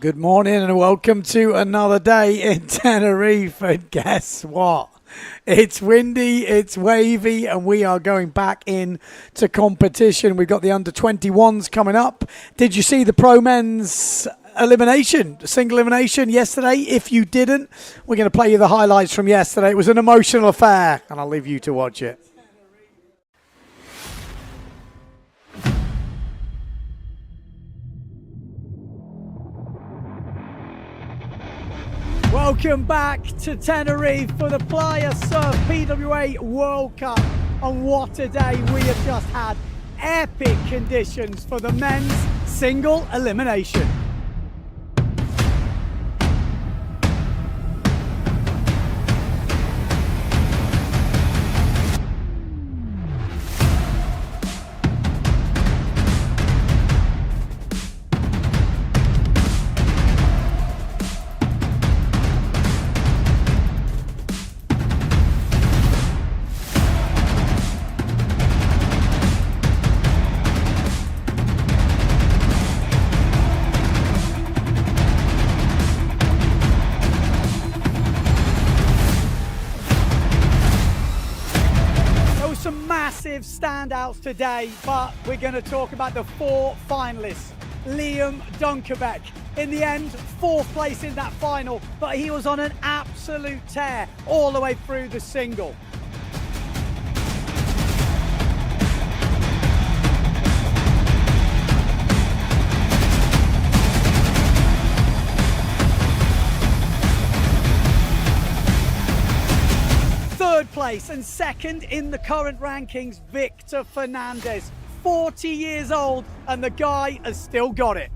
Good morning and welcome to another day in Tenerife. And guess what? It's windy, it's wavy, and we are going back in to competition. We've got the under-21s coming up. Did you see the pro men's elimination, single elimination yesterday? If you didn't, we're going to play you the highlights from yesterday. It was an emotional affair, and I'll leave you to watch it. Welcome back to Tenerife for the Playa Surf PWA World Cup. And what a day we have just had. Epic conditions for the men's single elimination. Massive standouts today, but we're going to talk about the four finalists. Liam Dunkerbeck, in the end, fourth place in that final, but he was on an absolute tear all the way through the single. Third place and second in the current rankings, Victor Fernandez, 40 years old, and the guy has still got it.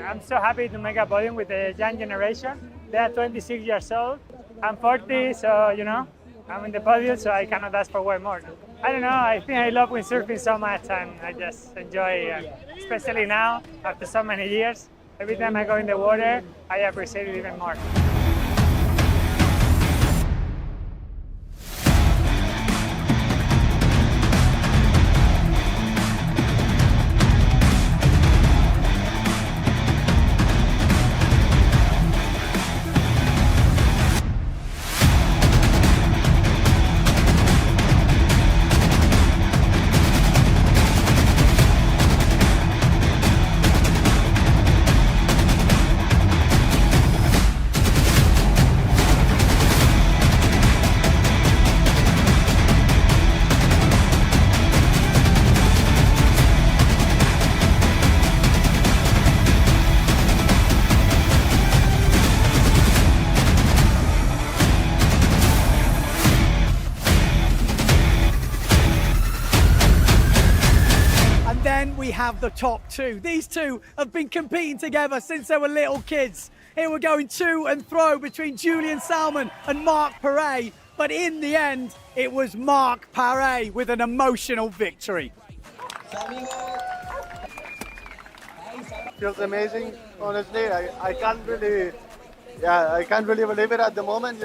I'm so happy to make a podium with the young generation. They are 26 years old. I'm 40, so I'm in the podium, so I cannot ask for one more. I don't know, I think I love windsurfing so much, and I just enjoy, especially now, after so many years. Every time I go in the water, I appreciate it even more. Then we have the top two. These two have been competing together since they were little kids. Here we're going to and fro between Julian Salmon and Marc Paré, but in the end, it was Marc Paré with an emotional victory. Feels amazing, honestly. I can't really believe it at the moment,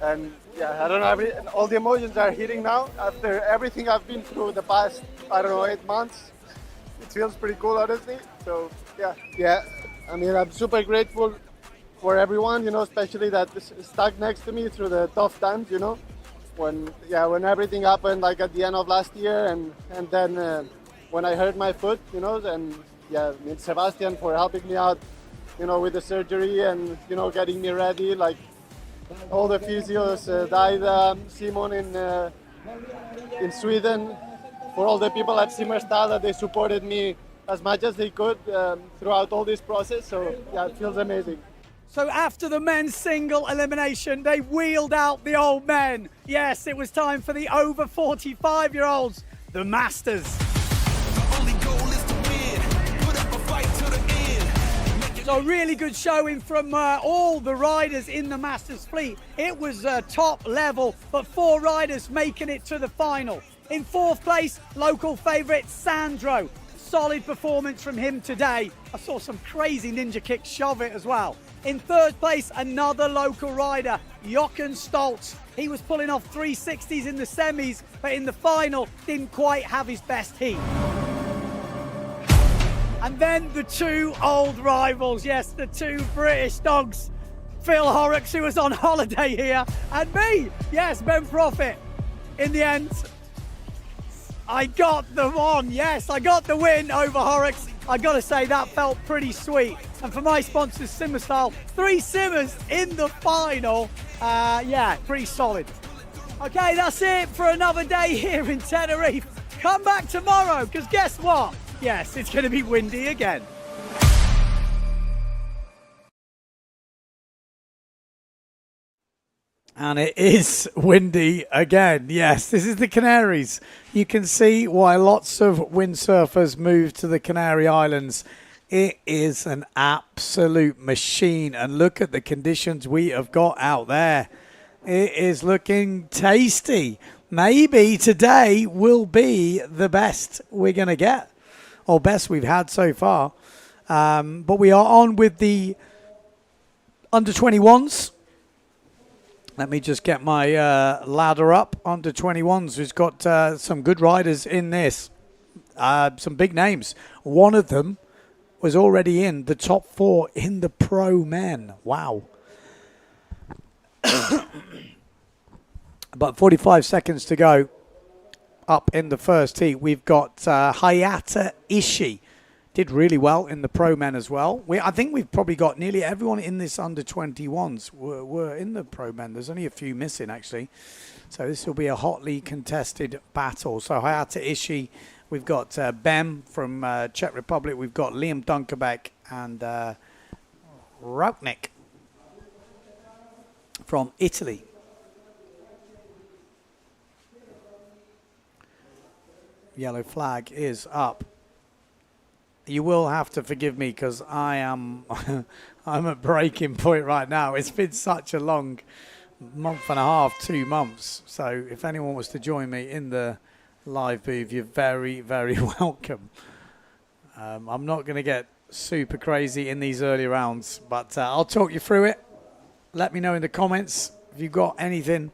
And I don't know, all the emotions are hitting now after everything I've been through the past, 8 months. It feels pretty cool, honestly. So, yeah. I mean, I'm super grateful for everyone, especially that stuck next to me through the tough times, When everything happened, like at the end of last year, and then when I hurt my foot, and Sebastian for helping me out, with the surgery and, getting me ready, like all the physios, Daida, Simon in Sweden, for all the people at Simmerstad that they supported me as much as they could throughout all this process. So yeah, it feels amazing. So after the men's single elimination, they wheeled out the old men. Yes, it was time for the over 45-year-olds, the Masters. So a really good showing from all the riders in the Masters fleet. It was top level, but 4 riders making it to the final. In 4th place, local favourite Sandro. Solid performance from him today. I saw some crazy ninja kick shove it as well. In 3rd place, another local rider, Jochen Stoltz. He was pulling off 360s in the semis, but in the final, didn't quite have his best heat. And then the two old rivals, yes, the two British dogs, Phil Horrocks, who was on holiday here, and me, yes, Ben Profit. In the end, I got the one, yes, I got the win over Horrocks. I gotta say, that felt pretty sweet. And for my sponsors, Simmer Style, 3 Simmers in the final. Yeah, pretty solid. Okay, that's it for another day here in Tenerife. Come back tomorrow, because guess what? Yes, it's gonna be windy again. And it is windy again. Yes, this is the Canaries. You can see why lots of windsurfers move to the Canary Islands. It is an absolute machine. And look at the conditions we have got out there. It is looking tasty. Maybe today will be the best we're going to get, or best we've had so far. But we are on with the under 21s. Let me just get my ladder up. Under 21s, we've got some good riders in this. Some big names. One of them was already in the top 4 in the pro men. Wow. But 45 seconds to go up in the first heat. We've got Hayata Ishii. Did really well in the pro men as well. I think we've probably got nearly everyone in this under 21s were in the pro men. There's only a few missing, actually. So this will be a hotly contested battle. So Hayata Ishii, we've got Bem from Czech Republic. We've got Liam Dunkerbeck and Rautnik from Italy. Yellow flag is up. You will have to forgive me because I'm at breaking point right now. It's been such a long month and a half, 2 months. So if anyone was to join me in the live booth, you're very, very welcome. I'm not going to get super crazy in these early rounds, but I'll talk you through it. Let me know in the comments if you've got anything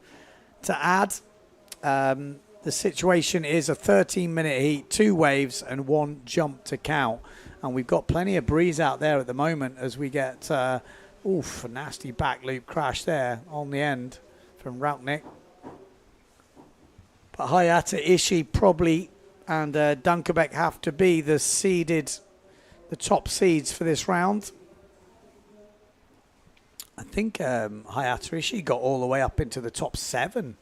to add. The situation is a 13-minute heat, 2 waves and 1 jump to count. And we've got plenty of breeze out there at the moment as we get, a nasty back loop crash there on the end from Rautnik. But Hayata Ishii probably and Dunkerbeck have to be the top seeds for this round. I think Hayata Ishii got all the way up into the top 7.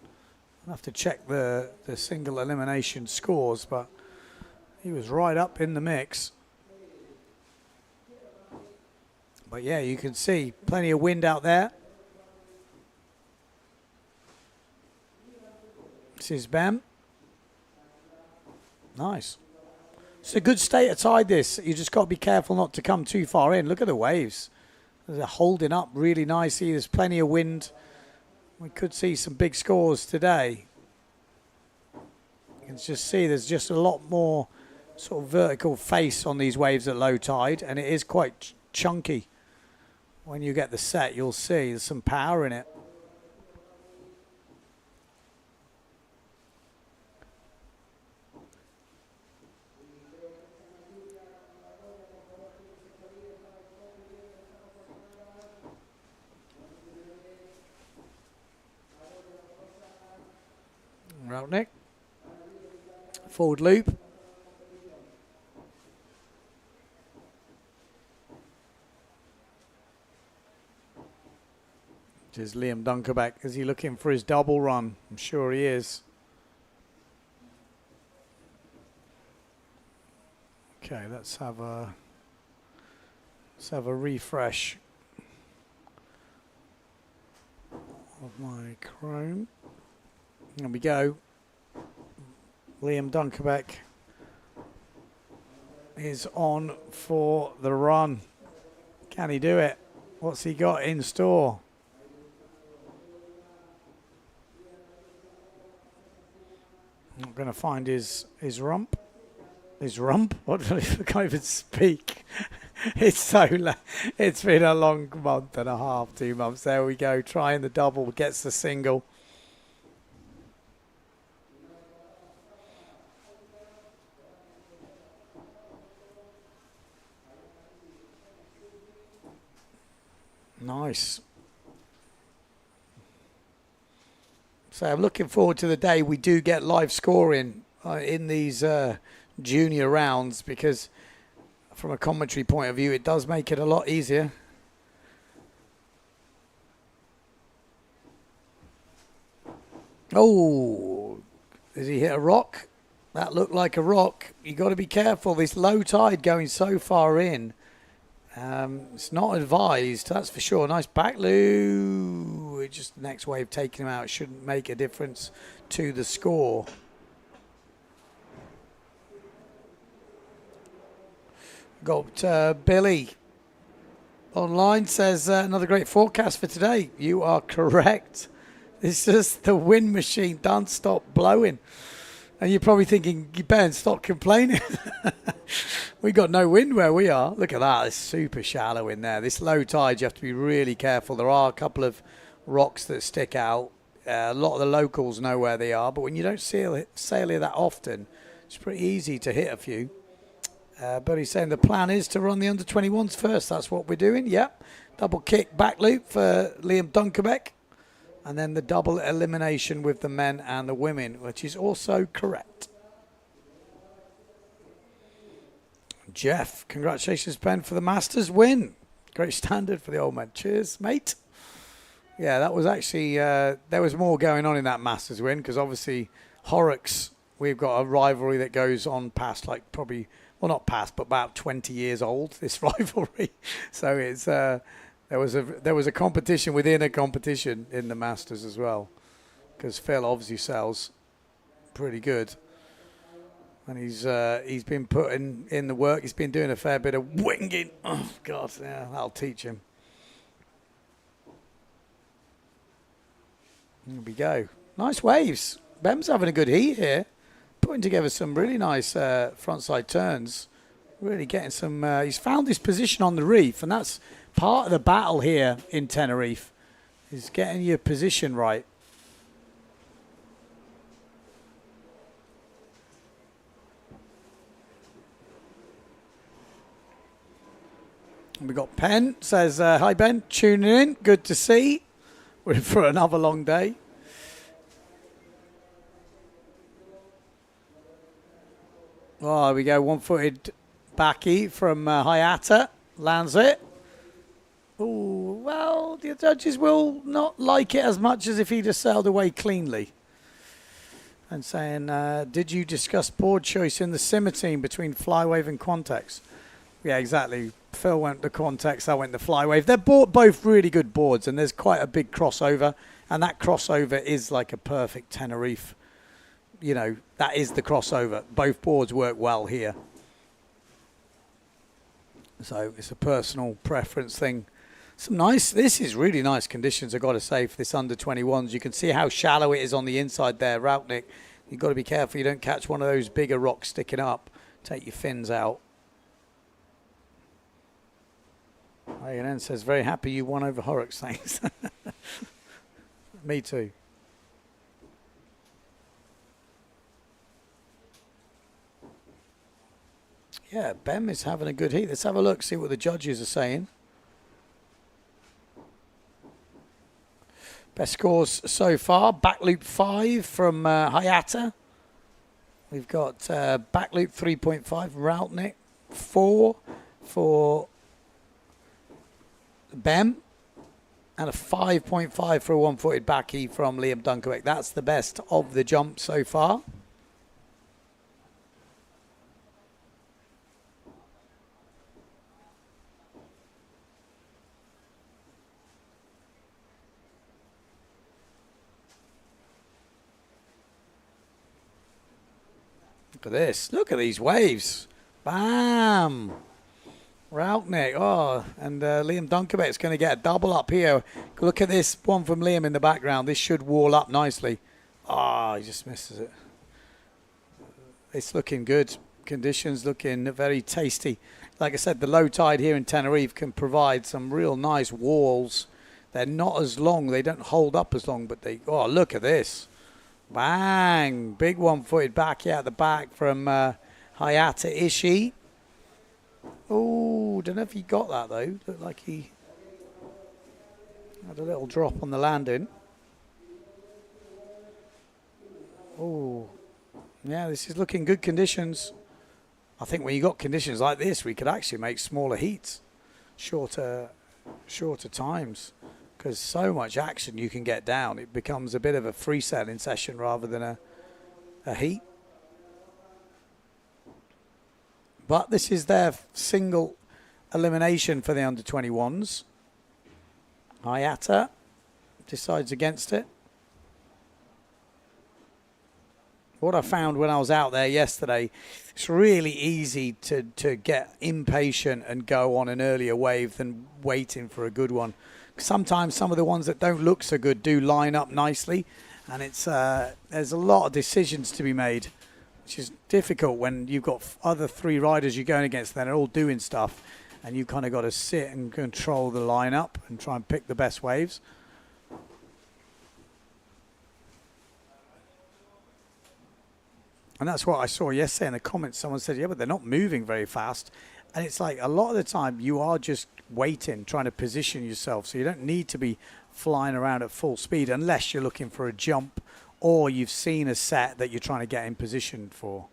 I'll have to check the single elimination scores, but he was right up in the mix. But yeah, you can see plenty of wind out there. This is Bem. Nice. It's a good state of tide, this. You just got to be careful not to come too far in. Look at the waves. They're holding up really nicely. There's plenty of wind. We could see some big scores today. You can just see there's just a lot more sort of vertical face on these waves at low tide, and it is quite chunky. When you get the set, you'll see there's some power in it. Rautnik. Forward loop. Is Liam Dunkerbeck. Is he looking for his double run? I'm sure he is. Okay, let's have a refresh of my Chrome. There we go. Liam Dunkerbeck is on for the run. Can he do it? What's he got in store? I'm going to find his rump. His rump? What did I can't even speak? It's it's been a long month and a half, 2 months. There we go. Trying the double, gets the single. Nice. So I'm looking forward to the day we do get live scoring in these junior rounds, because from a commentary point of view, it does make it a lot easier. Oh, did he hit a rock? That looked like a rock. You got to be careful. This low tide going so far in. It's not advised, that's for sure. Nice back loop. Just the next wave taking him out shouldn't make a difference to the score. Got Billy online, says another great forecast for today. You are correct. This is the wind machine. Don't stop blowing. And you're probably thinking, Ben, stop complaining. We got no wind where we are. Look at that. It's super shallow in there. This low tide, you have to be really careful. There are a couple of rocks that stick out. A lot of the locals know where they are. But when you don't sail here that often, it's pretty easy to hit a few. But he's saying the plan is to run the under-21s first. That's what we're doing. Yep. Double kick back loop for Liam Dunkerbeck. And then the double elimination with the men and the women, which is also correct. Jeff, congratulations, Ben, for the Masters win. Great standard for the old man. Cheers, mate. Yeah, that was actually, there was more going on in that Masters win, because obviously Horrocks, we've got a rivalry that goes on past, like probably, well, not past, but about 20 years old, this rivalry. So it's... There was a competition within a competition in the Masters as well, because Phil obviously sells pretty good, and he's been putting in the work. He's been doing a fair bit of winging. Oh God, yeah, that'll teach him. Here we go. Nice waves. Bem's having a good heat here, putting together some really nice frontside turns. Really getting some. He's found his position on the reef, and that's part of the battle here in Tenerife, is getting your position right. And we got Penn, says, hi Ben, tuning in, good to see. We're in for another long day. Oh, there we go, one-footed backy from Hayata, lands it. Oh, well, the judges will not like it as much as if he just sailed away cleanly. And saying, did you discuss board choice in the simmer team between Flywave and Quantex? Yeah, exactly. Phil went the Quantex, I went the Flywave. They're both really good boards, and there's quite a big crossover. And that crossover is like a perfect Tenerife. You know, that is the crossover. Both boards work well here. So it's a personal preference thing. This is really nice conditions, I've got to say, for this under-21s. You can see how shallow it is on the inside there, Routnick. You've got to be careful you don't catch one of those bigger rocks sticking up. Take your fins out. ANN says, very happy you won over Horrocks, thanks. Me too. Yeah, Bem is having a good heat. Let's have a look, see what the judges are saying. Best scores so far. Back loop 5 from Hayata. We've got back loop 3.5 Routnick. 4 for Bem. And a 5.5 for a one-footed backy from Liam Dunkerbeck. That's the best of the jump so far. Look at this. Look at these waves. Bam. Routnick. Oh, and Liam Dunkerbeck's going to get a double up here. Look at this one from Liam in the background. This should wall up nicely. Oh, he just misses it. It's looking good. Conditions looking very tasty. Like I said, the low tide here in Tenerife can provide some real nice walls. They're not as long. They don't hold up as long, but they... Oh, look at this. Bang! Big one-footed backy out the back from Hayata Ishii. Oh, don't know if he got that though. Looked like he... Had a little drop on the landing. Oh, yeah, this is looking good conditions. I think when you got conditions like this, we could actually make smaller heats, shorter times, because so much action you can get down. It becomes a bit of a free sailing session rather than a heat. But this is their single elimination for the under-21s. IWT decides against it. What I found when I was out there yesterday, it's really easy to get impatient and go on an earlier wave than waiting for a good one. Sometimes some of the ones that don't look so good do line up nicely, and it's there's a lot of decisions to be made, which is difficult when you've got other 3 riders you're going against, then they're all doing stuff, and you kind of got to sit and control the lineup and try and pick the best waves. And that's what I saw yesterday in the comments. Someone said, yeah, but they're not moving very fast. And it's like a lot of the time you are just waiting, trying to position yourself. So you don't need to be flying around at full speed unless you're looking for a jump or you've seen a set that you're trying to get in position for.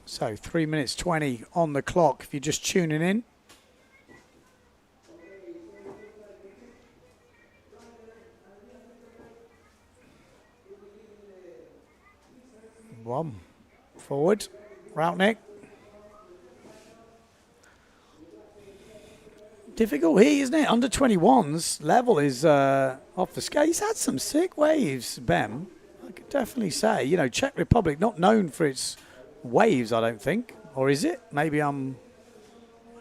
So 3 minutes 20 on the clock if you're just tuning in. One forward, Routnick. Difficult here, isn't it? Under 21's level is off the scale. He's had some sick waves, Bem. I could definitely say, you know, Czech Republic not known for its waves, I don't think, or is it? Maybe I'm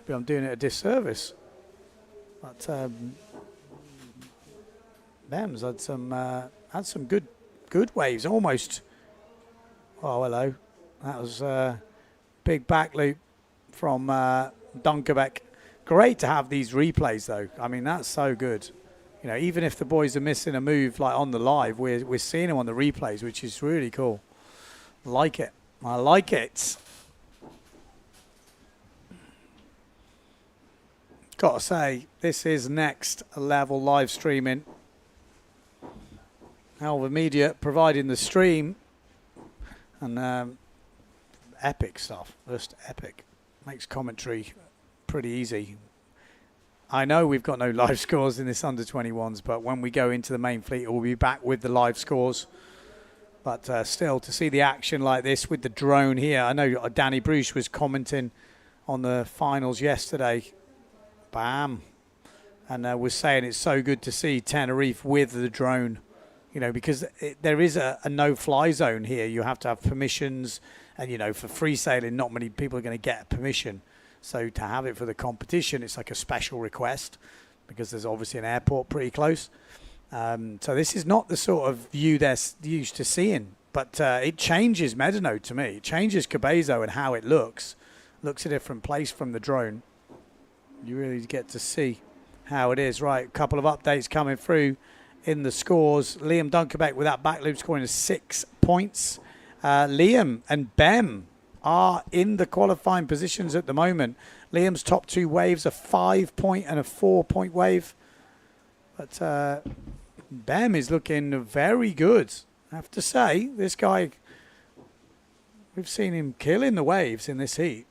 doing it a disservice. But Bem's had some good waves, almost. Oh, hello. That was a big back loop from Dunkerbeck. Great to have these replays, though. I mean, that's so good. You know, even if the boys are missing a move like on the live, we're seeing them on the replays, which is really cool. Like it. I like it. Got to say, this is next level live streaming. Alva Media providing the stream. And epic stuff. Just epic. Makes commentary pretty easy. I know we've got no live scores in this under-21s, but when we go into the main fleet, we'll be back with the live scores. But still, to see the action like this with the drone here. I know Danny Bruce was commenting on the finals yesterday. Bam. And was saying it's so good to see Tenerife with the drone. You know, because there is a no-fly zone here. You have to have permissions. And, you know, for free sailing, not many people are going to get permission. So to have it for the competition, it's like a special request because there's obviously an airport pretty close. So this is not the sort of view they're used to seeing, but it changes Médano to me. It changes Cabezzo and how it looks. Looks a different place from the drone. You really get to see how it is. Right, a couple of updates coming through in the scores. Liam Dunkerbeck with that back loop scoring 6 points. Liam and Bem are in the qualifying positions at the moment. Liam's top 2 waves, a 5-point and a 4-point wave. But Bem is looking very good. I have to say, this guy, we've seen him killing the waves in this heat.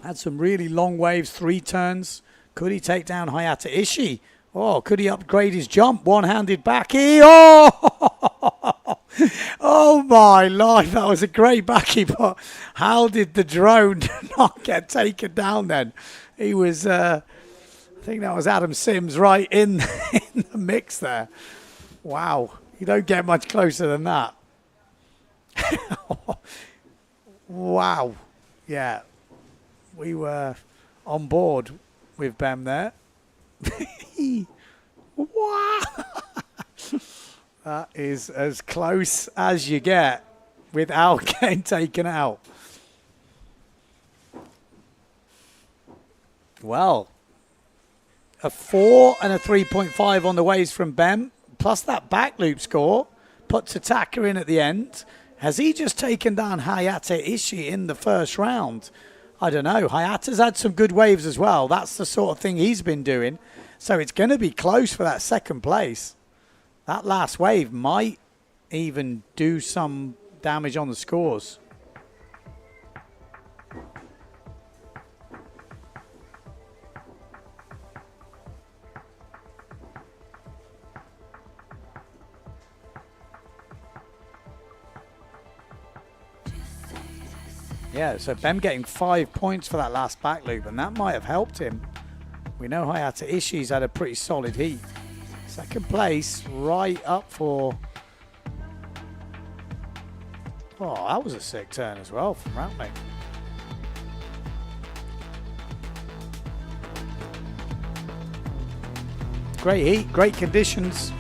Had some really long waves, 3 turns. Could he take down Hayata Ishii? Oh, could he upgrade his jump? One-handed backy. Oh! Oh my life, that was a great backy, but how did the drone not get taken down then? He was, I think that was Adam Sims right in the mix there. Wow, you don't get much closer than that. Wow, yeah, we were on board with Bem there. Wow. That is as close as you get without getting taken out. Well, a 4 and a 3.5 on the waves from Bem, plus that back loop score, puts Attacker in at the end. Has he just taken down Hayata Ishii in the first round? I don't know. Hayata's had some good waves as well. That's the sort of thing he's been doing. So it's going to be close for that second place. That last wave might even do some damage on the scores. Yeah, so Bem getting 5 points for that last back loop, and that might have helped him. We know Hayata Ishii's had a pretty solid heat. Second place, right up for... Oh, that was a sick turn as well from Routmate. Great heat, great conditions.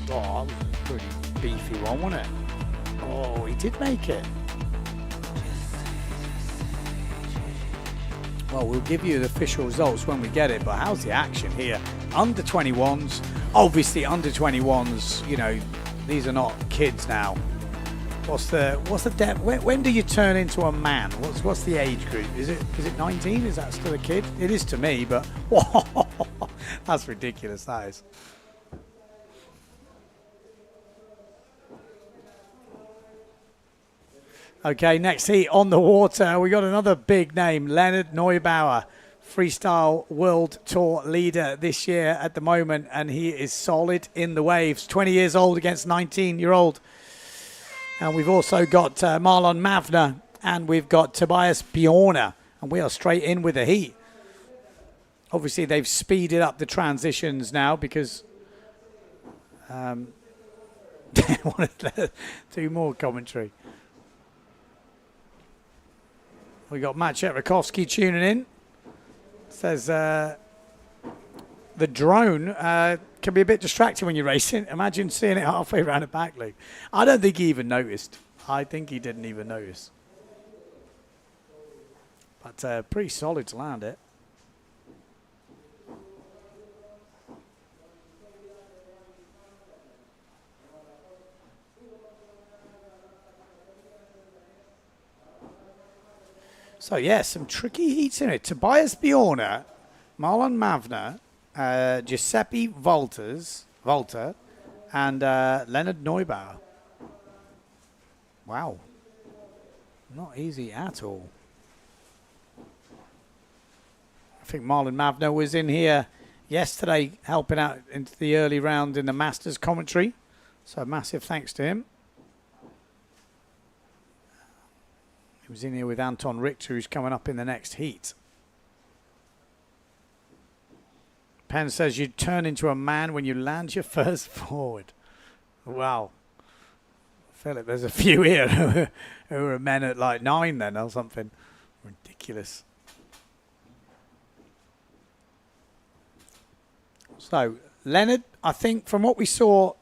Oh, that was a pretty beefy one, wasn't it? Oh, he did make it. Well, we'll give you the official results when we get it, but how's the action here? Under 21s, obviously under 21s, you know, these are not kids now. What's the depth? When do you turn into a man? What's the age group? Is it 19? Is that still a kid? It is to me, but whoa, that's ridiculous, that is. Okay, next heat on the water. We got another big name, Leonard Neubauer, Freestyle World Tour leader this year at the moment, and he is solid in the waves. 20 years old against 19-year-old. And we've also got Marlon Mavner, and we've got Tobias Bjorner, and we are straight in with the heat. Obviously, they've speeded up the transitions now because they wanted to do more commentary. We got Matt Chetrakovsky tuning in. Says the drone can be a bit distracting when you're racing. Imagine seeing it halfway around a back loop. I don't think he even noticed. I think he didn't even notice. But pretty solid to land it. So, yeah, some tricky heats in it. Tobias Bjorner, Marlon Mavner, Giuseppe Volta, and Leonard Neubauer. Wow. Not easy at all. I think Marlon Mavner was in here yesterday helping out into the early round in the Masters commentary. So, massive thanks to him. He was in here with Anton Richter, who's coming up in the next heat. Penn says you turn into a man when you land your first forward. Wow. I feel like there's a few here who are men at like 9 then or something. Ridiculous. So, Leonard, I think from what we saw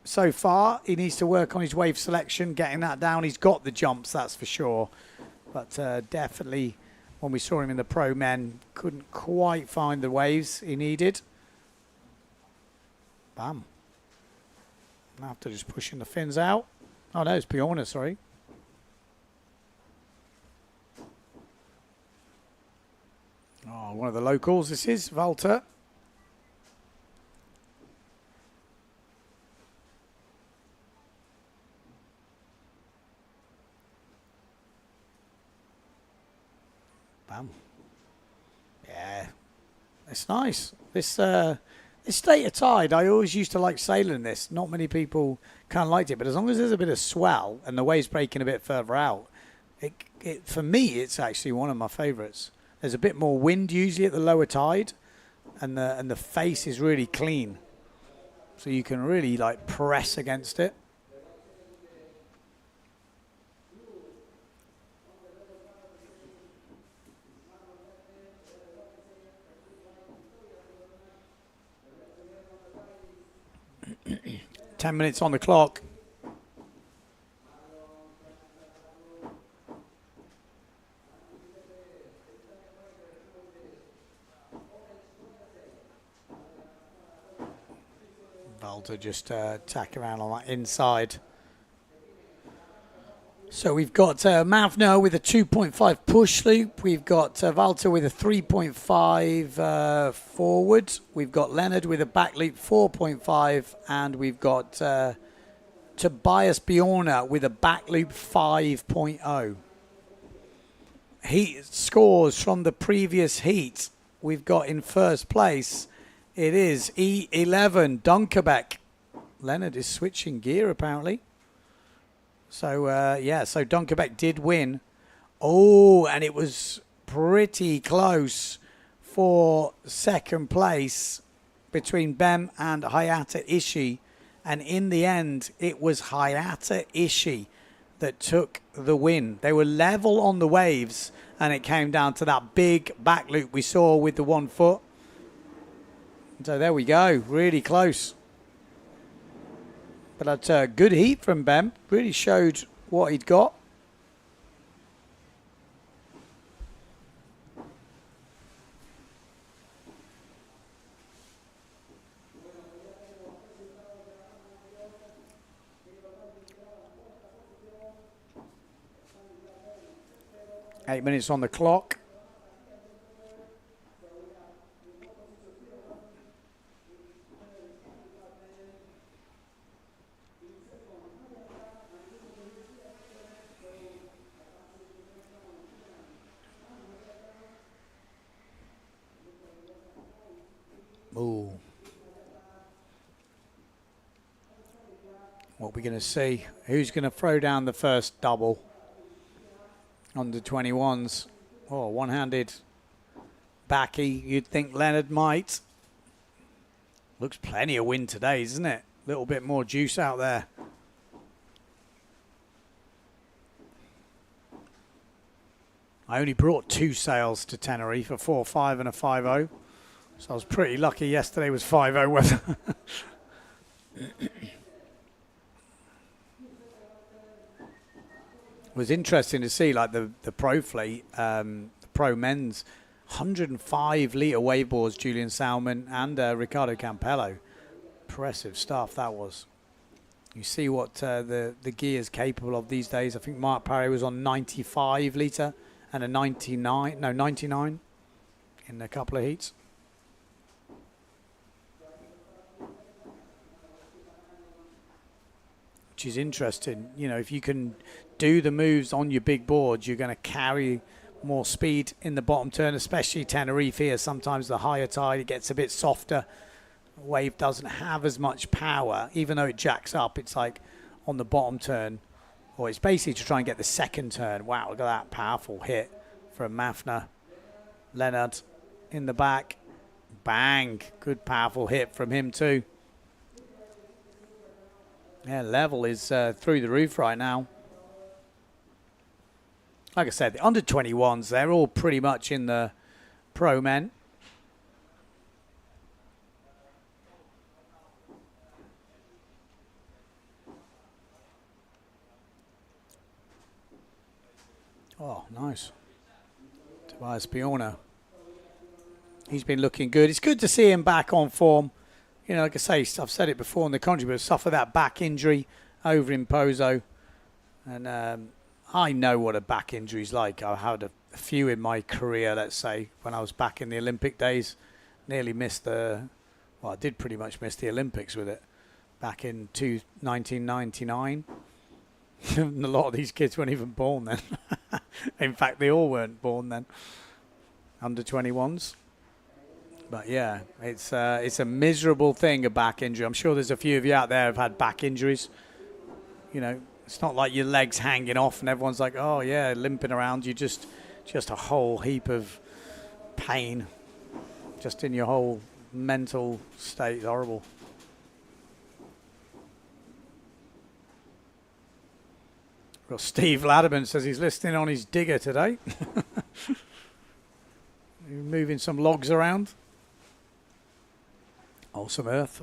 so far, he needs to work on his wave selection, getting that down. He's got the jumps, that's for sure. But definitely, when we saw him in the Pro Men, couldn't quite find the waves he needed. Bam. After just pushing the fins out. Oh, no, it's Bjorner, sorry. Oh, one of the locals, this is, Walter. Bam. Yeah, it's nice. This state of tide, I always used to like sailing this. Not many people kind of liked it, but as long as there's a bit of swell and the waves breaking a bit further out, it for me, it's actually one of my favourites. There's a bit more wind usually at the lower tide, and the face is really clean, so you can really like press against it. 10 minutes on the clock. Valter just tack around on that inside. So we've got Mavno with a 2.5 push loop. We've got Valter with a 3.5 forward. We've got Leonard with a back loop 4.5. And we've got Tobias Bjorna with a back loop 5.0. Heat scores from the previous heat. We've got in first place, it is E11 Dunkerbeck. Leonard is switching gear apparently. So, so Dunkerbeck did win. Oh, and it was pretty close for second place between Bem and Hayata Ishii. And in the end, it was Hayata Ishii that took the win. They were level on the waves, and it came down to that big back loop we saw with the 1 foot. So there we go, really close. But that's a good heat from Bem. Really showed what he'd got. Eight minutes on the clock. Ooh. What are we going to see? Who's going to throw down the first double? Under 21s. Oh, one-handed backy. You'd think Leonard might. Looks plenty of wind today, isn't it? A little bit more juice out there. I only brought 2 sails to Tenerife, a 4.5 and a 5.0. So I was pretty lucky yesterday was 5.0 weather. It was interesting to see like the pro fleet, the pro men's 105 litre waveboards, Julian Salmon and Ricardo Campello. Impressive stuff that was. You see what the gear is capable of these days. I think Mark Parry was on 95 litre and a 99 in a couple of heats. Which is interesting. You know, if you can do the moves on your big boards, you're going to carry more speed in the bottom turn, especially Tenerife here. Sometimes the higher tide, it gets a bit softer. The wave doesn't have as much power. Even though it jacks up, it's like on the bottom turn. Or it's basically to try and get the second turn. Wow, look at that powerful hit from Mafna. Leonard in the back. Bang. Good powerful hit from him too. Yeah, level is through the roof right now. Like I said, the under 21s, they're all pretty much in the pro men. Oh, nice. Tobias Bjorna. He's been looking good. It's good to see him back on form. You know, like I say, I've said it before in the country, but suffered that back injury over in Pozo. And I know what a back injury's like. I had a few in my career, let's say, when I was back in the Olympic days. Nearly missed well, I did pretty much miss the Olympics with it back in 1999. And a lot of these kids weren't even born then. In fact, they all weren't born then. Under 21s. But yeah, it's a miserable thing, a back injury. I'm sure there's a few of you out there who've had back injuries. You know, it's not like your legs hanging off and everyone's like, oh yeah, limping around. You just a whole heap of pain just in your whole mental state. It's horrible. Well, Steve Ladderman says he's listening on his digger today. Moving some logs around. Oh, some earth.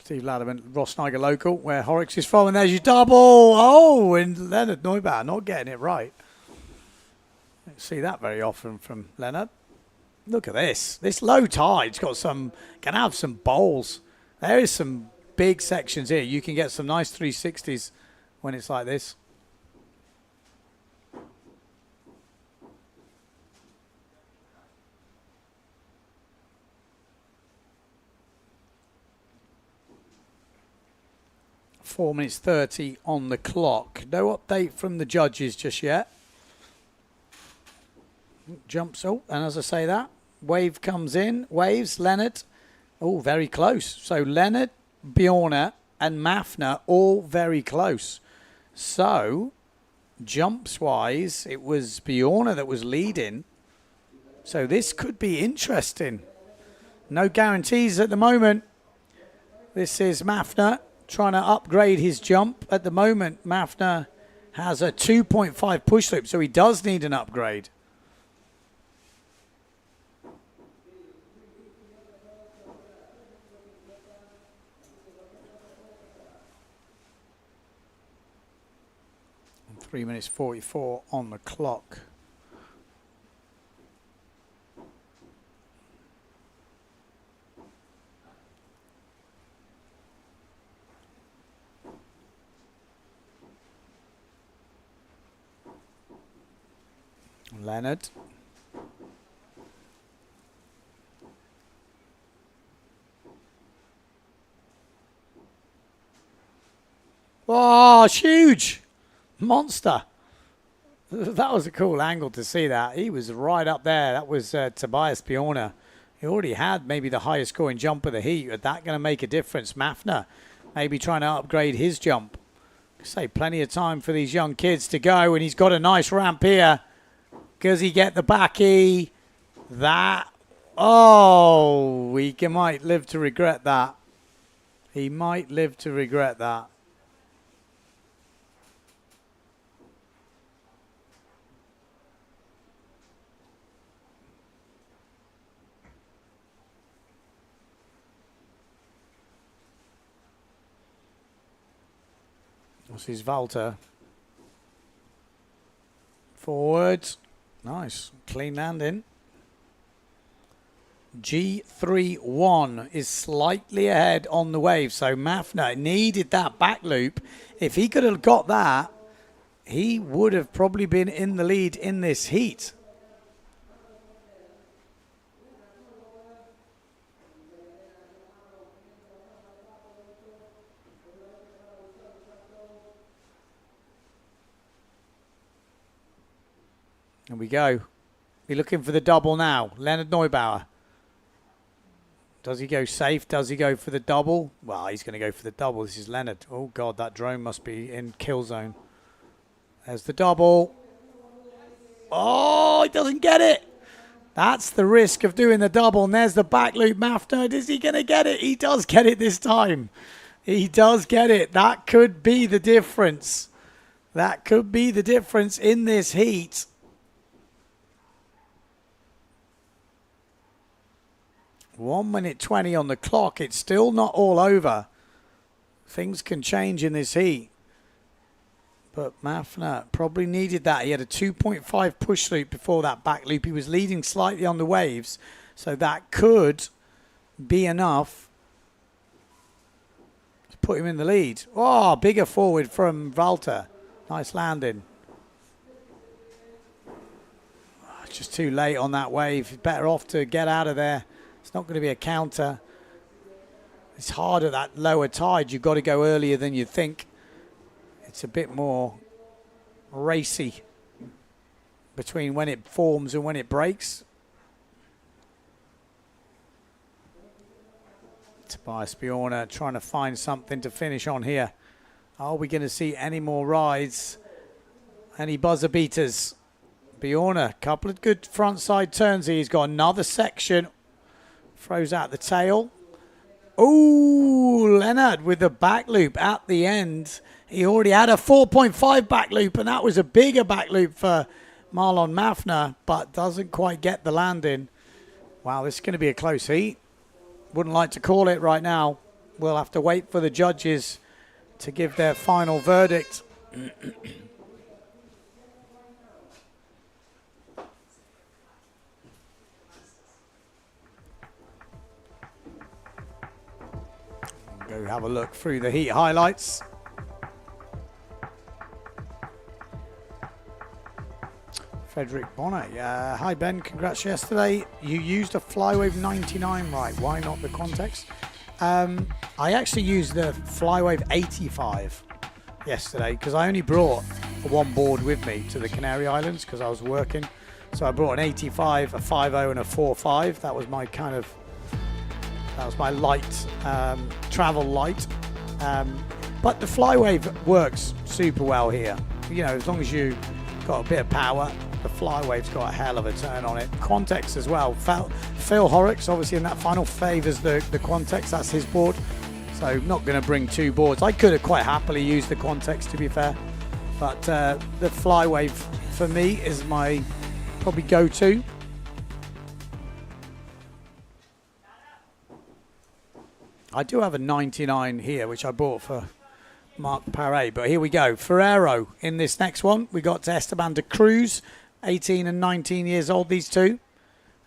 Steve Ladderman, Ross Snyder local, where Horrocks is from, and there's your double. Oh, and Leonard Neubauer not getting it right. Don't see that very often from Leonard. Look at this. This low tide's got some, can have some bowls. There is some big sections here. You can get some nice 360s when it's like this. Four minutes 30 on the clock. No update from the judges just yet. Jumps, oh, and as I say that, wave comes in, waves, Leonard, oh, very close. So Leonard, Bjorna and Mafner all very close. So, jumps-wise, it was Bjorna that was leading. So this could be interesting. No guarantees at the moment. This is Mafner trying to upgrade his jump. At the moment, Mafner has a 2.5 push loop, so he does need an upgrade. And 3 minutes 44 on the clock. Leonard. Oh, it's huge. Monster. That was a cool angle to see that. He was right up there. That was Tobias Bjorna. He already had maybe the highest scoring jump of the heat. Is that going to make a difference? Mafner maybe trying to upgrade his jump. Say plenty of time for these young kids to go, and he's got a nice ramp here. Does he get the backy? That. Oh, he might live to regret that. He might live to regret that. This is Walter. Forward. Nice. Clean landing. G3-1 is slightly ahead on the wave. So Mafner needed that back loop. If he could have got that, he would have probably been in the lead in this heat. Here we go. We're looking for the double now. Leonard Neubauer. Does he go safe? Does he go for the double? Well, he's going to go for the double. This is Leonard. Oh, God, that drone must be in kill zone. There's the double. Oh, he doesn't get it. That's the risk of doing the double. And there's the back loop. Mafner, is he going to get it? He does get it this time. He does get it. That could be the difference. That could be the difference in this heat. One minute 20 on the clock. It's still not all over. Things can change in this heat. But Mafner probably needed that. He had a 2.5 push loop before that back loop. He was leading slightly on the waves. So that could be enough to put him in the lead. Oh, bigger forward from Walter. Nice landing. Oh, just too late on that wave. Better off to get out of there. It's not going to be a counter. It's hard at that lower tide. You've got to go earlier than you think. It's a bit more racy between when it forms and when it breaks. Tobias Bjorna trying to find something to finish on here. Are we going to see any more rides? Any buzzer beaters? Bjorna, couple of good front side turns here. He's got another section. Throws out the tail. Oh, Leonard with the back loop at the end. He already had a 4.5 back loop, and that was a bigger back loop for Marlon Mafner, but doesn't quite get the landing. Wow, this is going to be a close heat. Wouldn't like to call it right now. we'll have to wait for the judges to give their final verdict. Go have a look through the heat highlights. Frederick Bonnet. Hi Ben, congrats yesterday. You used a Flywave 99, right? Why not the Context? I actually used the Flywave 85 yesterday because I only brought one board with me to the Canary Islands because I was working. So I brought an 85, a 50 and a 45. That was my kind of, that was my light, travel light. But the Flywave works super well here. You know, as long as you got a bit of power, the Flywave's got a hell of a turn on it. Context as well. Phil Horrocks, obviously in that final, favours the Context. That's his board. So not going to bring two boards. I could have quite happily used the Context, to be fair. But the Flywave, for me, is my probably go-to. I do have a 99 here, which I bought for Mark Paré. But here we go. Ferrero in this next one. We got Esteban de Cruz, 18 and 19 years old, these two.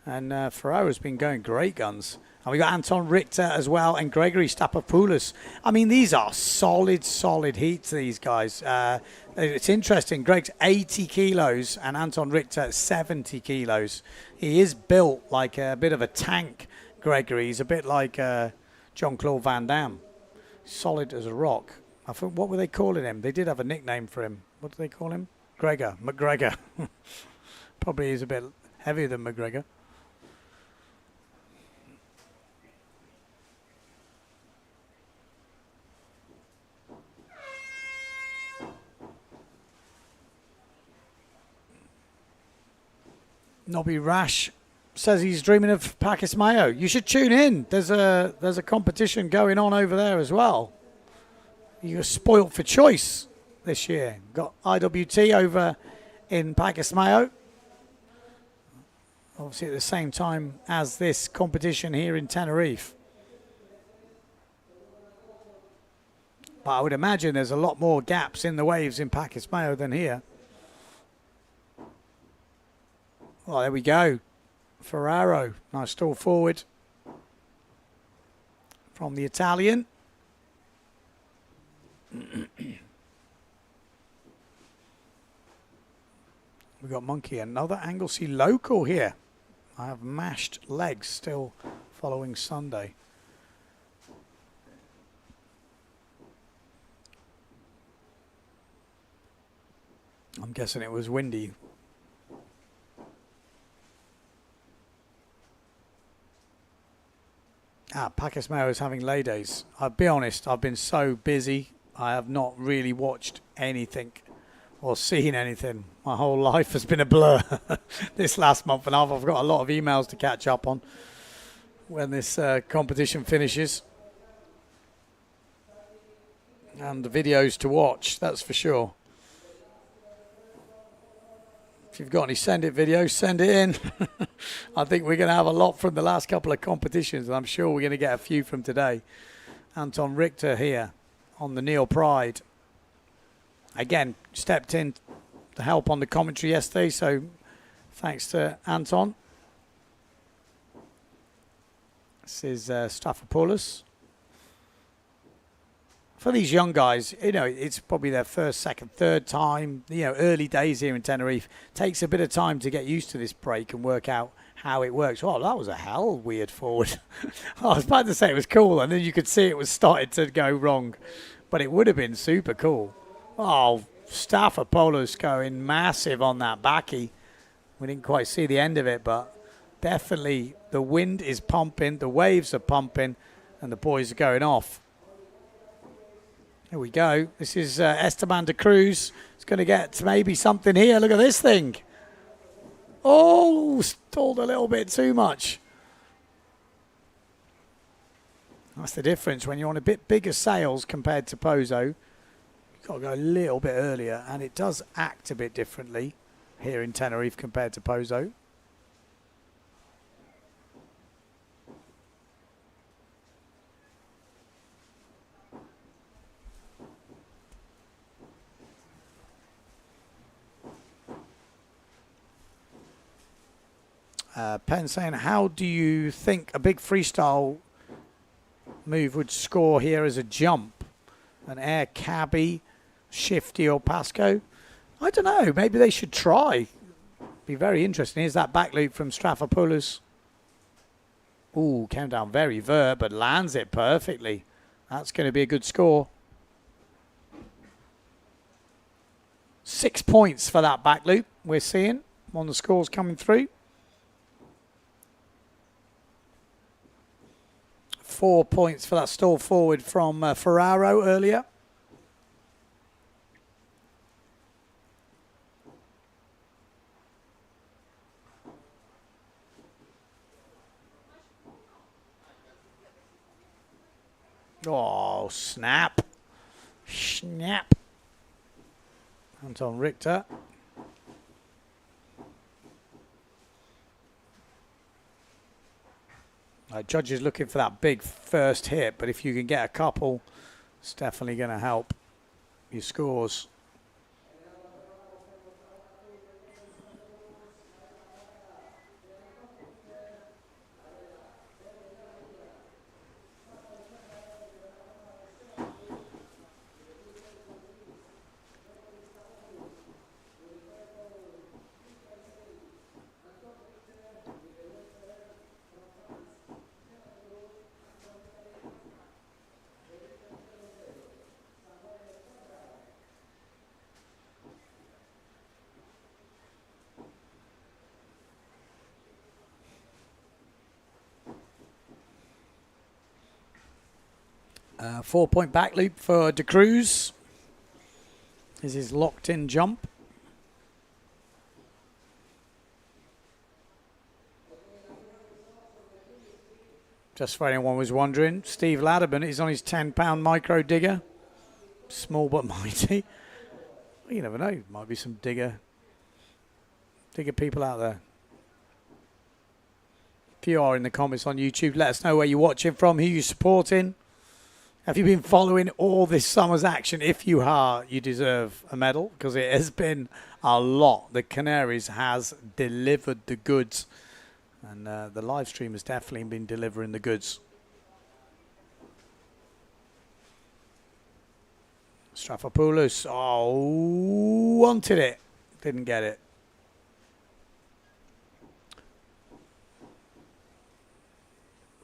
And Ferrero's been going great guns. And we got Anton Richter as well and Gregory Stapopoulos. I mean, these are solid heats, these guys. It's interesting. Greg's 80 kilos and Anton Richter 70 kilos. He is built like a bit of a tank, Gregory. He's a bit like Jean-Claude Van Damme. Solid as a rock. I think, what were they calling him? They did have a nickname for him. What do they call him? McGregor. Probably is a bit heavier than McGregor. Nobby Rash says he's dreaming of Pacquiao Mayo. You should tune in. There's a competition going on over there as well. You're spoilt for choice this year. Got IWT over in Pacquiao Mayo. Obviously at the same time as this competition here in Tenerife. But I would imagine there's a lot more gaps in the waves in Pacquiao Mayo than here. Well, there we go. Ferraro, nice stall forward from the Italian. We got Monkey, another Anglesey local here. I have mashed legs still following Sunday. I'm guessing it was windy. Pacquiao Mayo is having lay days. I'll be honest, I've been so busy. I have not really watched anything or seen anything. My whole life has been a blur this last month and a half. I've got a lot of emails to catch up on when this competition finishes. And the videos to watch, that's for sure. If you've got any send it videos, send it in. I think we're going to have a lot from the last couple of competitions, and I'm sure we're going to get a few from today. Anton Richter here on the Neil Pride. Again, stepped in to help on the commentary yesterday, so thanks to Anton. This is Stapopoulos. For these young guys, you know, it's probably their first, second, third time, you know, early days here in Tenerife. Takes a bit of time to get used to this break and work out how it works. Oh, that was a hell weird forward. I was about to say it was cool, and then you could see it was starting to go wrong. But it would have been super cool. Oh, Stapopoulos going massive on that backy. We didn't quite see the end of it, but definitely the wind is pumping, the waves are pumping, and the boys are going off. Here we go. This is Esteban de Cruz. It's going to get maybe something here. Look at this thing. Oh, stalled a little bit too much. That's the difference when you're on a bit bigger sails compared to Pozo. You've got to go a little bit earlier, and it does act a bit differently here in Tenerife compared to Pozo. Penn saying, how do you think a big freestyle move would score here as a jump? An air cabbie, shifty or Pasco? I don't know. Maybe they should try. Be very interesting. Here's that back loop from Strathopoulos. Ooh, came down very vert, but lands it perfectly. That's going to be a good score. 6 points for that back loop we're seeing on the scores coming through. 4 points for that stall forward from Ferraro earlier. Oh, snap. Snap. Anton Richter. Judges looking for that big first hit, but if you can get a couple, it's definitely going to help your scores. Four-point back loop for De Cruz. This is locked-in jump. Just for anyone was wondering, Steve Ladderman is on his 10-pound micro digger. Small but mighty. Well, you never know. Might be some digger people out there. If you are in the comments on YouTube, let us know where you're watching from, who you're supporting. Have you been following all this summer's action? If you are, you deserve a medal because it has been a lot. The Canaries has delivered the goods, and the live stream has definitely been delivering the goods. Strathopoulos, wanted it, didn't get it.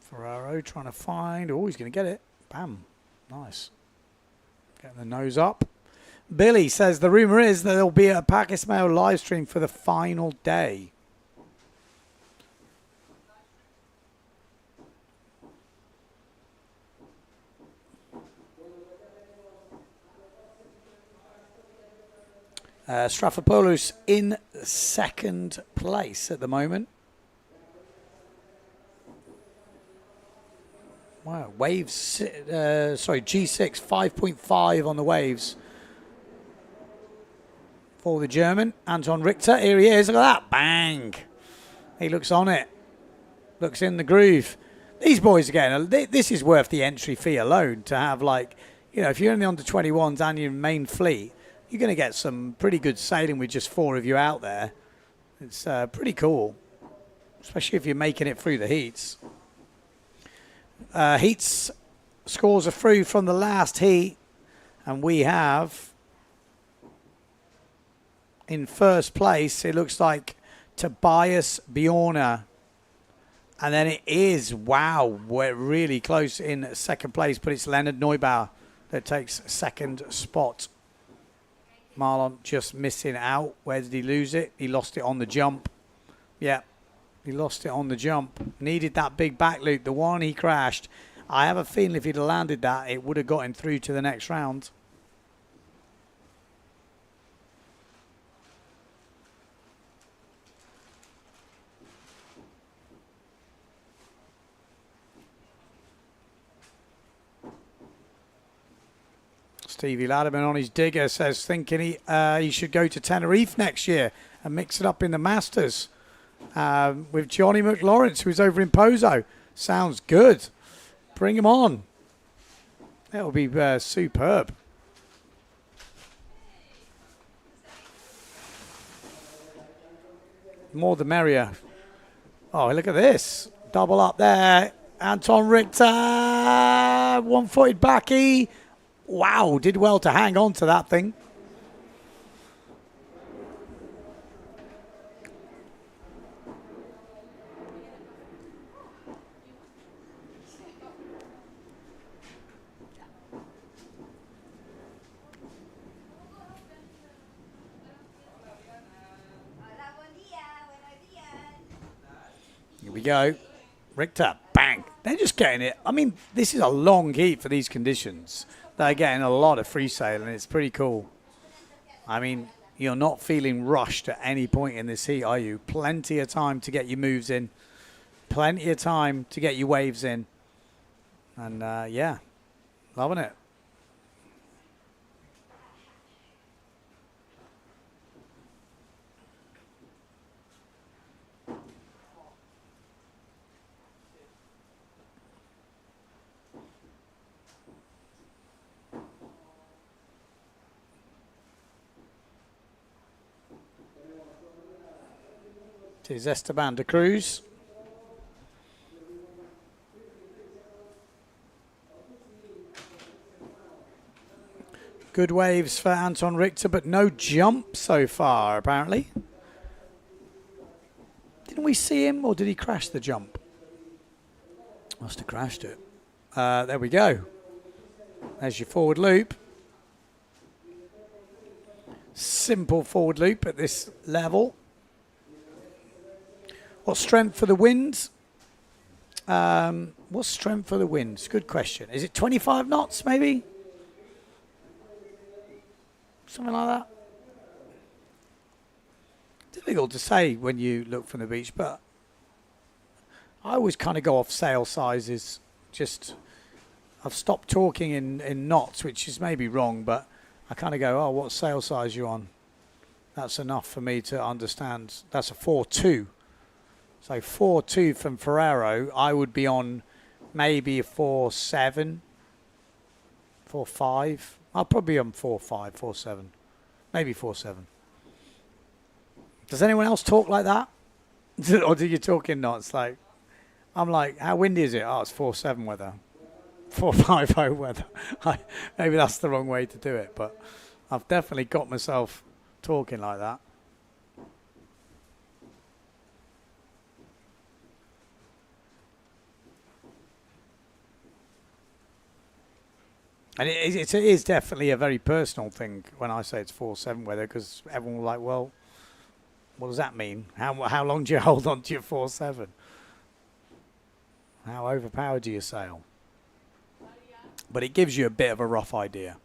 Ferraro trying to find, he's going to get it. Bam. Nice. Getting the nose up. Billy says the rumor is that there'll be a Pack Ismail live stream for the final day. Strathopoulos in second place at the moment. Wow, waves, G6, 5.5 on the waves for the German. Anton Richter, here he is, look at that, bang. He looks on it, looks in the groove. These boys, again, this is worth the entry fee alone to have, like, you know, if you're in the under-21s and your main fleet, you're going to get some pretty good sailing with just 4 of you out there. It's pretty cool, especially if you're making it through the heats. Heats scores are through from the last heat, and we have in first place, it looks like Tobias Bjorna, and then it is, wow, we're really close in second place, but it's Leonard Neubauer that takes second spot. Marlon just missing out. Where did he lose it? He lost it on the jump. Yeah. He lost it on the jump. Needed that big back loop, the one he crashed. I have a feeling if he'd have landed that, it would have got him through to the next round. Stevie Ladderman on his digger says, thinking he should go to Tenerife next year and mix it up in the Masters. With Johnny McLawrence, who's over in Pozo. Sounds good. Bring him on. That will be superb. More the merrier. Oh, look at this. Double up there. Anton Richter, one-footed backy. Wow, did well to hang on to that thing. Here we go. Richter, bang. They're just getting it. I mean, this is a long heat for these conditions. They're getting a lot of free sail, and it's pretty cool. I mean, you're not feeling rushed at any point in this heat, are you? Plenty of time to get your moves in. Plenty of time to get your waves in. And, yeah, loving it. It is Esteban de Cruz. Good waves for Anton Richter, but no jump so far, apparently. Didn't we see him, or did he crash the jump? Must have crashed it. There we go. There's your forward loop. Simple forward loop at this level. What strength for the wind? What strength for the wind? Good question. Is it 25 knots, maybe? Something like that. Difficult to say when you look from the beach, but I always kind of go off sail sizes. I've stopped talking in knots, which is maybe wrong, but I kind of go, oh, what sail size you on? That's enough for me to understand. That's a 4.2. So 4.2 from Ferrero, I would be on maybe a 4.7, 4.5. I'll probably be on 4.5, 4.7, maybe 4.7. Does anyone else talk like that? Or do you talk in knots? Like, I'm like, how windy is it? Oh, it's 4.7 weather, 4.50 weather. Maybe that's the wrong way to do it, but I've definitely got myself talking like that. And it is definitely a very personal thing when I say it's 4.7 weather, because everyone will like, well, what does that mean? How long do you hold on to your 4.7? How overpowered do you sail? But it gives you a bit of a rough idea.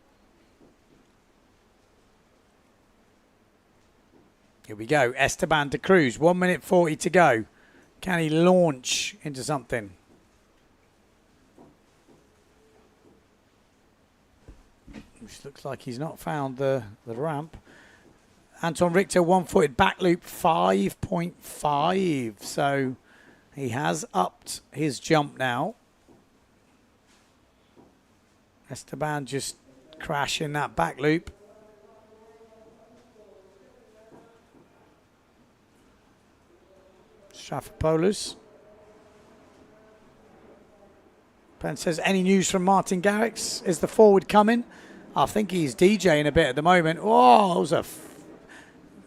Here we go. Esteban de Cruz, 1 minute 40 to go. Can he launch into something? Which looks like he's not found the ramp. Anton Richter, one-footed back loop, 5.5. So he has upped his jump now. Esteban just crashing that back loop. Strathopoulos. Ben says, any news from Martin Garrix? Is the forward coming? I think he's DJing a bit at the moment. Oh, those are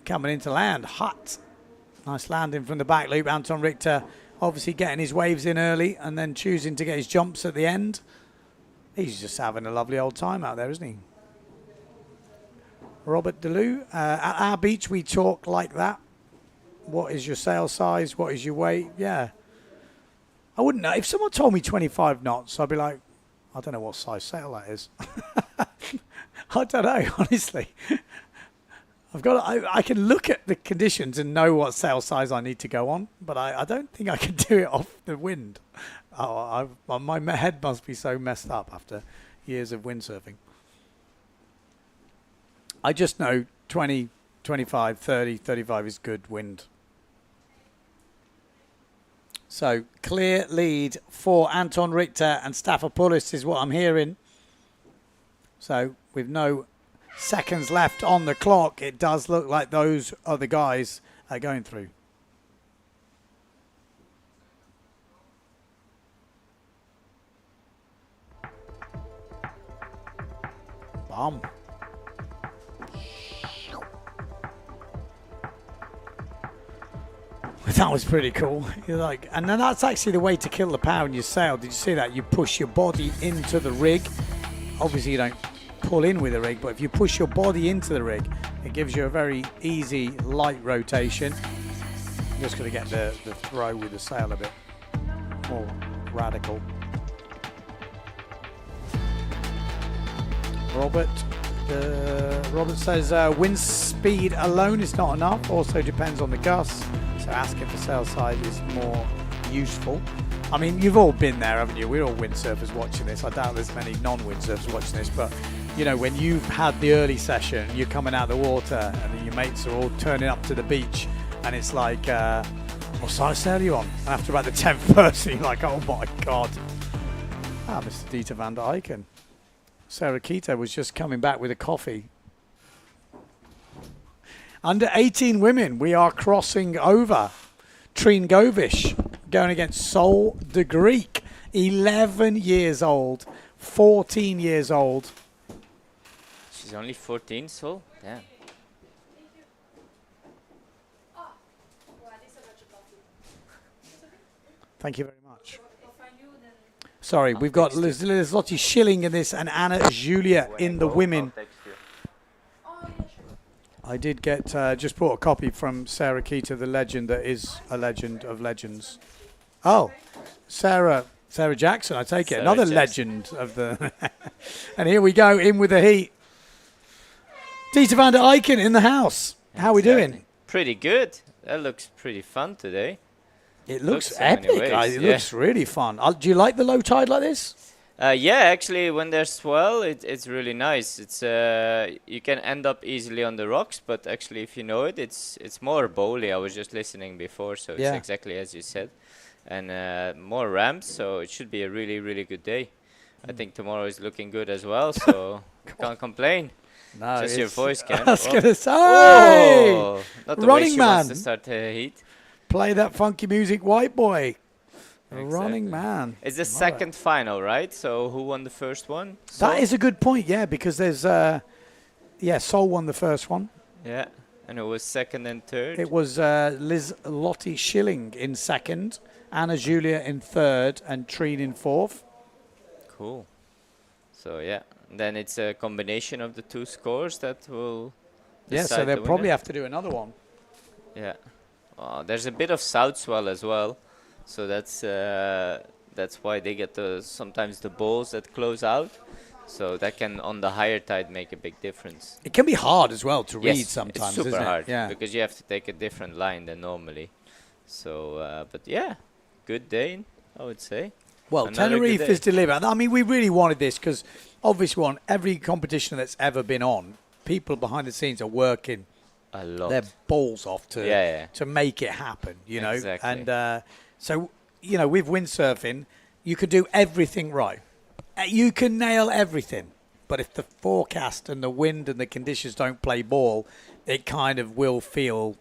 coming into land. Hot. Nice landing from the back loop. Anton Richter obviously getting his waves in early and then choosing to get his jumps at the end. He's just having a lovely old time out there, isn't he? Robert DeLu. At our beach, we talk like that. What is your sail size? What is your weight? Yeah. I wouldn't know. If someone told me 25 knots, I'd be like, I don't know what size sail that is. I don't know, honestly. I can look at the conditions and know what sail size I need to go on, but I don't think I can do it off the wind. My head must be so messed up after years of windsurfing. I just know 20, 25, 30, 35 is good wind. So clear lead for Anton Richter and Staphopoulos is what I'm hearing. So with no seconds left on the clock, it does look like those are the guys are going through. Bum. That was pretty cool. You're like, and then that's actually the way to kill the power in your sail. Did you see that? You push your body into the rig. Obviously, you don't pull in with the rig, but if you push your body into the rig, it gives you a very easy, light rotation. I'm just going to get the throw with the sail a bit more radical. Robert says wind speed alone is not enough. Also depends on the gusts. So asking for sail size is more useful. I mean, you've all been there, haven't you? We're all windsurfers watching this. I doubt there's many non-windsurfers watching this, but you know, when you've had the early session, you're coming out of the water, and then your mates are all turning up to the beach, and it's like, what size sail are you on? And after about the 10th person, you're like, oh my god. Ah, Mr. Dieter van der Eycken. Sarah Keita was just coming back with a coffee. Under 18 women, we are crossing over. Trine Govish going against Sol de Greek, 11 years old, 14 years old. She's only 14, Sol? Damn. Thank you very much. Sorry, we've got Lizotti Schilling in this and Anna Julia in the women. I did get, just bought a copy from Sarah Keita, the legend that is a legend of legends. Oh, Sarah Jackson, I take it. Another legend of the... And here we go, in with the heat. Dieter van der Eycken in the house. How are we doing? Pretty good. That looks pretty fun today. It looks epic. It looks really fun. Do you like the low tide like this? Yeah, actually, when there's swell, it's really nice. It's you can end up easily on the rocks, but actually, if you know it, it's more bowly. I was just listening before, so it's exactly as you said, and more ramps. So it should be a really, really good day. I think tomorrow is looking good as well, so can't complain. No, just your voice, Ken. I was gonna say, not the Running way she Man. wants to start the heat. Play that funky music, white boy. Exactly. Running Man. It's the second final, right? So who won the first one? That is a good point, yeah, because there's, Sol won the first one. Yeah, and who was second and third? It was Lizotti Schilling in second, Anna Julia in third, and Trine in fourth. Cool. So, yeah, then it's a combination of the two scores that will decide so they'll the probably winner. have to do another one. Yeah. There's a bit of south swell as well. So that's why they get sometimes the bowls that close out. So that can, on the higher tide, make a big difference. It can be hard as well to read sometimes, it's super isn't it? hard, Yeah. because you have to take a different line than normally. So, but yeah, good day, I would say. Well, Another Tenerife good day. is delivered. I mean, we really wanted this because obviously we want every competition that's ever been on, people behind the scenes are working A lot. their balls off to make it happen, you know. Exactly. And so, you know, with windsurfing, you could do everything right. You can nail everything. But if the forecast and the wind and the conditions don't play ball, it kind of will feel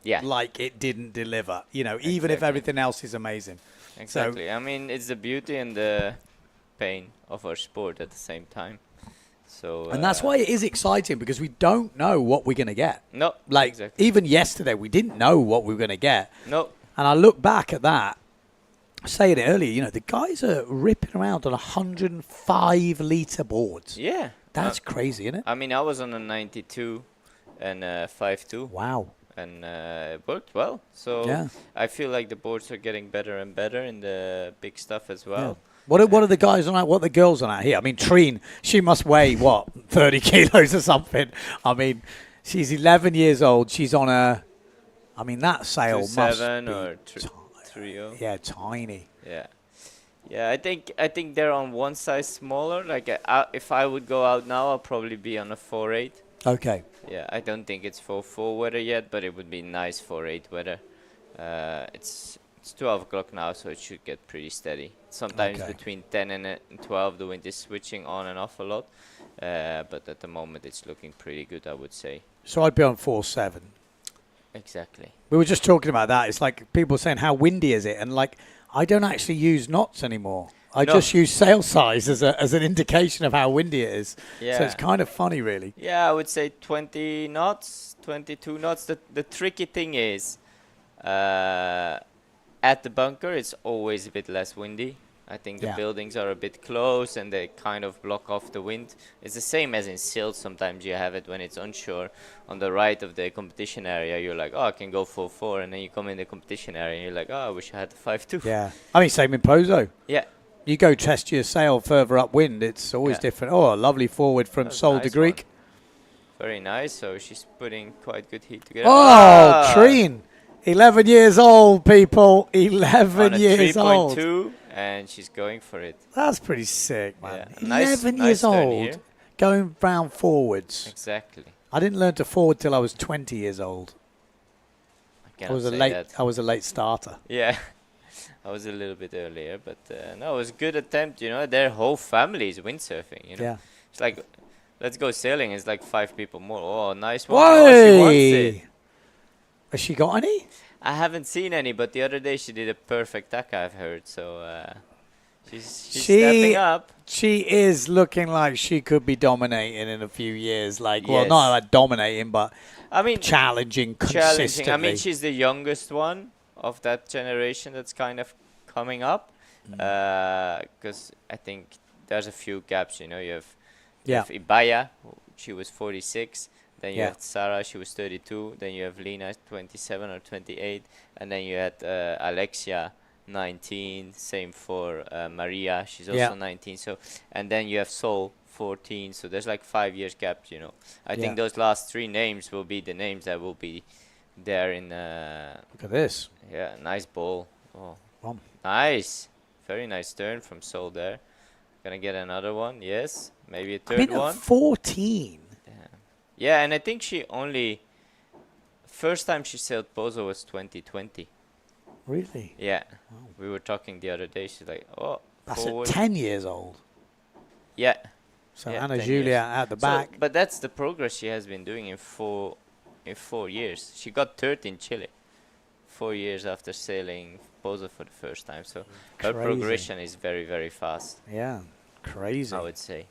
like it didn't deliver, you know, even if everything else is amazing. Exactly. I mean, it's the beauty and the pain of our sport at the same time. So, and that's why it is exciting, because we don't know what we're going to get. No, like exactly. Even yesterday, we didn't know what we were going to get. No. And I look back at that, saying it earlier, you know, the guys are ripping around on 105-litre boards. Yeah. That's crazy, isn't it? I mean, I was on a 92 and 5.2. Wow. And it worked well. So I feel like the boards are getting better and better in the big stuff as well. Yeah. What are the guys on that? What are the girls on that here? I mean, Trine, she must weigh, 30 kilos or something. I mean, she's 11 years old. She's on that sail must be 7 or 3.0. Yeah, tiny. Yeah. Yeah, I think they're on one size smaller. Like if I would go out now, I'll probably be on a 4.8. Okay. Yeah, I don't think it's for full weather yet, but it would be nice 4.8 weather. It's 12 o'clock now, so it should get pretty steady. Sometimes between 10 and 12, the wind is switching on and off a lot. But at the moment, it's looking pretty good, I would say. So I'd be on 4.7. Exactly. We were just talking about that. It's like people saying, how windy is it? And like, I don't actually use knots anymore. I No. just use sail size as an indication of how windy it is. Yeah. So it's kind of funny, really. Yeah, I would say 20 knots, 22 knots. The tricky thing is, at the bunker, it's always a bit less windy. I think the Yeah. buildings are a bit close and they kind of block off the wind. It's the same as in silt. Sometimes you have it when it's onshore. On the right of the competition area, you're like, oh, I can go 4-4. And then you come in the competition area and you're like, oh, I wish I had the 5-2. Yeah. I mean, same in Pozo. Yeah. You go test your sail further upwind, it's always Yeah. different. Oh, a lovely forward from That was a Sol de nice Greek. one. Very nice. So she's putting quite good heat together. Oh, Treen. 11 years old, people. 11 On a years old. 3.2, and she's going for it. That's pretty sick, man. Yeah. Nice- 11 nice years turn old, here. going round forwards. Exactly. I didn't learn to forward till I was 20 years old. I I cannot was a say late. that. I was a late starter. Yeah, I was a little bit earlier, but no, it was a good attempt. You know, their whole family is windsurfing. You know, Yeah. it's like, let's go sailing. It's like 5 people more. Oh, nice one. Oh, she wants it. Why? Has she got any? I haven't seen any, but the other day she did a perfect taka, I've heard. So she's She- stepping up. She is looking like she could be dominating in a few years. Like, well, Yes. not like dominating, but I mean, challenging consistently. challenging. I mean, she's the youngest one of that generation that's kind of coming up. Because I think there's a few gaps. You know, you have Ibaya, she was 46. Then you Yeah. had Sarah, she was 32. Then you have Lena, 27 or 28. And then you had Alexia, 19. Same for Maria, she's also Yeah. 19. So, and then you have Sol, 14. So there's like 5 years gap, you know. I Yeah. think those last 3 names will be the names that will be there in. Look at this. Yeah, nice ball. Oh, Wow. nice. Very nice turn from Sol there. Gonna get another one, yes. Maybe a I third mean, at one. 14. Yeah, and I think she only first time she sailed Pozo was 2020. Really? Yeah, we were talking the other day. She's like, "Oh, That's forward." at 10 years old. Yeah. So Yeah, Anna 10 Julia years. at the So, back. but that's the progress she has been doing in 4 years. She got third in Chile, 4 years after sailing Pozo for the first time. So her Crazy. progression is very, very fast. Yeah, crazy. I would say.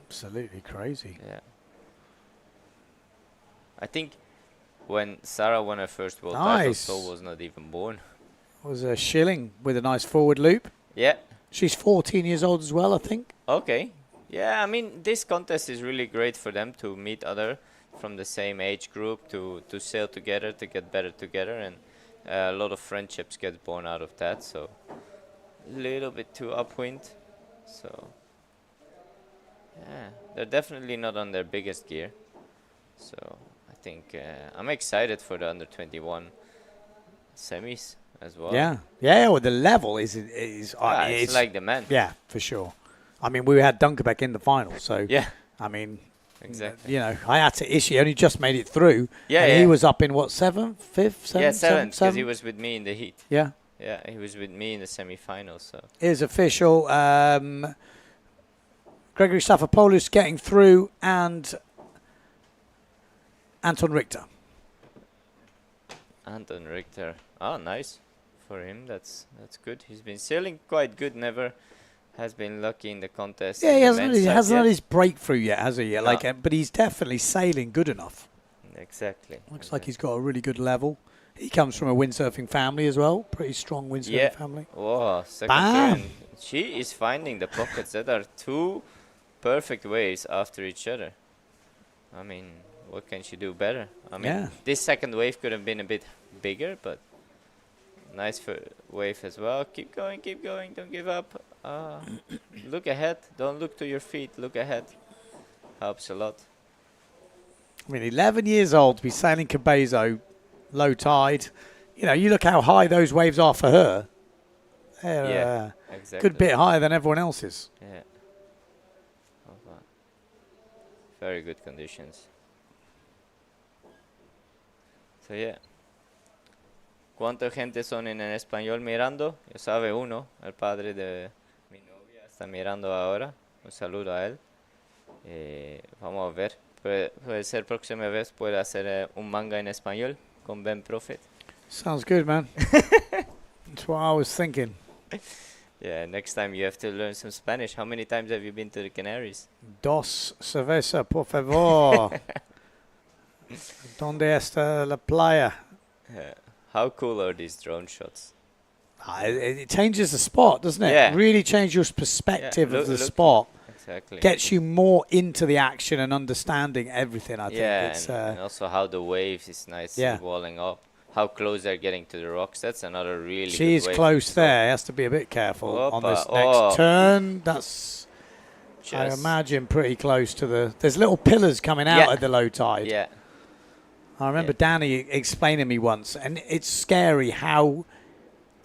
Absolutely crazy. Yeah. I think when Sarah won her first world title, Nice. Sol was not even born. Was a Schilling with a nice forward loop. Yeah. She's 14 years old as well, I think. Okay. Yeah, I mean, this contest is really great for them to meet other from the same age group, to sail together, to get better together, and a lot of friendships get born out of that. So a little bit too upwind. So yeah, they're definitely not on their biggest gear. So I think I'm excited for the under 21 semis as well. Yeah, yeah. Well, the level is Yeah, it's like the men. yeah, for sure. I mean, we had Dunkerbeck in the final, so Yeah, I mean, exactly. you know, I had to issue. He only just made it through. Yeah, and yeah. he was up in what, seventh, fifth, Yeah, seventh, seventh, because he was with me in the heat. Yeah, Yeah, he was with me in the semi-finals. So is official. Gregory Staphopoulos getting through, and Anton Richter. Anton Richter. Oh, nice for him. That's good. He's been sailing quite good. Never has been lucky in the contest. Yeah, in he the hasn't, men's side hasn't had yet. his breakthrough yet, has he? Yeah, No. like, but he's definitely sailing good enough. Exactly. Looks like he's got a really good level. He comes from a windsurfing family as well. Pretty strong windsurfing Yeah. family. Whoa, second Bam. turn. She is finding the pockets. That are 2 perfect waves after each other. I mean, what can she do better? I mean, Yeah. this second wave could have been a bit bigger, but nice wave as well. Keep going, don't give up. Look ahead, don't look to your feet, look ahead. Helps a lot. I mean, 11 years old to be sailing Cabezo, low tide. You know, you look how high those waves are for her. They're Yeah, a exactly. good bit higher than everyone else's. Yeah. Oh, very good conditions. So yeah. ¿Cuánta gente son en español mirando? Ya sabe uno, el padre de mi novia está mirando ahora. Un saludo a él. Vamos a ver. Puede ser próxima vez puede hacer un manga en español con Ben Prophet. Sounds good, man. That's what I was thinking. Yeah, next time you have to learn some Spanish. How many times have you been to the Canaries? Dos cerveza, por favor. ¿Dónde está la playa? How cool are these drone shots? It changes the spot, doesn't it? Yeah. Really changes your perspective of the spot. Exactly. Gets you more into the action and understanding everything, I think. Yeah, It's, and also how the waves is nicely walling up. How close they're getting to the rocks. That's another really she good is wave close control. there. Has to be a bit careful on this Opa, next turn. That's, I imagine, pretty close to the... There's little pillars coming out at the low tide. Yeah. I remember Danny explaining to me once, and it's scary how,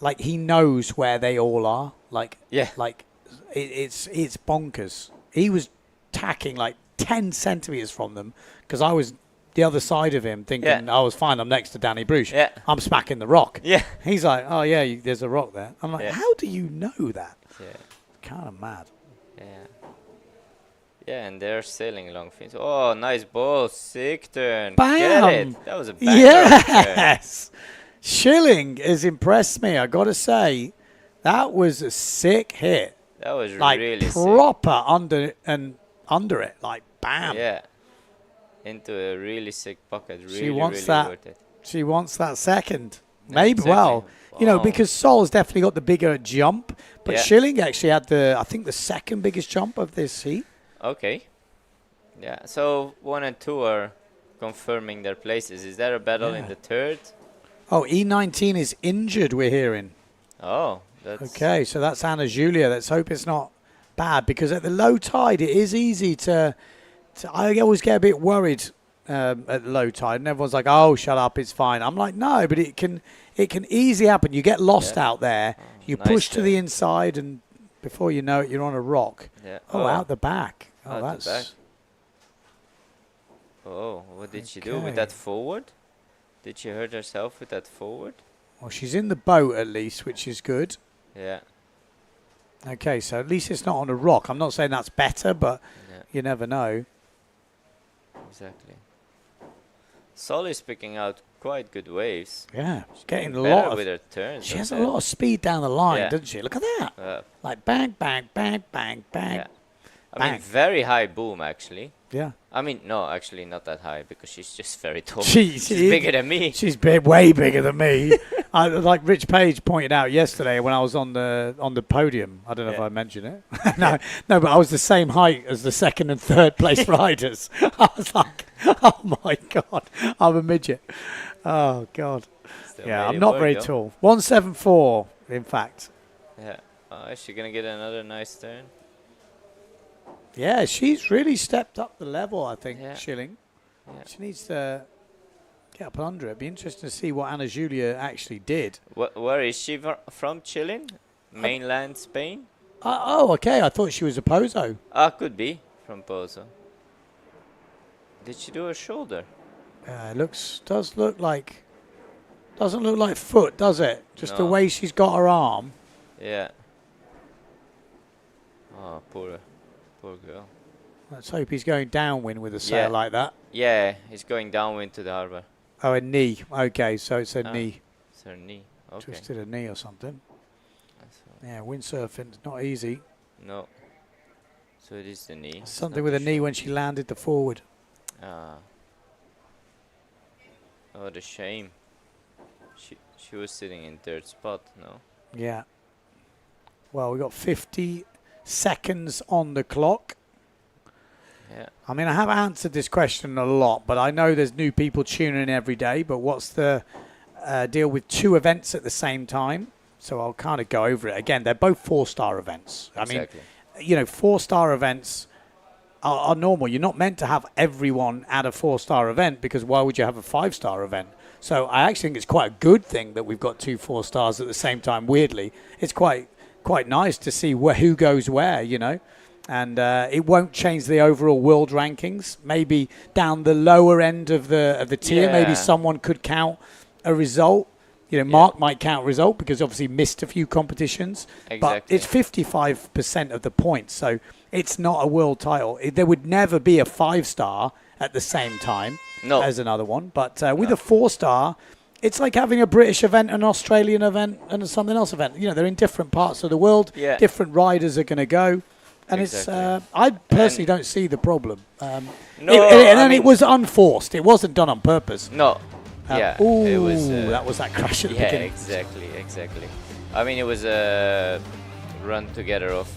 like, he knows where they all are. Like, it's bonkers. He was tacking like 10 centimeters from them because I was the other side of him thinking I was fine. I'm next to Danny Bruce. Yeah. I'm smacking the rock. Yeah. He's like, oh yeah, there's a rock there. I'm like, how do you know that? Yeah. Kind of mad. Yeah. Yeah, and they're sailing long fins. Oh, nice ball. Sick turn. Bam! Get it. That was a banger. Yes. Schilling has impressed me, I got to say. That was a sick hit. That was like really proper under it, like bam. Yeah. Into a really sick pocket. Really, She wants really that. worth it. She wants that second. Maybe, exactly. well, you know, because Sol's definitely got the bigger jump, but Schilling actually had I think the second biggest jump of this heat. Okay. Yeah, so 1 and 2 are confirming their places. Is there a battle in the third? Oh, E19 is injured, we're hearing. Oh, that's... Okay, so that's Anna Julia. Let's hope it's not bad, because at the low tide, it is easy to I always get a bit worried at low tide, and everyone's like, oh, shut up, it's fine. I'm like, no, but it can easily happen. You get lost out there. You push to the inside, and before you know it, you're on a rock. Yeah. Oh, out the back. Oh, out that's... the back. Oh, what did she do with that forward? Did she hurt herself with that forward? Well, she's in the boat at least, which is good. Yeah. Okay, so at least it's not on a rock. I'm not saying that's better, but you never know. Exactly. Sol is picking out quite good waves. Yeah, she's getting a better lot of... with her turns. She has a lot of speed down the line, doesn't she? Look at that. Like bang, bang, bang, bang, bang. Yeah. I mean, very high boom, actually. Yeah. I mean, no, actually not that high, because she's just very tall. She's bigger than me. She's way bigger than me. Like Rich Page pointed out yesterday when I was on the podium. I don't know if I mentioned it. No, but I was the same height as the second and third place riders. I was like, oh my God, I'm a midget. Oh God. Still I'm not very tall. 174, in fact. Yeah. Is she going to get another nice turn? Yeah, she's really stepped up the level, I think, Schilling. Yeah. She needs to get up under it. It'd be interesting to see what Anna Julia actually did. Where is she from, Chilling? Mainland Spain? Oh, okay. I thought she was a Pozo. Could be from Pozo. Did she do her shoulder? Doesn't look like foot, does it? Just the way she's got her arm. Yeah. Oh, poor girl. Let's hope he's going downwind with a sail like that. Yeah, he's going downwind to the harbor. Oh, a knee. Okay, so it's a knee. It's her knee. Okay. Twisted a knee or something. Yeah, windsurfing's not easy. No. So it is the knee. Something with a knee when she landed the forward. Oh, the shame. She was sitting in third spot, no? Yeah. Well, we got 50 seconds on the clock. Yeah. I mean, I have answered this question a lot, but I know there's new people tuning in every day. But what's the deal with 2 events at the same time? So I'll kind of go over it again. They're both 4-star events. Exactly. I mean, you know, 4-star events are normal. You're not meant to have everyone at a 4-star event, because why would you have a 5-star event? So I actually think it's quite a good thing that we've got 2 4 stars at the same time. Weirdly, it's quite nice to see who goes where, you know. And it won't change the overall world rankings. Maybe down the lower end of the tier, maybe someone could count a result. You know, Mark might count a result because obviously missed a few competitions. Exactly. But it's 55% of the points, so it's not a world title. There would never be a 5-star at the same time as another one. But with a 4-star, it's like having a British event, an Australian event, and a something else event. You know, they're in different parts of the world. Yeah. Different riders are going to go. And Exactly. it's, I personally don't see the problem. No, It was unforced. It wasn't done on purpose. No. Yeah. Ooh, it was. that was that crash at the Yeah, beginning. exactly. I mean, it was a run together of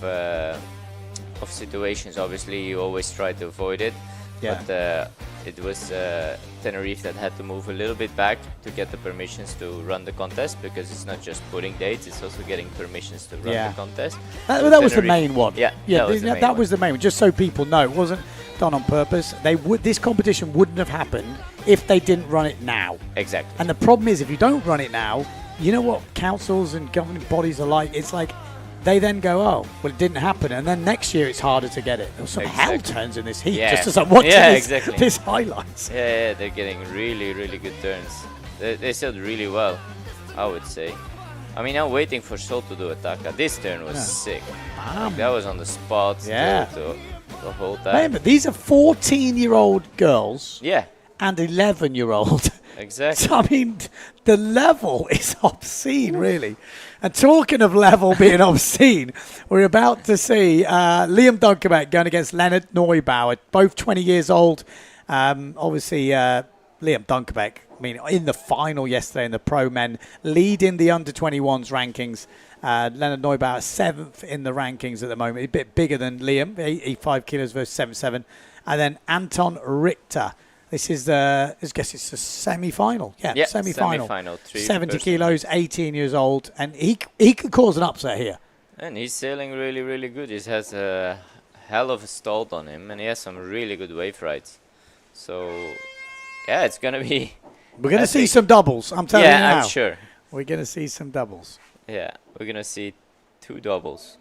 situations. Obviously, you always try to avoid it. Yeah. But it was Tenerife that had to move a little bit back to get the permissions to run the contest, because it's not just putting dates, it's also getting permissions to run Yeah. the contest. That So was the Tenerife- main one. Yeah, yeah. that Was the main one. Just so people know, it wasn't done on purpose. This competition wouldn't have happened if they didn't run it now. Exactly. And the problem is, if you don't run it now, you know what councils and governing bodies are like. It's like they then go, oh, well, it didn't happen, and then next year it's harder to get it. There was some hell turns in this heat, Yeah. just as I'm watching exactly. this highlights. Yeah, they're getting really good turns. They sailed really well, I would say. I mean, I'm waiting for Sol to do a taka. This turn was sick. Like, that was on the spot. Yeah. The whole time. Remember, these are 14-year-old girls Yeah, and 11-year-old. exactly. So, I mean, the level is obscene, really. And talking of level being obscene, we're about to see Liam Dunkerbeck going against Leonard Neubauer, both 20 years old. Obviously, Liam Dunkerbeck, I mean, in the final yesterday in the pro men, leading the under-21s rankings. Leonard Neubauer, 7th in the rankings at the moment, a bit bigger than Liam, 85 kilos versus 77. And then Anton Richter. This is I guess it's a semi-final. Yeah, semi-final. 70 kilos, 18 years old, and he could cause an upset here. And he's sailing really good. He has a hell of a stall on him, and he has some really good wave rides. So, yeah, it's going to be... We're going to see some doubles, I'm telling you now. Yeah, I'm sure. We're going to see some doubles. Yeah, we're going to see 2 doubles.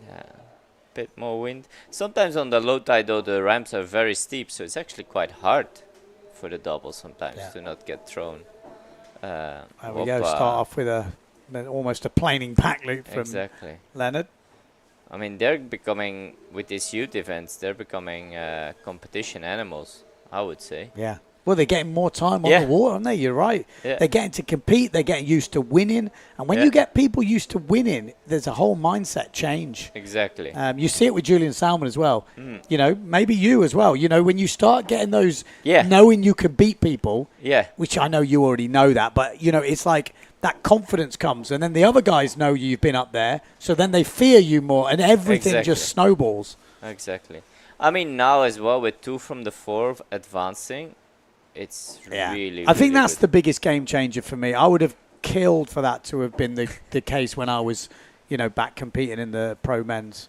Yeah. Bit more wind. Sometimes on the low tide, though, the ramps are very steep, so it's actually quite hard for the double sometimes to not get thrown. There we go. Start off with almost a planing back loop from Leonard. I mean, they're becoming, with these youth events, they're becoming competition animals, I would say. Yeah. Well, they're getting more time on the water, aren't they? You're right. Yeah. They're getting to compete. They're getting used to winning. And when you get people used to winning, there's a whole mindset change. Exactly. You see it with Julian Salmon as well. You know, maybe you as well. You know, when you start getting those, knowing you can beat people, which I know you already know that, but, you know, it's like that confidence comes. And then the other guys know you've been up there. So then they fear you more and everything just snowballs. Exactly. I mean, now as well, with 2 from the 4 advancing, it's really I think that's good. the biggest game changer for me. I would have killed for that to have been the case when I was, you know, back competing in the pro men's.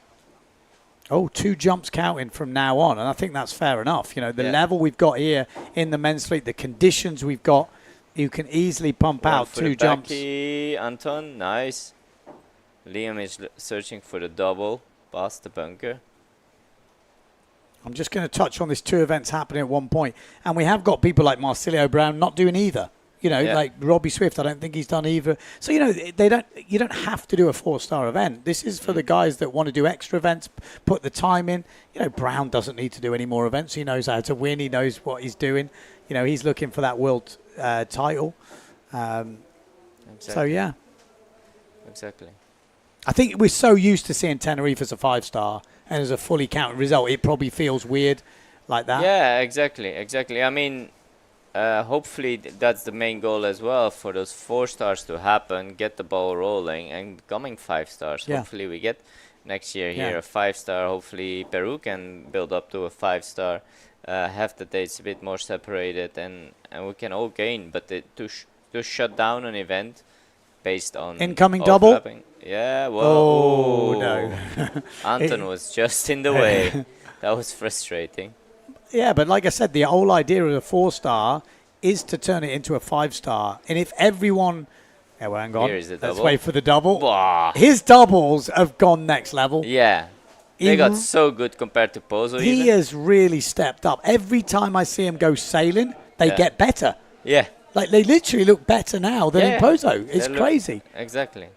Oh, 2 jumps counting from now on, and I think that's fair enough. You know, the level we've got here in the men's fleet, the conditions we've got, you can easily pump out 2 jumps. Anton, nice. Liam is searching for the double past the bunker. I'm just going to touch on this 2 events happening at one point. And we have got people like Marsilio Brown not doing either. You know, like Robbie Swift, I don't think he's done either. So, you know, you don't have to do a 4-star event. This is for the guys that want to do extra events, put the time in. You know, Brown doesn't need to do any more events. He knows how to win. He knows what he's doing. You know, he's looking for that world title. So, yeah. Exactly. I think we're so used to seeing Tenerife as a 5-star and as a fully counted result, it probably feels weird like that. Yeah, exactly. I mean, hopefully that's the main goal as well, for those 4 stars to happen, get the ball rolling and becoming 5 stars. Hopefully we get next year here a 5-star. Hopefully Peru can build up to a 5-star, have the dates a bit more separated, and we can all gain. But to shut down an event based on incoming double. Yeah, well, oh no. Anton was just in the way. That was frustrating. Yeah, but like I said, the whole idea of a 4-star is to turn it into a 5-star. And if everyone... Yeah, well, hang on. Let's wait for the double. Wow. His doubles have gone next level. Yeah. They got so good compared to Pozo. He has really stepped up. Every time I see him go sailing, they get better. Yeah. Like, they literally look better now than in Pozo. It's crazy. Exactly.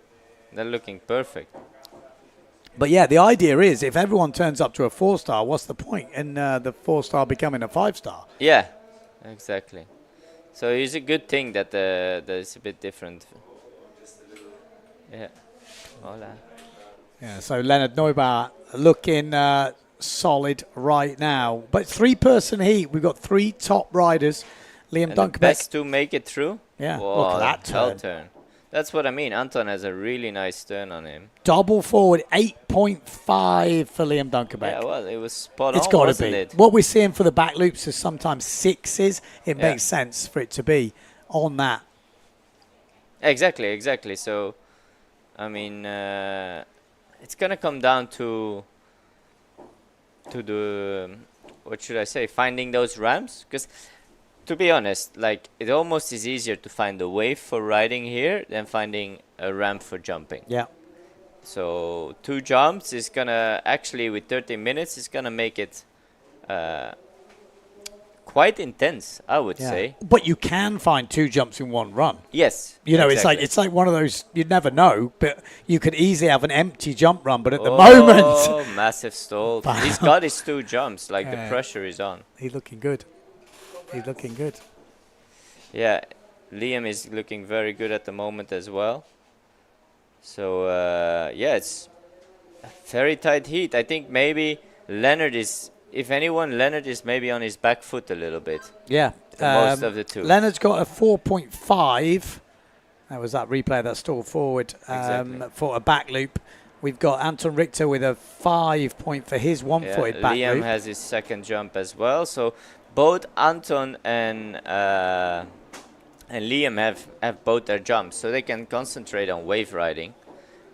They're looking perfect. But yeah, the idea is if everyone turns up to a 4-star, what's the point in the 4-star becoming a 5-star? Yeah. Exactly. So it's a good thing that that it's a bit different. Yeah. Hola. Yeah, so Leonard Neubauer looking solid right now. But 3-person heat, we've got 3 top riders. Liam And the Dunkerbeck. best to make it through. Yeah, Whoa, look at that hell turn. That's what I mean. Anton has a really nice turn on him. Double forward, 8.5 for Liam Dunkerbeck. Yeah, well, it was spot It's on, got to wasn't be. it? What we're seeing for the back loops is sometimes 6s. It Yeah. makes sense for it to be on that. Exactly. So, I mean, it's gonna come down to the what should I say? Finding those ramps, because to be honest, like it almost is easier to find a wave for riding here than finding a ramp for jumping. Yeah. So 2 jumps is gonna actually with 30 minutes is gonna make it quite intense, I would say. But you can find 2 jumps in one run. Yes. You know, exactly. it's like one of those, you'd never know, but you could easily have an empty jump run, but at the moment... Oh, massive stall. He's got his 2 jumps, like the pressure is on. He's looking good. He's looking good. Yeah, Liam is looking very good at the moment as well. So, yeah, it's a very tight heat. I think maybe Leonard is, if anyone, Leonard is maybe on his back foot a little bit. Yeah. The most of the 2. Leonard's got a 4.5. That was that replay that stalled forward Exactly. for a back loop. We've got Anton Richter with a 5 point for his one-footed back Liam loop. has his second jump as well. So both Anton and Liam have both their jumps, so they can concentrate on wave riding.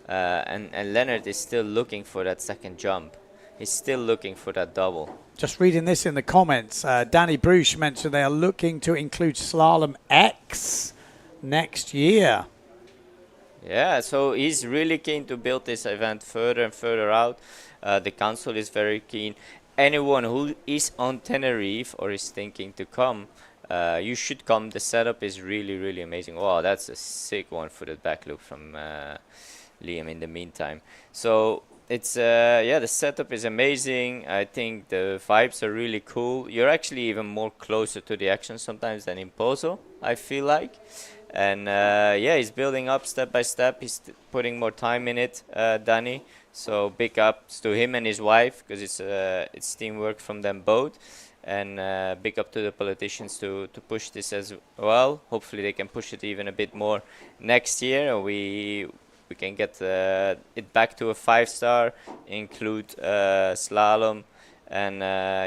And Leonard is still looking for that second jump. He's still looking for that double. Just reading this in the comments, Danny Bruce mentioned they are looking to include Slalom X next year. Yeah, so he's really keen to build this event further and further out. The council is very keen. Anyone who is on Tenerife or is thinking to come, you should come. The setup is really, really amazing. Wow, that's a sick one-footed back loop from Liam in the meantime. So it's yeah, the setup is amazing. I think the vibes are really cool. You're actually even more closer to the action sometimes than in Pozo, I feel like. And yeah, he's building up step by step. He's putting more time in it, Danny. So big ups to him and his wife, because it's teamwork from them both. And big up to the politicians to push this as well. Hopefully they can push it even a bit more next year. We can get it back to a 5-star, include slalom, and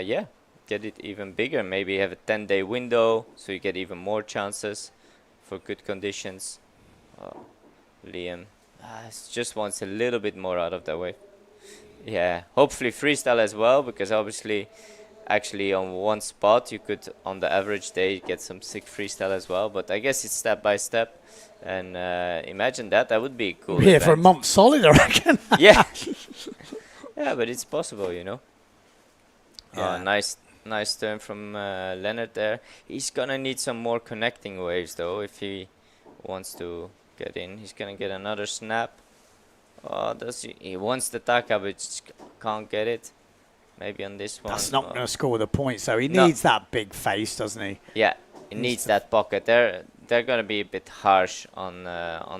yeah, get it even bigger. Maybe have a 10-day window so you get even more chances for good conditions. Liam just wants a little bit more out of that way. Yeah, hopefully freestyle as well, because obviously actually on one spot you could on the average day get some sick freestyle as well, but I guess it's step by step. And imagine that would be cool. We're here for a month solid, I reckon. Yeah. Yeah, but it's possible, you know. Yeah. Nice turn from Leonard there. He's gonna need some more connecting waves though if he wants to get in. He's gonna get another snap. Oh, does he? He wants the taka but just can't get it. Maybe on this one. That's not going to score the points, though. He needs that big face, doesn't he? Yeah, he needs that pocket. They're gonna be a bit harsh on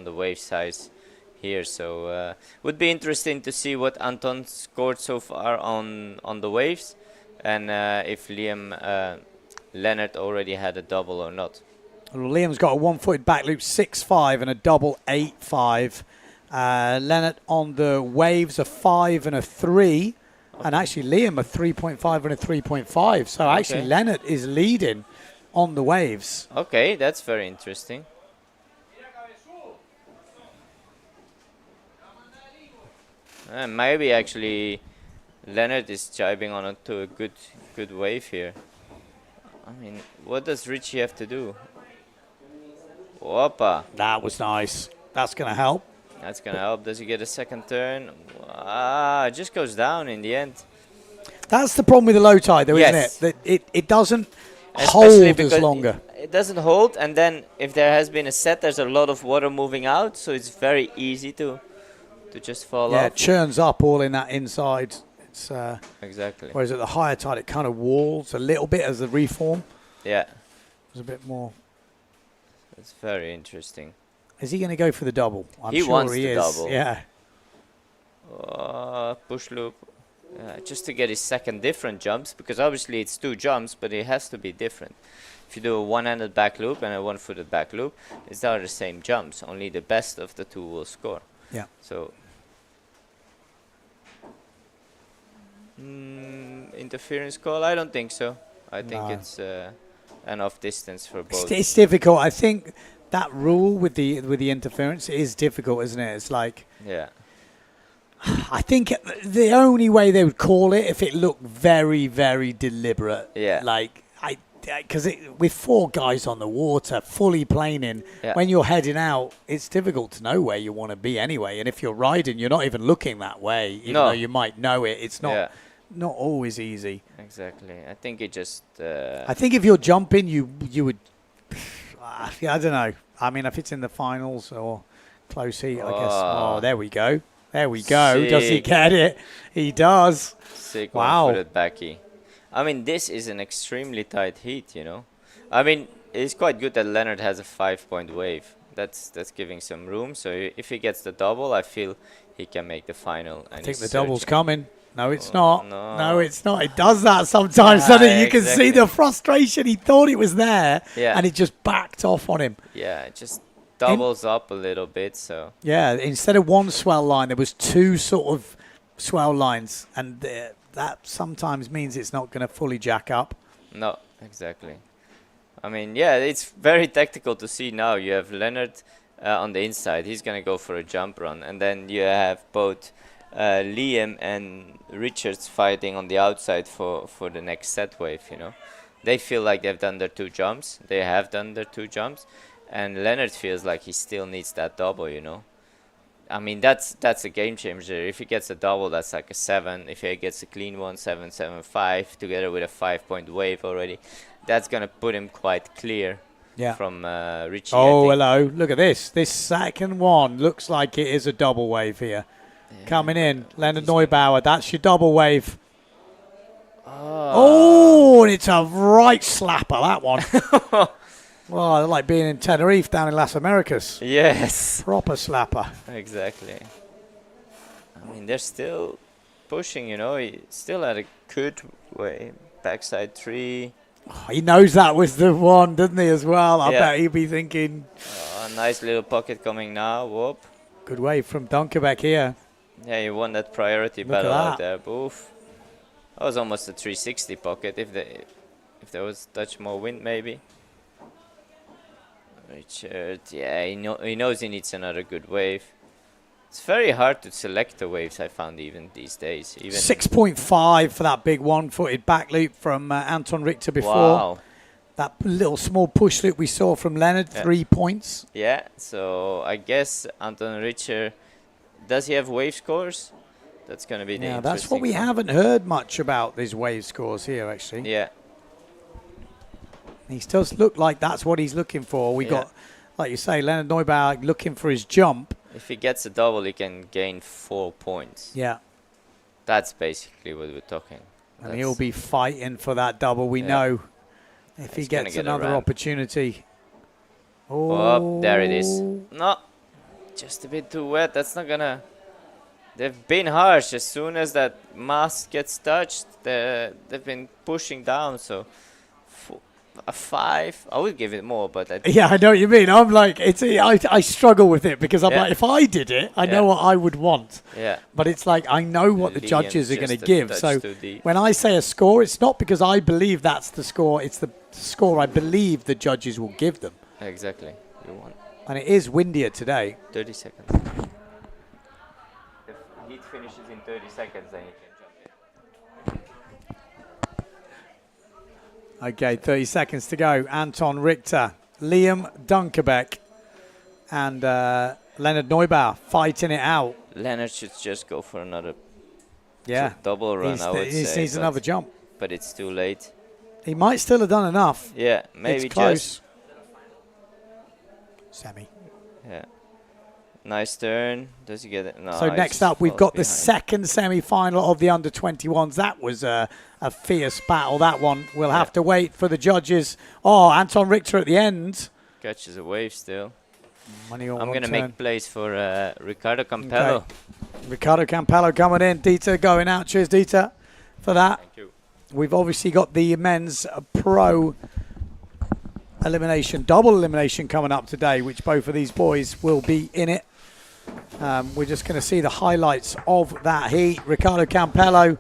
the wave size here, so would be interesting to see what Anton scored so far on the waves, and if Leonard already had a double or not. Well, Liam's got a one-footed back loop 6.5 and a double 8.5. Leonard on the waves a 5 and a 3. And actually Liam a 3.5 and a 3.5. So actually Leonard is leading on the waves. Okay, that's very interesting. Maybe actually Leonard is jibing on to a good wave here. I mean, what does Richie have to do? Whoppa. That was nice. That's going to help. That's going to help. Does he get a second turn? It just goes down in the end. That's the problem with the low tide, though, isn't it? That it doesn't hold as longer. It doesn't hold, and then if there has been a set, there's a lot of water moving out, so it's very easy to just fall off. Yeah, it churns up all in that inside. It's exactly. Whereas at the higher tide, it kind of walls a little bit as a reform. Yeah. was a bit more. It's very interesting. Is he going to go for the double? I'm He sure wants he the is. double. Yeah. Push loop. Just to get his second different jumps, because obviously it's 2 jumps, but it has to be different. If you do a one-handed back loop and a one-footed back loop, it's not the same jumps. Only the best of the 2 will score. Yeah. So interference call? I don't think so. I think it's enough distance for both. It's difficult. I think that rule with the interference is difficult, isn't it? It's like, Yeah. I think the only way they would call it if it looked very, very deliberate. Yeah. Like, because with 4 guys on the water, fully planing, Yeah. when you're heading out, it's difficult to know where you want to be anyway. And if you're riding, you're not even looking that way, even No. though you might know it. It's not Yeah. not always easy. Exactly. I think it just. I think if you're jumping, you would. I don't know. I mean, if it's in the finals or close heat, I guess. Oh, there we go. There we go. Does he Sick. get it? He does. Sick Wow. one-footed backy. I mean, this is an extremely tight heat, you know. I mean, it's quite good that Leonard has a 5-point wave. That's giving some room. So if he gets the double, I feel he can make the final. And I think he's the double's searching. coming. No, it's Oh, not. no. No, it's not. It does that sometimes, doesn't it? You can see exactly. the frustration. He thought it was there, Yeah. and it just backed off on him. Yeah, it just doubles up a little bit. So Yeah, instead of 1 swell line, there was 2 sort of swell lines, and that sometimes means it's not going to fully jack up. no, exactly. I mean, yeah, it's very tactical to see now. You have Leonard on the inside. He's gonna go for a jump run, and then you have both Liam and Richards fighting on the outside for the next set wave. You know, they feel like they've done their 2 jumps. They have done their 2 jumps, and Leonard feels like he still needs that double. You know, I mean that's a game changer. If he gets a double, that's like a 7. If he gets a clean one, 7, 7, 5, together with a 5-point wave already, that's gonna put him quite clear. Yeah. From Richie. Oh, I think. hello. Look at this. This second one looks like it is a double wave here. Coming in. Leonard Neubauer. That's your double wave. Oh, and it's a right slapper, that one. Well, like being in Tenerife down in Las Americas. Yes. Proper slapper. Exactly. I mean, they're still pushing, you know. He still had a good way. Backside 3. Oh, he knows that was the one, doesn't he, as well? I Yeah. bet he'd be thinking, Nice little pocket coming now. Whoop. good wave from Dunkerbeck here. Yeah, you won that priority Look battle at out that. there. Boof. That was almost a 360 pocket if there was touch more wind, maybe. Richard, yeah, he knows he needs another good wave. It's very hard to select the waves, I found, even these days. Even 6.5 for that big one-footed back loop from Anton Richter before. Wow. That little small push loop we saw from Leonard, Yeah. 3 points. Yeah, so I guess Anton Richter, does he have wave scores? That's going to be the Yeah, that's what interesting we one. haven't heard much about, these wave scores here, actually. Yeah, He does look like that's what he's looking for. We Yeah. got, like you say, Leonard Neubauer looking for his jump. if he gets a double, he can gain 4 points. Yeah, That's basically what we're talking. and he'll be fighting for that double, we Yeah. know, if he He's gonna gets get a another ramp. opportunity. Oh, there it is. No, just a bit too wet. That's not gonna. They've been harsh. As soon as that mask gets touched, they've been pushing down. So a 5. I would give it more, but Yeah, I know what you mean. I'm like, I struggle with it because I'm Yeah. like, if I did it, I know Yeah. what I would want. yeah. But it's like, I know what the Liam's judges are going to just a give. touch So too deep. when I say a score, it's not because I believe that's the score. It's the score I believe the judges will give them. Exactly. You want And it is windier today. 30 seconds. If heat finishes in 30 seconds, then you can jump in. Okay, 30 seconds to go. Anton Richter, Liam Dunkerbeck, and Leonard Neubauer fighting it out. Leonard should just go for another Yeah. double run, I would He say. needs but- another jump. But it's too late. He might still have done enough. Yeah, maybe it's close. just. Semi. Yeah. Nice turn. Does he get it? No. So next up, we've got the second semi-final of the under-21s. That was a fierce battle, that one. We'll have to wait for the judges. Oh, Anton Richter at the end. Catches a wave still. Money on I'm one going to turn. make place for Ricardo Campello. Okay. Ricardo Campello coming in. Dieter going out. Cheers, Dieter, for that. Thank you. We've obviously got the men's pro elimination, double elimination coming up today, which both of these boys will be in it. We're just going to see the highlights of that heat. Ricardo Campello,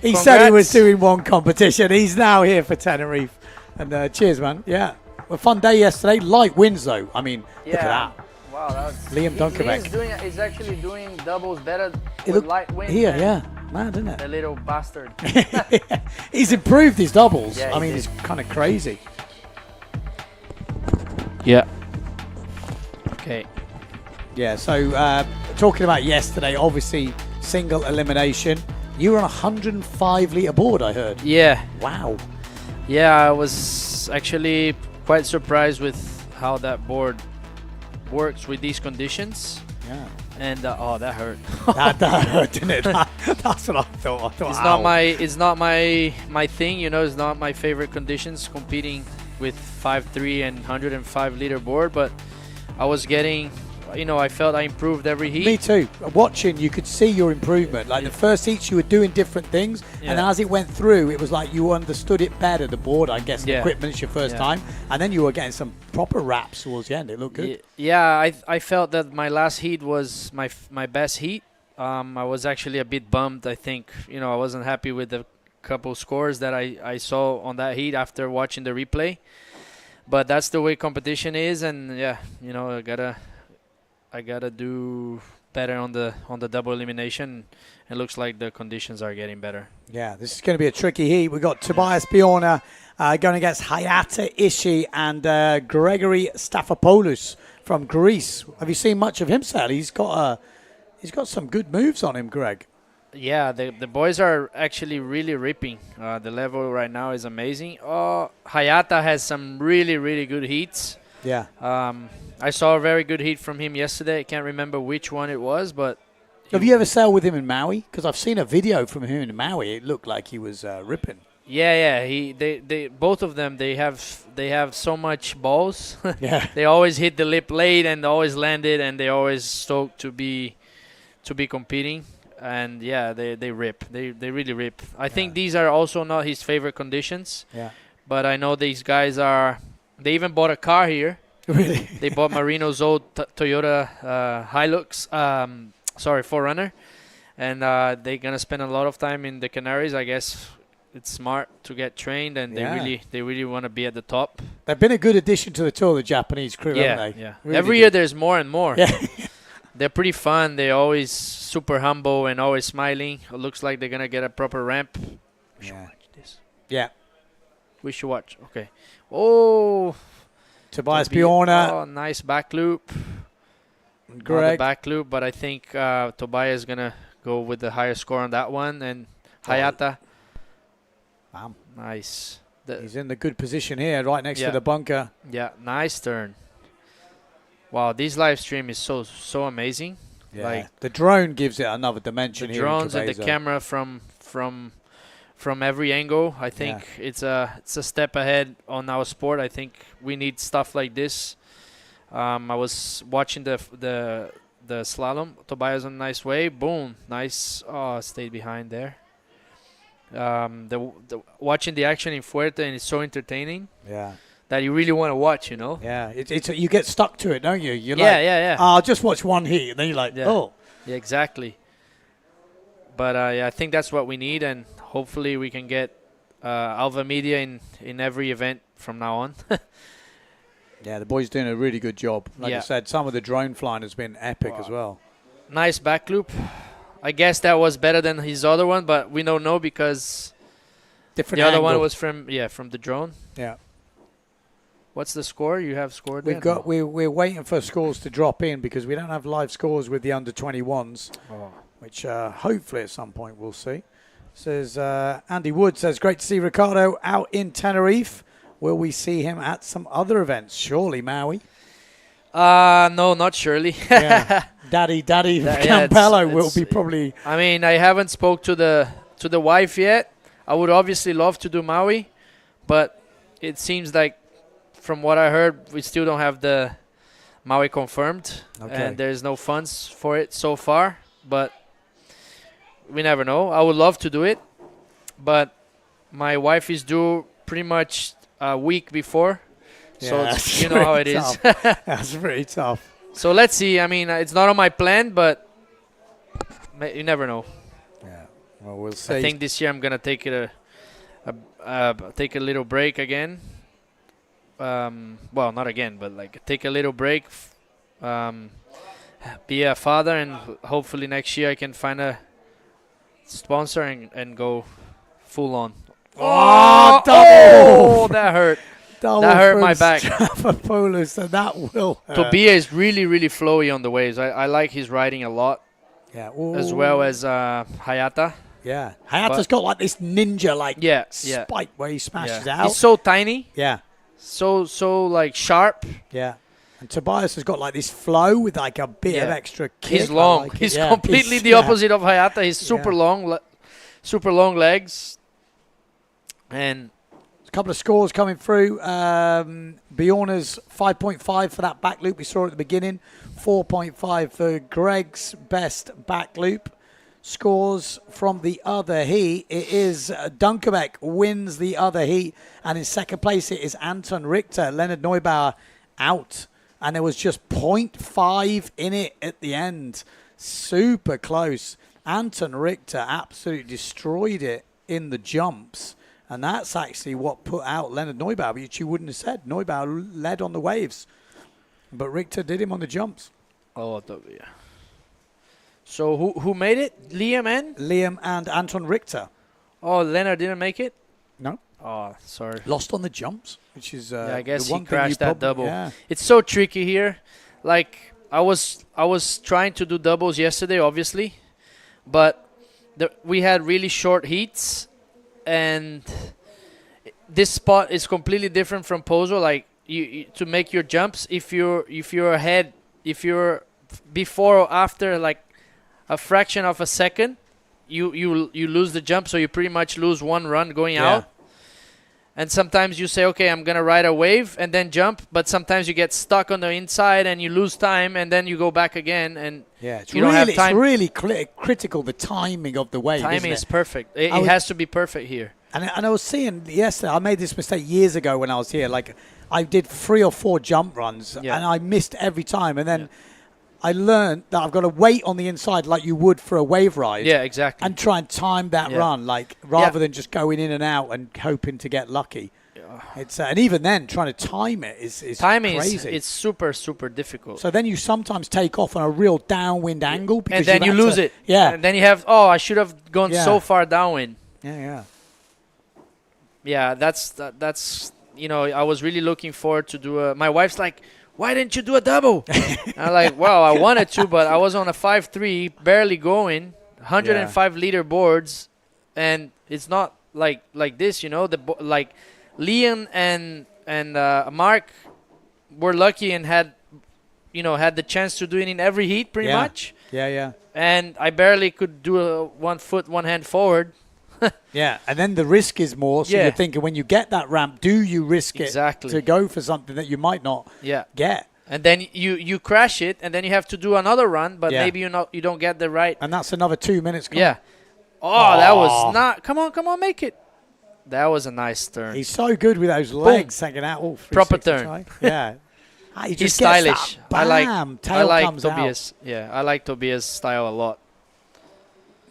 he said he was doing one competition. He's now here for Tenerife. And cheers, man. Yeah. A fun day yesterday. Light winds, though. I mean, look at that. Wow, that's Liam Dunkerbeck. He's actually doing doubles better It with looked light wind. here, than yeah. Mad, isn't The it? little bastard. He's improved his doubles. Yeah, I mean, it's kind of crazy. Yeah. Okay. Yeah, so talking about yesterday, obviously, single elimination. You were on a 105-litre board, I heard. Yeah. Wow. Yeah, I was actually quite surprised with how that board works with these conditions. Yeah. And oh, that hurt. that hurt, didn't it? That's what I thought. It's not my thing, you know. It's not my favorite conditions, competing with 5.3 and 105-liter board. But I was getting, you know, I felt I improved every heat. Me too. Watching, you could see your improvement. Like the first heats, you were doing different things, and as it went through, it was like you understood it better. The board, I guess, the equipment's your first time, and then you were getting some proper wraps towards the end. It looked good. Yeah, I felt that my last heat was my best heat. I was actually a bit bummed. I think, you know, I wasn't happy with the couple scores that I saw on that heat after watching the replay. But that's the way competition is, and yeah, you know, I gotta do better on the double elimination. It looks like the conditions are getting better. Yeah, this is going to be a tricky heat. We've got Tobias Bjorna going against Hayata Ishii and Gregory Staphopoulos from Greece. Have you seen much of him, Sally? He's got some good moves on him, Greg. Yeah, the boys are actually really ripping. The level right now is amazing. Hayata has some really, really good heats. Yeah. I saw a very good heat from him yesterday. I can't remember which one it was, but... Have you ever sailed with him in Maui? Because I've seen a video from him in Maui. It looked like he was ripping. Yeah. They both of them, they have so much balls. Yeah. They always hit the lip late and always landed, and they always stoked to be competing. And yeah, they rip. They really rip. I think these are also not his favorite conditions. Yeah. But I know these guys are. They even bought a car here. Really? They bought Marino's old Toyota Hilux, 4Runner, and they're gonna spend a lot of time in the Canaries. I guess it's smart to get trained, and they really want to be at the top. They've been a good addition to the tour, the Japanese crew, haven't they? Yeah. Really Every good. year there's more and more. Yeah. They're pretty fun. They're always super humble and always smiling. It looks like they're gonna get a proper ramp. We should watch this. Yeah. We should watch. Okay. Oh. Tobias Bjorna. Oh, nice back loop. Greg. Back loop, but I think Tobias is going to go with the higher score on that one. And Hayata. Bam. Nice. He's in the good position here, right next to the bunker. Yeah, nice turn. Wow, this live stream is so amazing. Yeah. Like the drone gives it another dimension the here. Drones and the camera from every angle. I think it's a step ahead on our sport. I think we need stuff like this. I was watching the slalom. Tobias on a nice way. Boom, nice. Oh, stayed behind there. Watching the action in Fuerte, and it's so entertaining. Yeah. That you really want to watch, you know. Yeah, it's you get stuck to it, don't you? You're yeah. I'll just watch one heat, and then you're like, oh. Yeah, exactly. But I think that's what we need, and hopefully we can get Alva Media in every event from now on. Yeah, the boys doing a really good job. Like I said, some of the drone flying has been epic as well. Nice back loop. I guess that was better than his other one, but we don't know because different. The other one was from the drone. Yeah. What's the score? You have scored? We're waiting for scores to drop in because we don't have live scores with the under 21s, which hopefully at some point we'll see. Says Andy Wood says, great to see Ricardo out in Tenerife. Will we see him at some other events? Surely Maui. No, not surely. Yeah. Daddy Yeah, Campello will it's- be probably. I mean, I haven't spoke to the wife yet. I would obviously love to do Maui, but it seems like from what I heard, we still don't have the Maui confirmed, and there's no funds for it so far. But we never know. I would love to do it, but my wife is due pretty much a week before, so that's you know how it pretty is. That's pretty tough. So let's see. I mean, it's not on my plan, but you never know. Yeah. Well, we'll see. I think this year I'm gonna take it take a little break again. Well, not again, but like take a little break. Be a father, and hopefully next year I can find a sponsor and go full on. Oh, double! Oh, that hurt. Double That hurt my from back. Strafopoulos, so that will hurt. Tobias is really, really flowy on the waves. I like his riding a lot, Yeah. as well as Hayata. Yeah. Hayata's got like this ninja Yeah, spike where he smashes yeah. out. He's so tiny, Yeah. so like sharp. Yeah. And Tobias has got like this flow with like a bit of Yeah. extra kick. He's I long. like it. He's Yeah. completely the yeah. opposite of Hayata. He's super long, super long legs. And A couple of scores coming through. Bjorna's 5.5 for that back loop we saw at the beginning. 4.5 for Greg's best back loop. Scores from the other heat. It is Dunkerbeck wins the other heat. And in second place, it is Anton Richter. Leonard Neubauer out. And there was just 0.5 in it at the end. Super close. Anton Richter absolutely destroyed it in the jumps. And that's actually what put out Leonard Neubauer, which you wouldn't have said. Neubauer led on the waves. But Richter did him on the jumps. yeah. So who made it? Liam and? Liam and Anton Richter. Oh, Leonard didn't make it? No. Oh, sorry. Lost on the jumps, which is Yeah, I guess the he one thing you crashed that probably- double. Yeah. It's so tricky here. Like I was trying to do doubles yesterday, obviously, but we had really short heats, and this spot is completely different from Pozo. Like you to make your jumps, if you're ahead, if you're before or after like a fraction of a second, you lose the jump, so you pretty much lose one run going out. And sometimes you say, okay, I'm going to ride a wave and then jump, but sometimes you get stuck on the inside and you lose time, and then you go back again, and Yeah, it's you don't have really, time. it's really critical, the timing of the wave. Timing isn't is it? perfect. It was- has to be perfect here. And I was seeing yesterday, I made this mistake years ago when I was here. Like, I did 3 or 4 jump runs, Yeah. and I missed every time. And then I learned that I've got to wait on the inside like you would for a wave ride. Yeah, exactly. And try and time that Yeah. run, like rather than just going in and out and hoping to get lucky. It's and even then, trying to time it is Timing crazy. it's super, super difficult. So then you sometimes take off on a real downwind angle because and then you've you had lose to- it. Yeah, And then you have, I should have gone Yeah. so far downwind. yeah. Yeah, that's I was really looking forward to do my wife's like, why didn't you do a double? I'm like, well, I wanted to, but I was on a 5.3, barely going, 105 liter boards, and it's not like this, like Liam and Mark were lucky and had the chance to do it in every heat pretty much. Yeah. And I barely could do a 1 foot, 1 hand forward. Yeah, and then the risk is more. So Yeah. you're thinking, when you get that ramp, do you risk Exactly. it to go for something that you might not Yeah. get? And then you crash it, and then you have to do another run, but Yeah. maybe you don't get the right. And that's another 2 minutes. Gone. Yeah. Oh, that was not. Come on, make it. That was a nice turn. He's so good with those legs hanging out. All Proper 360 turn. try. Yeah. He He's just gets stylish. that bam, tail I like comes out. Tobias. Yeah, I like Tobias' style a lot.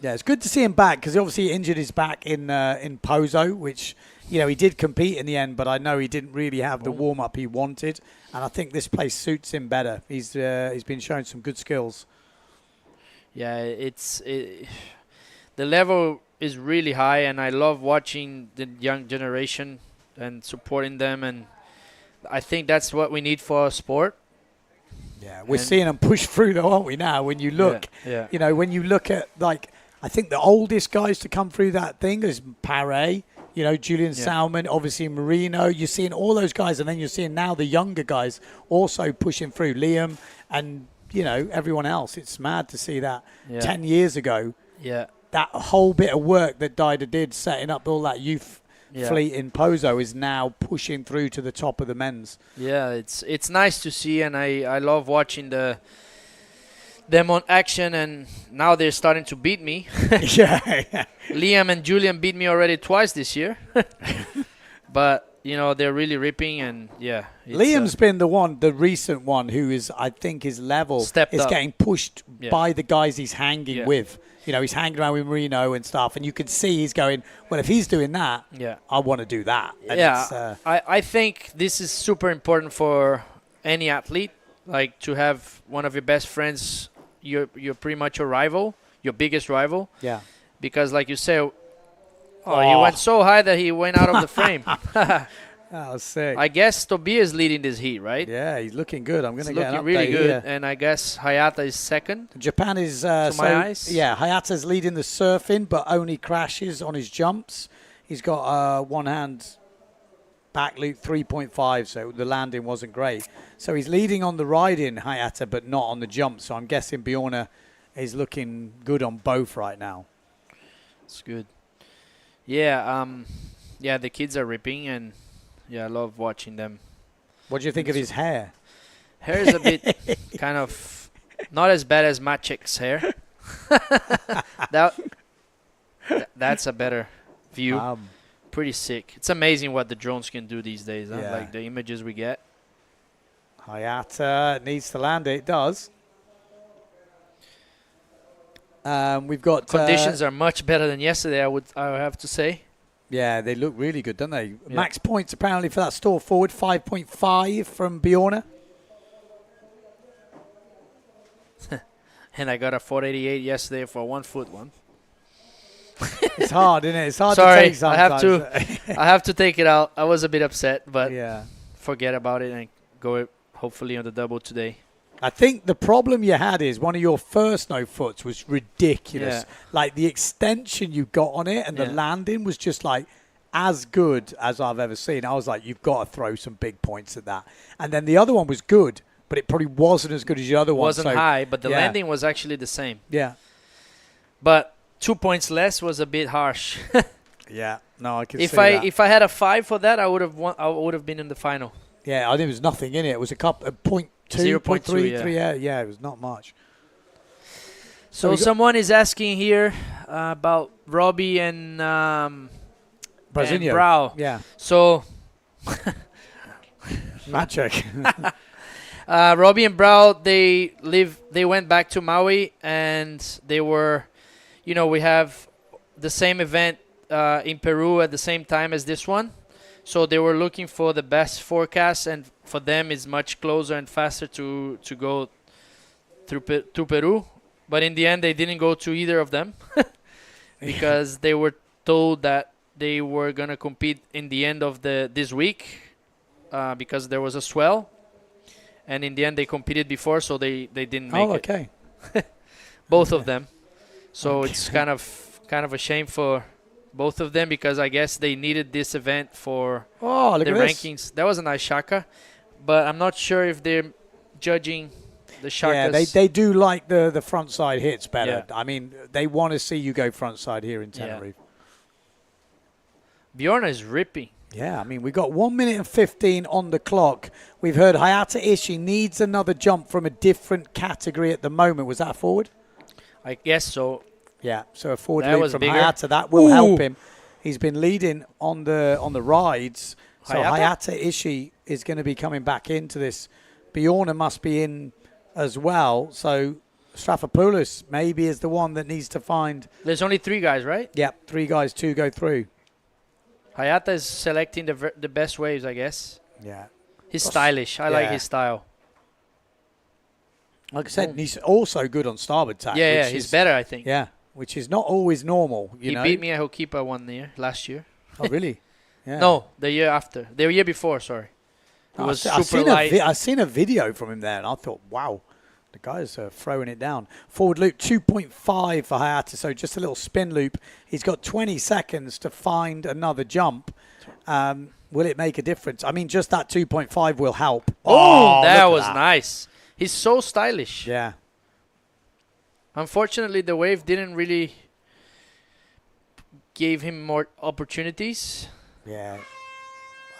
Yeah, it's good to see him back because obviously he injured his back in Pozo, which he did compete in the end, but I know he didn't really have the warm up he wanted, and I think this place suits him better. He's been showing some good skills. Yeah, the level is really high, and I love watching the young generation and supporting them, and I think that's what we need for our sport. Yeah, we're And- seeing them push through though, aren't we? Now, when you look, Yeah. when you look at I think the oldest guys to come through that thing is Paré. Julian Salmon, obviously Marino. You're seeing all those guys, and then you're seeing now the younger guys also pushing through. Liam and you know, everyone else. It's mad to see that Yeah. 10 years ago, Yeah. that whole bit of work that Dida did setting up all that youth fleet in Pozo is now pushing through to the top of the men's. Yeah, it's nice to see, and I love watching them on action, and now they're starting to beat me. yeah. Liam and Julian beat me already twice this year. But, you know, they're really ripping, and yeah. Liam's been the recent one who is, I think, his level Stepped is up. getting pushed Yeah. by the guys he's hanging Yeah. with. You know, he's hanging around with Marino and stuff, and you can see he's going, well, if he's doing that, Yeah. I want to do that. And Yeah, it's, I think this is super important for any athlete, like to have one of your best friends, you're pretty much your rival, your biggest rival, yeah. because like you say, he went so high that he went out of the frame. That was sick. I guess Tobias is leading this heat, right? Yeah, he's looking good. I'm going It's to get an looking update really good, here. and I guess Hayata is second. Japan is To my eyes. Yeah, Hayata's leading the surfing, but only crashes on his jumps. He's got one hand back loop 3.5, so the landing wasn't great. So he's leading on the riding, Hayata, but not on the jump. So I'm guessing Bjorna is looking good on both right now. It's good. Yeah, yeah, the kids are ripping, and yeah, I love watching them. What do you think of his hair? Hair is a bit kind of not as bad as Maciek's hair. That's a better view. Pretty sick. It's amazing what the drones can do these days. Huh? Yeah. Like the images we get. Hayata needs to land it. It does. We've got Conditions are much better than yesterday, I would have to say. Yeah, they look really good, don't they? Yeah. Max points apparently for that store forward, 5.5 from Bjorna. And I got a 488 yesterday for a 1 foot one. It's hard, isn't it? It's hard Sorry, to take sometimes. I have to take it out. I was a bit upset, but Yeah. forget about it and go hopefully on the double today. I think the problem you had is one of your first no foots was ridiculous. Yeah. Like the extension you got on it and the Yeah. landing was just like as good as I've ever seen. I was like, you've got to throw some big points at that. And then the other one was good, but it probably wasn't as good as the other one. Wasn't so, high, but the yeah. landing was actually the same. Yeah. But 2 points less was a bit harsh. Yeah. No, I can if see that. I had a 5 for that, I would have won. I would have been in the final. Yeah, I think there was nothing in it. It was a couple, 0.2, 0.2, 0.3, yeah, it was not much. So we got- someone is asking here about Robbie and Brasilio. Brau. Yeah, So Maciek. Robbie and Brau, they went back to Maui, and they were, we have the same event in Peru at the same time as this one. So they were looking for the best forecast, and for them it's much closer and faster to go to Peru. But in the end, they didn't go to either of them because they were told that they were gonna compete in the end of this week because there was a swell, and in the end they competed before, so they didn't make it. Okay. Both of them. So Okay. it's kind of a shame for both of them because I guess they needed this event for Oh, look the at this. rankings. That was a nice shaka, but I'm not sure if they're judging the shakas. Yeah, they do like the front side hits better. Yeah. I mean, they want to see you go front side here in Yeah. Tenerife. Bjorna is ripping. Yeah, I mean, we've got 1 minute and 15 on the clock. We've heard Hayata Ishii needs another jump from a different category at the moment. Was that forward? I guess so. Yeah, so a forward That lead was from bigger. Hayata. That will Ooh. help him. He's been leading on the rides. So Hayata? Hayata Ishii is going to be coming back into this. Bjorna must be in as well. So Strafopoulos maybe is the one that needs to find. There's only 3 guys, right? Yep, 3 guys, 2 go through. Hayata is selecting the best waves, I guess. Yeah. He's stylish. I like Yeah. his style. Like I said, he's also good on starboard tack. Yeah, which he's is- better, I think. Yeah, which is not always normal. You He know? beat me at Hokipa last year. Oh, really? Yeah. No, the year after. The year before, sorry. It No, was I've super seen light. I've seen a video from him there, and I thought, wow, the guy's throwing it down. Forward loop 2.5 for Hayata, so just a little spin loop. He's got 20 seconds to find another jump. Will it make a difference? I mean, just that 2.5 will help. Oh, that look was at nice. He's so stylish. Yeah. Unfortunately, the wave didn't really give him more opportunities. Yeah.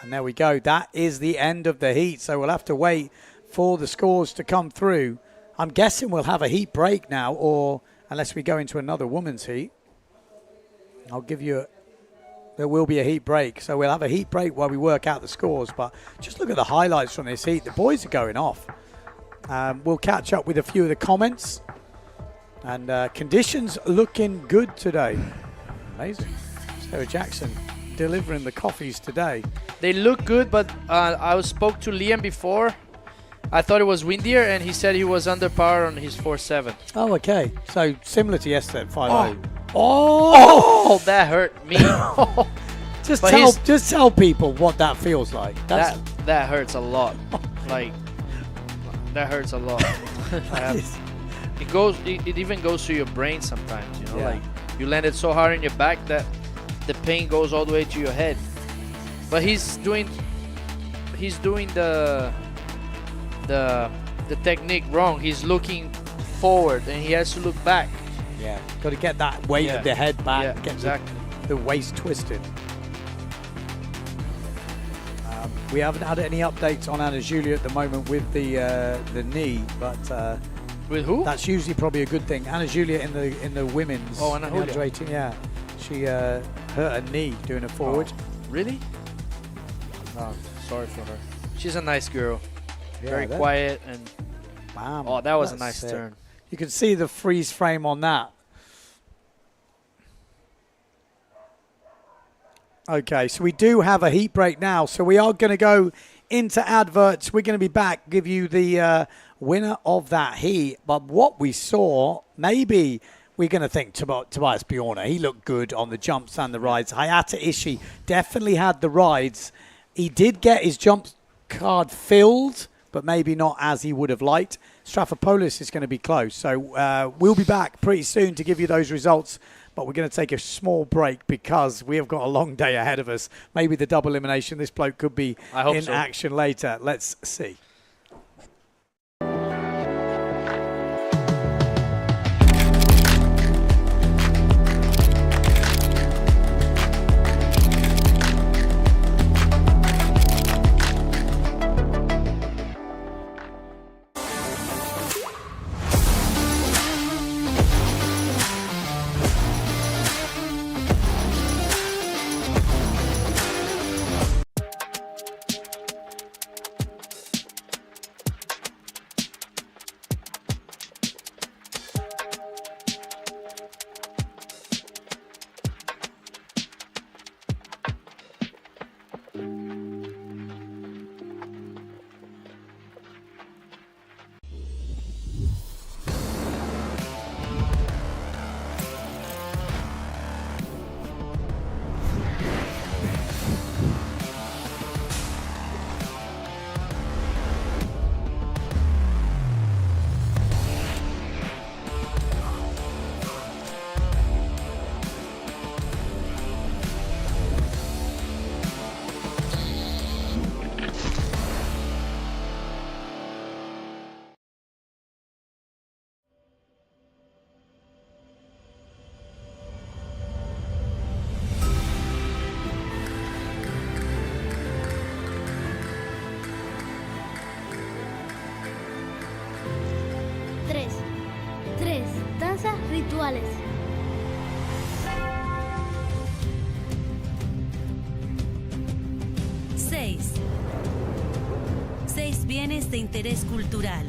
And there we go. That is the end of the heat. So we'll have to wait for the scores to come through. I'm guessing we'll have a heat break now, or unless we go into another women's heat. I'll give you there will be a heat break. So we'll have a heat break while we work out the scores. But just look at the highlights from this heat. The boys are going off. We'll catch up with a few of the comments. And conditions looking good today. Amazing. Sarah Jackson delivering the coffees today. They look good, but I spoke to Liam before. I thought it was windier, and he said he was under par on his 4.7. Oh, okay. So similar to yesterday, 5.0. Oh, that hurt me. Just tell people what that feels like. That hurts a lot. Like, that hurts a lot. It even goes to your brain sometimes, you know, Yeah. like you landed so hard in your back that the pain goes all the way to your head. But he's doing the technique wrong. He's looking forward and he has to look back. Yeah, got to get that weight of the head back, Yeah, get exactly. the waist twisted. We haven't had any updates on Anna Julia at the moment with the knee, but With who? that's usually probably a good thing. Anna Julia in the women's. Oh, Anna in the Julia. under 18, yeah. She hurt her knee doing a forward. Really? Oh, sorry for her. She's a nice girl. Yeah, Very that- quiet and Bam, oh, that was a that's nice sick. turn. You can see the freeze frame on that. Okay, so we do have a heat break now. So we are going to go into adverts. We're going to be back, give you the winner of that heat. But what we saw, maybe we're going to think Tobias Bjorner. He looked good on the jumps and the rides. Hayata Ishii definitely had the rides. He did get his jump card filled, but maybe not as he would have liked. Strafopolis is going to be close. So we'll be back pretty soon to give you those results. But we're going to take a small break because we have got a long day ahead of us. Maybe the double elimination. This bloke could be in action later. Let's see. Tres danzas rituales. Seis bienes de interés cultural.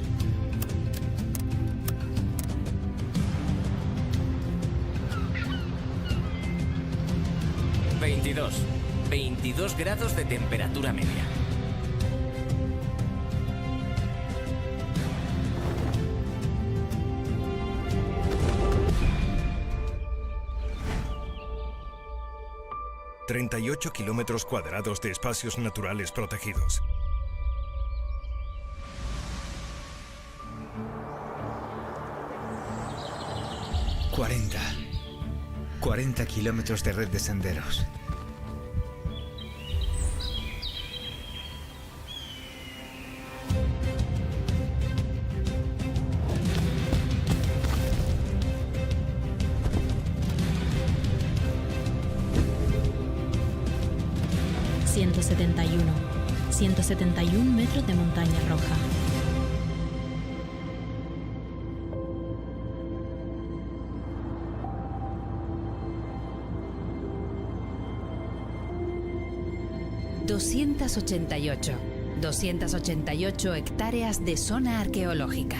22 grados de temperatura media. ...38 kilómetros cuadrados de espacios naturales protegidos. ...40 kilómetros de red de senderos. 171. 171 metros de montaña roja. ...288 hectáreas de zona arqueológica.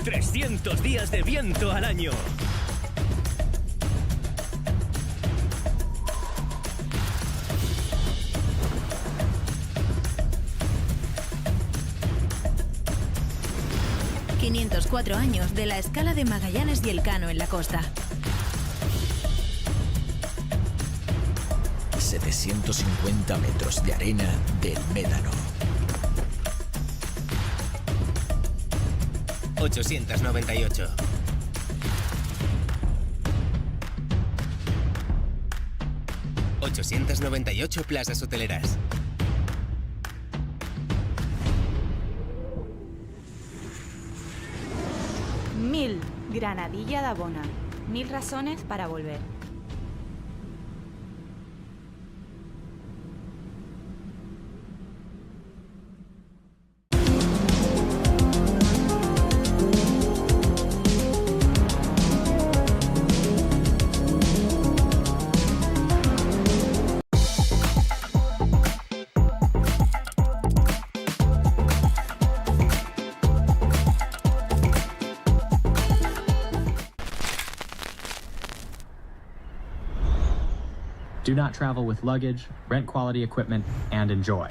¡300 días de viento al año! ...504 años de la escala de Magallanes y Elcano en la costa. 750 metros de arena del Médano. 898. 898 plazas hoteleras. 1000 Granadilla de Abona. 1000 razones para volver. Do not travel with luggage, rent quality equipment, and enjoy.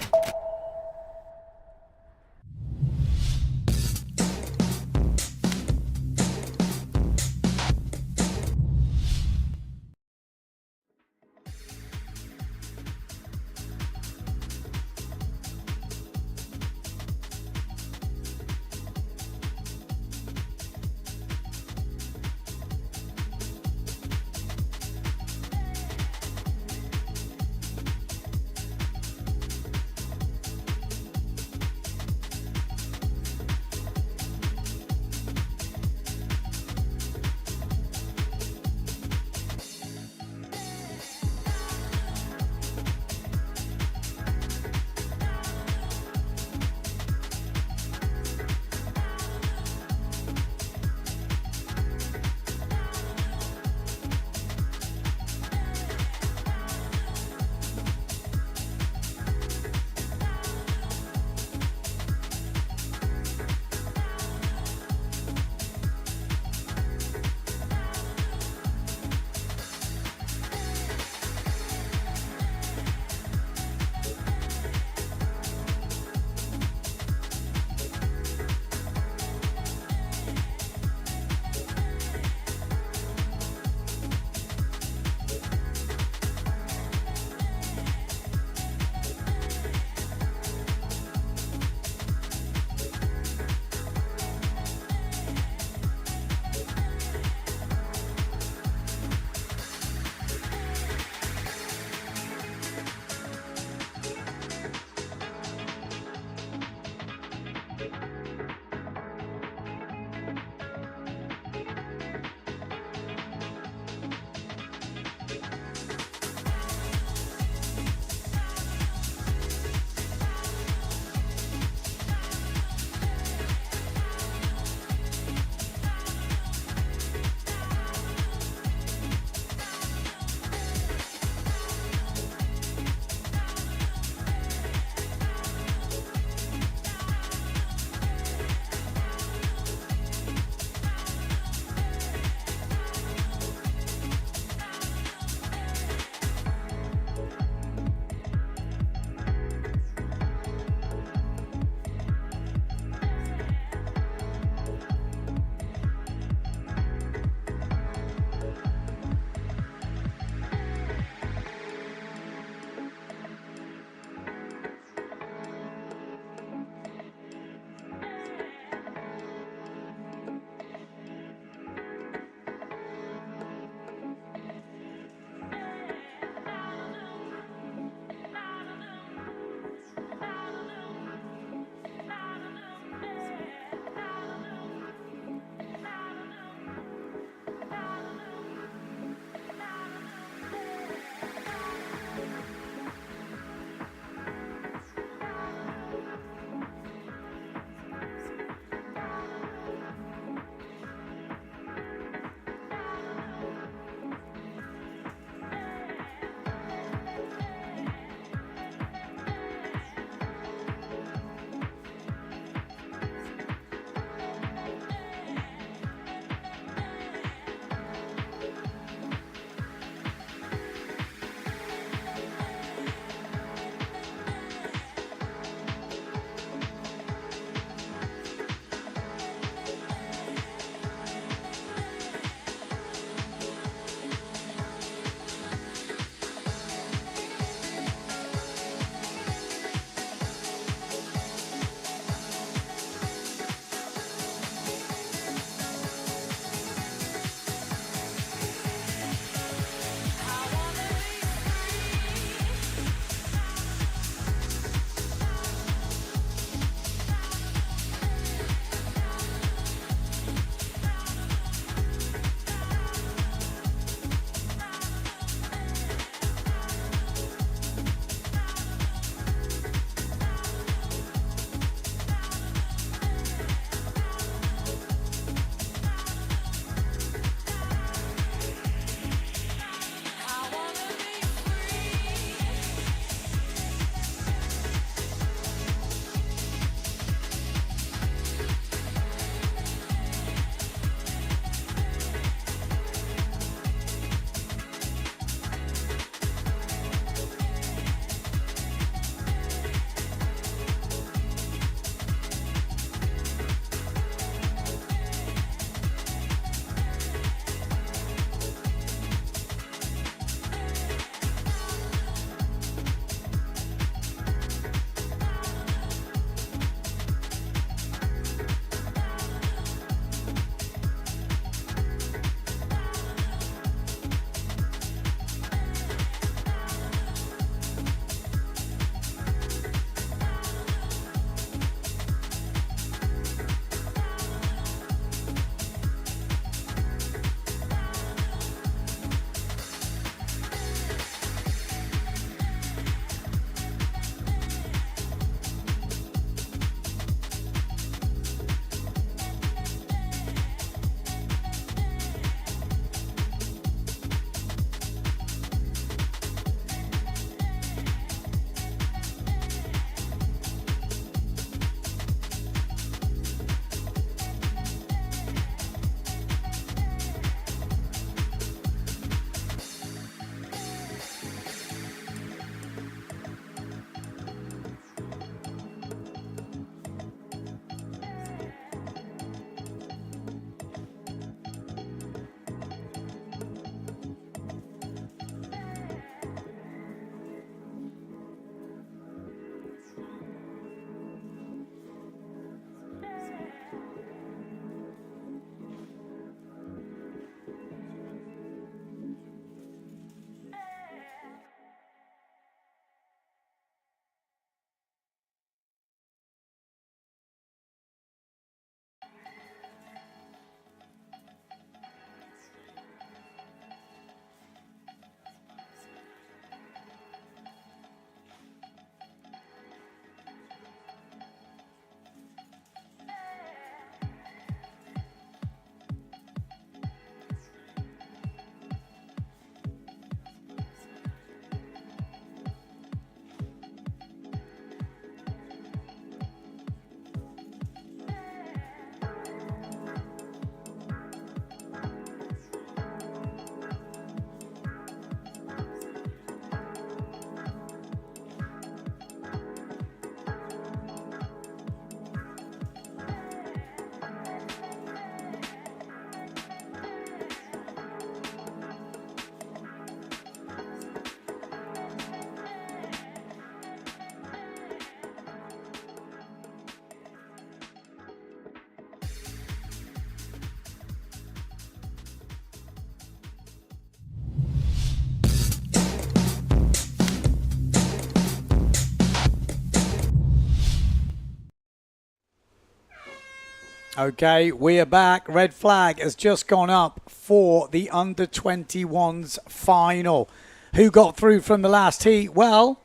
Okay, we are back. Red flag has just gone up for the under-21s final. Who got through from the last heat? Well,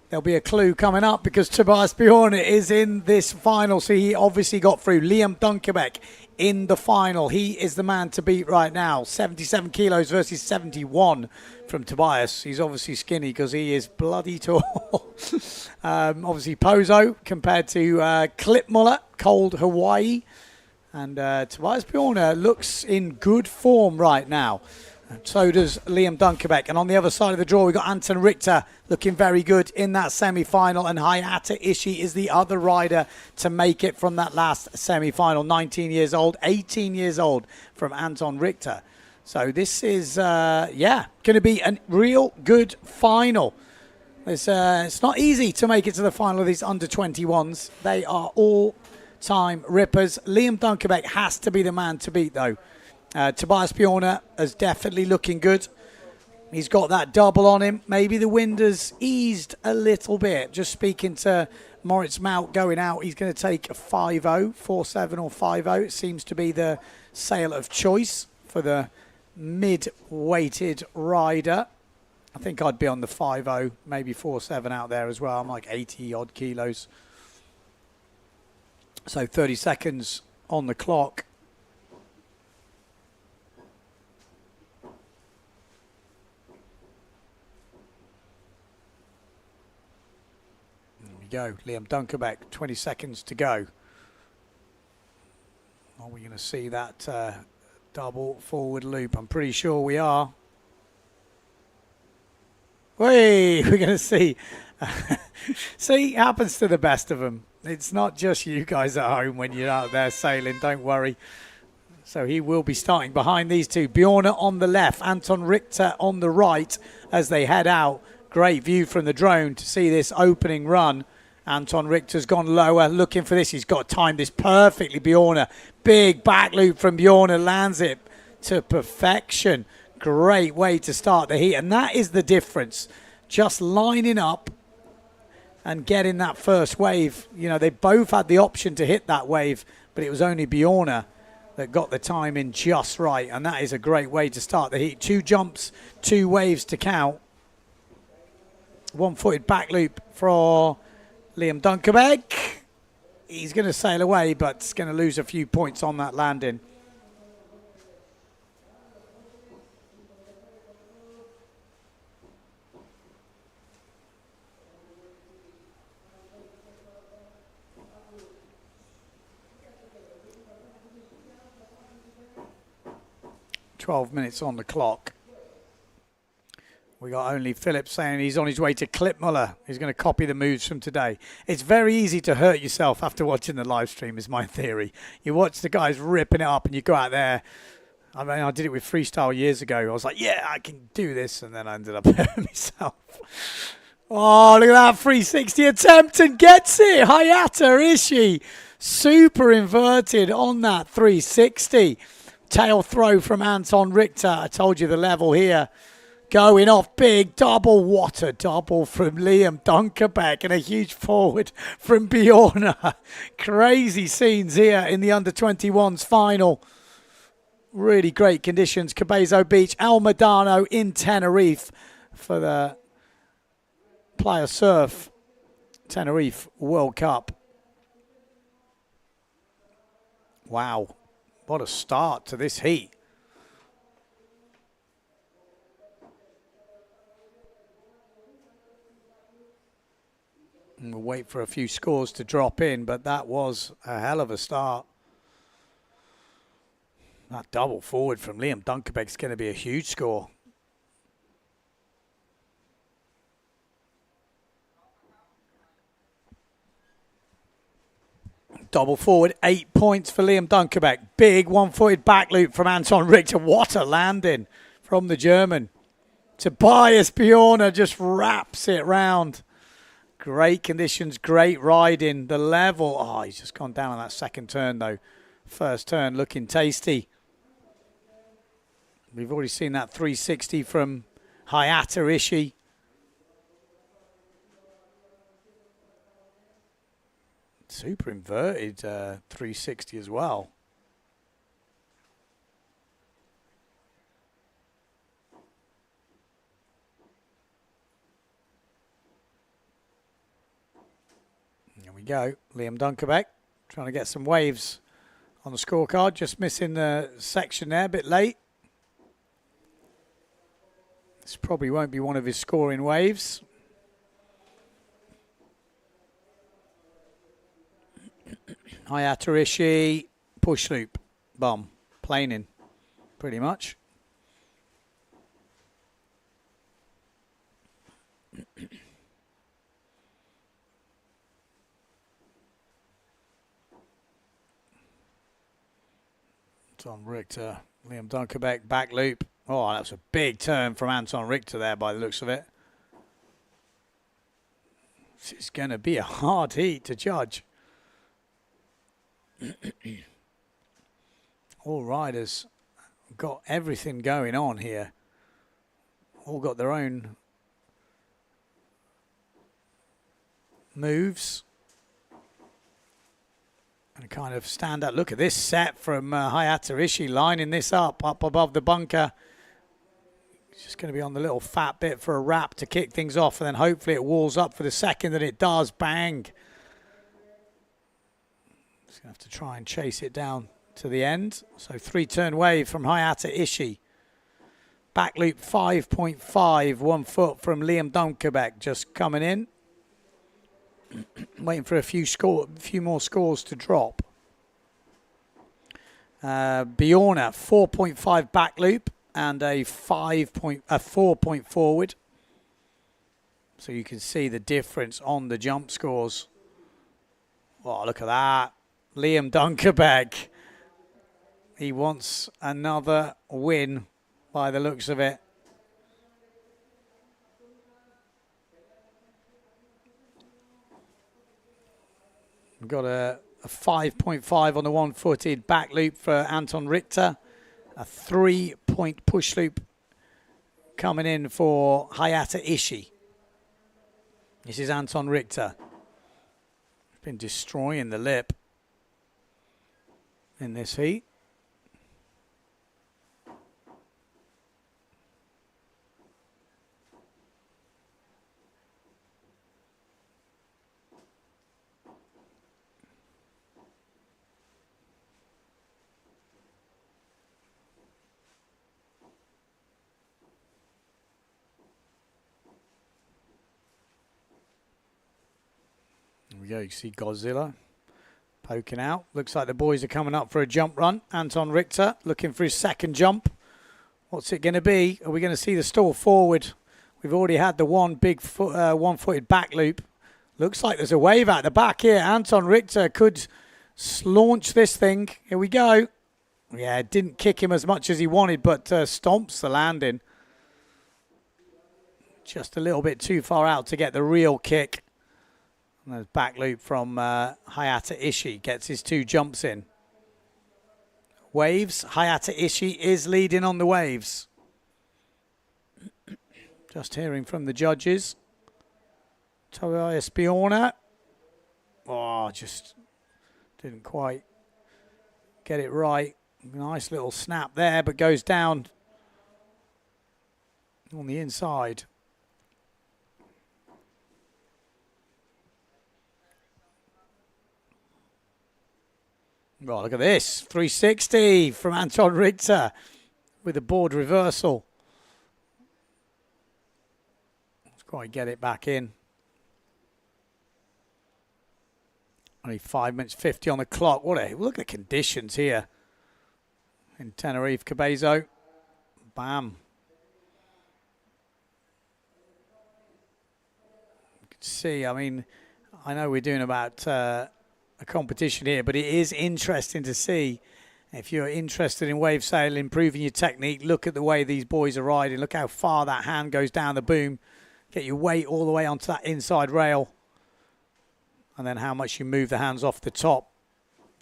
there'll be a clue coming up because Tobias Bjorn is in this final, so he obviously got through. Liam Dunkerbeck in the final. He is the man to beat right now. 77 kilos versus 71 from Tobias. He's obviously skinny because he is bloody tall. Obviously Pozo compared to Klitmuller, cold Hawaii. And Tobias Bjorn looks in good form right now. So does Liam Dunkerbeck. And on the other side of the draw, we've got Anton Richter looking very good in that semi-final. And Hayata Ishii is the other rider to make it from that last semi-final. 19 years old, 18 years old from Anton Richter. So this is, going to be a real good final. It's not easy to make it to the final of these under-21s. They are all time rippers. Liam Dunkerbeck has to be the man to beat, though. Tobias Bjorn is definitely looking good. He's got that double on him. Maybe the wind has eased a little bit. Just speaking to Moritz Mout going out, he's going to take a 5-0, 4-7 or 5-0. It seems to be the sail of choice for the mid-weighted rider. I think I'd be on the 5-0, maybe 4-7 out there as well. I'm like 80-odd kilos. So 30 seconds on the clock. There we go. Liam Dunkerbeck, 20 seconds to go. Are we going to see that double forward loop? I'm pretty sure we are. We're going to see. See, it happens to the best of them. It's not just you guys at home when you're out there sailing, don't worry. So he will be starting behind these two. Bjorn on the left, Anton Richter on the right as they head out. Great view from the drone to see this opening run. Anton Richter's gone lower, looking for this. He's got to time this perfectly, Bjorn. Big back loop from Bjorn, lands it to perfection. Great way to start the heat, and that is the difference. Just lining up and getting that first wave. You know, they both had the option to hit that wave, but it was only Bjorn that got the time in just right, and that is a great way to start the heat. 2 jumps, 2 waves to count. One-footed back loop for Liam Dunkerbeck. He's going to sail away, but it's going to lose a few points on that landing. $12 minutes on the clock. We got only Philip saying he's on his way to Klitmuller. He's going to copy the moves from today. It's very easy to hurt yourself after watching the live stream, is my theory. You watch the guys ripping it up and you go out there. I mean, I did it with freestyle years ago. I was like, yeah, I can do this. And then I ended up hurting myself. Oh, look at that 360 attempt and gets it. Hayata Ishii. Super inverted on that 360. Tail throw from Anton Richter. I told you the level here. Going off big double. What a double from Liam Dunkerbeck and a huge forward from Bjorn. Crazy scenes here in the under-21s final. Really great conditions. Cabezzo Beach, El Médano in Tenerife for the Playa Surf Tenerife World Cup. Wow. What a start to this heat. And we'll wait for a few scores to drop in, but that was a hell of a start. That double forward from Liam Dunkerbeck is going to be a huge score. Double forward, 8 points for Liam Dunkerbeck. Big one-footed back loop from Anton Richter. What a landing from the German. Tobias Bjorn just wraps it round. Great conditions, great riding. The level, oh, he's just gone down on that second turn though. First turn looking tasty. We've already seen that 360 from Hayata Ishii. Super inverted 360 as well. Here we go. Liam Dunkerbeck trying to get some waves on the scorecard. Just missing the section there, a bit late. This probably won't be one of his scoring waves. Hayata push loop, bomb, planing, pretty much. Anton Richter, Liam Dunkerbeck, back loop. Oh, that was a big turn from Anton Richter there by the looks of it. This is going to be a hard heat to judge. All riders got everything going on here. All got their own moves. And kind of stand up. Look at this set from Hayata Ishii lining this up above the bunker. It's just going to be on the little fat bit for a wrap to kick things off, and then hopefully it walls up for the second that it does. Bang. Just going to have to try and chase it down to the end. So 3-turn wave from Hayata Ishii. Back loop 5.5, 1 foot from Liam Dunkerbeck just coming in. Waiting for a few more scores to drop. Bjorna 4.5 back loop and a 4-point forward. So you can see the difference on the jump scores. Oh, look at that. Liam Dunkerbeck. He wants another win by the looks of it. We've got a 5.5 on the one-footed back loop for Anton Richter. A 3-point push loop coming in for Hayata Ishii. This is Anton Richter. He's been destroying the lip in this heat. There we go, you see Godzilla poking out. Looks like the boys are coming up for a jump run. Anton Richter looking for his second jump. What's it going to be? Are we going to see the stall forward? We've already had the one big one-footed back loop. Looks like there's a wave out the back here. Anton Richter could launch this thing. Here we go. Yeah, it didn't kick him as much as he wanted, but stomps the landing. Just a little bit too far out to get the real kick. And there's back loop from Hayata Ishii. Gets his 2 jumps in. Waves. Hayata Ishii is leading on the waves. Just hearing from the judges. Tobias Bjorna. Oh, just didn't quite get it right. Nice little snap there, but goes down on the inside. Oh, look at this. 360 from Anton Richter with a board reversal. Let's quite get it back in. Only 5 minutes 50 on the clock. Look at the conditions here in Tenerife, Cabezzo. Bam. You can see, I mean, I know we're doing about a competition here, but it is interesting to see. If you're interested in wave sail, improving your technique, look at the way these boys are riding. Look how far that hand goes down the boom. Get your weight all the way onto that inside rail. And then how much you move the hands off the top,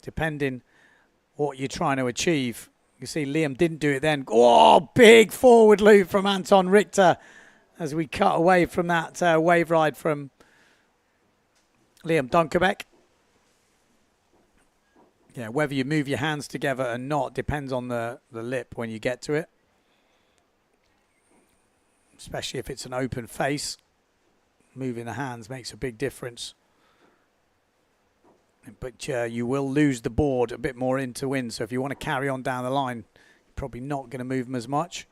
depending what you're trying to achieve. You see Liam didn't do it then. Oh, big forward loop from Anton Richter as we cut away from that wave ride from Liam Dunkerbeck. Yeah, whether you move your hands together or not depends on the lip when you get to it. Especially if it's an open face. Moving the hands makes a big difference. But you will lose the board a bit more into wind. So if you want to carry on down the line, you're probably not going to move them as much.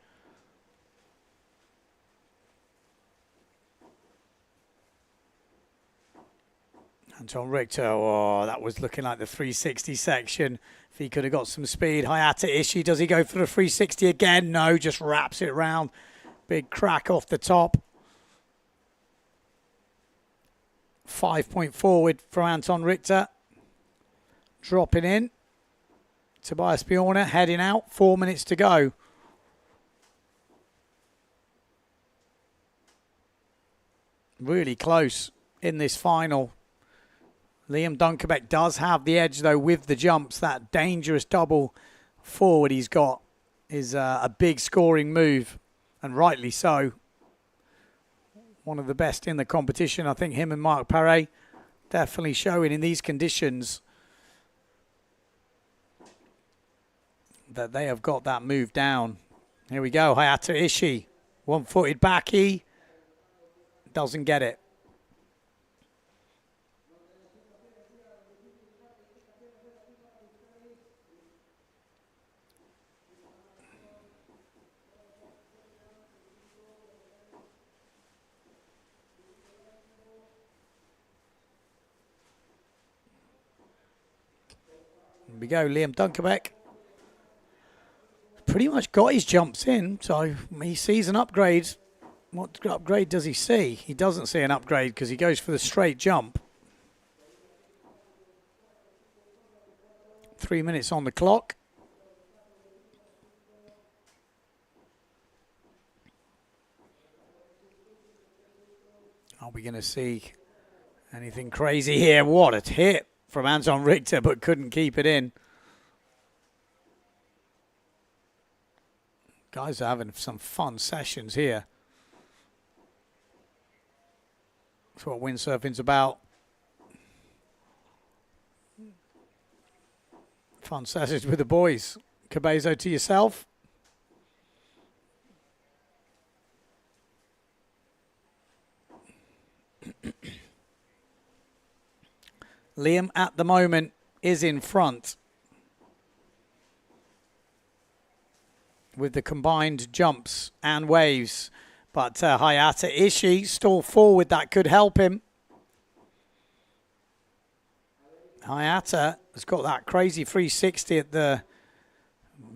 Anton Richter, oh, that was looking like the 360 section. If he could have got some speed. Hayata Ishii, does he go for the 360 again? No, just wraps it around. Big crack off the top. 5-point forward for Anton Richter. Dropping in. Tobias Bjorner heading out. 4 minutes to go. Really close in this final. Liam Dunkerbeck does have the edge, though, with the jumps. That dangerous double forward he's got is a big scoring move, and rightly so. One of the best in the competition. I think him and Marc Paré definitely showing in these conditions that they have got that move down. Here we go. Hayata Ishii, one-footed backy. Doesn't get it. Here we go, Liam Dunkerbeck. Pretty much got his jumps in, so he sees an upgrade. What upgrade does he see? He doesn't see an upgrade because he goes for the straight jump. 3 minutes on the clock. Are we going to see anything crazy here? What a hit from Anton Richter, but couldn't keep it in. Guys are having some fun sessions here. That's what windsurfing's about. Fun sessions with the boys. Cabezzo, to yourself. Liam at the moment is in front with the combined jumps and waves. But Hayata Ishii stall forward. That could help him. Hayata has got that crazy 360 at the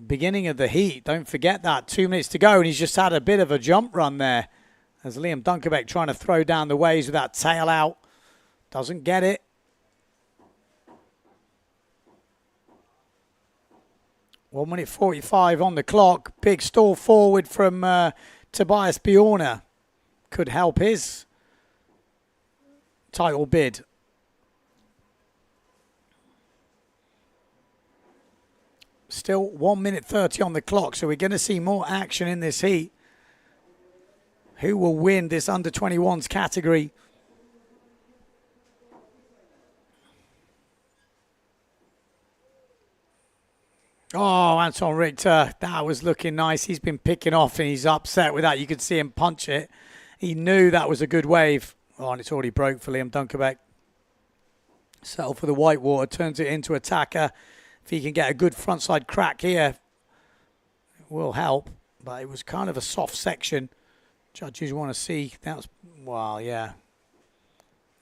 beginning of the heat. Don't forget that. 2 minutes to go, and he's just had a bit of a jump run there. As Liam Dunkerbeck trying to throw down the waves with that tail out. Doesn't get it. One minute 45 on the clock. Big stall forward from Tobias Bjorner. Could help his title bid. Still 1 minute 30 on the clock, so we're going to see more action in this heat. Who will win this under-21s category? Oh, Anton Richter, that was looking nice. He's been picking off and he's upset with that. You could see him punch it. He knew that was a good wave. Oh, and it's already broke for Liam Dunkerbeck. Settle for the whitewater, turns it into attacker. If he can get a good frontside crack here, it will help. But it was kind of a soft section. Judges want to see. That was, well, yeah.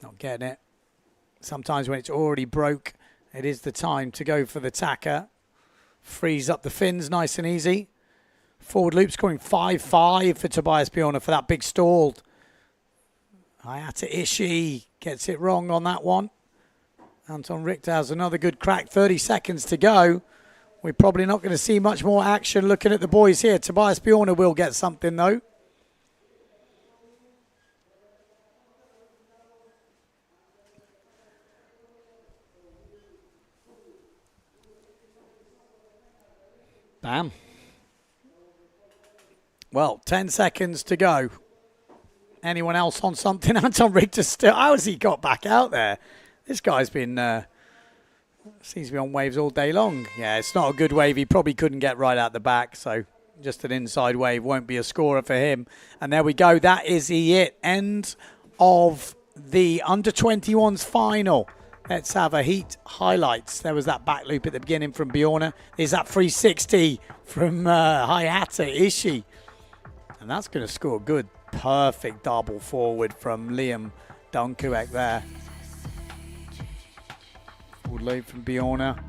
Not getting it. Sometimes when it's already broke, it is the time to go for the tacker. Frees up the fins nice and easy. Forward loop scoring 5-5 for Tobias Bjorner for that big stall. Hayata Ishii gets it wrong on that one. Anton Richter has another good crack. 30 seconds to go. We're probably not going to see much more action looking at the boys here. Tobias Bjorner will get something though. Bam. Well, 10 seconds to go. Anyone else on something? Anton Richter still. How has he got back out there? This guy's been Seems to be on waves all day long. Yeah, it's not a good wave. He probably couldn't get right out the back, so just an inside wave won't be a scorer for him. And there we go. That is it. End of the under-21s final. Let's have a heat highlights. There was that back loop at the beginning from Bjorna. There's that 360 from Hayata Ishii. And that's going to score good. Perfect double forward from Liam Dunkuek there. Forward loop from Bjorna.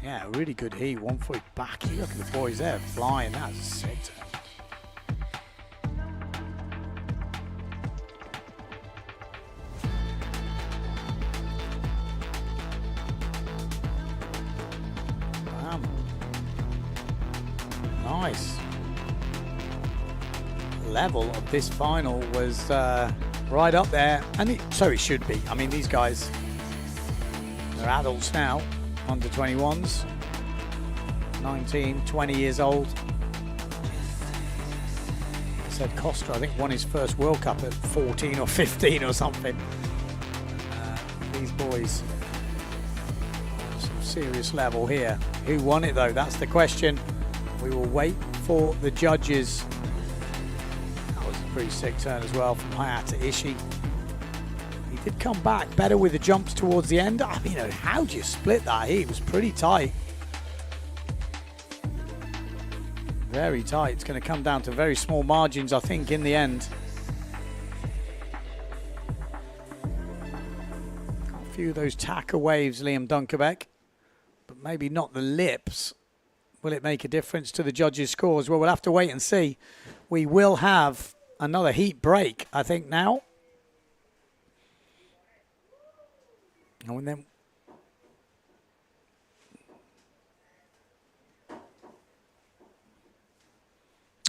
Yeah, really good heat. 1 foot back. Look at the boys there flying. That's sick. Nice. Level of this final was right up there, and so it should be. I mean, these guys, they're adults now, under 21s, 19, 20 years old. I said Costa, I think, won his first World Cup at 14 or 15 or something. These boys, some serious level here. Who won it though? That's the question. We will wait for the judges. That was a pretty sick turn as well from Hayata Ishii. He did come back better with the jumps towards the end. I mean, how do you split that heat? It was pretty tight. Very tight. It's going to come down to very small margins, I think, in the end. A few of those tacker waves, Liam Dunkerbeck, but maybe not the lips. Will it make a difference to the judges' scores? Well, we'll have to wait and see. We will have another heat break, I think, now. And then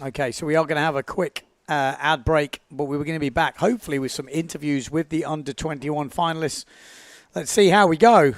okay, so we are going to have a quick ad break, but we were going to be back, hopefully, with some interviews with the under-21 finalists. Let's see how we go.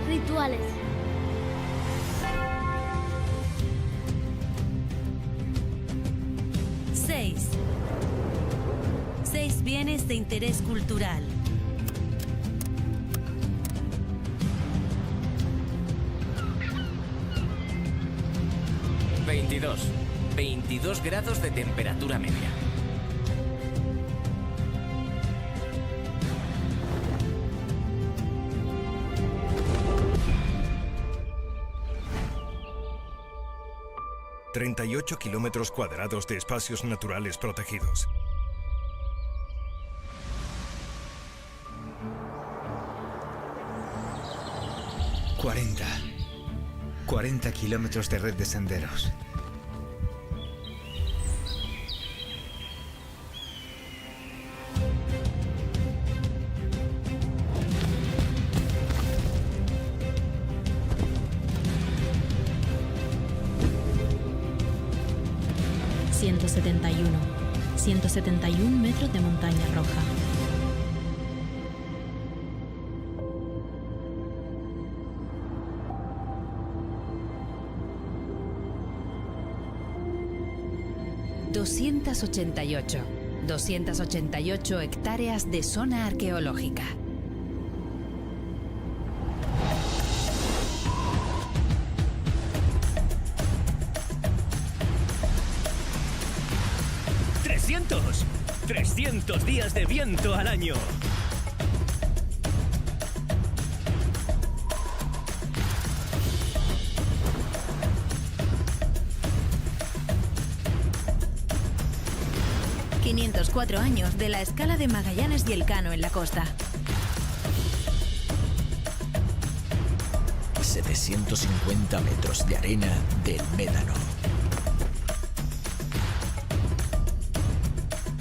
Rituales. Seis bienes de interés cultural. $22. 22 grados de temperatura media. ...38 kilómetros cuadrados de espacios naturales protegidos. ...40 kilómetros de red de senderos. 171. 171 metros de montaña roja. ...288 hectáreas de zona arqueológica. ¡300 días de viento al año! ...504 años de la escala de Magallanes y Elcano en la costa. 750 metros de arena del Médano.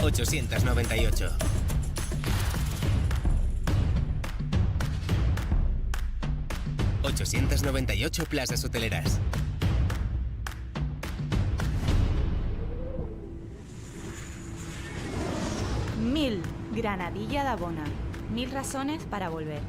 898. 898 plazas hoteleras. 1000 Granadilla de Abona. 1000 razones para volver.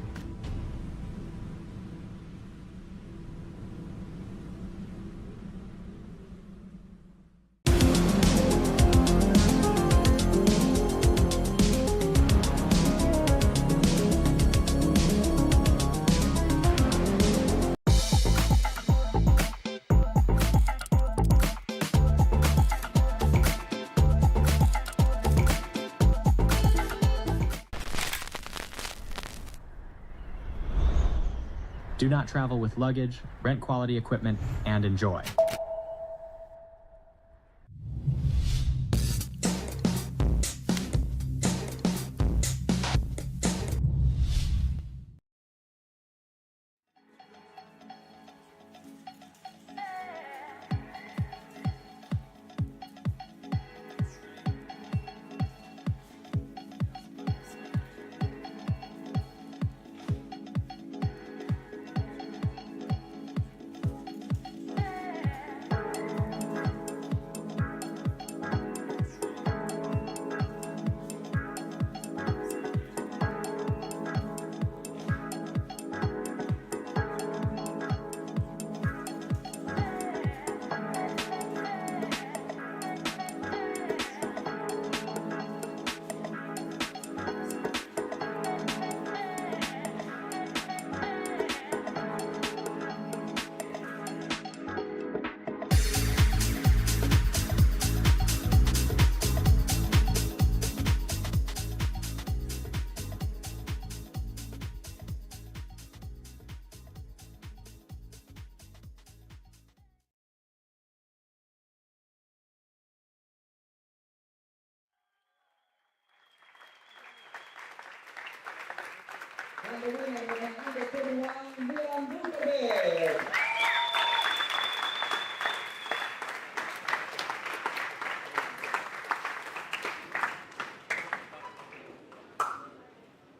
Do not travel with luggage, rent quality equipment, and enjoy.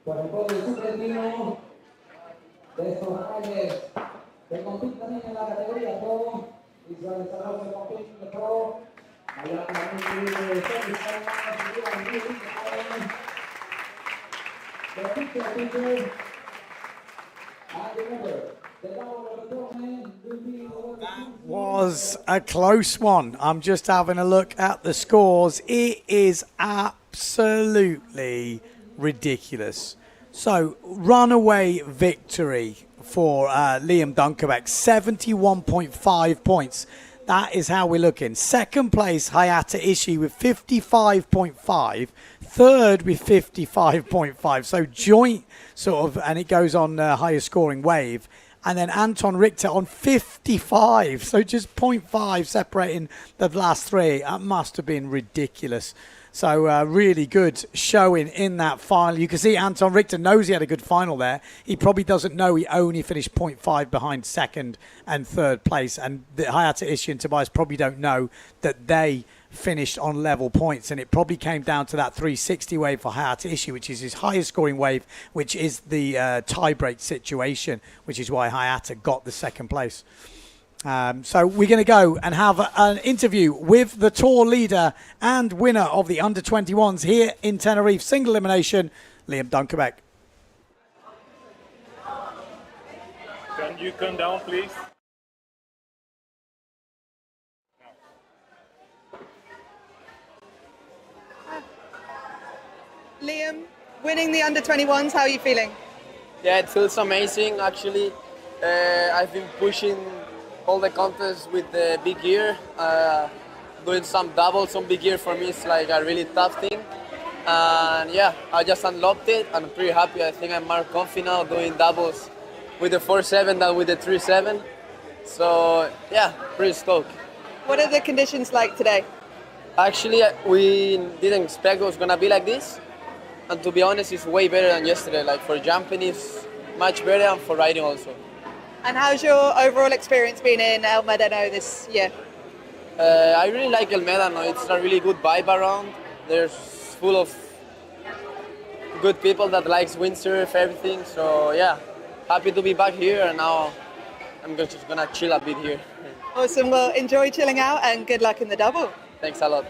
Por el podio supletivo de estos años que compiten también en la categoría Pro, visualizador de competición de Pro, allá también de was a close one. I'm just having a look at the scores. It is absolutely ridiculous. So, runaway victory for Liam Dunkerbeck, 71.5 points. That is how we're looking. Second place, Hayata Ishii with 55.5. Third with 55.5. So joint sort of, and it goes on higher scoring wave. And then Anton Richter on 55. So just 0.5 separating the last three. That must have been ridiculous. So really good showing in that final. You can see Anton Richter knows he had a good final there. He probably doesn't know he only finished 0.5 behind second and third place. And the Hayata Ishii and Tobias probably don't know that they finished on level points. And it probably came down to that 360 wave for Hayata Ishii, which is his highest scoring wave, which is the tie-break situation, which is why Hayata got the second place. So we're going to go and have an interview with the tour leader and winner of the under-21s here in Tenerife, single elimination, Liam Dunkerbeck. Can you come down, please? Liam, winning the under-21s, how are you feeling? Yeah, it feels amazing actually. I've been pushing all the contests with the big gear. Doing some doubles on big gear for me is like a really tough thing. And yeah, I just unlocked it. I'm pretty happy. I think I'm more confident now doing doubles with the 4.7 than with the 3.7. So yeah, pretty stoked. What are the conditions like today? Actually, we didn't expect it was gonna be like this. And to be honest, it's way better than yesterday. Like for jumping, it's much better, and for riding also. And how's your overall experience been in El Médano this year? I really like El Médano. It's a really good vibe around. There's full of good people that likes windsurf, everything. So yeah, happy to be back here, and now I'm just gonna chill a bit here. Awesome. Well, enjoy chilling out, and good luck in the double. Thanks a lot.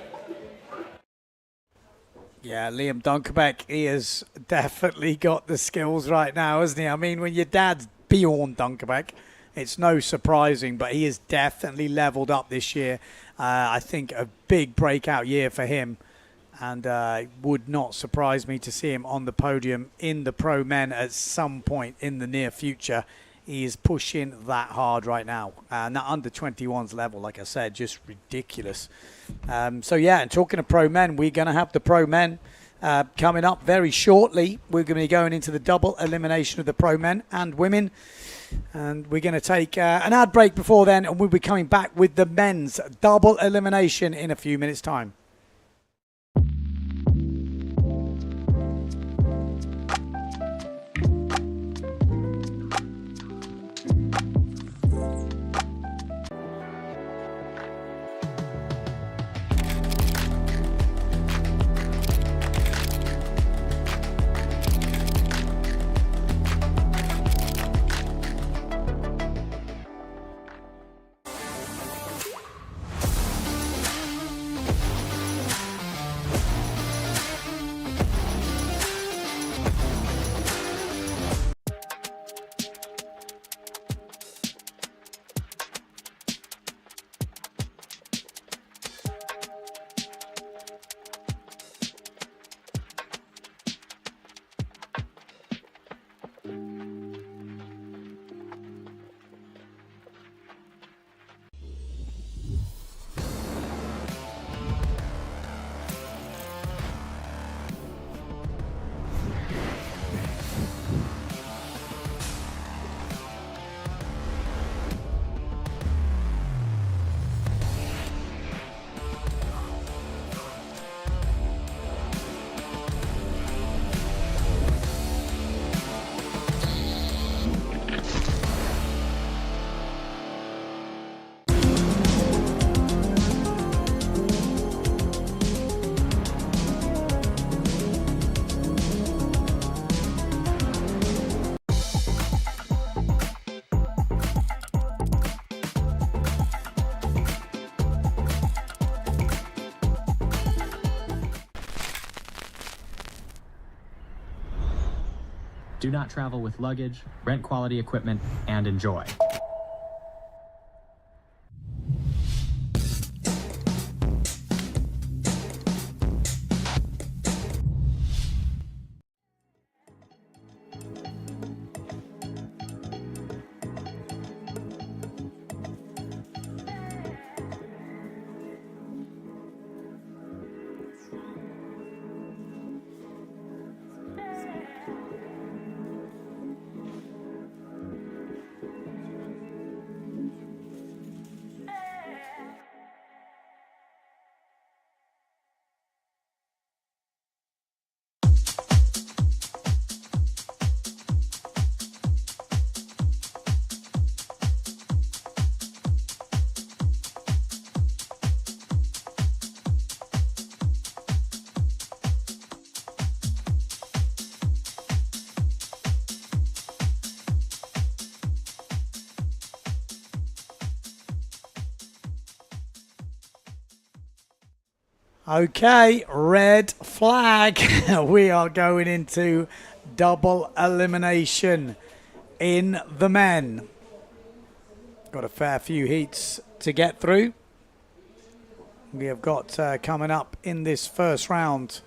Yeah, Liam Dunkerbeck, he has definitely got the skills right now, hasn't he? I mean, when your dad's Bjorn Dunkerbeck, it's no surprising, but he has definitely leveled up this year. I think a big breakout year for him, and it would not surprise me to see him on the podium in the Pro Men at some point in the near future. He is pushing that hard right now. And that under-21s level, like I said, just ridiculous. So, yeah, and talking of Pro Men, we're going to have the Pro Men coming up very shortly. We're going to be going into the double elimination of the Pro Men and women. And we're going to take an ad break before then, and we'll be coming back with the men's double elimination in a few minutes' time. Do not travel with luggage, rent quality equipment, and enjoy. Okay, red flag. We are going into double elimination in the men. Got a fair few heats to get through. We have got coming up in this first round,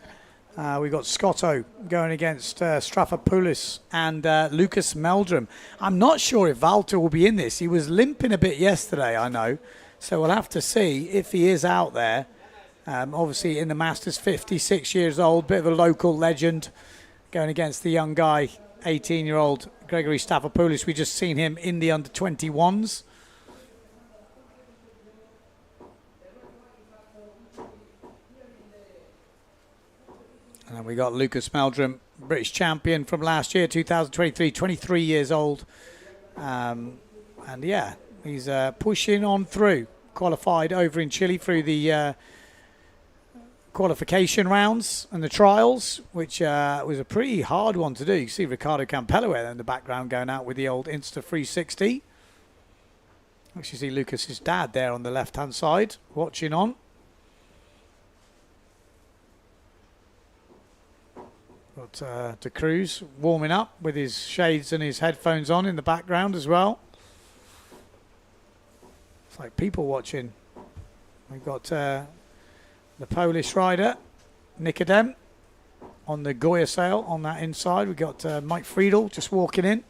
we've got Scotto going against Strafopoulos and Lucas Meldrum. I'm not sure if Walter will be in this. He was limping a bit yesterday, I know. So we'll have to see if he is out there. Obviously in the Masters, 56 years old, bit of a local legend, going against the young guy, 18-year-old Gregory Stavropoulos. We just seen him in the under-21s. And then we got Lucas Meldrum, British champion from last year, 2023, 23 years old. And yeah, he's pushing on through. Qualified over in Chile through the qualification rounds and the trials, which was a pretty hard one to do. You see Ricardo Campello there in the background going out with the old Insta 360. Actually see Lucas's dad there on the left-hand side watching on. Got De Cruz warming up with his shades and his headphones on in the background as well. It's like people watching. We've got the Polish rider, Nikodem, on the Goya sail on that inside. We've got Mike Friedel just walking in.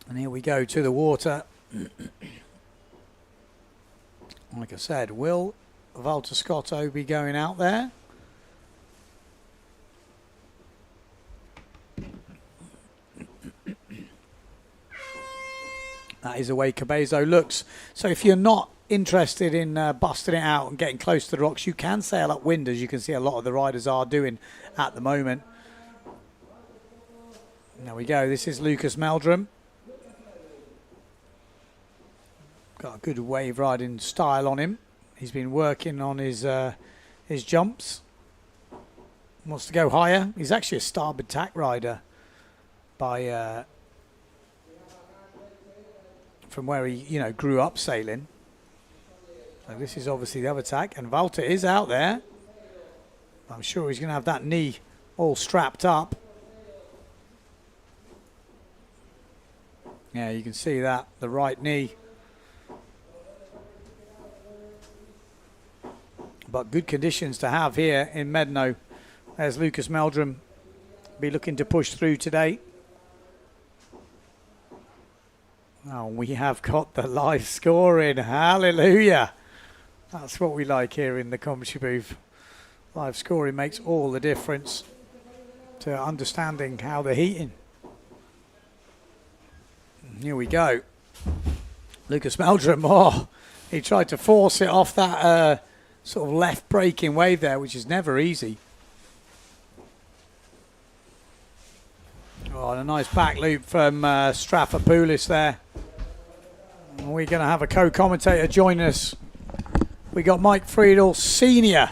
And here we go to the water. Like I said, will Walter Scotto be going out there? That is the way Cabezzo looks. So if you're not interested in busting it out and getting close to the rocks, you can sail upwind, as you can see a lot of the riders are doing at the moment. There we go. This is Lucas Meldrum. Got a good wave riding style on him. He's been working on his jumps. Wants to go higher. He's actually a starboard tack rider by from where he grew up sailing. So this is obviously the other tack, and Walter is out there. I'm sure he's going to have that knee all strapped up. Yeah, you can see that, the right knee. But good conditions to have here in Médano. There's Lucas Meldrum, be looking to push through today. Oh, we have got the live scoring. Hallelujah. That's what we like here in the commentary booth. Live scoring makes all the difference to understanding how they're heating. Here we go. Lucas Meldrum, he tried to force it off that sort of left braking wave there, which is never easy. Oh, and a nice back loop from Strafopoulos there. And we're going to have a co-commentator join us. We got Mike Friedel, Senior,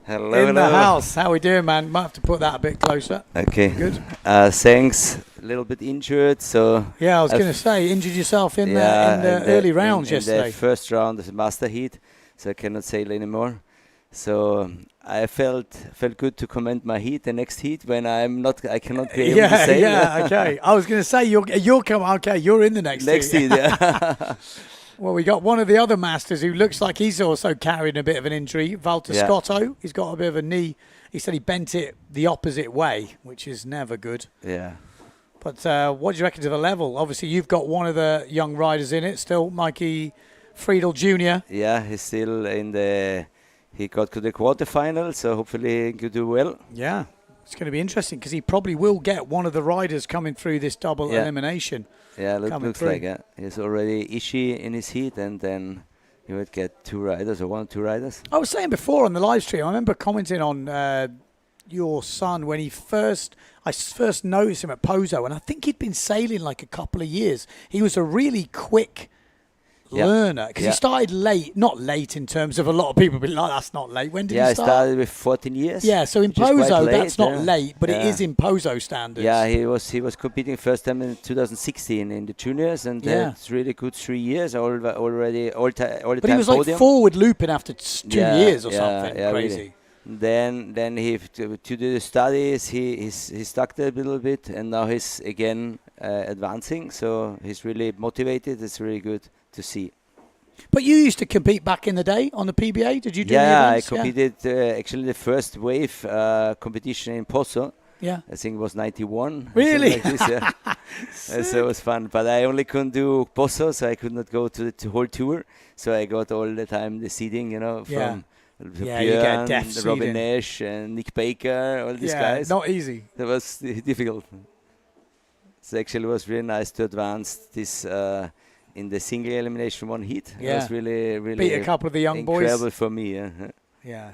in the house. How we doing, man? Might have to put that a bit closer. Okay. Good. Thanks. A little bit injured, so... Yeah, I was going to say, injured yourself in the early rounds yesterday. In the first round of the master heat, so I cannot sail anymore. So I felt good to comment my heat, the next heat, when I cannot be able to sail. Yeah, okay. I was going to say, you're coming. Okay, you're in the next heat. Yeah. Well, we got one of the other masters who looks like he's also carrying a bit of an injury, Walter Scotto. He's got a bit of a knee. He said he bent it the opposite way, which is never good. Yeah. But what do you reckon to the level? Obviously, you've got one of the young riders in it still, Mikey Friedel Jr. Yeah, he's still in the... He got to the quarterfinal, so hopefully he could do well. Yeah, it's going to be interesting because he probably will get one of the riders coming through this double elimination. Yeah, looks like it. He's already Ishii in his heat, and then he would get two riders or 1 or 2 riders. I was saying before on the live stream, I remember commenting on your son when I first noticed him at Pozo, and I think he'd been sailing like a couple of years. He was a really quick learner, because he started late, not late in terms of a lot of people being like, that's not late. When did he start? I started with 14 years. Yeah, so in Pozo, that's not late, but it is in Pozo standards. Yeah, he was competing first time in 2016 in the juniors, and it's really good 3 years already. All the but time he was podium. like forward looping after 2 years or something crazy. Really. Then he to do the studies, he stuck there a little bit, and now he's again advancing. So he's really motivated. It's really good to see. But you used to compete back in the day on the PBA. Did you do? Yeah, the I events? competed actually the first wave competition in Pozo. Yeah, I think it was 91. Really? Like this, yeah. So it was fun. But I only couldn't do Pozo, so I could not go to the whole tour. So I got all the time the seeding, from Björn, Robin Nash and Nick Baker, all these guys. Not easy. That was difficult. So actually it was really nice to advance this in the single elimination one heat. Yeah. It was really beat a couple of the young boys. Incredible for me. Yeah.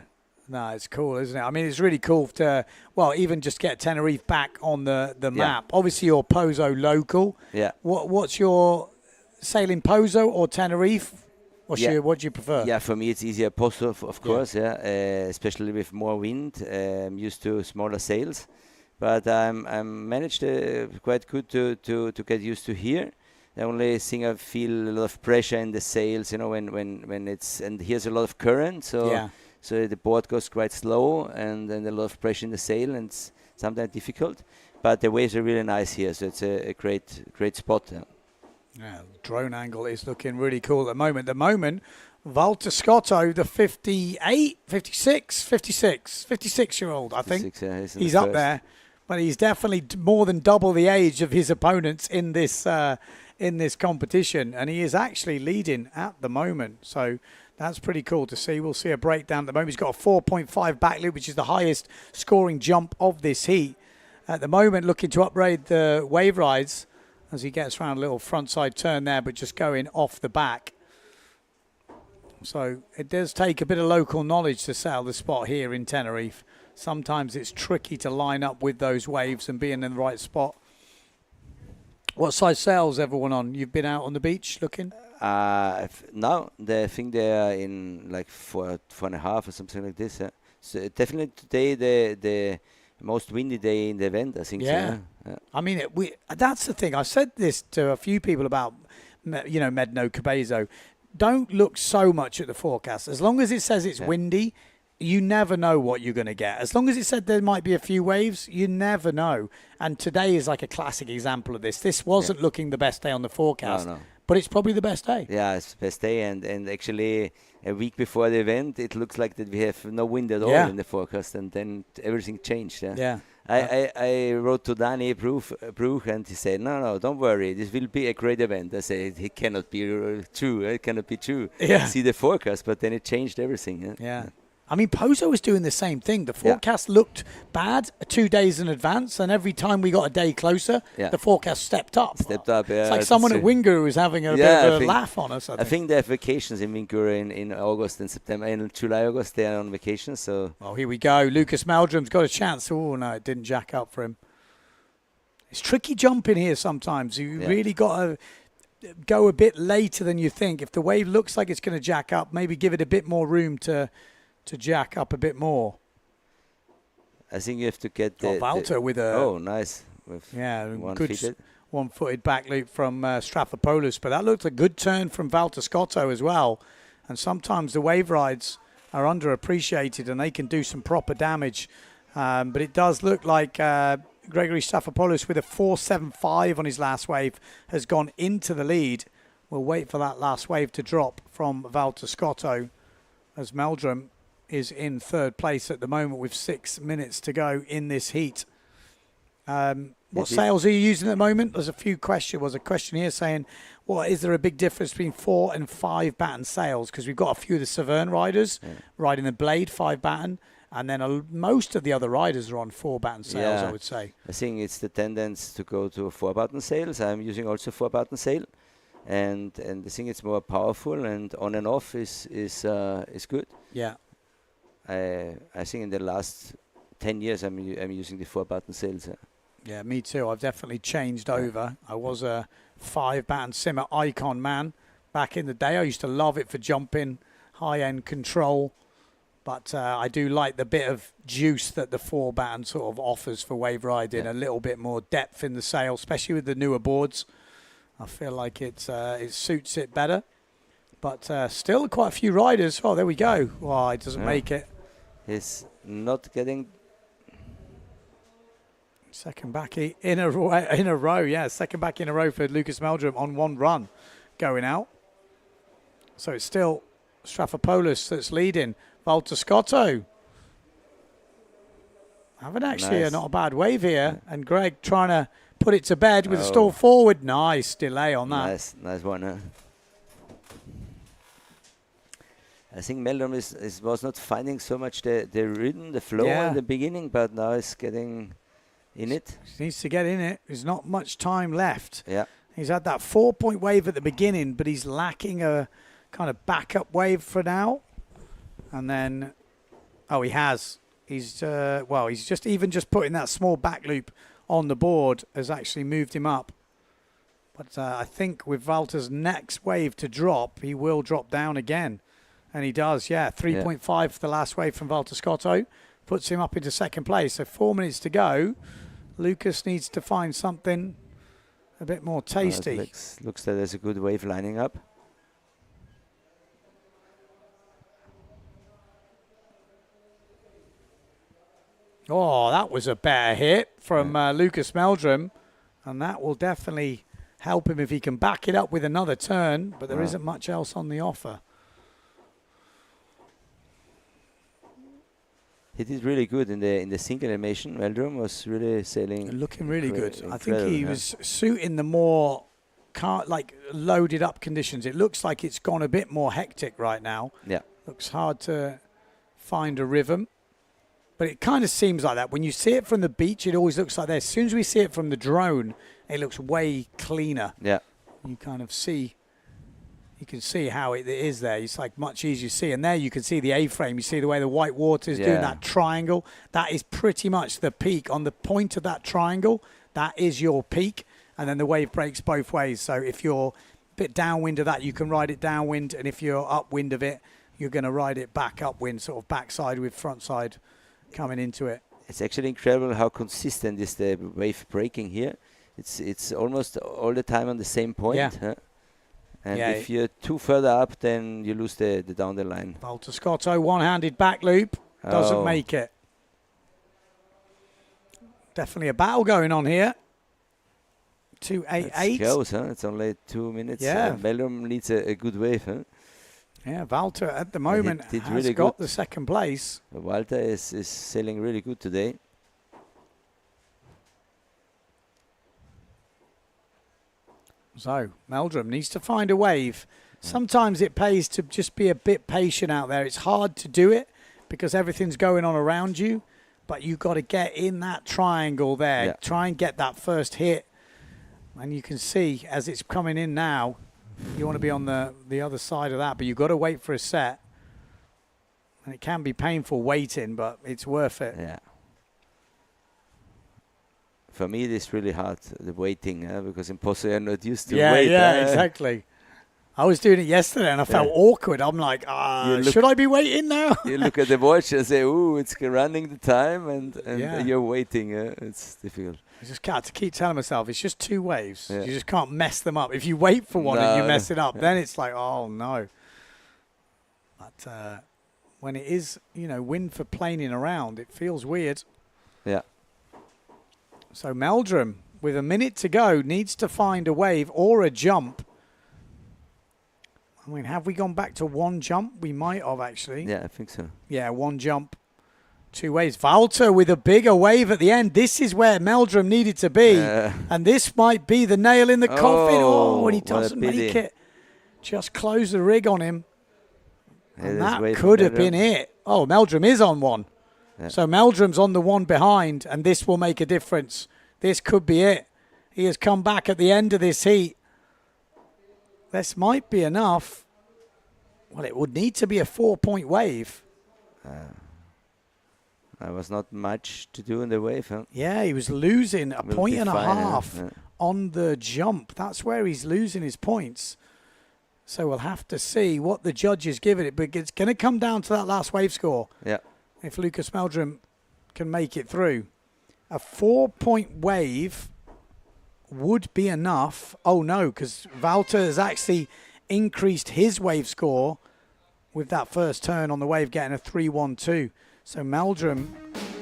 No, it's cool, isn't it? I mean, it's really cool to, even just get Tenerife back on the map. Obviously, you're Pozo local. Yeah. What's your sailing, Pozo or Tenerife? What do you prefer? Yeah, for me it's easier Pozo, of course. Especially with more wind. I'm used to smaller sails, but I'm managed quite good to get used to here. The only thing I feel a lot of pressure in the sails, when it's, and here's a lot of current, so the board goes quite slow, and then a lot of pressure in the sail, and it's sometimes difficult. But the waves are really nice here, so it's a great spot. Yeah, drone angle is looking really cool at the moment. Walter Scotto, the 56-year-old, I think. 56, he's up there, but he's definitely more than double the age of his opponents in this competition, and he is actually leading at the moment. So that's pretty cool to see. We'll see a breakdown at the moment. He's got a 4.5 back loop, which is the highest scoring jump of this heat. At the moment, looking to upgrade the wave rides as he gets around a little frontside turn there, but just going off the back. So it does take a bit of local knowledge to sail the spot here in Tenerife. Sometimes it's tricky to line up with those waves and being in the right spot. What size sails everyone on? You've been out on the beach looking? Now I think they are in like 4.5 or something like this. So definitely today the most windy day in the event, I think. Yeah. So, I mean, that's the thing. I've said this to a few people about, Médano, Cabezzo. Don't look so much at the forecast. As long as it says it's windy, you never know what you're going to get. As long as it said there might be a few waves, you never know. And today is like a classic example of this. This wasn't looking the best day on the forecast, but it's probably the best day. Yeah, it's the best day. And actually, a week before the event, it looks like that we have no wind at all in the forecast, and then everything changed. I wrote to Danny Bruch, and he said, no, don't worry, this will be a great event. I said, it cannot be true. It cannot be true. Yeah. See the forecast, but then it changed everything. Yeah. I mean, Pozo was doing the same thing. The forecast looked bad 2 days in advance, and every time we got a day closer, the forecast stepped up. Yeah. It's like someone at Winguru was having a bit of a laugh on us, I think they have vacations in Winguru in August and September. In July, August, they are on vacation. So. Oh, here we go. Lucas Meldrum's got a chance. Oh, no, it didn't jack up for him. It's tricky jumping here sometimes. You really got to go a bit later than you think. If the wave looks like it's going to jack up, maybe give it a bit more room to jack up a bit more. I think you have to get the Walter with a... Oh, nice. With good one-footed back loop from Strathopoulos. But that looked a good turn from Walter Scotto as well. And sometimes the wave rides are underappreciated and they can do some proper damage. But it does look like Gregory Strathopoulos with a 4.75 on his last wave has gone into the lead. We'll wait for that last wave to drop from Walter Scotto as Meldrum is in third place at the moment with 6 minutes to go in this heat. What sails are you using at the moment? There's a question here saying, is there a big difference between 4 and 5 batten sails? Because we've got a few of the Severn riders riding the Blade 5 batten, and then most of the other riders are on 4 batten sails, I would say. I think it's the tendency to go to 4 batten sails. I'm using also 4 batten sail, and I think it's more powerful, and on and off is good. Yeah. I think in the last 10 years I'm using the 4 batten sails. Yeah, me too. I've definitely changed over. I was a 5 batten simmer icon man, back in the day. I used to love it for jumping, high-end control. But I do like the bit of juice that the 4-band sort of offers for wave riding, a little bit more depth in the sail, especially with the newer boards. I feel like it suits it better. But still quite a few riders. Oh, there we go. Oh, it doesn't make it. He's not getting... Second back in a row, yeah. Second back in a row for Lucas Meldrum on one run going out. So it's still Strafopoulos that's leading. Valter Scotto. Having actually not a bad wave here. And Greg trying to put it to bed with a stall forward. Nice delay on that. Nice one. Huh? I think Meldrum was not finding so much the rhythm, the flow in the beginning, but now it's getting in it. He needs to get in it. There's not much time left. Yeah. He's had that 4-point wave at the beginning, but he's lacking a kind of backup wave for now. And then, he has. He's he's just putting that small back loop on the board has actually moved him up. But I think with Valter's next wave to drop, he will drop down again. And he does, 3.5 for the last wave from Valter Scotto. Puts him up into second place. So 4 minutes to go. Lucas needs to find something a bit more tasty. Looks like there's a good wave lining up. Oh, that was a better hit from Lucas Meldrum. And that will definitely help him if he can back it up with another turn. But there isn't much else on the offer. He did really good in the single animation. Meldrum was really sailing. Looking really good. I think he was suiting the more loaded up conditions. It looks like it's gone a bit more hectic right now. Yeah. Looks hard to find a rhythm. But it kind of seems like that. When you see it from the beach, it always looks like that. As soon as we see it from the drone, it looks way cleaner. Yeah. You kind of see, you can see how it is there. It's like much easier to see. And there you can see the A-frame. You see the way the white water is doing that triangle. That is pretty much the peak. On the point of that triangle, that is your peak. And then the wave breaks both ways. So if you're a bit downwind of that, you can ride it downwind. And if you're upwind of it, you're going to ride it back upwind, sort of backside with front side coming into it. It's actually incredible how consistent is the wave breaking here. It's almost all the time on the same point. Yeah. Huh? And if you're too further up, then you lose the down the line. Valter Scotto, one-handed back loop, doesn't make it. Definitely a battle going on here. 2.88. It's close, huh? It's only 2 minutes. Yeah. Meldrum needs a good wave, huh? Yeah, Valter at the moment did has really got good. the second place. Valter is sailing really good today. So, Meldrum needs to find a wave. Sometimes it pays to just be a bit patient out there. It's hard to do it because everything's going on around you, but you've got to get in that triangle there. Yeah. Try and get that first hit. And you can see as it's coming in now, you want to be on the other side of that, but you've got to wait for a set. And it can be painful waiting, but it's worth it. Yeah. For me, it is really hard, the waiting, because in Posse I'm not used to wait. Yeah, exactly. I was doing it yesterday and I felt awkward. I'm like, should I be waiting now? You look at the watch and say, ooh, it's running the time, and you're waiting. It's difficult. I just got to keep telling myself, it's just 2 waves. Yeah. You just can't mess them up. If you wait for one and you mess it up, then it's like, oh, no. But when it is, wind for planing around, it feels weird. Yeah. So Meldrum, with a minute to go, needs to find a wave or a jump. I mean, have we gone back to 1 jump? We might have, actually. Yeah, I think so. Yeah, 1 jump, 2 waves. Valter with a bigger wave at the end. This is where Meldrum needed to be. And this might be the nail in the coffin. Oh, and he doesn't make it. Just close the rig on him. And that could have been it. Oh, Meldrum is on 1. Yeah. So Meldrum's on the 1 behind, and this will make a difference. This could be it. He has come back at the end of this heat. This might be enough. Well, it would need to be a 4-point wave. There was not much to do in the wave, huh? Yeah, he was losing a point and a half on the jump. That's where he's losing his points. So we'll have to see what the judges give it. But it's going to come down to that last wave score. Yeah. If Lucas Meldrum can make it through. A 4-point wave would be enough. Oh, no, because Walter has actually increased his wave score with that first turn on the wave, getting a 3-1-2. So Meldrum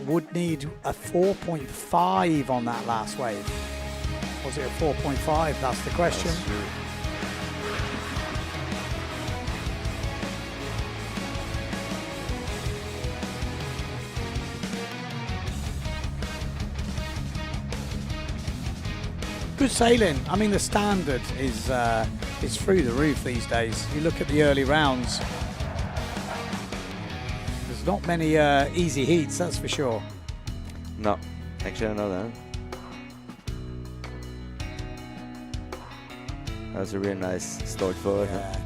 would need a 4.5 on that last wave. Was it a 4.5? That's the question. Good sailing. I mean, the standard is through the roof these days. You look at the early rounds. There's not many easy heats, that's for sure. No, actually I know that. That was a really nice start forward. Yeah.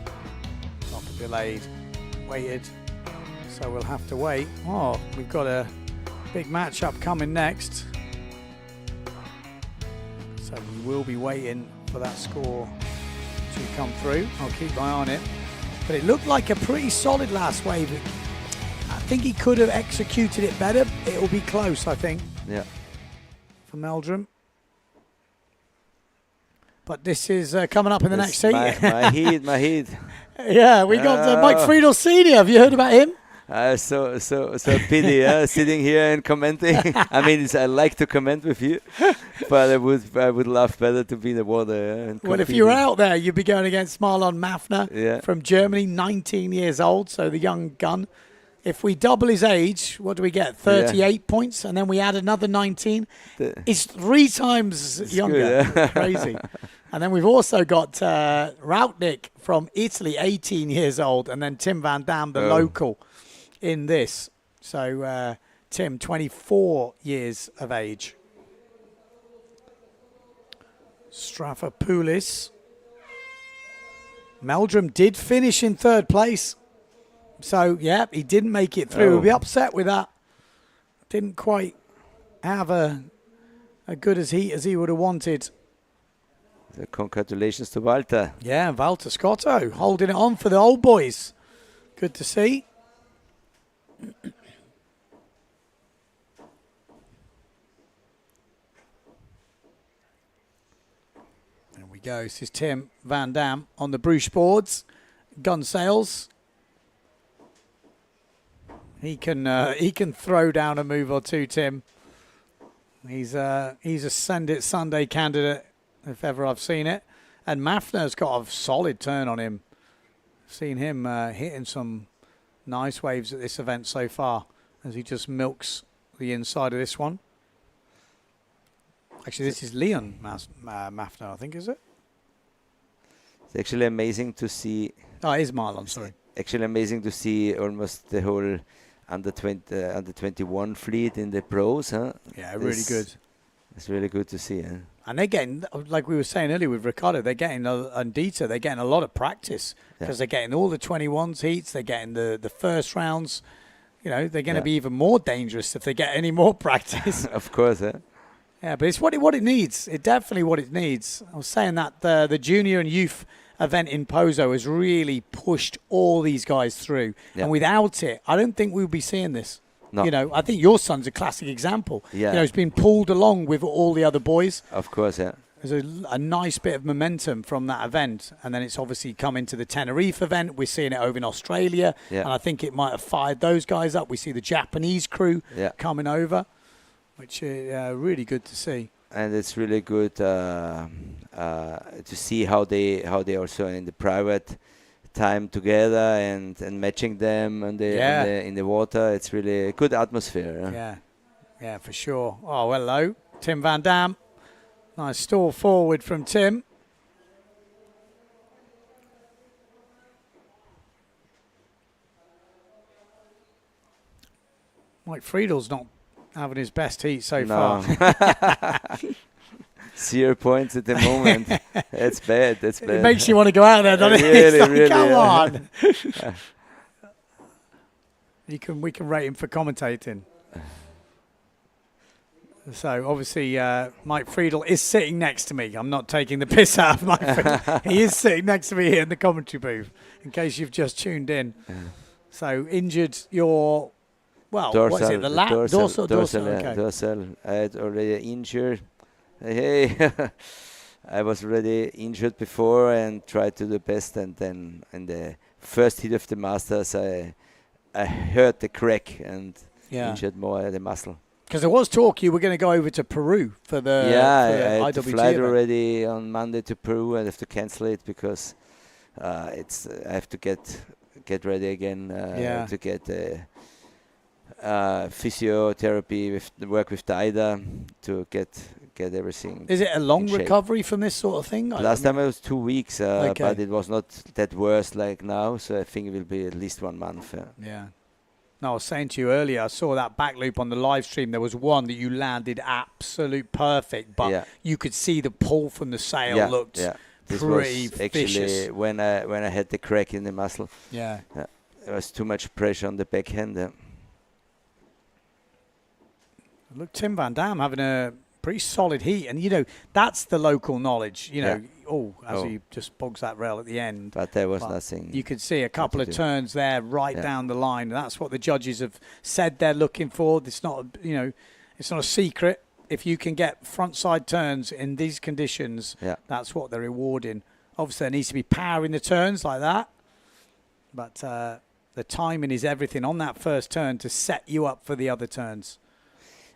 Not delayed, waited. So we'll have to wait. Oh, we've got a big matchup coming next. So we will be waiting for that score to come through. I'll keep my eye on it. But it looked like a pretty solid last wave. I think he could have executed it better. It will be close, I think. Yeah. For Meldrum. But this is coming up in the next heat. My heat. Yeah, we got Mike Friedel Senior. Have you heard about him? So pity, sitting here and commenting. I mean, I like to comment with you, but I would love better to be in the water. And well, if you were out there, you'd be going against Marlon Maffner from Germany, 19 years old, so the young gun. If we double his age, what do we get? 38 points, and then we add another 19. It's 3 times younger. Good, yeah. Crazy. And then we've also got Routnik from Italy, 18 years old, and then Tim Van Dam, the local, in this. So Tim, 24 years of age. Strafopoulos. Meldrum did finish in 3rd place. So, yeah, he didn't make it through. We'll be upset with that. Didn't quite have a good as he would have wanted. So congratulations to Walter. Yeah, Walter Scotto holding it on for the old boys. Good to see. There we go. This is Tim Van Dam on the Bruges boards. Gun sails. He can throw down a move or two, Tim. He's a Send It Sunday candidate, if ever I've seen it. And Maffner's got a solid turn on him. Seen him hitting some nice waves at this event so far as he just milks the inside of this one. Actually, this is Leon Maffner, I think, is it? It's actually amazing to see. Oh, it is Marlon, sorry. Actually amazing to see almost the whole under 21 fleet in the pros, huh? Yeah, really good. It's really good to see, huh? And they're getting, like we were saying earlier with Ricardo, they're getting, and Dieter, they're getting a lot of practice because they're getting all the 21s heats, they're getting the first rounds. You know, they're going to be even more dangerous if they get any more practice. Of course, huh? Yeah, but it's what it needs. It's definitely what it needs. I was saying that the junior and youth event in Pozo has really pushed all these guys through. And without it, I don't think we'll be seeing this. No. You know, I think your son's a classic example. Yeah. You know, he's been pulled along with all the other boys. Of course, yeah. There's a nice bit of momentum from that event. And then it's obviously come into the Tenerife event. We're seeing it over in Australia. Yeah. And I think it might have fired those guys up. We see the Japanese crew coming over, which is really good to see. And it's really good to see how they also in the private time together and matching them in the water. It's really a good atmosphere. Yeah, for sure. Oh, hello, Tim Van Dam. Nice stall forward from Tim. Mike Friedel's not having his best heat so far. 0 points at the moment. That's bad. That's bad. It makes you want to go out there, doesn't it? Really, like, really. Come on. We can rate him for commentating. So obviously Mike Friedel is sitting next to me. I'm not taking the piss out of Mike Friedel. He is sitting next to me here in the commentary booth, in case you've just tuned in. So injured your, well, dorsal, what is it, the lat? Dorsal. Okay. Dorsal. I had already injured. Hey, I was already injured before and tried to do the best. And then in the first hit of the Masters, I hurt the crack and injured more the muscle. Because there was talk you were going to go over to Peru for the I had IWT to fly event. already on Monday to Peru. I have to cancel it because I have to get ready again to get physiotherapy, work with Daida to get everything. Is it a long recovery from this sort of thing? Last time it was 2 weeks, but it was not that worse like now. So I think it will be at least 1 month. Yeah. No, I was saying to you earlier, I saw that back loop on the live stream. There was one that you landed absolute perfect, but you could see the pull from the sail looked this pretty was actually vicious. when I had the crack in the muscle. Yeah. There was too much pressure on the backhand. Look, Tim Van Dam having a pretty solid heat, and you know that's the local knowledge. You know, he just bogs that rail at the end. But there was nothing. You could see a couple of turns there, right down the line. That's what the judges have said they're looking for. It's not, it's not a secret. If you can get front side turns in these conditions, that's what they're rewarding. Obviously, there needs to be power in the turns like that, but the timing is everything on that first turn to set you up for the other turns.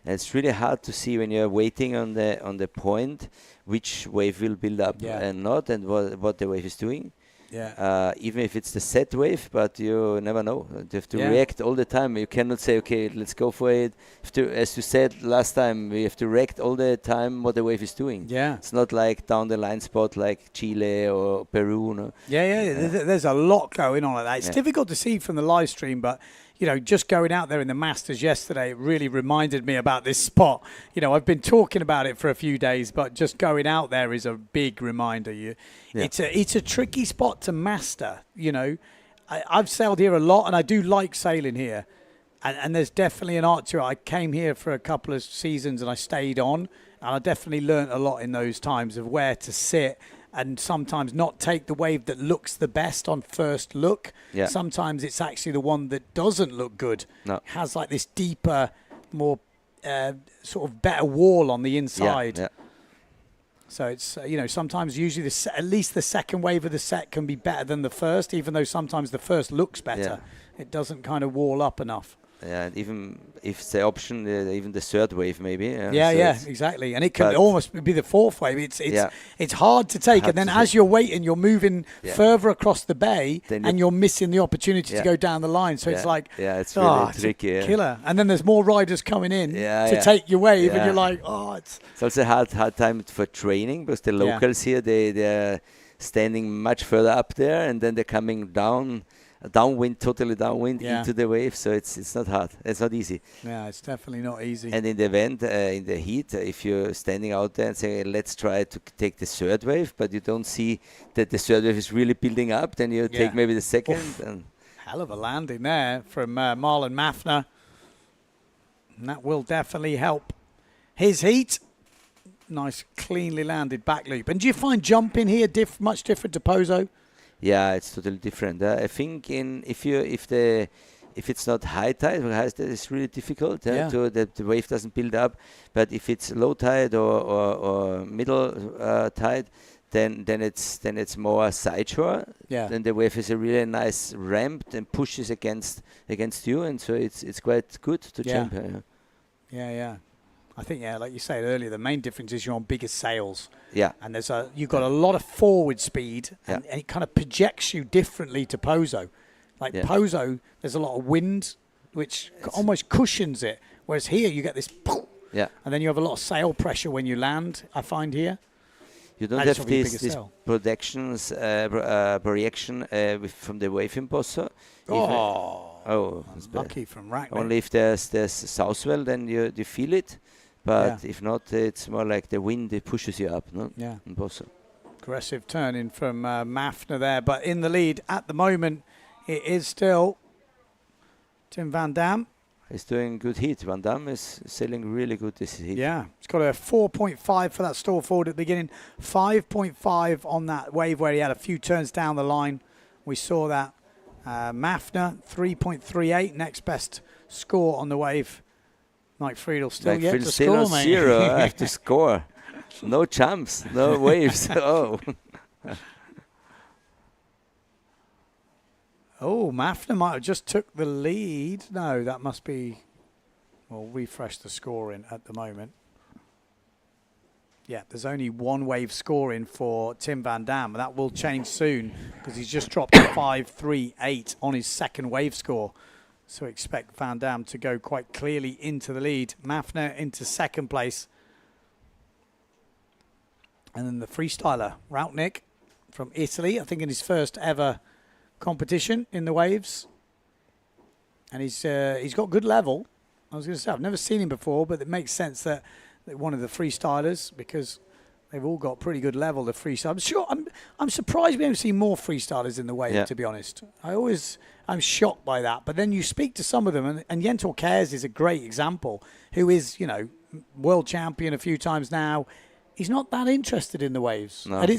It's really hard to see when you're waiting on the point which wave will build up and not, and what the wave is doing. Yeah. Even if it's the set wave, but you never know. You have to react all the time. You cannot say, okay, let's go for it. As you said last time, we have to react all the time what the wave is doing. Yeah. It's not like down the line spot like Chile or Peru. No? There's a lot going on like that. It's difficult to see from the live stream, but just going out there in the Masters yesterday, it really reminded me about this spot. I've been talking about it for a few days, but just going out there is a big reminder. It's a tricky spot to master. I've sailed here a lot, and I do like sailing here. And there's definitely an art to it. I came here for a couple of seasons, and I stayed on, and I definitely learnt a lot in those times of where to sit. And sometimes not take the wave that looks the best on first look. Yeah. Sometimes it's actually the one that doesn't look good. No. Has like this deeper, more sort of better wall on the inside. Yeah. So it's, sometimes usually at least the second wave of the set can be better than the first, even though sometimes the first looks better. It doesn't kind of wall up enough. Yeah, and even if it's the option, even the third wave maybe. Exactly. And it can almost be the fourth wave. It's hard to take. And then as you're waiting, you're moving further across the bay, and you're missing the opportunity to go down the line. So it's like, it's really tricky. It's a killer. And then there's more riders coming in to take your wave, and you're like, it's also a hard time for training because the locals here, they're standing much further up there, and then they're coming totally downwind into the wave, so it's not hard. It's not easy. Yeah, it's definitely not easy. And in the event, in the heat, if you're standing out there and saying, let's try to take the third wave, but you don't see that the third wave is really building up, then you take maybe the second. And hell of a landing there from Marlon Maffner. And that will definitely help his heat. Nice, cleanly landed back loop. And do you find jumping here much different to Pozo? Yeah, it's totally different. I think if it's not high tide, it's really difficult to that the wave doesn't build up. But if it's low tide or middle tide, then it's more side shore. Yeah. Then the wave is a really nice ramp and pushes against you, and so it's quite good to jump. Yeah. I think, like you said earlier, the main difference is you're on bigger sails. Yeah. And you've got a lot of forward speed, and it kind of projects you differently to Pozo. Like Pozo, there's a lot of wind, which almost cushions it. Whereas here, you get this, and then you have a lot of sail pressure when you land, I find here. You don't have this projection from the wave impulsor. Lucky from Rack. Only if there's southwell, then you feel it. But if not, it's more like the wind, it pushes you up. No? Yeah. Impulsor. Aggressive turn in from Maffner there. But in the lead at the moment, it is still Tim Van Dam. is doing good heat. Van Damme is sailing really good this heat. Yeah, he's got a 4.5 for that stall forward at the beginning, 5.5 on that wave where he had a few turns down the line. We saw that. Mafner, 3.38, next best score on the wave. Mike Friedel still yet to still score, mate. 0. I have to score. No jumps, no waves. Oh. Oh, Mafner might have just took the lead. No, that must be... We'll refresh the scoring at the moment. Yeah, there's only one wave scoring for Tim Van Dam. That will change soon because he's just dropped a 5.38 on his second wave score. So expect Van Dam to go quite clearly into the lead. Mafner into second place. And then the freestyler, Rautnik from Italy, I think in his first ever competition in the waves. And he's got good level. I was going to say, I've never seen him before, but it makes sense that one of the freestylers, because they've all got pretty good level, the freestyle. I'm surprised we don't see more freestylers in the wave, to be honest. I'm shocked by that. But then you speak to some of them, and Yentor Cares is a great example, who is, world champion a few times now. He's not that interested in the waves. No. And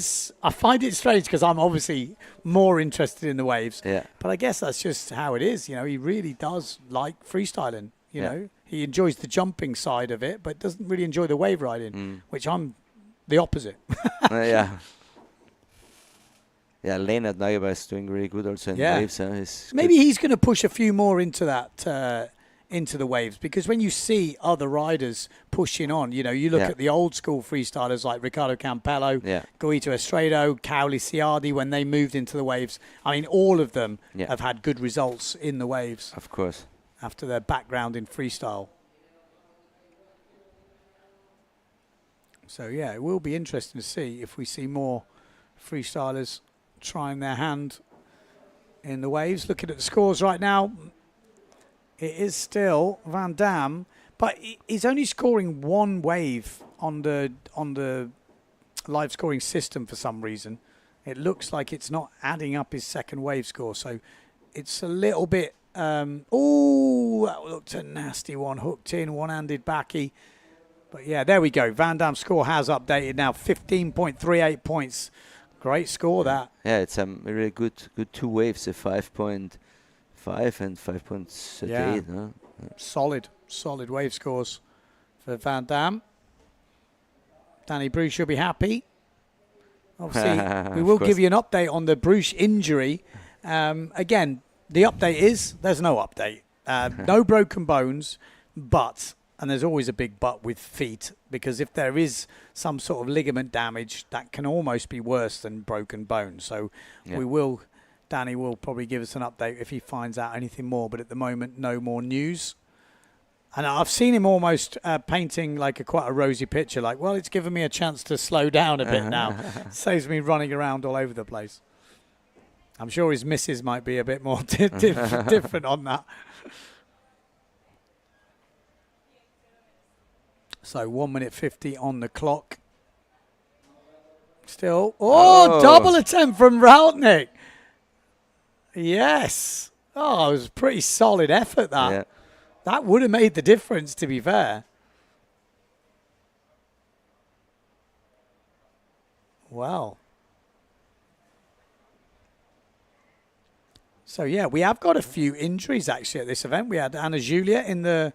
I find it strange because I'm obviously more interested in the waves. Yeah. But I guess that's just how it is. He really does like freestyling. You know, he enjoys the jumping side of it, but doesn't really enjoy the wave riding, which I'm the opposite. Yeah, Leonard Neugebauer is doing really good also in waves. Maybe he's going to push a few more into that, into the waves, because when you see other riders pushing on, you look at the old school freestylers like Ricardo Campello, Guido Estredo, Cowley Ciardi, when they moved into the waves. I mean, all of them have had good results in the waves. Of course. After their background in freestyle. So, yeah, it will be interesting to see if we see more freestylers trying their hand in the waves. Looking at the scores right now, it is still Van Dam, but he's only scoring one wave on the live scoring system for some reason. It looks like it's not adding up his second wave score, so it's a little bit... oh, that looked a nasty one. Hooked in, one-handed backy. But yeah, there we go. Van Dam's score has updated now. 15.38 points. Great score, that. Yeah, it's a really good two waves, a 5.5 and 5.38. Yeah. No? Solid wave scores for Van Dam. Danny Bruce will be happy. Obviously, we will give you an update on the Bruce injury. Again, the update is there's no update. No broken bones, but, and there's always a big but with feet, because if there is some sort of ligament damage, that can almost be worse than broken bones. So Danny will probably give us an update if he finds out anything more, but at the moment, no more news. And I've seen him almost painting like quite a rosy picture, like, well, it's given me a chance to slow down a bit now. Saves me running around all over the place. I'm sure his missus might be a bit more different on that. So 1 minute 50 on the clock. Still. Oh, double attempt from Rautnik. Yes. Oh, it was a pretty solid effort, that. Yeah. That would have made the difference, to be fair. Well. So, yeah, we have got a few injuries, actually, at this event. We had Anna Julia in the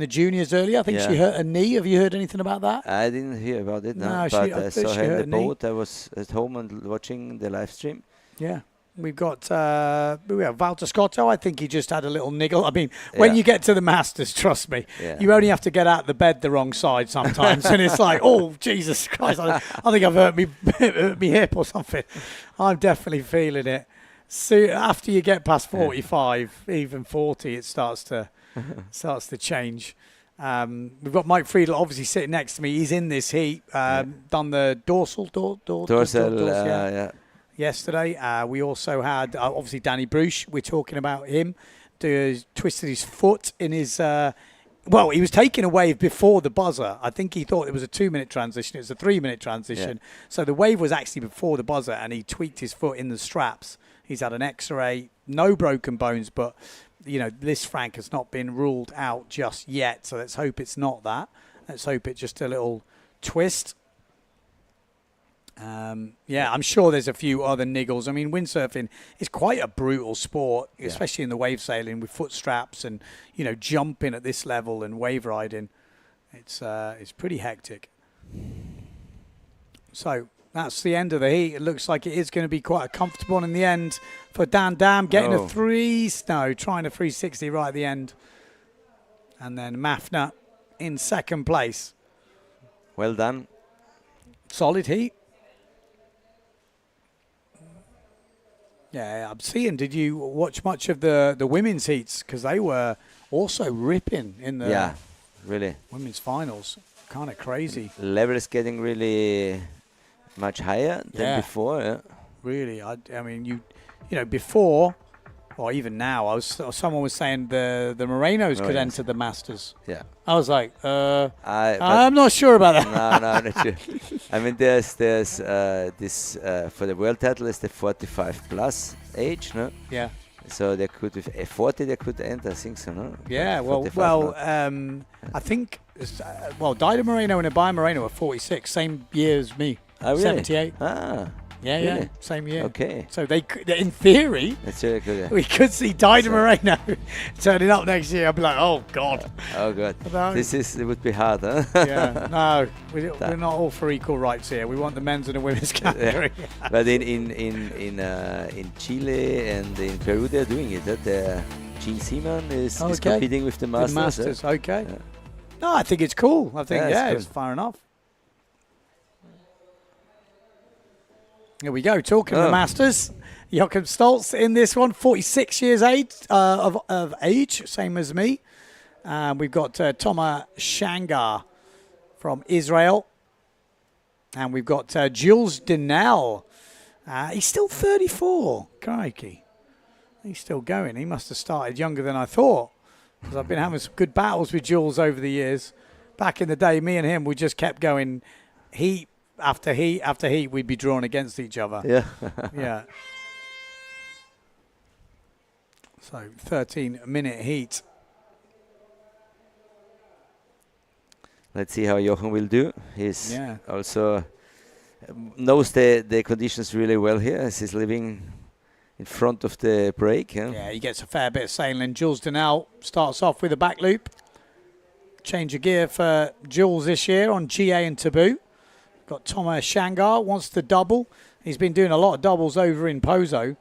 juniors earlier. I think she hurt her knee. Have you heard anything about that? I didn't hear about it, no, but I saw her in the boat. I was at home and watching the live stream. Yeah. We've got Walter Scotto. I think he just had a little niggle. I mean, when you get to the Masters, trust me, you only have to get out of the bed the wrong side sometimes. And it's like, oh, Jesus Christ, I think I've hurt me hip or something. I'm definitely feeling it. So after you get past 45, even 40, it starts to change. We've got Mike Friedel obviously sitting next to me. He's in this heat. Done the dorsal, yesterday. We also had obviously Danny Bruce. We're talking about him. Twisted his foot in his. Well, he was taking a wave before the buzzer. I think he thought it was a 2-minute transition. It was a 3-minute transition. Yeah. So the wave was actually before the buzzer, and he tweaked his foot in the straps. He's had an X-ray, no broken bones, but this Frank has not been ruled out just yet. So let's hope it's not that. Let's hope it's just a little twist. I'm sure there's a few other niggles. I mean, windsurfing is quite a brutal sport, especially in the wave sailing with foot straps and, jumping at this level and wave riding. It's pretty hectic. So that's the end of the heat. It looks like it is going to be quite a comfortable one in the end for Dan Dam, getting a 3 trying a 360 right at the end. And then Mafna in second place. Well done. Solid heat. Yeah, I'm seeing. Did you watch much of the women's heats? Because they were also ripping in the really women's finals. Kind of crazy. Level is getting really much higher than before. Yeah. Really, I mean, before, or even now, someone was saying the Morenos could enter the Masters. Yeah. I was like, I'm not sure about that. No, not sure. I mean, there's this for the world title is the 45 plus age, no? Yeah. So they could, with 40, they could enter. I think so, no? Yeah. I think Dido Moreno and Abaya Moreno are 46, same year as me. Oh, really? 78. Ah. Yeah, really? Same year. Okay. So they could, in theory, that's really good, yeah. we could see Dido Moreno turning up next year. I'd be like, oh God. Oh God. It would be hard, huh? Yeah. No, we're not all for equal rights here. We want the men's and the women's category. Yeah. But in Chile and in Peru, they're doing it. Gene Seaman is competing with the Masters. The Masters, okay. Yeah. No, I think it's cool. I think it's fair enough. Here we go, talking of the Masters. Joachim Stoltz in this one, 46 years of age, same as me. We've got Toma Shangar from Israel. And we've got Jules Denel. He's still 34. Crikey. He's still going. He must have started younger than I thought. Because I've been having some good battles with Jules over the years. Back in the day, me and him, we just kept going heat after heat after heat. We'd be drawn against each other. Yeah. Yeah. So 13-minute heat. Let's see how Jochen will do. He's also knows the conditions really well here as he's living in front of the break. Yeah, he gets a fair bit of sailing. Jules Denel starts off with a back loop. Change of gear for Jules this year on GA and Taboo. Got Toma Shangar, wants to double. He's been doing a lot of doubles over in Pozo.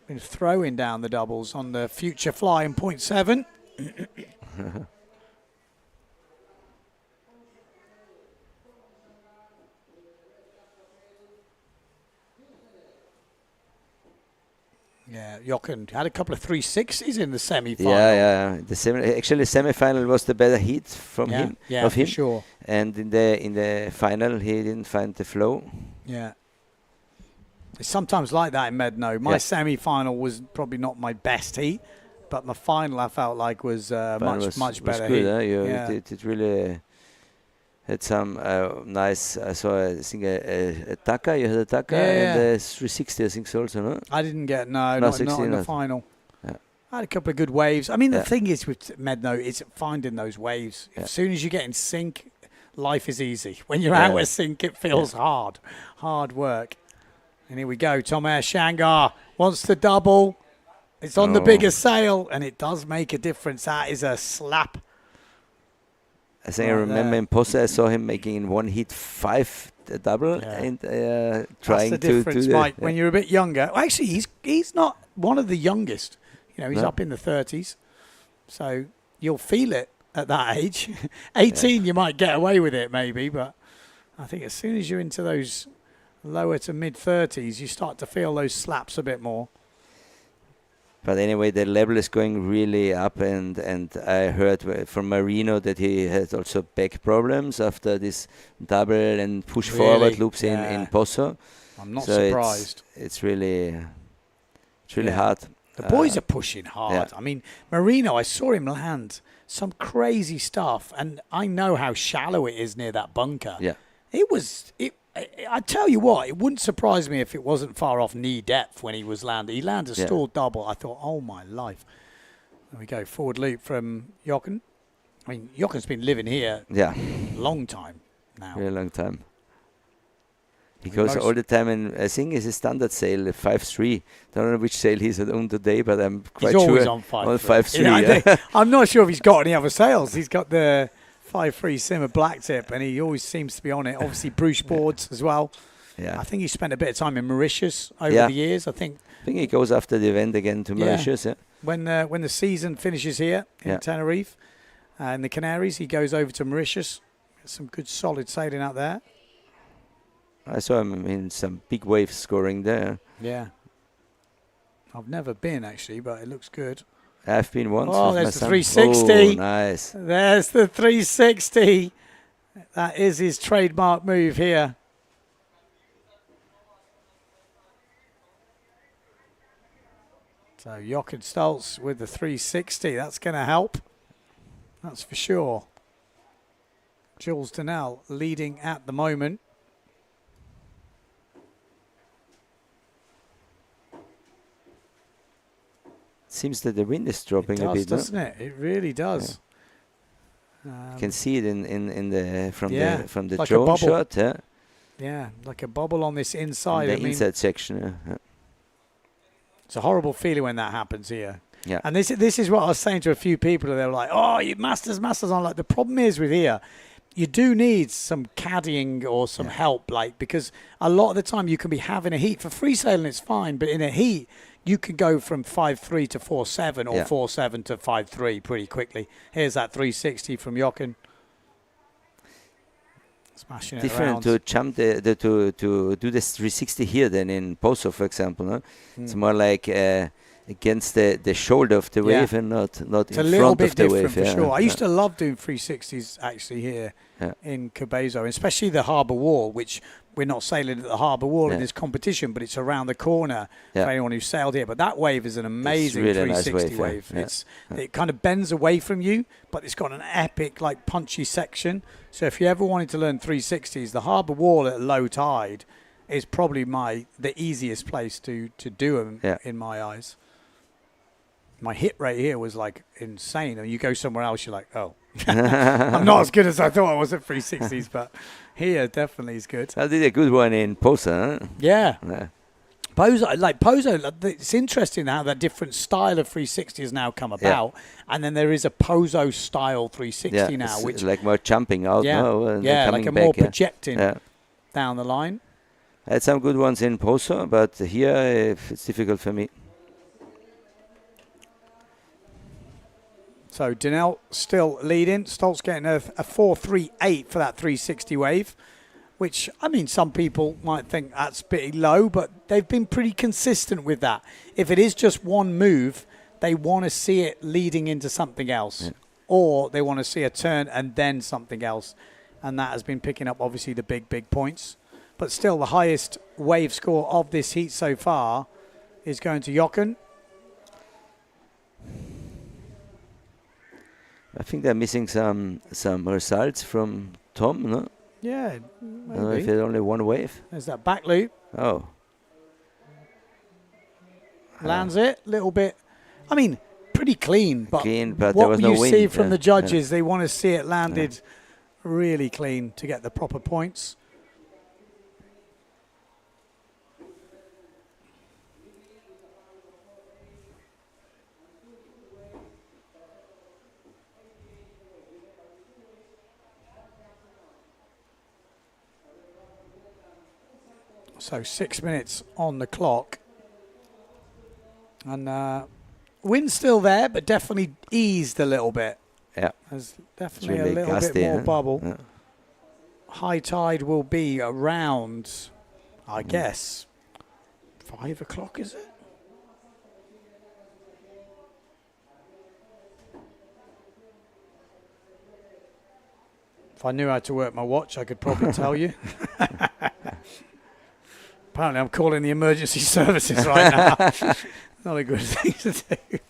Been throwing down the doubles on the Future Fly in 0.7. Yeah, Jochen had a couple of 360s in the semi-final. Yeah. The semi-final was the better heat from him. Yeah, for sure. And in the final, he didn't find the flow. Yeah. It's sometimes like that in Médano. My semi-final was probably not my best heat, but my final I felt like was much better good, heat. It really had some nice. I saw a Taka. You had a Taka and a 360. I think so also. No, I didn't get not in the final. Yeah. I had a couple of good waves. I mean, the thing is with Médano, it's finding those waves. As soon as you get in sync, life is easy. When you're out of sync, it feels hard work. And here we go. Toma Shangar wants to double. It's on the bigger sail, and it does make a difference. That is a slap. I think I remember in Posa, I saw him making in one heat 5 double and trying That's the difference, to Mike. When you're a bit younger, well, actually, he's not one of the youngest. He's up in the 30s, so you'll feel it at that age. 18, you might get away with it maybe, but I think as soon as you're into those lower to mid 30s, you start to feel those slaps a bit more. But anyway, the level is going really up, and I heard from Marino that he has also back problems after this double and push forward loops in Pozo. I'm not surprised. It's really hard. The boys are pushing hard. I mean, Marino, I saw him land some crazy stuff, and I know how shallow it is near that bunker. Yeah, I tell you what, it wouldn't surprise me if it wasn't far off knee depth when he was landing. He landed a stalled double. I thought, oh my life. There we go. Forward loop from Jochen. I mean, Jochen's been living here a long time now. Very long time. He goes all the time, and I think it's a standard sail, 5.3. Don't know which sail he's on today, but I'm quite he's sure. Always on 5.3. Yeah. I'm not sure if he's got any other sails. He's got the 5.3 Simmer black tip, and he always seems to be on it. Obviously, Bruce boards as well. Yeah. I think he spent a bit of time in Mauritius over the years. I think he goes after the event again to Mauritius. Yeah. When the season finishes here in Tenerife and the Canaries, he goes over to Mauritius. Some good solid sailing out there. I saw him in some big waves scoring there. Yeah. I've never been, actually, but it looks good. I've been once. Oh, with there's my the son. 360. Oh, nice. There's the 360. That is his trademark move here. So Jochen Stoltz with the 360. That's going to help. That's for sure. Jules Donnell leading at the moment. Seems that the wind is dropping a bit, doesn't it? It really does. You can see it in the from the like drone shot. Yeah, like a bubble on this inside. In the inside section. It's a horrible feeling when that happens here. Yeah. And this is what I was saying to a few people. They were like, "Oh, you masters." I'm like, the problem is with here, you do need some caddying or some help, like, because a lot of the time you can be having a heat for free sailing. It's fine, but in a heat, you can go from 5.3 to 4.7 or 4.7 to 5.3 pretty quickly. Here's that 360 from Jochen. Smashing it different around. to jump to do this 360 here than in Poso, for example. No? It's more like against the shoulder of the wave and not it's in a little front bit of the wave. different for sure. I used to love doing 360s actually here in Cabezo, especially the harbour wall, which we're not sailing at the harbour wall in this competition, but it's around the corner for anyone who sailed here. But that wave is an amazing really 360 nice wave. It kind of bends away from you, but it's got an epic, like, punchy section. So if you ever wanted to learn 360s, the harbour wall at low tide is probably the easiest place to do them in my eyes. My hit rate here was like insane. I mean, you go somewhere else, you're like, oh, I'm not as good as I thought I was at 360s, but here definitely is good. I did a good one in Poso. Huh? Yeah. Poso, it's interesting how that different style of 360 has now come about, and then there is a Poso style 360 now, which is like more jumping out now and coming like a back, more projecting down the line. I had some good ones in Poso, but here it's difficult for me. So Donnell still leading. Stoltz getting a 4.38 for that 360 wave, which, I mean, some people might think that's pretty low, but they've been pretty consistent with that. If it is just one move, they want to see it leading into something else, or they want to see a turn and then something else, and that has been picking up, obviously, the big points. But still, the highest wave score of this heat so far is going to Jochen. I think they're missing some results from Tom, no? Yeah, maybe. I don't know if it's only one wave. There's that back loop. Oh. Lands it, little bit. I mean, pretty clean, but what there was no you wind. See from the judges, they want to see it landed really clean to get the proper points. So 6 minutes on the clock. And wind's still there, but definitely eased a little bit. Yeah. There's definitely really a little gusty, bit more bubble. High tide will be around, I guess, 5 o'clock, is it? If I knew how to work my watch, I could probably tell you. Apparently, I'm calling the emergency services right now. Not a good thing to do.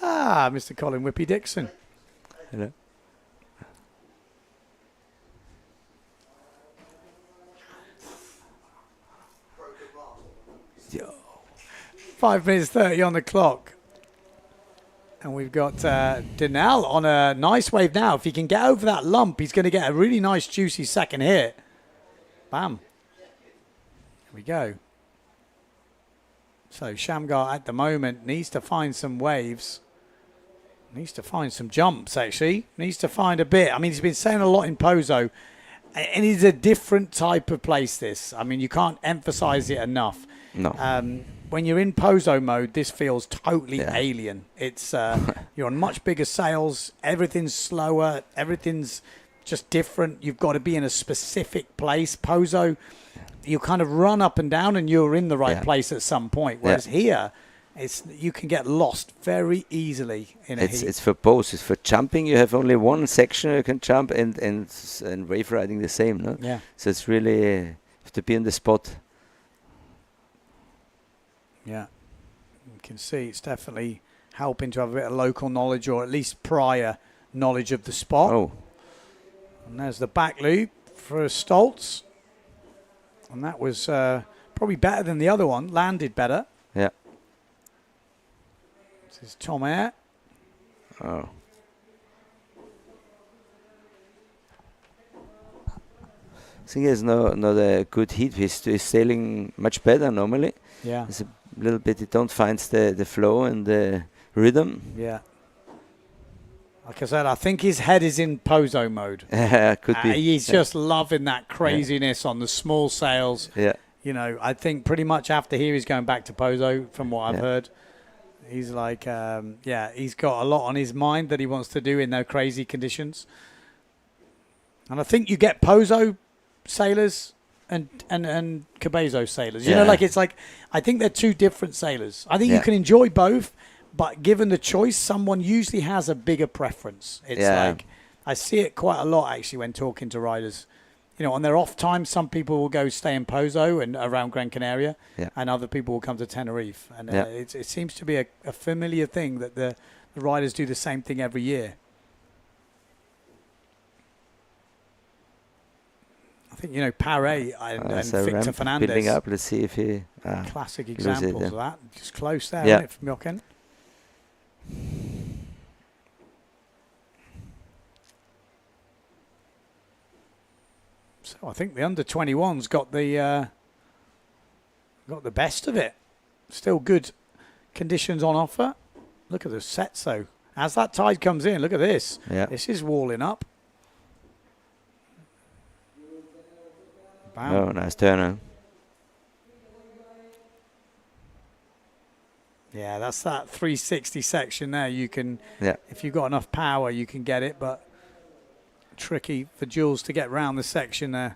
Mr. Colin Whippy Dixon. Hello. Yo. 5 minutes 30 on the clock. And we've got Denal on a nice wave now. If he can get over that lump, he's going to get a really nice, juicy second hit. Bam. Here we go. So Shamgar at the moment needs to find some waves. Needs to find some jumps, actually. Needs to find a bit. I mean, he's been saying a lot in Pozo. And it's a different type of place, this. I mean, you can't emphasize it enough. No. When you're in Pozo mode, this feels totally alien. It's you're on much bigger sails. Everything's slower. Everything's just different. You've got to be in a specific place. Pozo, you kind of run up and down and you're in the right place at some point. Whereas here, you can get lost very easily in a heat. It's for both. It's for jumping. You have only one section you can jump, and wave riding the same. No? Yeah. So it's really you have to be in the spot. Yeah, you can see it's definitely helping to have a bit of local knowledge, or at least prior knowledge of the spot. Oh. And there's the back loop for Stoltz. And that was probably better than the other one, landed better. Yeah. This is Tom Air. Oh. I think he's not a good heat. He's sailing much better normally. Yeah. It's a little bit, he don't find the flow and the rhythm. Yeah. Like I said, I think his head is in Pozo mode. Could be. He's just loving that craziness on the small sails. Yeah. You know, I think pretty much after here he's going back to Pozo, from what I've heard. He's like, he's got a lot on his mind that he wants to do in those crazy conditions. And I think you get Pozo sailors and Cabezo sailors. You know, like it's like, I think they're two different sailors. I think you can enjoy both, but given the choice, someone usually has a bigger preference. It's like, I see it quite a lot actually when talking to riders. You know, on their off time, some people will go stay in Pozo and around Gran Canaria, and other people will come to Tenerife. And it seems to be a familiar thing that the riders do the same thing every year. I think, you know, Paré and Victor Fernandez. Building up, let's see if he... classic examples of that. Just close there, isn't it, from Jochen? So I think the under-21's got the best of it. Still good conditions on offer. Look at the sets, though. As that tide comes in, look at this. Yeah. This is walling up. Bam. Oh, nice turn. Yeah, that's that 360 section there. You can, Yeah. if you've got enough power, you can get it, but tricky for Jules to get round the section there.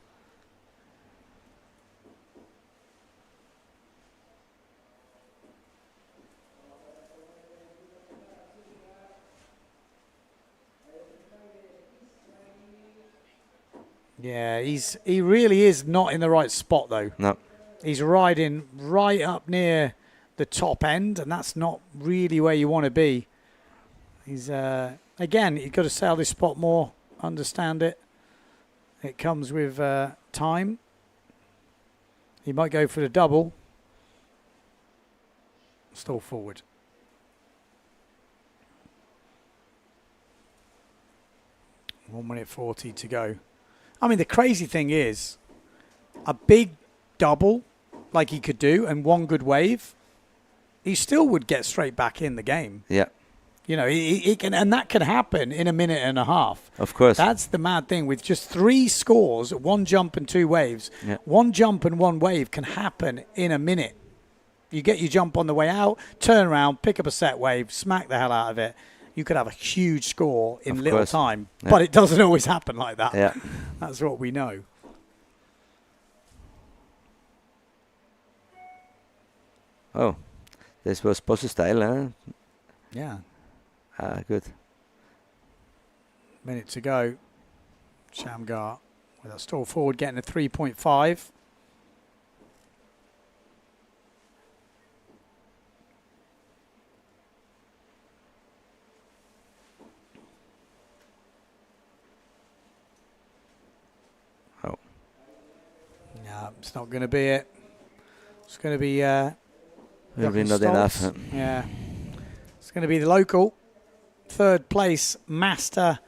Yeah, he really is not in the right spot though. No. He's riding right up near the top end, and that's not really where you want to be. He's again, you've got to sail this spot more, understand it. It comes with time. He might go for the double. Stall forward. One minute 40 to go. I mean, the crazy thing is, a big double like he could do and one good wave, he still would get straight back in the game. Yeah. You know, he can, and that can happen in a minute and a half. Of course. That's the mad thing with just 3 scores, 1 jump and 2 waves. Yeah. 1 jump and 1 wave can happen in a minute. You get your jump on the way out, turn around, pick up a set wave, smack the hell out of it. You could have a huge score in little time, but it doesn't always happen like that. Yeah. That's what we know. Oh, this was Bosso style, huh? Yeah. Good. Minute to go. Shamgar with a stall forward getting a 3.5. Oh. No, it's not going to be it. It's going to be... Maybe not enough. Yeah. It's going to be the local. third place master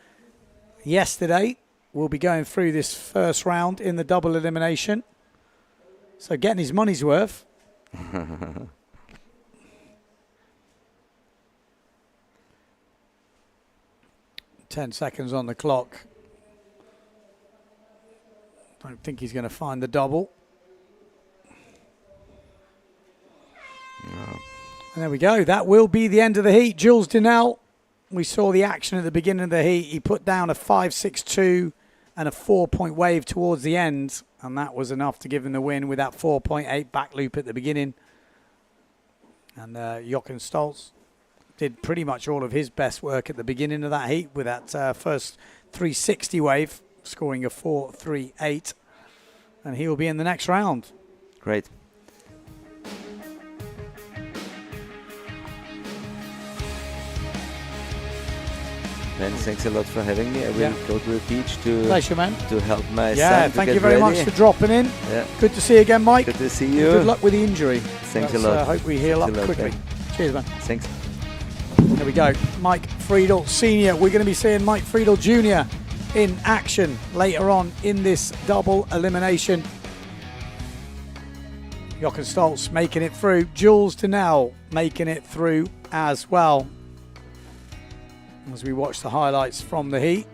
yesterday will be going through this first round in the double elimination. So getting his money's worth. 10 seconds on the clock. Don't think he's going to find the double. No. And there we go. That will be the end of the heat. Jules Dinell, we saw the action at the beginning of the heat. He put down a 5.62 and a 4-point wave towards the end, and that was enough to give him the win with that 4.8 back loop at the beginning. And Jochen Stoltz did pretty much all of his best work at the beginning of that heat with that first 360 wave, scoring a 4.38, and he will be in the next round. Great. Ben, thanks a lot for having me. I will go to the beach to Pleasure, man. To help my son. To Thank get you very ready. much for dropping in. Yeah. Good to see you again, Mike. Good to see you. Good luck with the injury. Thanks a lot. I hope we heal up quickly. Ben. Cheers, man. Thanks. There we go. Mike Friedel Sr. We're going to be seeing Mike Friedel Jr. in action later on in this double elimination. Jochen Stoltz making it through. Jules Dinell making it through as well. As we watch the highlights from the heat.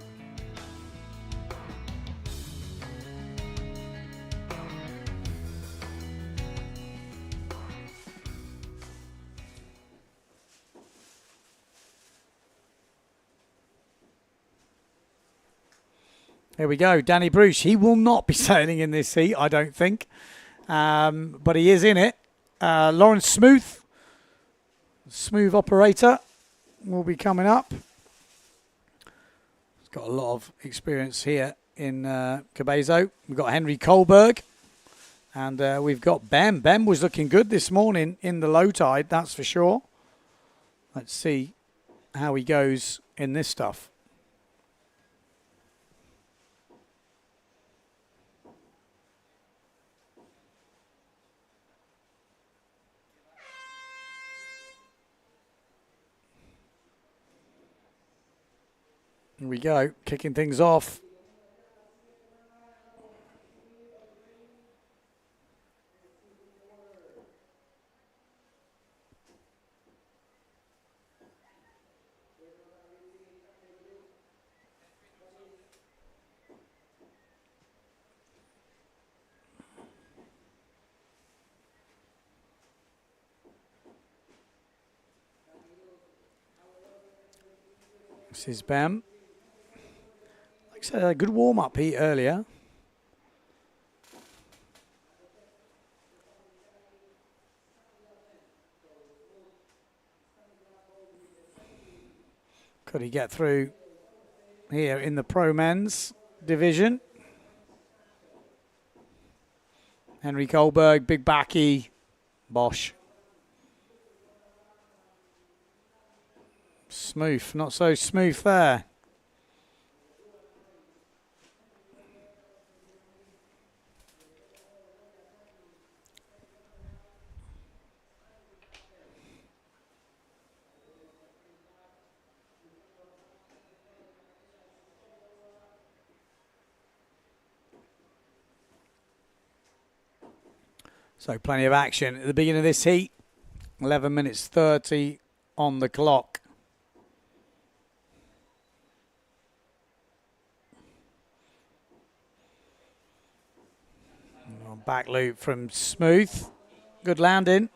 Here we go. Danny Bruce. He will not be sailing in this heat, I don't think. But he is in it. Lawrence Smooth operator, will be coming up. He's got a lot of experience here in Cabezo. We've got Henry Kohlberg. And we've got Ben. Ben was looking good this morning in the low tide, that's for sure. Let's see how he goes in this stuff. Here we go, kicking things off. This is Bam. Like I said, a good warm-up heat earlier. Could he get through here in the Pro Men's division? Henry Kohlberg, big backy, Bosch. Smooth, not so smooth there. So plenty of action at the beginning of this heat. 11 minutes 30 on the clock. Back loop from Smooth. Good landing.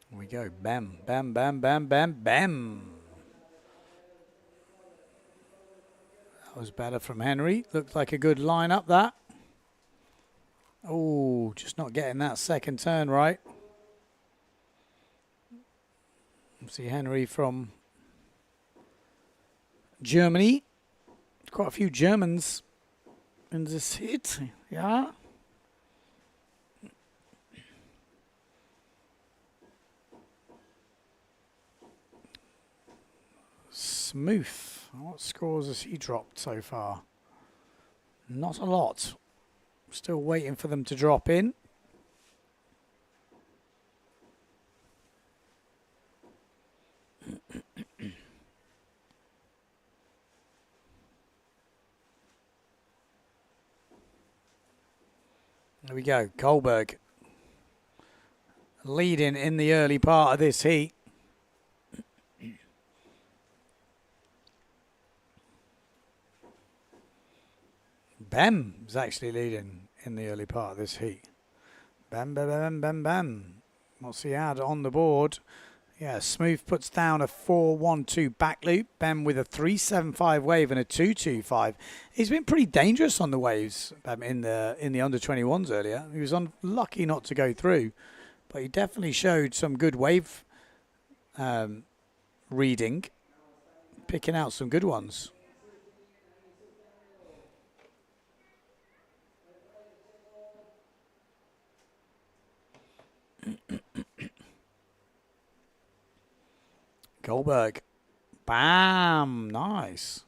Here we go. Bam, bam, bam, bam, bam, bam. That was better from Henry. Looked like a good line up that. Oh, just not getting that second turn right. See Henry from Germany. Quite a few Germans in this hit. Yeah. Smooth What scores has he dropped so far? Not a lot. Still waiting for them to drop in. There we go. Kohlberg leading in the early part of this heat. Bem is actually leading in the early part of this heat. Bem, bem, bem, bem, bem. What's he had on the board? Yeah, Smooth puts down a 4-1-2 back loop. Bem with a 3-7-5 wave and a 2-2-5. He's been pretty dangerous on the waves in the under 21s earlier. He was unlucky not to go through, but he definitely showed some good wave reading, picking out some good ones. Kohlberg. Bam! Nice.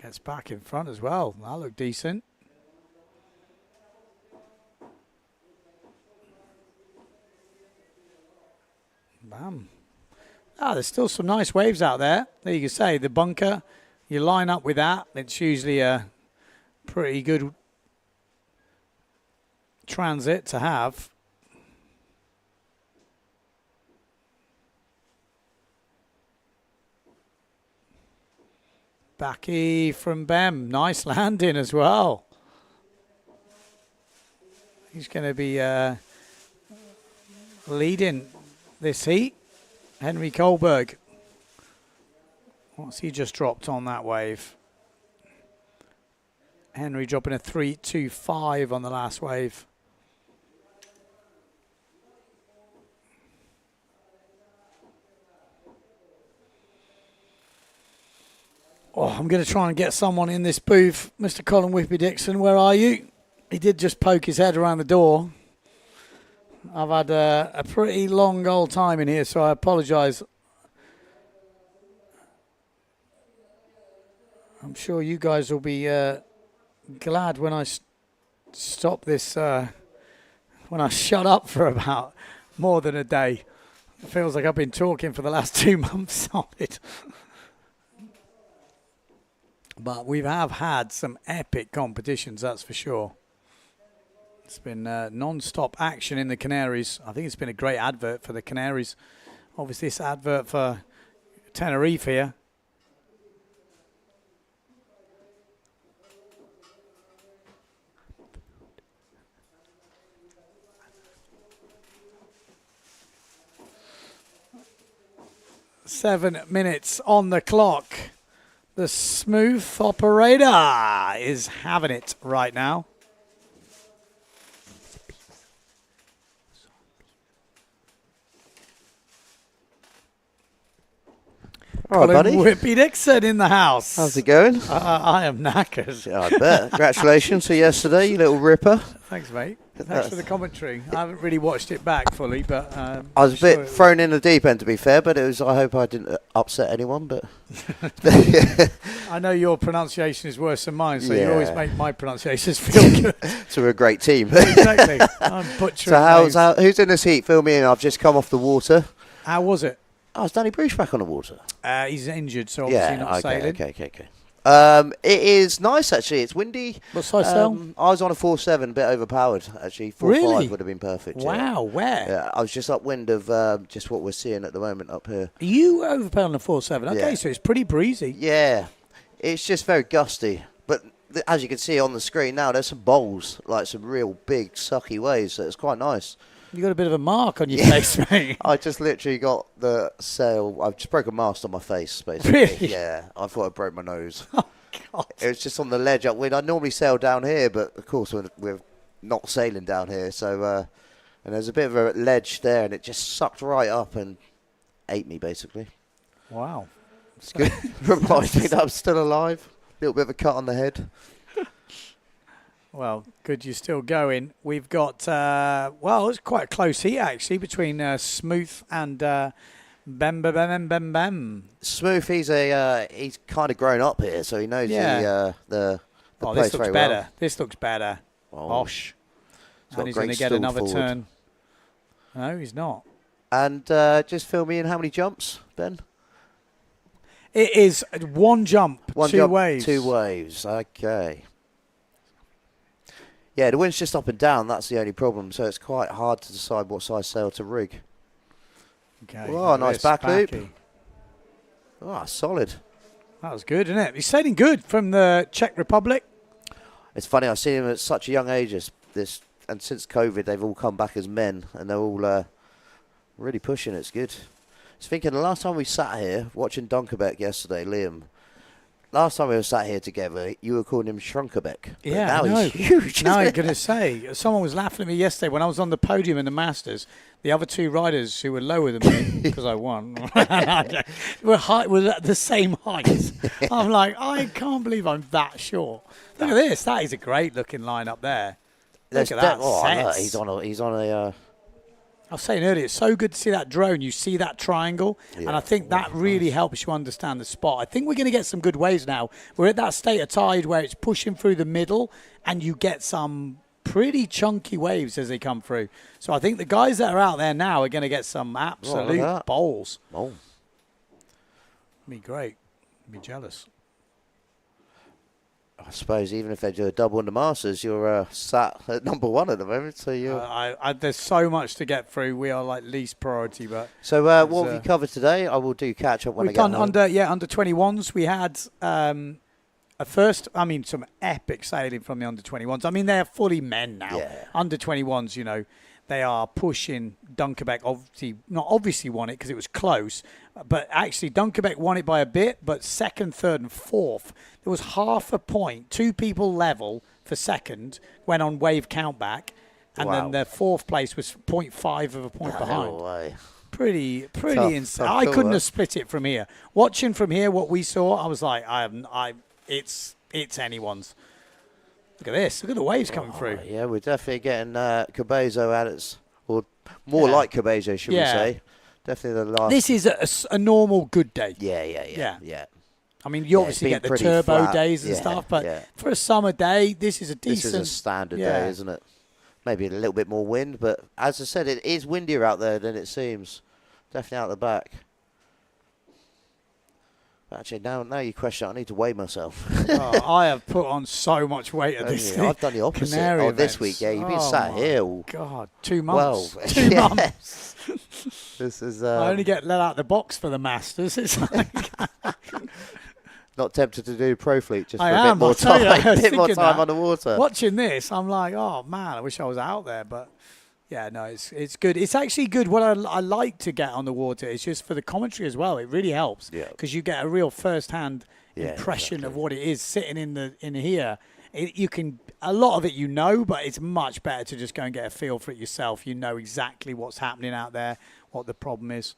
Gets back in front as well. That looked decent. Bam. Ah, there's still some nice waves out there. There you can say the bunker. You line up with that. It's usually a pretty good transit to have. Backy from Bem. Nice landing as well. He's going to be leading this heat. Henry Kohlberg. What's he just dropped on that wave? Henry dropping a 3-2-5 on the last wave. Oh, I'm going to try and get someone in this booth. Mr. Colin Whippy Dixon, where are you? He did just poke his head around the door. I've had a pretty long old time in here, so I apologise. I'm sure you guys will be glad when I stop this, when I shut up for about more than a day. It feels like I've been talking for the last 2 months solid. But we have had some epic competitions, that's for sure. It's been non-stop action in the Canaries. I think it's been a great advert for the Canaries. Obviously, this advert for Tenerife here. "7 minutes on the clock. The Smooth operator is having it right now. All right, buddy. Whippy Dixon in the house. How's it going? I am knackered. Yeah, I bet. Congratulations for yesterday, you little ripper. Thanks, mate. Thanks for the commentary. I haven't really watched it back fully, but I was a bit thrown in the deep end, to be fair, but it was. I hope I didn't upset anyone. But I know your pronunciation is worse than mine, so you always make my pronunciations feel good. So we're a great team. Exactly. I'm butchering. So who's in this heat? Fill me in. I've just come off the water. How was it? Oh, is Danny Bruce back on the water? He's injured, so obviously not sailing. Okay. It is nice, actually. It's windy. What size sail? I was on a 4.7, a bit overpowered, actually. 4.5 really? would have been perfect. Wow, where? Yeah, I was just upwind of just what we're seeing at the moment up here. Are you overpowered on a 4.7? Okay, Yeah. so it's pretty breezy. Yeah, it's just very gusty. But as you can see on the screen now, there's some bowls, like some real big, sucky waves, so it's quite nice. You got a bit of a mark on your face, mate. I just literally got the sail. I've just broke a mast on my face, basically. Really? Yeah, I thought I broke my nose. Oh, God. It was just on the ledge upwind. I normally sail down here, but of course we're not sailing down here. So, and there's a bit of a ledge there, and it just sucked right up and ate me, basically. Wow. It's good. Reminds me that I'm still alive. A little bit of a cut on the head. Well, good you're still going. We've got, well, it's quite a close heat, actually, between Smooth and Bem. Smooth, he's kind of grown up here, so he knows the place this looks very better. well. This looks better. Osh. And he's going to get another turn. No, he's not. And just fill me in how many jumps, Ben? It is one jump, two waves. 2 waves, okay. Yeah, the wind's just up and down, that's the only problem, so it's quite hard to decide what size sail to rig. Okay. Oh, nice back loop. Oh, solid. That was good, isn't it? He's sailing good from the Czech Republic. It's funny, I've seen him at such a young age, and since COVID, they've all come back as men, and they're all really pushing. It's good. I was thinking the last time we sat here, watching Donkerbeck yesterday, Liam, last time we were sat here together, you were calling him Shrunkerbeck. Yeah, now he's huge. Now I'm going to say, someone was laughing at me yesterday when I was on the podium in the Masters. The other 2 riders who were lower than me, because I won, were at the same height. I'm like, I can't believe I'm that short. Look at this. That is a great looking line up there. Look at that. Look, he's on a I was saying earlier, it's so good to see that drone. You see that triangle, and I think that really helps you understand the spot. I think we're going to get some good waves now. We're at that state of tide where it's pushing through the middle, and you get some pretty chunky waves as they come through. So I think the guys that are out there now are going to get some absolute bowls. Oh. Be great. Be jealous. I suppose even if they do a double in the Masters, you're sat at number 1 at the moment. So you. There's so much to get through. We are like least priority, but. So what have you covered today? I will do catch up when I get home. We've done under 21s. We had some epic sailing from the under 21s. I mean, they're fully men now. Yeah. Under 21s, they are pushing. Dunkerbeck obviously won it because it was close, but actually Dunkerbeck won it by a bit, but second, third and fourth, there was half a point, 2 people level for second, went on wave count back, and then their fourth place was 0.5 of a point behind. No way. Pretty insane. I couldn't have split it from here. Watching from here what we saw, I was like, it's anyone's. Look at this. Look at the waves coming through. Yeah, we're definitely getting Cabezo at its, or more like Cabezo, should we say. Definitely the last. This is a normal good day. Yeah. I mean, you obviously get the turbo flat days and stuff, but for a summer day, this is a decent. This is a standard day, isn't it? Maybe a little bit more wind, but as I said, it is windier out there than it seems. Definitely out the back. Actually, now you question, I need to weigh myself. I have put on so much weight at this thing. I've done the opposite. This week, you've been sat here. God, 2 months. 2 months. This is. I only get let out of the box for the Masters. It's like not tempted to do pro fleet just for a bit more time. A bit more time on the water. Watching this, I'm like, oh man, I wish I was out there, but. Yeah, no, it's good. It's actually good. What I like to get on the water is just for the commentary as well. It really helps because you get a real first-hand impression of what it is sitting in here. You can a lot of it, but it's much better to just go and get a feel for it yourself. You know exactly what's happening out there, what the problem is.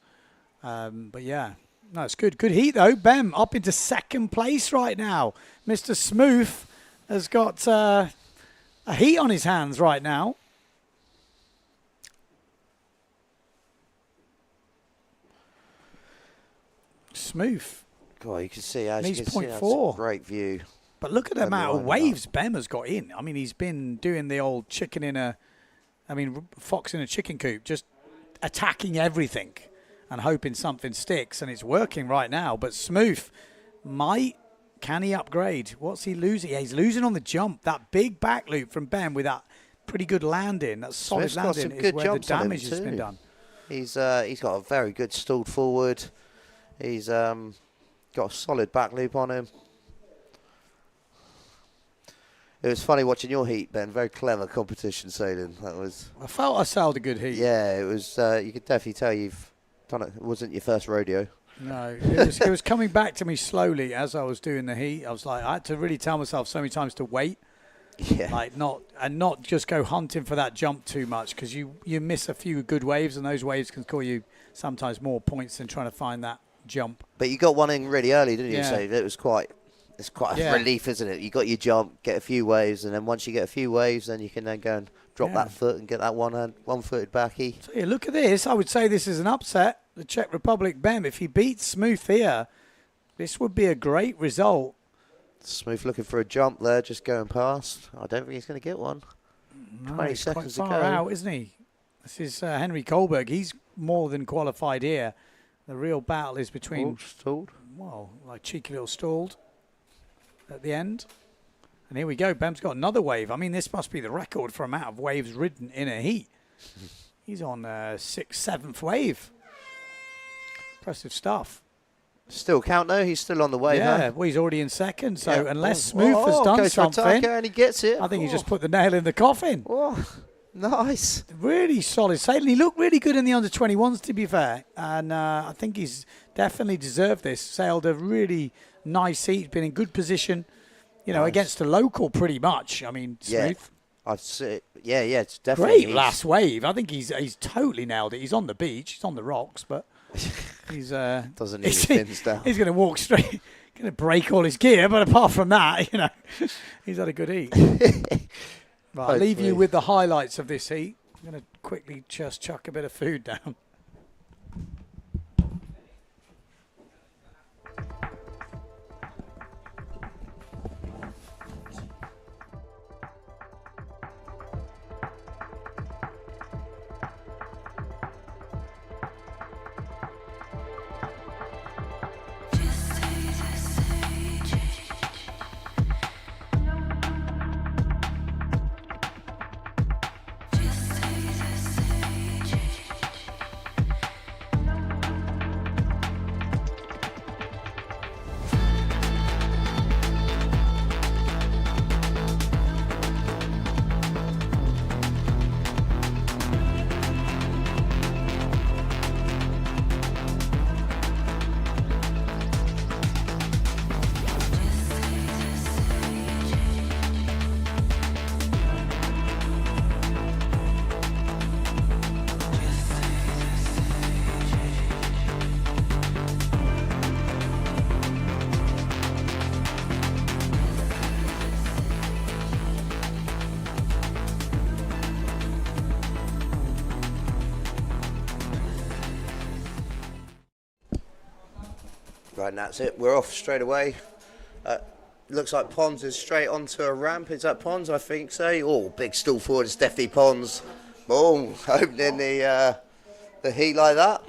But yeah, no, it's good. Good heat though. Bem up into second place right now. Mr. Smooth has got a heat on his hands right now. Smooth. God, you can see. He's 0.4. Great view. But look at the amount of waves Bem has got in. I mean, he's been doing the old fox in a chicken coop, just attacking everything and hoping something sticks, and it's working right now. But Smooth can he upgrade? What's he losing? Yeah, he's losing on the jump. That big back loop from Bem with that pretty good landing, that solid landing is where the damage has been done. He's got a very good stalled forward. He's got a solid back loop on him. It was funny watching your heat, Ben. Very clever competition sailing. I felt I sailed a good heat. Yeah, it was. You could definitely tell you've done it. It wasn't your first rodeo. No, it was coming back to me slowly as I was doing the heat. I was like, I had to really tell myself so many times to wait. Yeah. Not just go hunting for that jump too much, because you miss a few good waves, and those waves can score you sometimes more points than trying to find that jump. But you got one in really early, didn't you? Yeah. So it's quite a relief, isn't it? You got your jump, get a few waves, and then once you get a few waves, then you can then go and drop that foot and get that one-footed backy. So yeah, look at this. I would say this is an upset. the Czech Republic, Bem. If he beats Smooth here, this would be a great result. Smooth looking for a jump there, just going past. I don't think he's going to get one. No, 20 he's seconds quite to far go. out, isn't he? This is Henry Kohlberg. He's more than qualified here. The real battle is between... Oh, stalled. Well, like cheeky little stalled at the end. And here we go. Bem's got another wave. I mean, this must be the record for amount of waves ridden in a heat. He's on 6th, 7th wave. Impressive stuff. Still count though. He's still on the way. Yeah, huh? well, he's already in second. So Yeah. unless Smooth has goes done for something, Tucker and he gets it. I think he just put the nail in the coffin. Oh, nice. Really solid sailing. He looked really good in the under-21s, to be fair. And I think he's definitely deserved this. Sailed a really nice heat. Been in good position, you know, Nice. against a local pretty much. I mean, Smooth. Yeah, I'd say. Yeah, it's definitely. Great last wave. I think he's totally nailed it. He's on the beach. He's on the rocks, but he's doesn't need his fins down. He's going to walk straight, going to break all his gear. But apart from that, you know, he's had a good heat. Right, I'll leave you with the highlights of this heat. I'm going to quickly just chuck a bit of food down. Right, and that's it. We're off straight away. Looks like Pons is straight onto a ramp. Is that Pons? I think so. Oh, big stall forward. It's definitely Pons. Boom, opening the heat like that.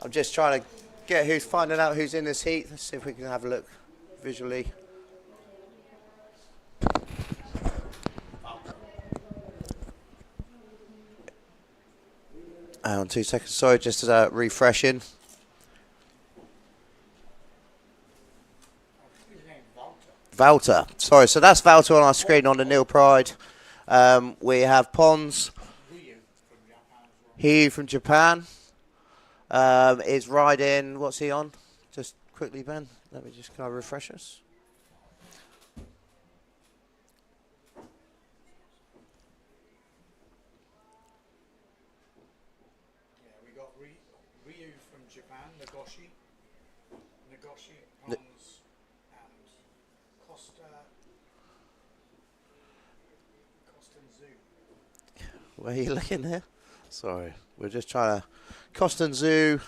I'm just trying to finding out who's in this heat. Let's see if we can have a look visually. Hang on 2 seconds. Sorry, just refreshing. Valter. Sorry, so that's Valter on our screen on the Nil Pride. We have Pons. He from Japan is riding. What's he on? Just quickly, Ben. Let me just kind of refresh us. Yeah, we got Ryu from Japan, Nagoshi, Pons, and Costanzu. Where are you looking there? Sorry, we're just trying to... Costanzu,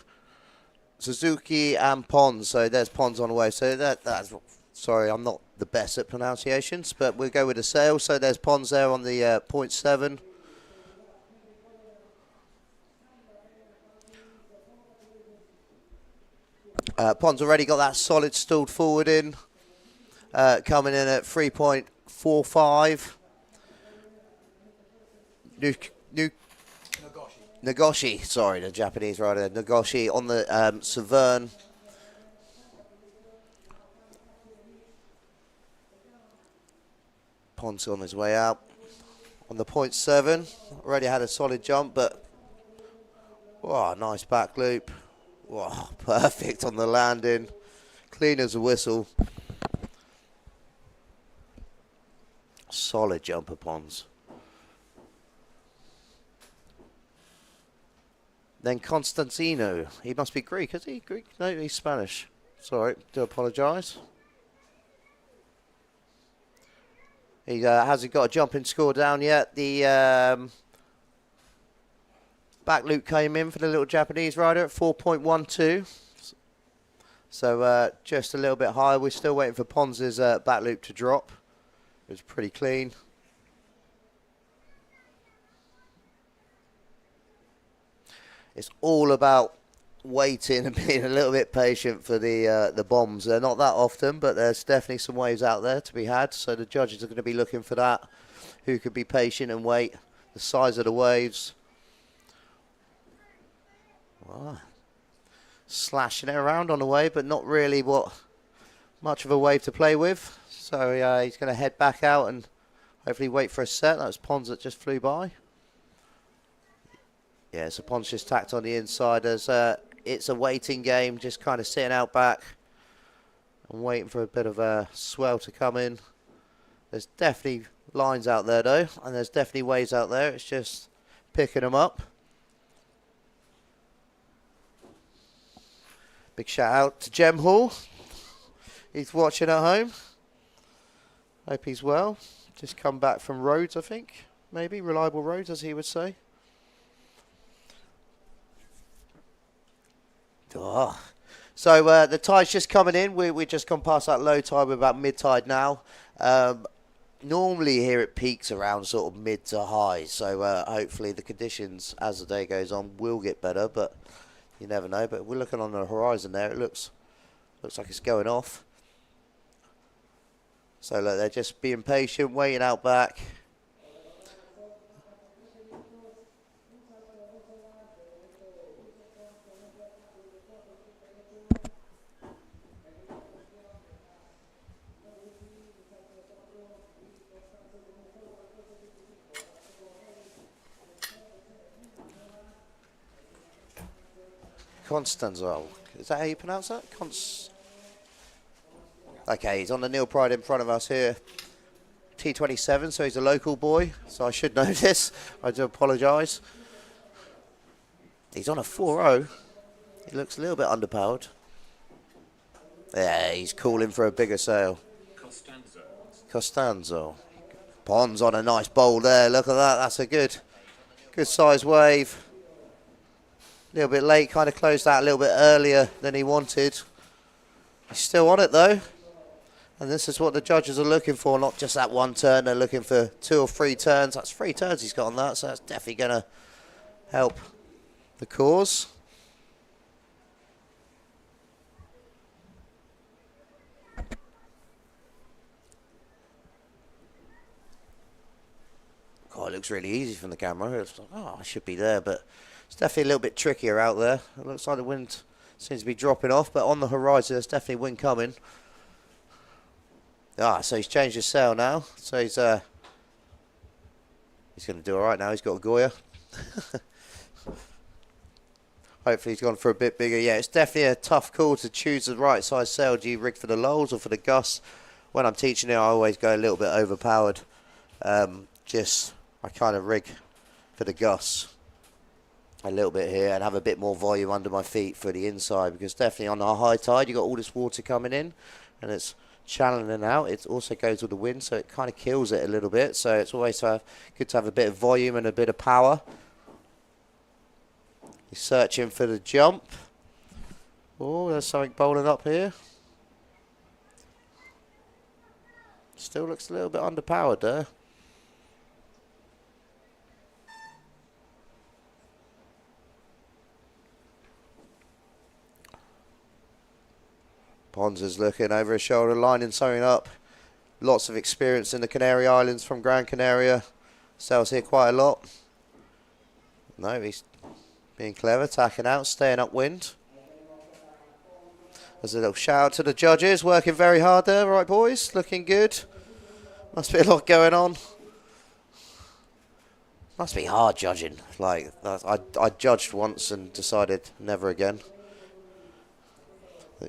Suzuki and Pons. So there's Pons on the way. So that's... Sorry, I'm not the best at pronunciations, but we'll go with the sail. So there's Pons there on the 0.7. Pons already got that solid stalled forward in. Coming in at 3.45. Nagoshi, sorry, the Japanese rider. Nagoshi on the Severn. Pons on his way out. On the 0.7, already had a solid jump, but oh, nice back loop. Oh, perfect on the landing. Clean as a whistle. Solid jumper, Pons. Then Constantino. He must be Greek, is he? Greek? No, he's Spanish. Sorry, do apologise. He hasn't got a jumping score down yet. The Back loop came in for the little Japanese rider at 4.12. So just a little bit higher. We're still waiting for Pons's back loop to drop. It was pretty clean. It's all about waiting and being a little bit patient for the bombs. They're not that often, but there's definitely some waves out there to be had. So the judges are going to be looking for that. Who could be patient and wait. The size of the waves. Wow. Slashing it around on the wave, but not really much of a wave to play with. So he's going to head back out and hopefully wait for a set. That was Pons that just flew by. Yeah, so Pons just tacked on the inside as it's a waiting game, just kind of sitting out back and waiting for a bit of a swell to come in. There's definitely lines out there though, and there's definitely waves out there. It's just picking them up. Big shout out to Jem Hall. He's watching at home. Hope he's well. Just come back from Rhodes, I think. Maybe reliable roads, as he would say. Oh. So the tide's just coming in. We've just gone past that low tide. We're about mid-tide now. Normally here it peaks around sort of mid to high. So hopefully the conditions as the day goes on will get better. But you never know. But we're looking on the horizon there. It looks like it's going off. So look, they're just being patient, waiting out back. Constanzo. Is that how you pronounce that? Okay, he's on the Neil Pride in front of us here. T27, so he's a local boy, so I should know this. I do apologise. He's on a 4.0. He looks a little bit underpowered. Yeah, he's calling for a bigger sail. Costanzo. Pons on a nice bowl there. Look at that. That's a good size wave. A little bit late, kind of closed out a little bit earlier than he wanted. He's still on it though. And this is what the judges are looking for, not just that one turn. They're looking for 2 or 3 turns. That's 3 turns he's got on that, so that's definitely going to help the cause. God, it looks really easy from the camera. It's like, oh, I should be there, but it's definitely a little bit trickier out there. It looks like the wind seems to be dropping off, but on the horizon there's definitely wind coming. Ah, so he's changed his sail now. So he's going to do all right now. He's got a Goya. Hopefully he's gone for a bit bigger. Yeah, it's definitely a tough call to choose the right size sail. Do you rig for the lulls or for the gusts? When I'm teaching it, I always go a little bit overpowered. I kind of rig for the gusts a little bit here and have a bit more volume under my feet for the inside, because definitely on a high tide you've got all this water coming in and it's channeling out. It also goes with the wind, so it kind of kills it a little bit. So it's always good to have a bit of volume and a bit of power. He's searching for the jump. Oh, there's something bowling up here. Still looks a little bit underpowered there. Pons is looking over his shoulder, lining something up. Lots of experience in the Canary Islands from Gran Canaria. Sails here quite a lot. No, he's being clever, tacking out, staying upwind. There's a little shout out to the judges, working very hard there, right boys? Looking good. Must be a lot going on. Must be hard judging. Like, I judged once and decided never again.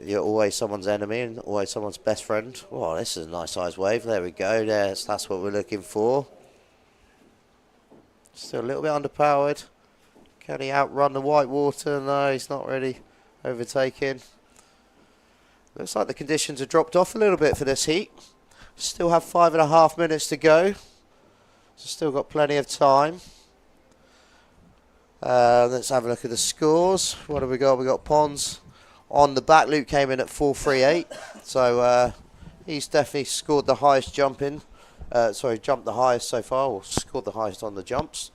You're always someone's enemy and always someone's best friend. Oh, this is a nice size wave. There we go. That's what we're looking for. Still a little bit underpowered. Can he outrun the white water? No, he's not really overtaking. Looks like the conditions have dropped off a little bit for this heat. Still have 5.5 minutes to go. So still got plenty of time. Let's have a look at the scores. What have we got? We got Pons on the back. Luke came in at 4.38, so he's definitely scored the highest jumped the highest so far, or scored the highest on the jumps.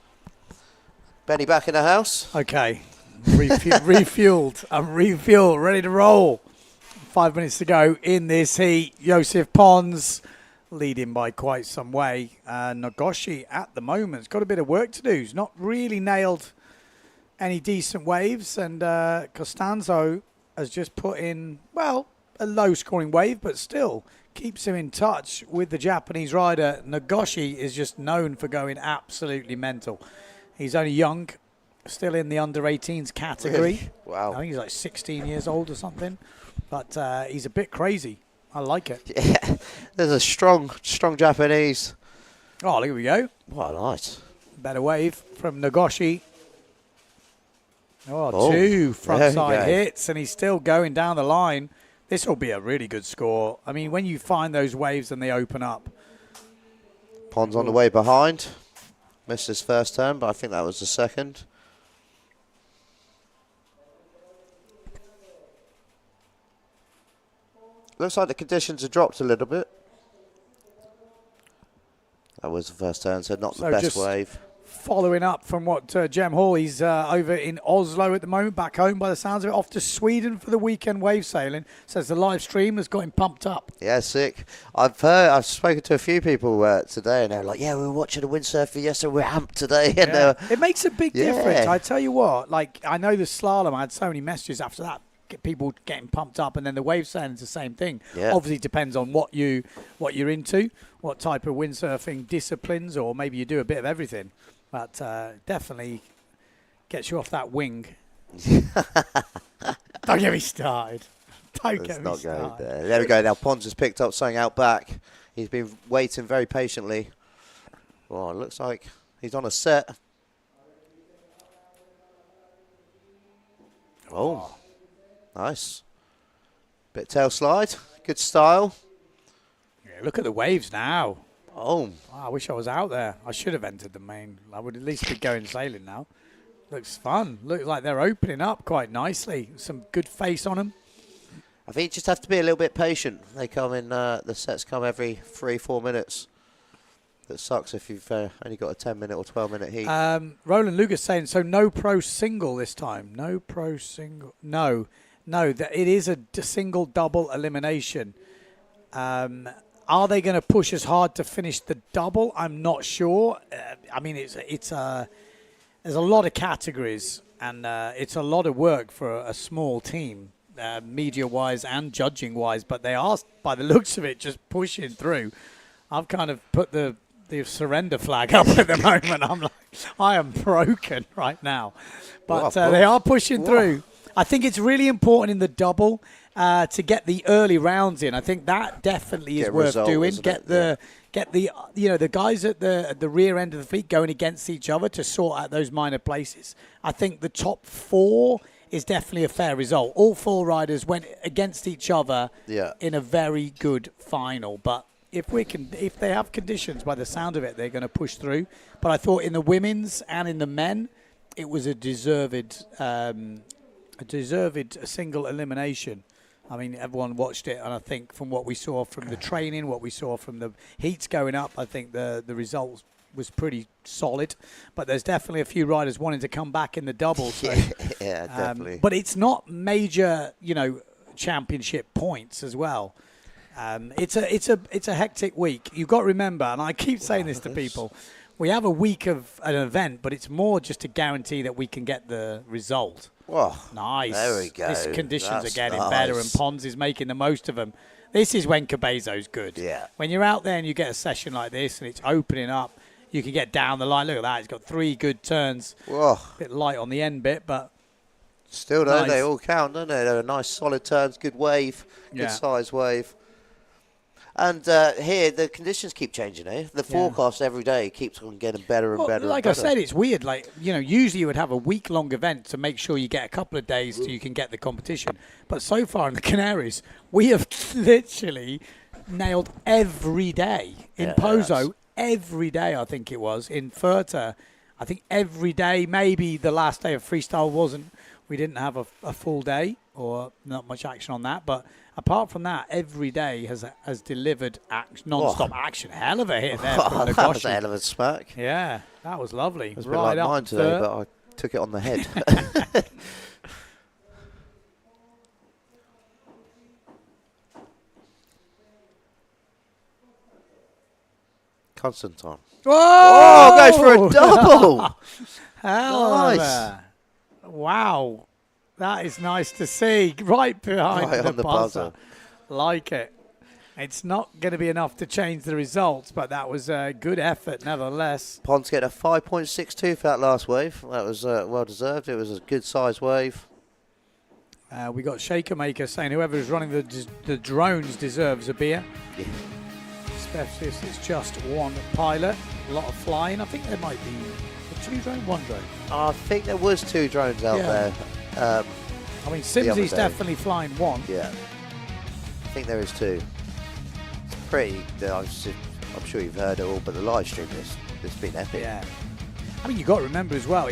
Benny back in the house. Okay, refueled. I'm refueled, ready to roll. 5 minutes to go in this heat. Joseph Pons leading by quite some way. Nagoshi at the moment has got a bit of work to do. He's not really nailed any decent waves, and Costanzo has just put in, well, a low-scoring wave, but still keeps him in touch with the Japanese rider. Nagoshi is just known for going absolutely mental. He's only young, still in the under-18s category. Really? Wow. I think he's like 16 years old or something, but he's a bit crazy. I like it. Yeah, there's a strong Japanese. Oh, here we go. What nice. Better wave from Nagoshi. Oh, Oh, 2 frontside there you go. hits, and he's still going down the line. This will be a really good score. I mean, when you find those waves and they open up. Pons on the way behind. Missed his first turn, but I think that was the second. Looks like the conditions have dropped a little bit. That was the first turn, so not the best just wave. Following up from what Jem Hall, he's over in Oslo at the moment, back home by the sounds of it, off to Sweden for the weekend wave sailing. Says the live stream has got him pumped up. Yeah, sick. I've spoken to a few people today, and they're like, "Yeah, we were watching the windsurfer yesterday. We're amped today." And Yeah. It makes a big Yeah. difference. I tell you what, like I know the slalom. I had so many messages after that. People getting pumped up, and then the wave sailing is the same thing. Yeah. Obviously, depends on what you're into, what type of windsurfing disciplines, or maybe you do a bit of everything. But definitely gets you off that wing. Don't get me started. Don't get me started. There we go. Now Pons has picked up something out back. He's been waiting very patiently. Well, it looks like he's on a set. Oh, nice. Bit tail slide. Good style. Yeah, look at the waves now. Oh. I wish I was out there. I should have entered the main. I would at least be going sailing now. Looks fun. Looks like they're opening up quite nicely. Some good face on them. I think you just have to be a little bit patient. They come in, the sets come every 3-4 minutes. That sucks if you've only got a 10-minute or 12-minute heat. Roland Lucas saying, so no pro single this time. No pro single. No, that it is a single double elimination. Are they going to push as hard to finish the double? I'm not sure. I mean, there's a lot of categories, and it's a lot of work for a small team, media-wise and judging-wise. But they are, by the looks of it, just pushing through. I've kind of put the surrender flag up at the moment. I'm like, I am broken right now. But they are pushing through. I think it's really important in the double to get the early rounds in. I think that definitely is worth doing. Get the guys at the rear end of the fleet going against each other to sort out those minor places. I think the top 4 is definitely a fair result. All 4 riders went against each other in a very good final. But if they have conditions, by the sound of it, they're going to push through. But I thought in the women's and in the men, it was a deserved single elimination. I mean, everyone watched it, and I think from what we saw from the training, what we saw from the heats going up, I think the result was pretty solid. But there's definitely a few riders wanting to come back in the double. So, yeah, definitely. But it's not major, championship points as well. It's a hectic week. You've got to remember, and I keep saying this to people, we have a week of an event, but it's more just to guarantee that we can get the result. Whoa, nice. There we go. These conditions That's are getting nice. better, and Pons is making the most of them. This is when Cabezo's good. Yeah. When you're out there and you get a session like this and it's opening up, you can get down the line. Look at that. He's got 3 good turns. Whoa. A bit light on the end bit, but still, don't nice. they all count, don't they? They're nice, solid turns, good wave, good size wave. And here, the conditions keep changing, eh? The forecast every day keeps on getting better and better. Like and I said, it's weird. Like, usually you would have a week-long event to make sure you get a couple of days so you can get the competition. But so far in the Canaries, we have literally nailed every day. In Pozo, every day, I think it was. In Furta, I think every day, maybe the last day of freestyle we didn't have a full day or not much action on that. But apart from that, every day has delivered non-stop action. Hell of a hit there from That was a hell of a smack. Yeah, that was lovely. It was a bit like mine today, but I took it on the head. Constantine. Whoa! Goes for a double. Nice. Wow. That is nice to see. Right behind the buzzer. Like it. It's not going to be enough to change the results, but that was a good effort nevertheless. Ponce get a 5.62 for that last wave. That was well deserved. It was a good size wave. We got Shaker Maker saying whoever is running the drones deserves a beer. Yeah. Especially if it's just one pilot. A lot of flying. I think there might be a 2 drone, 1 drone. I think there was 2 drones out there. I mean, Simsy's definitely flying 1. Yeah. I think there is 2. It's pretty. I'm sure you've heard it all, but the live stream has been epic. Yeah. I mean, you've got to remember as well,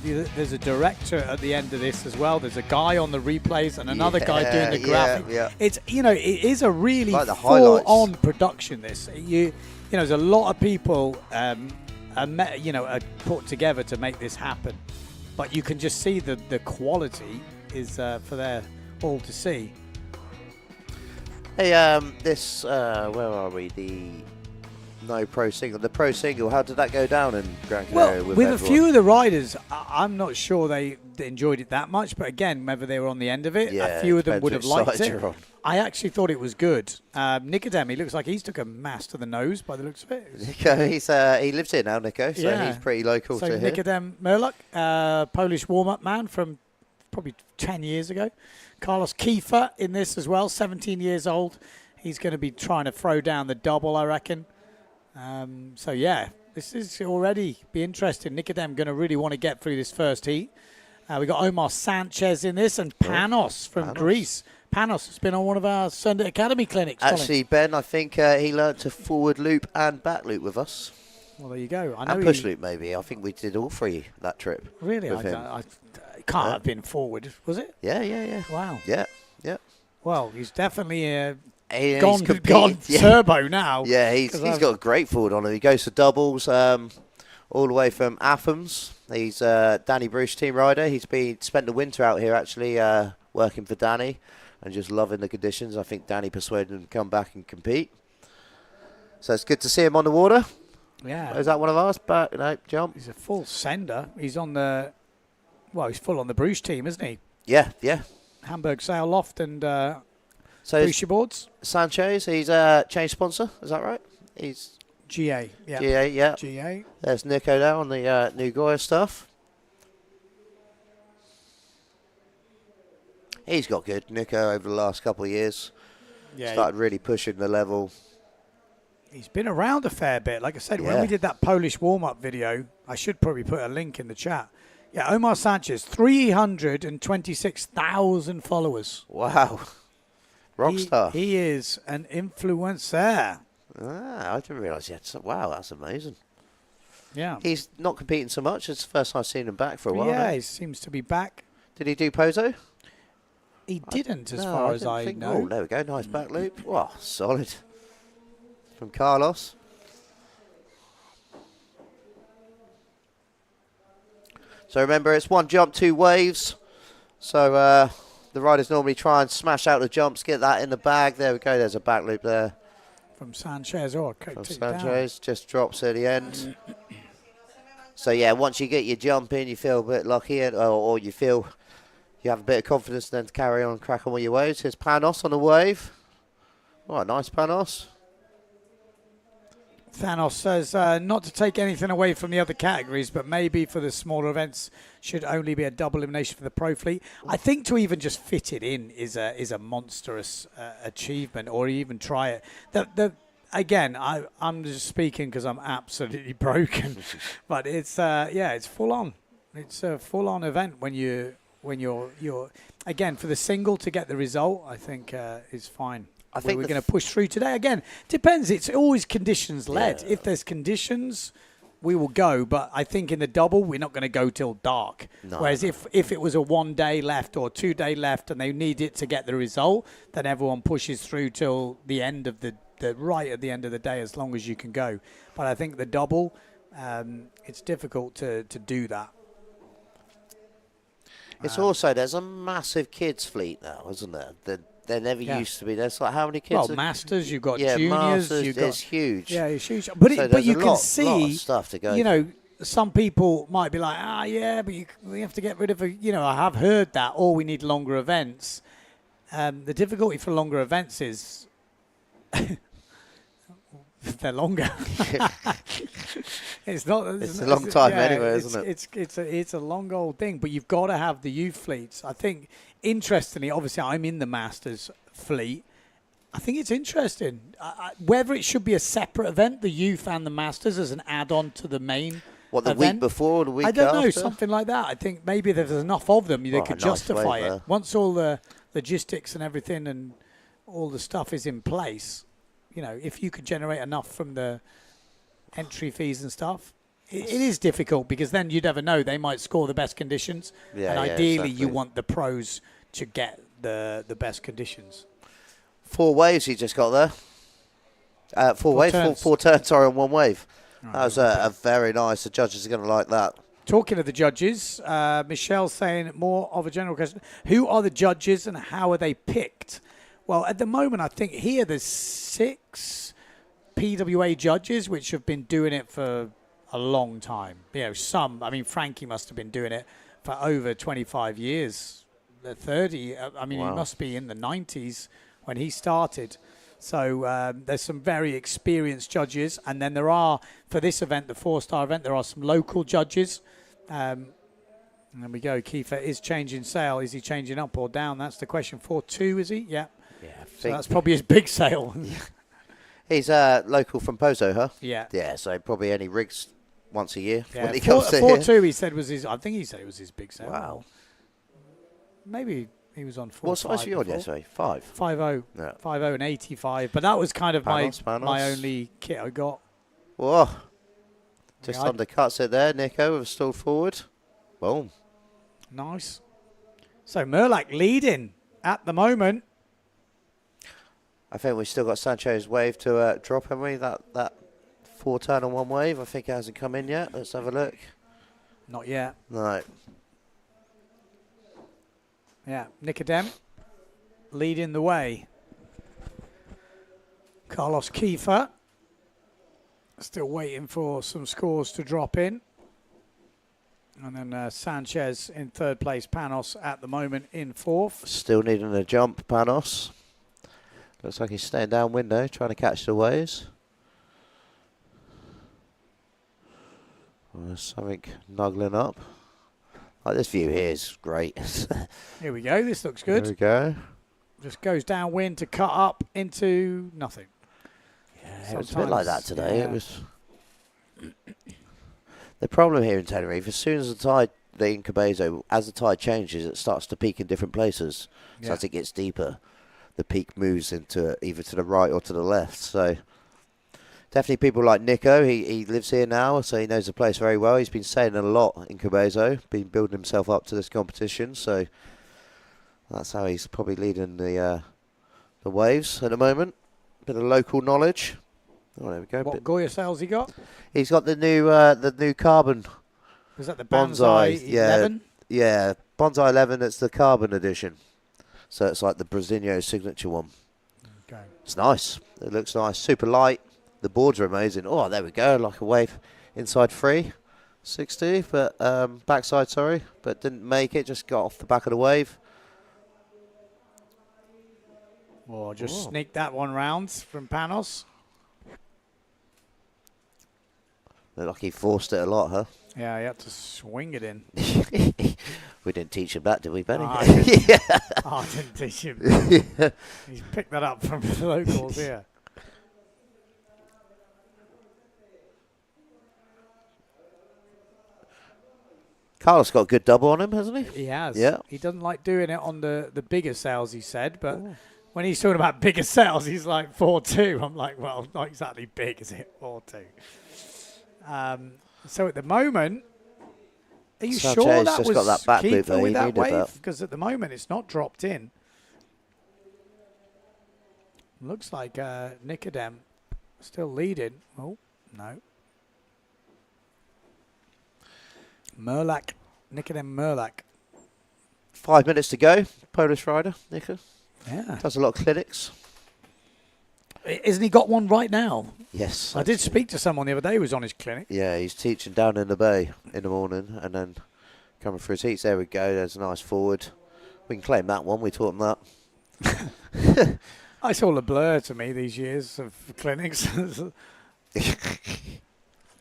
there's a director at the end of this as well. There's a guy on the replays and another guy doing the graphic. Yeah. It's, it is a really like full-on production, this. There's a lot of people, are put together to make this happen. But you can just see the quality is for their all to see. Hey, where are we? The pro single. How did that go down in Gran Canaria? Well, with a few of the riders, I'm not sure they enjoyed it that much. But again, whether they were on the end of it, a few of them would have liked it. I actually thought it was good. Nicodem, he looks like he's took a mass to the nose by the looks of it. Nico, he lives here now, Nico, so he's pretty local to here. Nicodem Merlock, Polish warm-up man from probably 10 years ago. Carlos Kiefer in this as well, 17 years old. He's going to be trying to throw down the double, I reckon. This is already be interesting. Nicodem going to really want to get through this first heat. We got Omar Sanchez in this and Panos from Greece. Panos has been on one of our Sunday Academy clinics. Actually, Ben, I think he learnt to forward loop and back loop with us. Well, there you go. I know and push loop, maybe. I think we did all 3 that trip. Really? I can't have been forward, was it? Yeah. Wow. Yeah. Well, he's definitely gone turbo now. Yeah, he's got a great forward on him. He goes for doubles all the way from Athens. He's Danny Bruce team rider. He's spent the winter out here actually working for Danny and just loving the conditions. I think Danny persuaded him to come back and compete. So it's good to see him on the water. Yeah. Is that one of ours? Back, no, jump. He's a full sender. He's on he's full on the Bruce team, isn't he? Yeah. Hamburg Sail Loft and Bruce boards. Sanchez, he's change sponsor, is that right? He's GA, yeah. GA, yeah. GA. There's Nico there on the new Goya stuff. He's got good, Nico, over the last couple of years. Yeah, started really pushing the level. He's been around a fair bit. Like I said, when we did that Polish warm-up video, I should probably put a link in the chat. Yeah, Omar Sanchez, 326,000 followers. Wow. Rockstar. He is an influencer. I didn't realise he had wow, that's amazing. Yeah. He's not competing so much. It's the first time I've seen him back for a while. Yeah, he seems to be back. Did he do Pozo? He didn't, as far as I know. Oh, there we go. Nice back loop. Wow, solid. From Carlos. So remember, it's 1 jump, 2 waves. So the riders normally try and smash out the jumps, get that in the bag. There we go. There's a back loop there. From Sanchez or Sanchez just drops at the end. So yeah, once you get your jump in, you feel a bit lucky, or you feel you have a bit of confidence then to carry on and crack on with your waves. Here's Panos on the wave. Oh, nice Panos. Thanos says not to take anything away from the other categories, but maybe for the smaller events should only be a double elimination for the pro fleet. I think to even just fit it in is a monstrous achievement, or even try it. Again, I'm just speaking because I'm absolutely broken, but it's it's full on. It's a full on event when you're again for the single to get the result. I think is fine. I think we're going to push through today. Again, depends. It's always conditions led. Yeah. If there's conditions, we will go, but I think in the double, we're not going to go till dark. No, Whereas if it was a 1 day left or 2 day left and they need it to get the result, then everyone pushes through till the end of the right at the end of the day, as long as you can go. But I think the double, it's difficult to do that. It's also, there's a massive kids fleet now, isn't there? There never used to be. There's like how many kids? Well, masters, you've got juniors. juniors. You've got, it's huge. Yeah, it's huge. But, so but you can lot see, of stuff to go you know, some people might be like, but we have to get rid of I have heard that, or we need longer events. The difficulty for longer events is they're longer. It's not. It's a long time anyway, isn't it? It's a long old thing, but you've got to have the youth fleets. I think, interestingly, obviously, I'm in the Masters fleet. I think it's interesting whether it should be a separate event, the youth and the Masters, as an add-on to the main. What, the event. week before or the week after? I don't know, something like that. I think maybe there's enough of them they could justify it. Once all the logistics and everything and all the stuff is in place, if you could generate enough from the entry fees and stuff, it is difficult because then you never know. They might score the best conditions. And ideally, you want the pros to get the best conditions. 4 waves he just got there. 4 turns, on 1 wave. That was a very nice. The judges are going to like that. Talking of the judges, Michelle's saying more of a general question. Who are the judges and how are they picked? Well, at the moment, I think here there's 6 PWA judges which have been doing it for a long time. Frankie must have been doing it for over 25 years, 30. Wow. He must be in the 90s when he started. So there's some very experienced judges. And then there are, for this event, the 4-star event, there are some local judges. And there we go. Kiefer is changing sail. Is he changing up or down? That's the question. 4-2, is he? Yeah. So that's probably his big sail. He's local from Pozo, huh? Yeah. Yeah, so probably only rigs once a year when he comes to 4-2, he said was his. I think he said it was his big sail. Wow. Maybe he was on 4. What size were you on yesterday? 5? 5.0. Yeah. 5.0 and 85. But that was kind of my only kit I got. Whoa. Just undercuts it there. Nico with a stalled forward. Boom. Nice. So Murlac leading at the moment. I think we've still got Sancho's wave to drop, haven't we? That 4 turn on 1 wave. I think it hasn't come in yet. Let's have a look. Not yet. No. Yeah, Nicodem leading the way. Carlos Kiefer still waiting for some scores to drop in. And then Sanchez in 3rd place, Panos at the moment in 4th. Still needing a jump, Panos. Looks like he's staying downwind though, trying to catch the waves. There's something nuggling up. Like this view here is great. Here we go. This looks good. There we go. Just goes downwind to cut up into nothing. Yeah, it was a bit like that today. Yeah. It was. The problem here in Tenerife, as soon as the tide, in Cabezo, as the tide changes, it starts to peak in different places. So as it gets deeper, the peak moves into either to the right or to the left. So definitely people like Nico, he lives here now, so he knows the place very well. He's been sailing a lot in Cabezo, been building himself up to this competition. So that's how he's probably leading the waves at the moment. Bit of local knowledge. Oh, there we go. What Goya sails he got? He's got the new carbon. Was that the Bonsai 11? Yeah, Bonsai 11. It's the carbon edition. So it's like the Brasilio signature one. Okay. It's nice. It looks nice. Super light. The boards are amazing. Oh, there we go. Like a wave inside 360, but backside, sorry, but didn't make it. Just got off the back of the wave. Oh, just sneaked that one round from Panos. Looked like he forced it a lot, huh? Yeah, he had to swing it in. We didn't teach him that, did we, Benny? I didn't teach him. Yeah. He's picked that up from the locals here. Carlos got a good double on him, hasn't he? He has. Yeah. He doesn't like doing it on the bigger sails, he said, but when he's talking about bigger sails, he's like 4-2. I'm like, well, not exactly big, is it? 4-2. So at the moment, are you Sanchez sure that just was got that back loop Kiefer there, with he that needed wave? that. Because at the moment it's not dropped in. Looks like Nicodem still leading. Oh, no. Nicodem Merlak. 5 minutes to go. Polish rider, Nico. Yeah. Does a lot of clinics. Isn't he got one right now? Yes. I did speak to someone the other day who was on his clinic. Yeah, he's teaching down in the bay in the morning and then coming through his heats. There we go. There's a nice forward. We can claim that one. We taught him that. It's all a blur to me these years of clinics.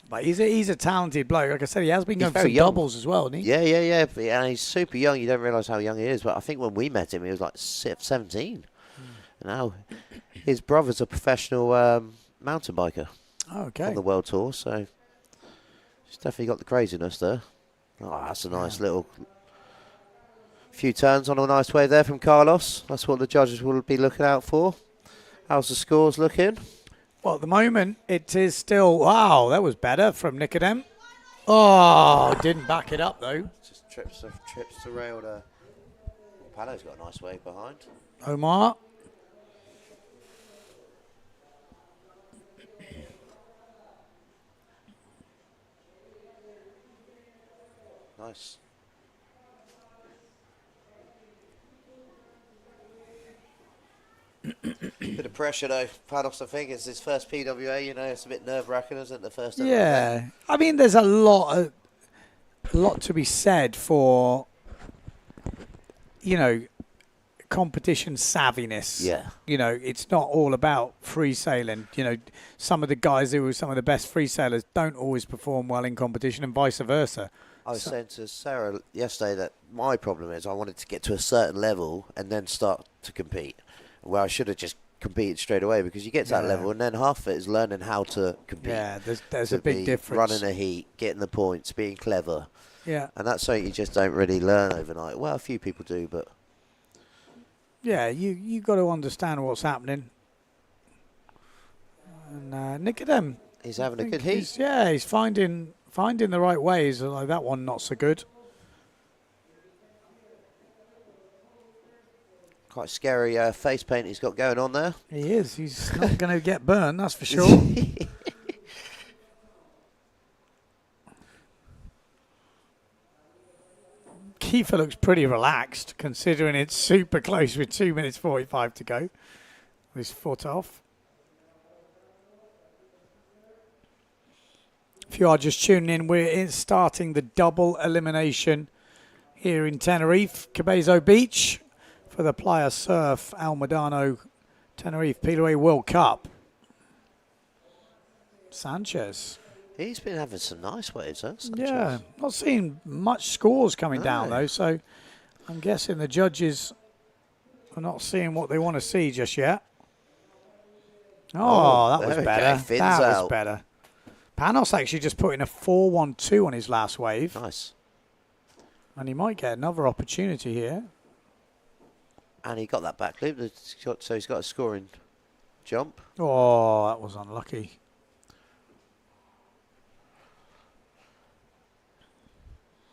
But he's a talented bloke. Like I said, he has been going for some doubles as well, hasn't he? Yeah. And he's super young. You don't realise how young he is. But I think when we met him, he was like 17. Now, his brother's a professional mountain biker. Okay. On the world tour, so he's definitely got the craziness there. Oh, that's a nice little few turns on a nice wave there from Carlos. That's what the judges will be looking out for. How's the scores looking? Well, at the moment, it is still... Wow, that was better from Nicodem. Oh, didn't back it up, though. Just trips to rail there. Palo's got a nice wave behind. Omar. Nice. Bit of pressure though. Panos, I think it's his first PWA. You know, it's a bit nerve-wracking, isn't it? The first. Yeah, I mean, there's a lot to be said for, you know, competition savviness. Yeah. You know, it's not all about free sailing. You know, some of the guys who are some of the best free sailers don't always perform well in competition, and vice versa. I was saying to Sarah yesterday that my problem is I wanted to get to a certain level and then start to compete. Well, I should have just competed straight away because you get to that level and then half of it is learning how to compete. Yeah, there's a big difference. Running a heat, getting the points, being clever. Yeah. And that's something you just don't really learn overnight. Well, a few people do, but... Yeah, you got to understand what's happening. And Nicodem. He's having a good heat. He's finding the right ways. Like that one, not so good. Quite scary face paint he's got going on there. He is. He's not going to get burned, that's for sure. Kiefer looks pretty relaxed, considering it's super close with 2 minutes 45 to go. His foot off. If you are just tuning in, we're starting the double elimination here in Tenerife, Cabezzo Beach, for the Playa Surf Médano Tenerife PWA World Cup. Sanchez. He's been having some nice waves, huh? Sanchez. Yeah, not seeing much scores coming down, though, so I'm guessing the judges are not seeing what they want to see just yet. Oh, that was better. That was better. Panos actually just put in a 4-1-2 on his last wave. Nice. And he might get another opportunity here. And he got that back loop, so he's got a scoring jump. Oh, that was unlucky.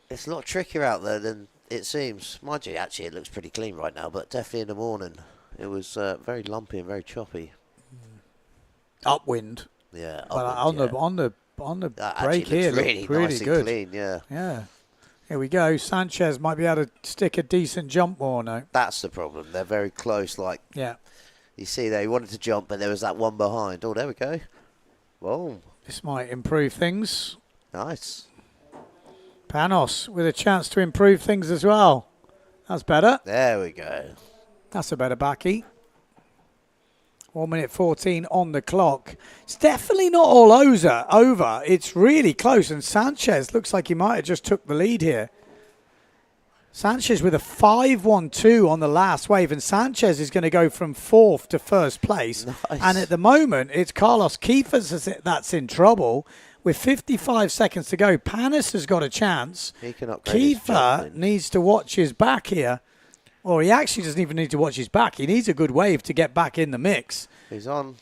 It's a lot trickier out there than it seems. Mind you, actually, it looks pretty clean right now, but definitely in the morning, it was very lumpy and very choppy. Upwind. Yeah. But on the break here, really nice pretty and good. Clean, yeah. Yeah. Here we go. Sanchez might be able to stick a decent jump or no. That's the problem. They're very close. Like, yeah. You see there, he wanted to jump, but there was that one behind. Oh, there we go. Whoa. This might improve things. Nice. Panos with a chance to improve things as well. That's better. There we go. That's a better backy. 1 minute 14 on the clock. It's definitely not all over. It's really close, and Sanchez looks like he might have just took the lead here. Sanchez with a 5-1-2 on the last wave, and Sanchez is going to go from 4th to 1st place. Nice. And at the moment, it's Carlos Kiefer that's in trouble. With 55 seconds to go, Panis has got a chance. He can upgrade Kiefer needs to watch his back here. Or he actually doesn't even need to watch his back. He needs a good wave to get back in the mix. He's on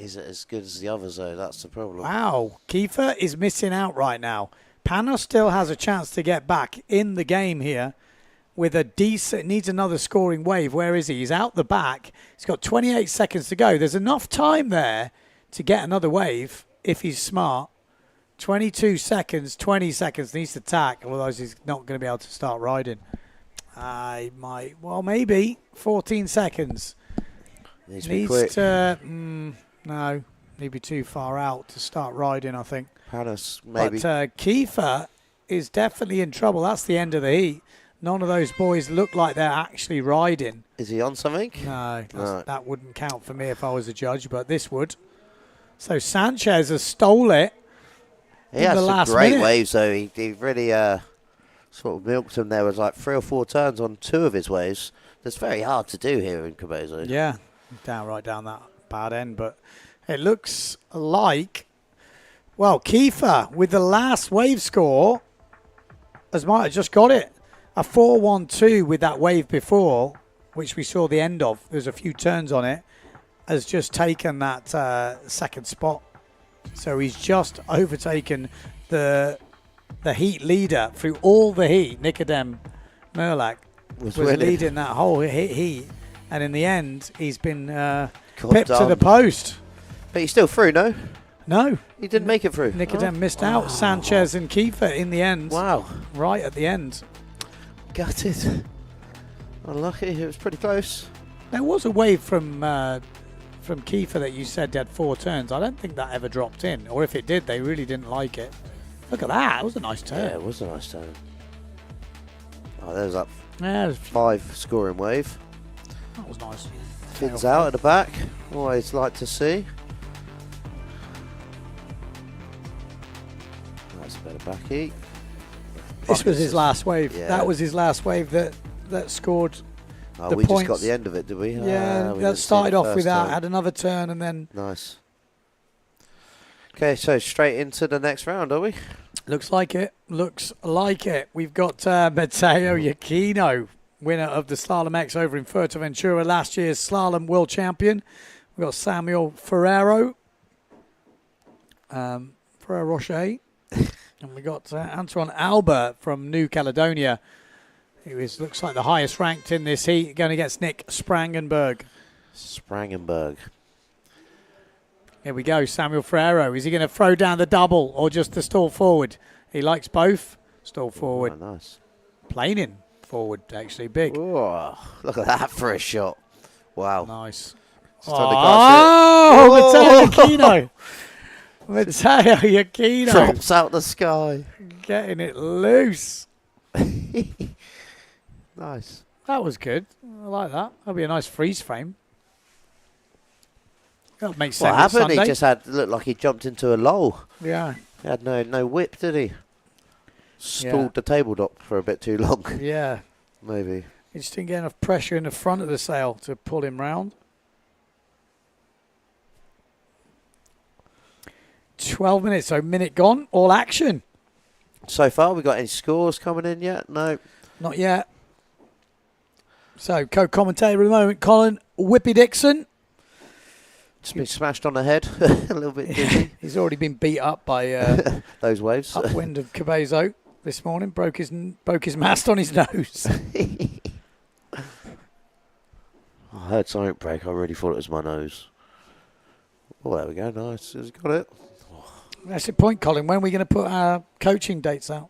He's as good as the others, though. That's the problem. Wow. Kiefer is missing out right now. Panos still has a chance to get back in the game here with a decent, needs another scoring wave. Where is he? He's out the back. He's got 28 seconds to go. There's enough time there to get another wave if he's smart. 22 seconds, 20 seconds, needs to tack, otherwise he's not going to be able to start riding. I might, well, maybe 14 seconds. Needs to be quick. No, he'd be too far out to start riding, I think. Panos, maybe. But Kiefer is definitely in trouble. That's the end of the heat. None of those boys look like they're actually riding. Is he on something? No, that wouldn't count for me if I was a judge, but this would. So Sanchez has stole it. He had some great waves, though. He really sort of milked him. There was like 3 or 4 turns on 2 of his waves. That's very hard to do here in Cabezzo. Yeah, right down that bad end. But it looks like, well, Kiefer with the last wave score might have just got it. A 4-1-2 with that wave before, which we saw the end of. There's a few turns on it. Has just taken that second spot. So he's just overtaken the heat leader through all the heat. Nicodem Merlak was leading that whole heat. And in the end, he's been pipped to the post. But he's still through, no? No. He didn't make it through. Nicodem missed out. Sanchez and Kiefer in the end. Wow. Right at the end. Gutted. Unlucky. It was pretty close. There was a wave from Kiefer that you said had 4 turns. I don't think that ever dropped in. Or if it did, they really didn't like it. Look at that. It was a nice turn. Yeah, it was a nice turn. Oh, there's that 5 scoring wave. That was nice. Fins out at the back. Always like to see. That's a better back heat. This was his last wave. Yeah. That was his last wave that scored the we points. Just got the end of it, did we? Yeah, we that started off with that, turn. had another turn, and then... Nice. Okay, so straight into the next round, are we? Looks like it. Looks like it. We've got Matteo Iachino, winner of the Slalom X over in Fuerteventura, last year's Slalom World Champion. We've got Samuel Ferrero Rocher. And we got Antoine Albert from New Caledonia, who looks like the highest ranked in this heat, going against Nick Sprangenberg. Here we go, Samuel Ferrero. Is he going to throw down the double or just the stall forward? He likes both. Stall forward. Oh, nice. Planing forward, actually, big. Ooh, look at that for a shot. Wow. Nice. Oh, Matteo Iachino. Matteo Iachino. Drops out the sky. Getting it loose. Nice. That was good. I like that. That'll be a nice freeze frame. That'll make sense. What happened? Sunday. He just looked like he jumped into a lull. Yeah. He had no whip, did he? Stalled the tabletop for a bit too long. Yeah. Maybe. He just didn't get enough pressure in the front of the sail to pull him round. 12 minutes, so minute gone. All action. So far, we got any scores coming in yet? No. Not yet. So, co-commentator at the moment, Colin Whippy Dixon. Just been smashed on the head. A little bit dizzy. He's already been beat up by those waves. Upwind of Cabezzo this morning. Broke his mast on his nose. I heard something break. I really thought it was my nose. Oh, there we go. Nice. He's got it. That's the point, Colin. When are we going to put our coaching dates out?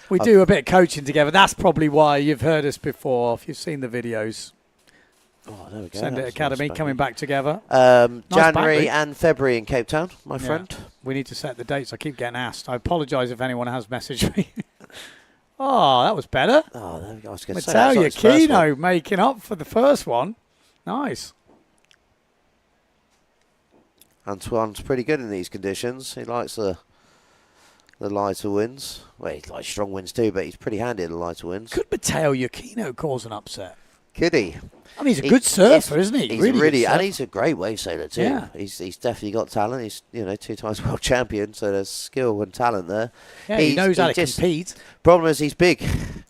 We do a bit of coaching together. That's probably why you've heard us before. If you've seen the videos. Oh, there we go. Send It Academy nice coming back together. January and February in Cape Town, my friend. We need to set the dates. I keep getting asked. I apologise if anyone has messaged me. Oh, that was better. Oh, there we go. I was going to say Matteo Iachino making up for the first one. Nice. Antoine's pretty good in these conditions. He likes the lighter winds. Well, he likes strong winds too, but he's pretty handy in the lighter winds. Could Matteo Iachino cause an upset? Could he? I mean, he's a good surfer, isn't he? He's really and he's a great wave sailor too. Yeah. He's definitely got talent. He's 2 times world champion, so there's skill and talent there. Yeah, he knows how to compete. Problem is he's big.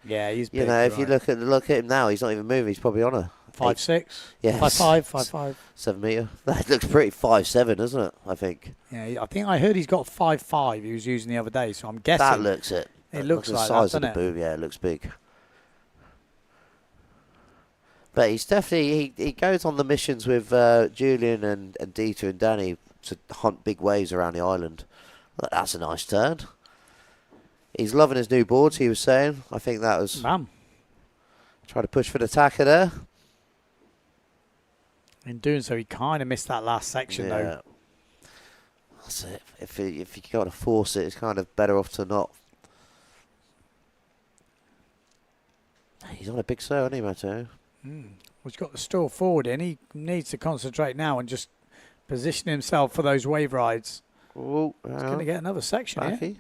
Yeah, he's big. If you look at him now, he's not even moving. He's probably on 5'6". Yes. 5'5", 5'5". 7 metre. That looks pretty 5'7", doesn't it? I think. Yeah, I think I heard he's got 5'5". He was using the other day, so I'm guessing That looks it. It looks like the that, size doesn't of the it? boom. Yeah, it looks big. But he's definitely he goes on the missions with Julian and Dieter and Danny to hunt big waves around the island. That's a nice turn. He's loving his new boards. He was saying. I think that was. Bam. Try to push for the tacker there. In doing so, he kind of missed that last section though. That's it. If you got to force it, it's kind of better off to not. He's on a big sail, isn't he, Matteo? Well, he's got the stall forward in. He needs to concentrate now and just position himself for those wave rides. Oh, he's going to get another section here. Backy.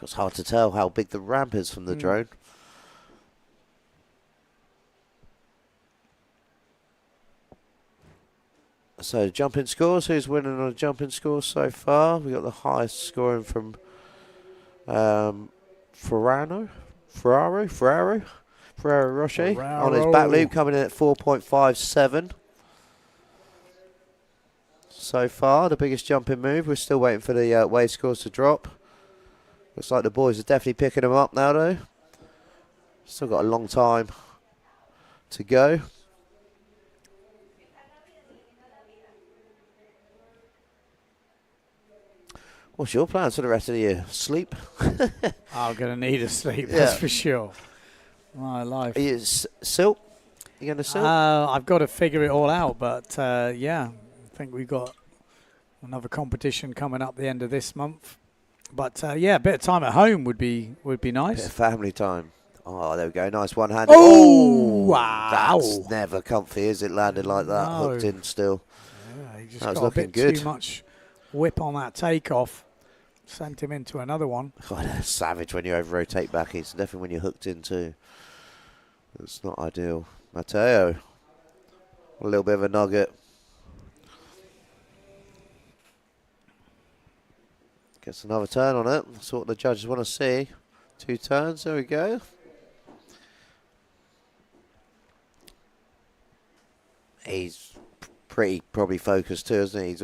It's hard to tell how big the ramp is from the drone. So jumping scores, who's winning on jumping scores so far? We got the highest scoring from Ferraro Rocher on his back loop, coming in at 4.57. So far, the biggest jumping move. We're still waiting for the wave scores to drop. Looks like the boys are definitely picking them up now, though. Still got a long time to go. What's your plans for the rest of the year? Sleep? I'm going to need a sleep, that's for sure. My life. Are you silk? You going to silk? I've got to figure it all out, but yeah, I think we've got another competition coming up the end of this month. But yeah, a bit of time at home would be nice. Bit of family time. Oh, there we go. Nice one-handed. Oh, wow. That's never comfy, is it? Landed like that, hooked in still. Yeah, he just that was got looking a bit good. too much whip on that takeoff. Sent him into another one. God, that's savage when you over-rotate back. It's definitely when you're hooked in too. It's not ideal. Matteo, a little bit of a nugget. Gets another turn on it. That's what the judges want to see. 2 turns. There we go. He's probably focused too, isn't he? He's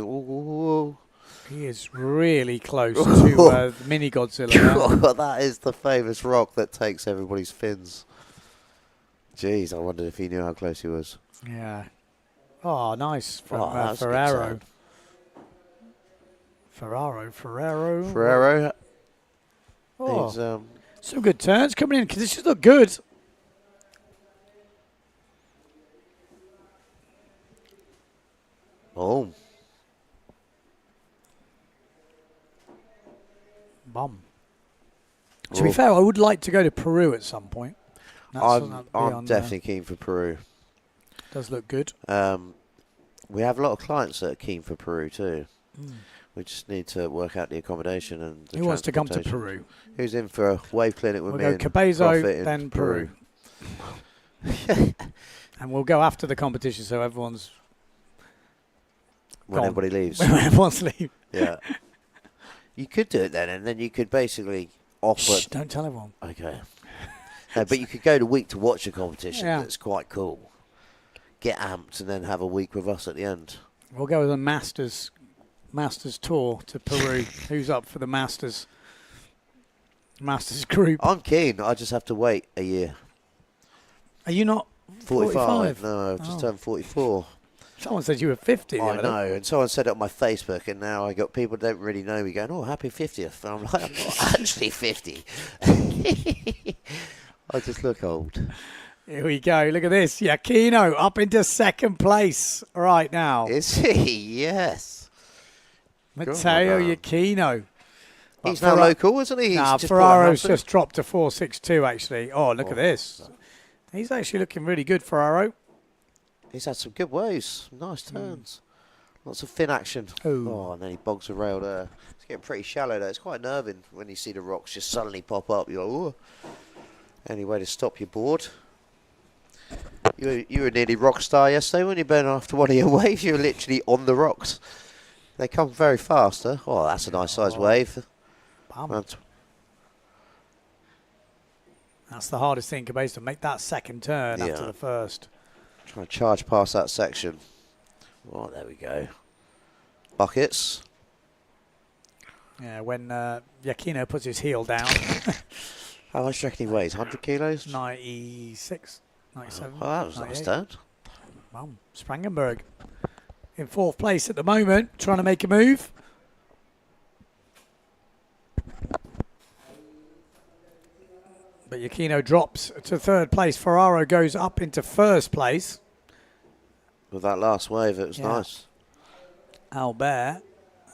He is really close to Mini Godzilla. That is the famous rock that takes everybody's fins. Jeez, I wondered if he knew how close he was. Yeah. Oh, nice from that was a good Ferraro. turn. Ferraro. Oh, He's, some good turns coming in. Conditions look good. Oh. Bum. To be fair, I would like to go to Peru at some point. I'm definitely keen for Peru. Does look good. We have a lot of clients that are keen for Peru too. We just need to work out the accommodation and the Who wants to come to transportation. Peru? Who's in for a wave clinic with We'll me? go and Cabezzo, Profit in then Peru. And we'll go after the competition so everyone's when gone. everybody leaves. When everyone's leave. Yeah. You could do it then, and then you could basically offer... Shh, don't tell everyone. Okay. No, but you could go the week to watch a competition. Yeah. That's quite cool. Get amped and then have a week with us at the end. We'll go with a Masters tour to Peru. Who's up for the Masters group? I'm keen. I just have to wait a year. Are you not 45? No, I've just turned 44. Someone said you were 50. I know, and someone said it on my Facebook, and now I got people that don't really know me going, "Oh, happy 50th." And I'm like, I'm not actually 50. I just look old. Here we go. Look at this. Yakino up into second place right now. Is he? Yes. Matteo Yakino. He's now local, isn't he? Nah, Ferraro's just dropped to 4.62 actually. Oh, look at this. He's actually looking really good, Ferraro. He's had some good waves, nice turns. Lots of fin action. Oh, and then he bogs the rail there. It's getting pretty shallow there. It's quite nerving when you see the rocks just suddenly pop up. You go, oh. Any way to stop your board. You were nearly rock star yesterday when you been after one of your waves. You were literally on the rocks. They come very fast, huh? Oh, that's a nice size wave. Bum. Around That's the hardest thing, Cabeza, to make that second turn after the first. Trying to charge past that section. Oh, there we go. Buckets. Yeah, when Giacchino puts his heel down. How much do you reckon he weighs? 100 kilos? 96, 97. Oh, that was a nice turn. Wow, Sprangenberg in 4th place at the moment, trying to make a move. But Giacchino drops to 3rd place. Ferraro goes up into 1st place. With that last wave, it was nice. Albert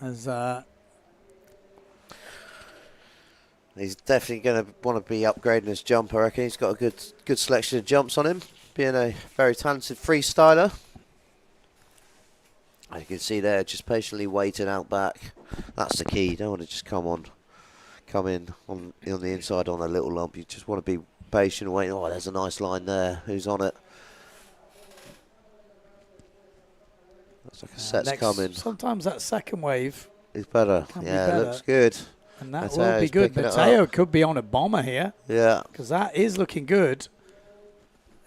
has... He's definitely going to want to be upgrading his jump, I reckon. He's got a good selection of jumps on him, being a very talented freestyler. As you can see there, just patiently waiting out back. That's the key. You don't want to just come in on the inside on a little lump. You just want to be patient and wait. Oh, there's a nice line there. Who's on it? Looks like a set's coming. Sometimes that second wave is better. Yeah, it looks good. And that will be good. Matteo could be on a bomber here. Yeah. Because that is looking good.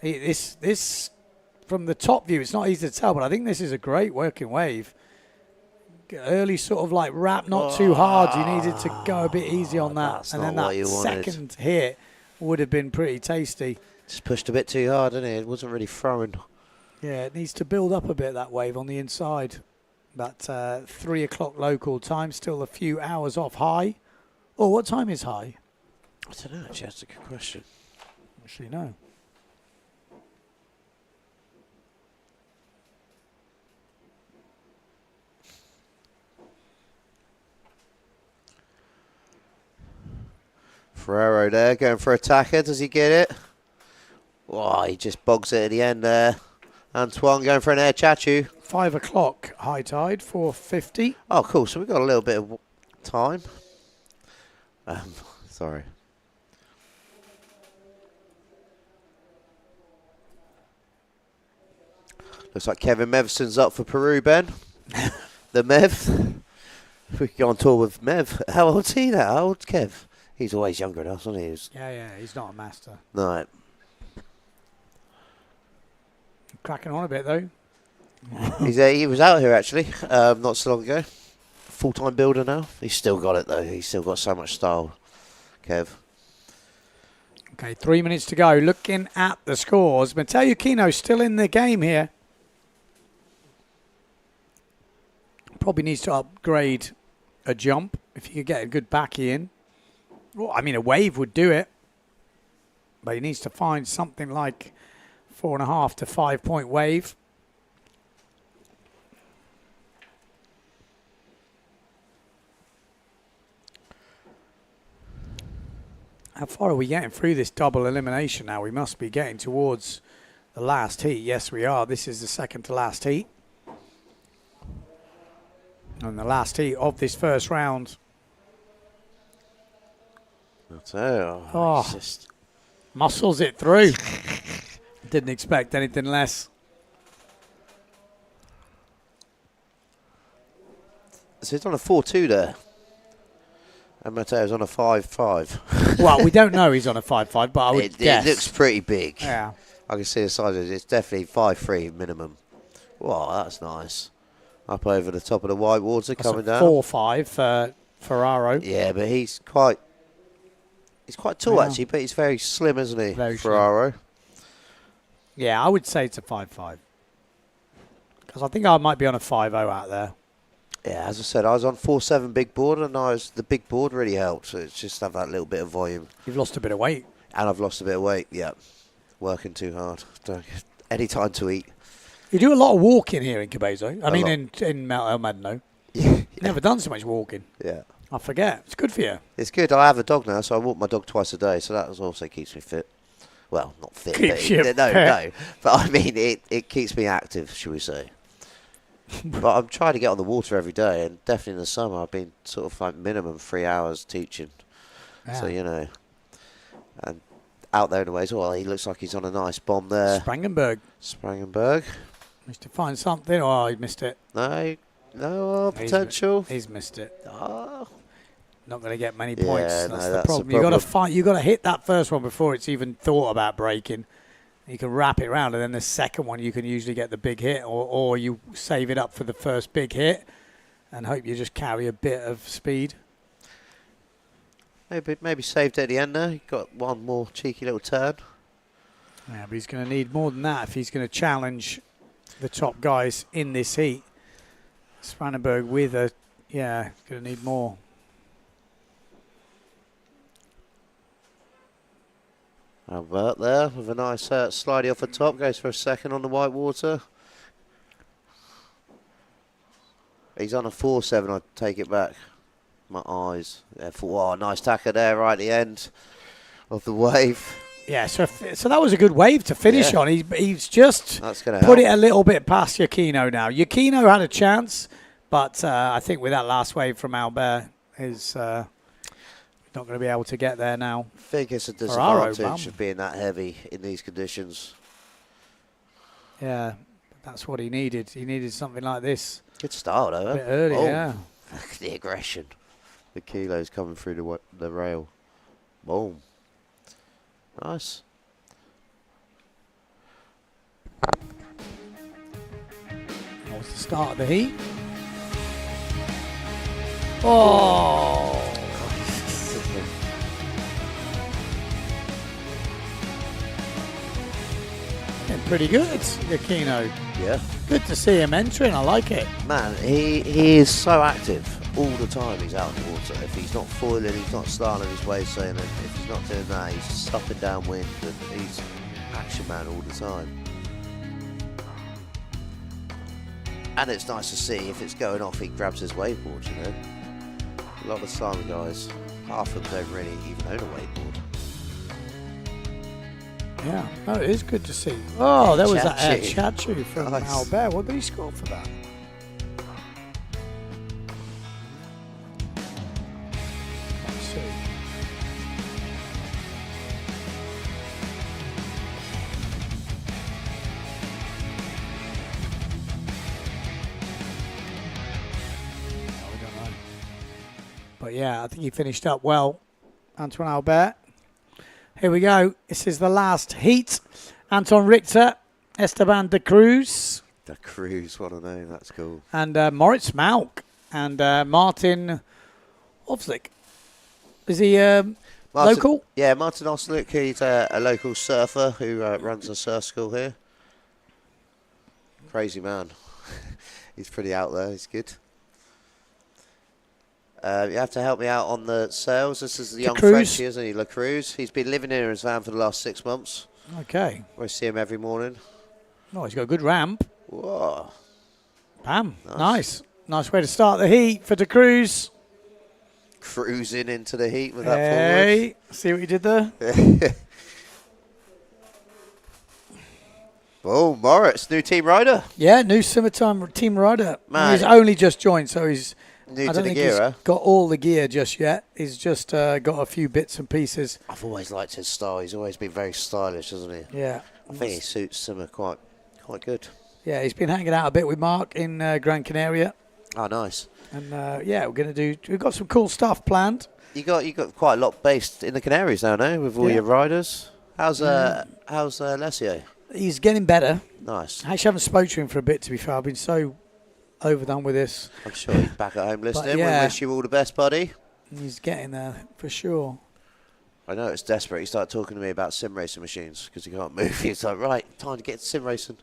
This, from the top view, it's not easy to tell, but I think this is a great working wave. Early sort of like wrap, not too hard. You needed to go a bit easy on that. And then that second hit would have been pretty tasty. Just pushed a bit too hard, didn't it? It wasn't really throwing. Yeah, it needs to build up a bit, that wave on the inside. That 3 o'clock local time, still a few hours off high. Oh, what time is high? I don't know, actually, that's a good question. Actually, no. Ferraro there, going for attacker. Does he get it? Oh, he just bogs it at the end there. Antoine going for an air chachu. 5 o'clock high tide, 4:50. Oh, cool. So we've got a little bit of time. Sorry. Looks like Kevin Mevson's up for Peru, Ben. The Mev. We could go on tour with Mev. How old's he now? How old's Kev? He's always younger than us, isn't he? Yeah, he's not a master. No. Cracking on a bit, though. He was out here, actually, not so long ago. Full-time builder now. He's still got it, though. He's still got so much style, Kev. Okay, 3 minutes to go. Looking at the scores. Matteo Giacchino still in the game here. Probably needs to upgrade a jump if he could get a good backy in. Well, I mean, a wave would do it. But he needs to find something like 4.5 to 5 point wave. How far are we getting through this double elimination now? We must be getting towards the last heat. Yes, we are. This is the second to last heat. And the last heat of this first round. Just muscles it through. Didn't expect anything less. So he's on a 4-2 there. And Matteo's on a 5-5. Well, we don't know he's on a 5-5, but I would guess. It looks pretty big. Yeah. I can see the size of it. It's definitely 5-3 minimum. Wow, that's nice. Up over the top of the white water, That's coming down. 4-5 for Ferraro. Yeah, but he's quite tall, actually, but he's very slim, isn't he, Very Ferraro? Yeah, I would say it's a 5-5. Because I think I might be on a 5-0 out there. Yeah, as I said, I was on 4-7 big board, and the big board really helped. So it's just have that little bit of volume. You've lost a bit of weight. And I've lost a bit of weight, yeah. Working too hard. Don't get any time to eat. You do a lot of walking here in Cabeza. I mean, lot. in El Médano. You've never done so much walking. Yeah. I forget. It's good for you. It's good. I have a dog now, so I walk my dog twice a day, so that also keeps me fit. Well, not fit. Keeps you no. fit. But I mean, it keeps me active, shall we say. But I'm trying to get on the water every day, and definitely in the summer I've been sort of like minimum 3 hours teaching. Yeah. So, you know. And out there in the ways, well, he looks like he's on a nice bomb there. Sprangenberg. Needs to find something. Oh, he missed it. No potential. He's missed it. Oh. not going to get many Yeah, points. no, That's the that's the problem. You got to problem. fight. You got to hit that first one before it's even thought about breaking. You can wrap it around, and then the second one you can usually get the big hit, or you save it up for the first big hit, and hope you just carry a bit of speed. Maybe saved at the end there. He got one more cheeky little turn. Yeah, but he's going to need more than that if he's going to challenge the top guys in this heat. Spanenberg with a, yeah, going to need more. Albert there with a nice slidey off the top. Goes for a second on the white water. He's on a 4-7, I take it back. My eyes. Oh, nice tacker there right at the end of the wave. Yeah, so that was a good wave to finish on. He's just put it a little bit past Giacchino now. Giacchino had a chance, but I think with that last wave from Albert, is not going to be able to get there now. I think it's a disadvantage of being that heavy in these conditions. Yeah, that's what he needed. He needed something like this. Good start, though. A bit early, yeah. The aggression. The kilos coming through the rail. Boom. Nice. That was the start of the heat. Oh! Getting pretty good, Giacchino. Yeah. Good to see him entering. I like it. Man, he is so active all the time. He's out in the water. If he's not foiling, he's not starting his way sailing. If he's not doing that, he's stopping downwind, and he's action man all the time. And it's nice to see if it's going off, he grabs his wakeboard, you know. A lot of the time, guys, half of them don't really even own a wakeboard. Yeah, oh, it is good to see. Oh, there was that Chachu. Chachu from Nice. Albert. What did he score for that? Let's see. Oh, we don't know. But yeah, I think he finished up well, Antoine Albert. Here we go. This is the last heat. Anton Richter, Esteban de Cruz. De Cruz, what a name. That's cool. And Moritz Malk. And Martin Ovslik. Is he local? Yeah, Martin Oslik. He's a local surfer who runs a surf school here. Crazy man. He's pretty out there. He's good. You have to help me out on the sails. This is the young Frenchie, isn't he? La Cruz. He's been living here in his van for the last 6 months. Okay. We see him every morning. Oh, he's got a good ramp. Whoa. Bam. Nice. Nice way to start the heat for De Cruz. Cruising into the heat with that Hey, see what you did there? Oh, Moritz, new team rider. Yeah, new summertime team rider. Man. He's only just joined, so he's New I to don't the think gear, he's huh? got all the gear just yet. He's just got a few bits and pieces. I've always liked his style. He's always been very stylish, hasn't he? Yeah. I think he suits Simmer quite good. Yeah, he's been hanging out a bit with Mark in Gran Canaria. Oh, nice. And yeah, we've got some cool stuff planned. You got quite a lot based in the Canaries now, no? With all your riders. How's Lessier? He's getting better. Nice. I actually haven't spoken to him for a bit, to be fair. I've been so overdone with this. I'm sure he's back at home listening. yeah. We wish you all the best, buddy. He's getting there for sure. I know it's desperate. He started talking to me about sim racing machines because he can't move. He's like, right, time to get sim racing.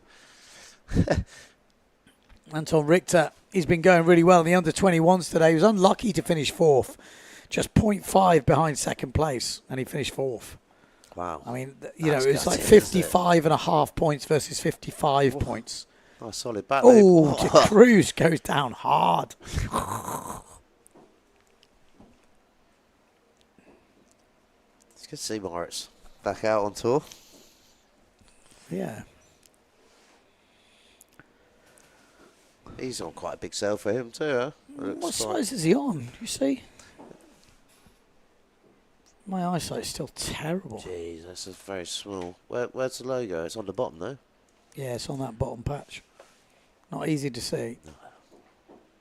Anton Richter, he's been going really well in the under-21s today. He was unlucky to finish fourth, just 0.5 behind second place, and he finished fourth. Wow. I mean, it's like 55 and a half points versus 55 points. Nice solid back. Oh, Cruz goes down hard. It's good to see Moritz back out on tour. Yeah. He's on quite a big sail for him too, huh? What size is he on? You see? My eyesight's still terrible. Jeez, that's very small. Where's the logo? It's on the bottom, though. Yeah, it's on that bottom patch. Not easy to see.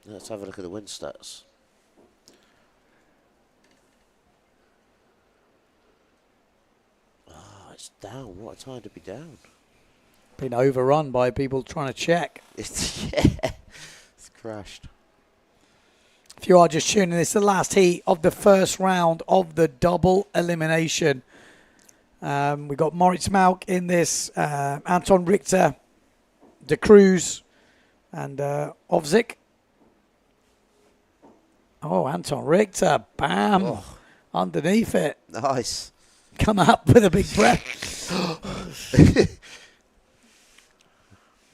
Let's have a look at the wind stats. it's down. What a time to be down. Been overrun by people trying to check. It's crashed. If you are just tuning in, it's the last heat of the first round of the double elimination. We've got Moritz Malk in this, Anton Richter, De Cruz, and Ovzik. Oh, Anton Richter, bam, underneath it. Nice. Come up with a big breath.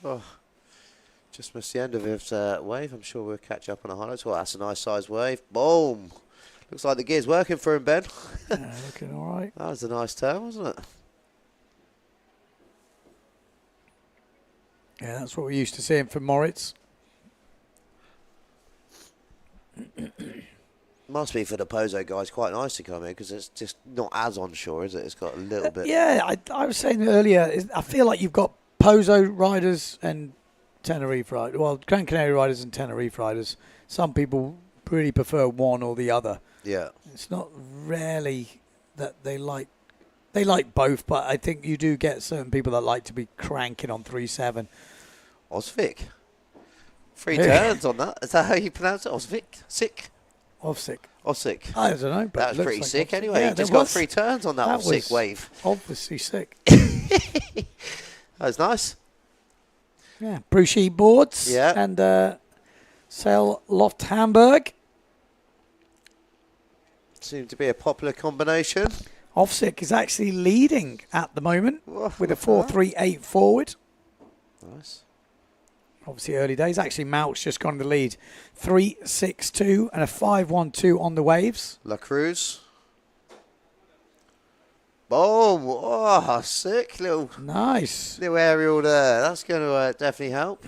Oh, just missed the end of his wave. I'm sure we'll catch up on the highlights. Well, that's a nice size wave. Boom. Looks like the gear's working for him, Ben. Yeah, looking all right. That was a nice turn, wasn't it? Yeah, that's what we're used to seeing from Moritz. Must be for the Pozo guys quite nice to come in because it's just not as onshore, is it? It's got a little bit. Yeah, I was saying earlier, I feel like you've got Pozo riders and Tenerife riders. Well, Gran Canaria riders and Tenerife riders. Some people really prefer one or the other. Yeah. It's not rarely that they like both, but I think you do get certain people that like to be cranking on 3.7. Osvik. 3 turns on that. Is that how you pronounce it? Osvik? Sick? Osvik. Osvik. I don't know, but that was pretty like sick Osvik. anyway. Yeah, He just got 3 turns on that Osvik wave. Obviously sick. That was nice. Yeah, Brucey boards. Yeah. And Sail Loft Hamburg. Seemed to be a popular combination. Ovsik is actually leading at the moment with a 4.38 forward. Nice. Obviously early days. Actually, Malk's just gone to the lead. 3.62 and a 5.12 on the waves. La Cruz. Boom. Oh, sick. Little aerial there. That's going to definitely help.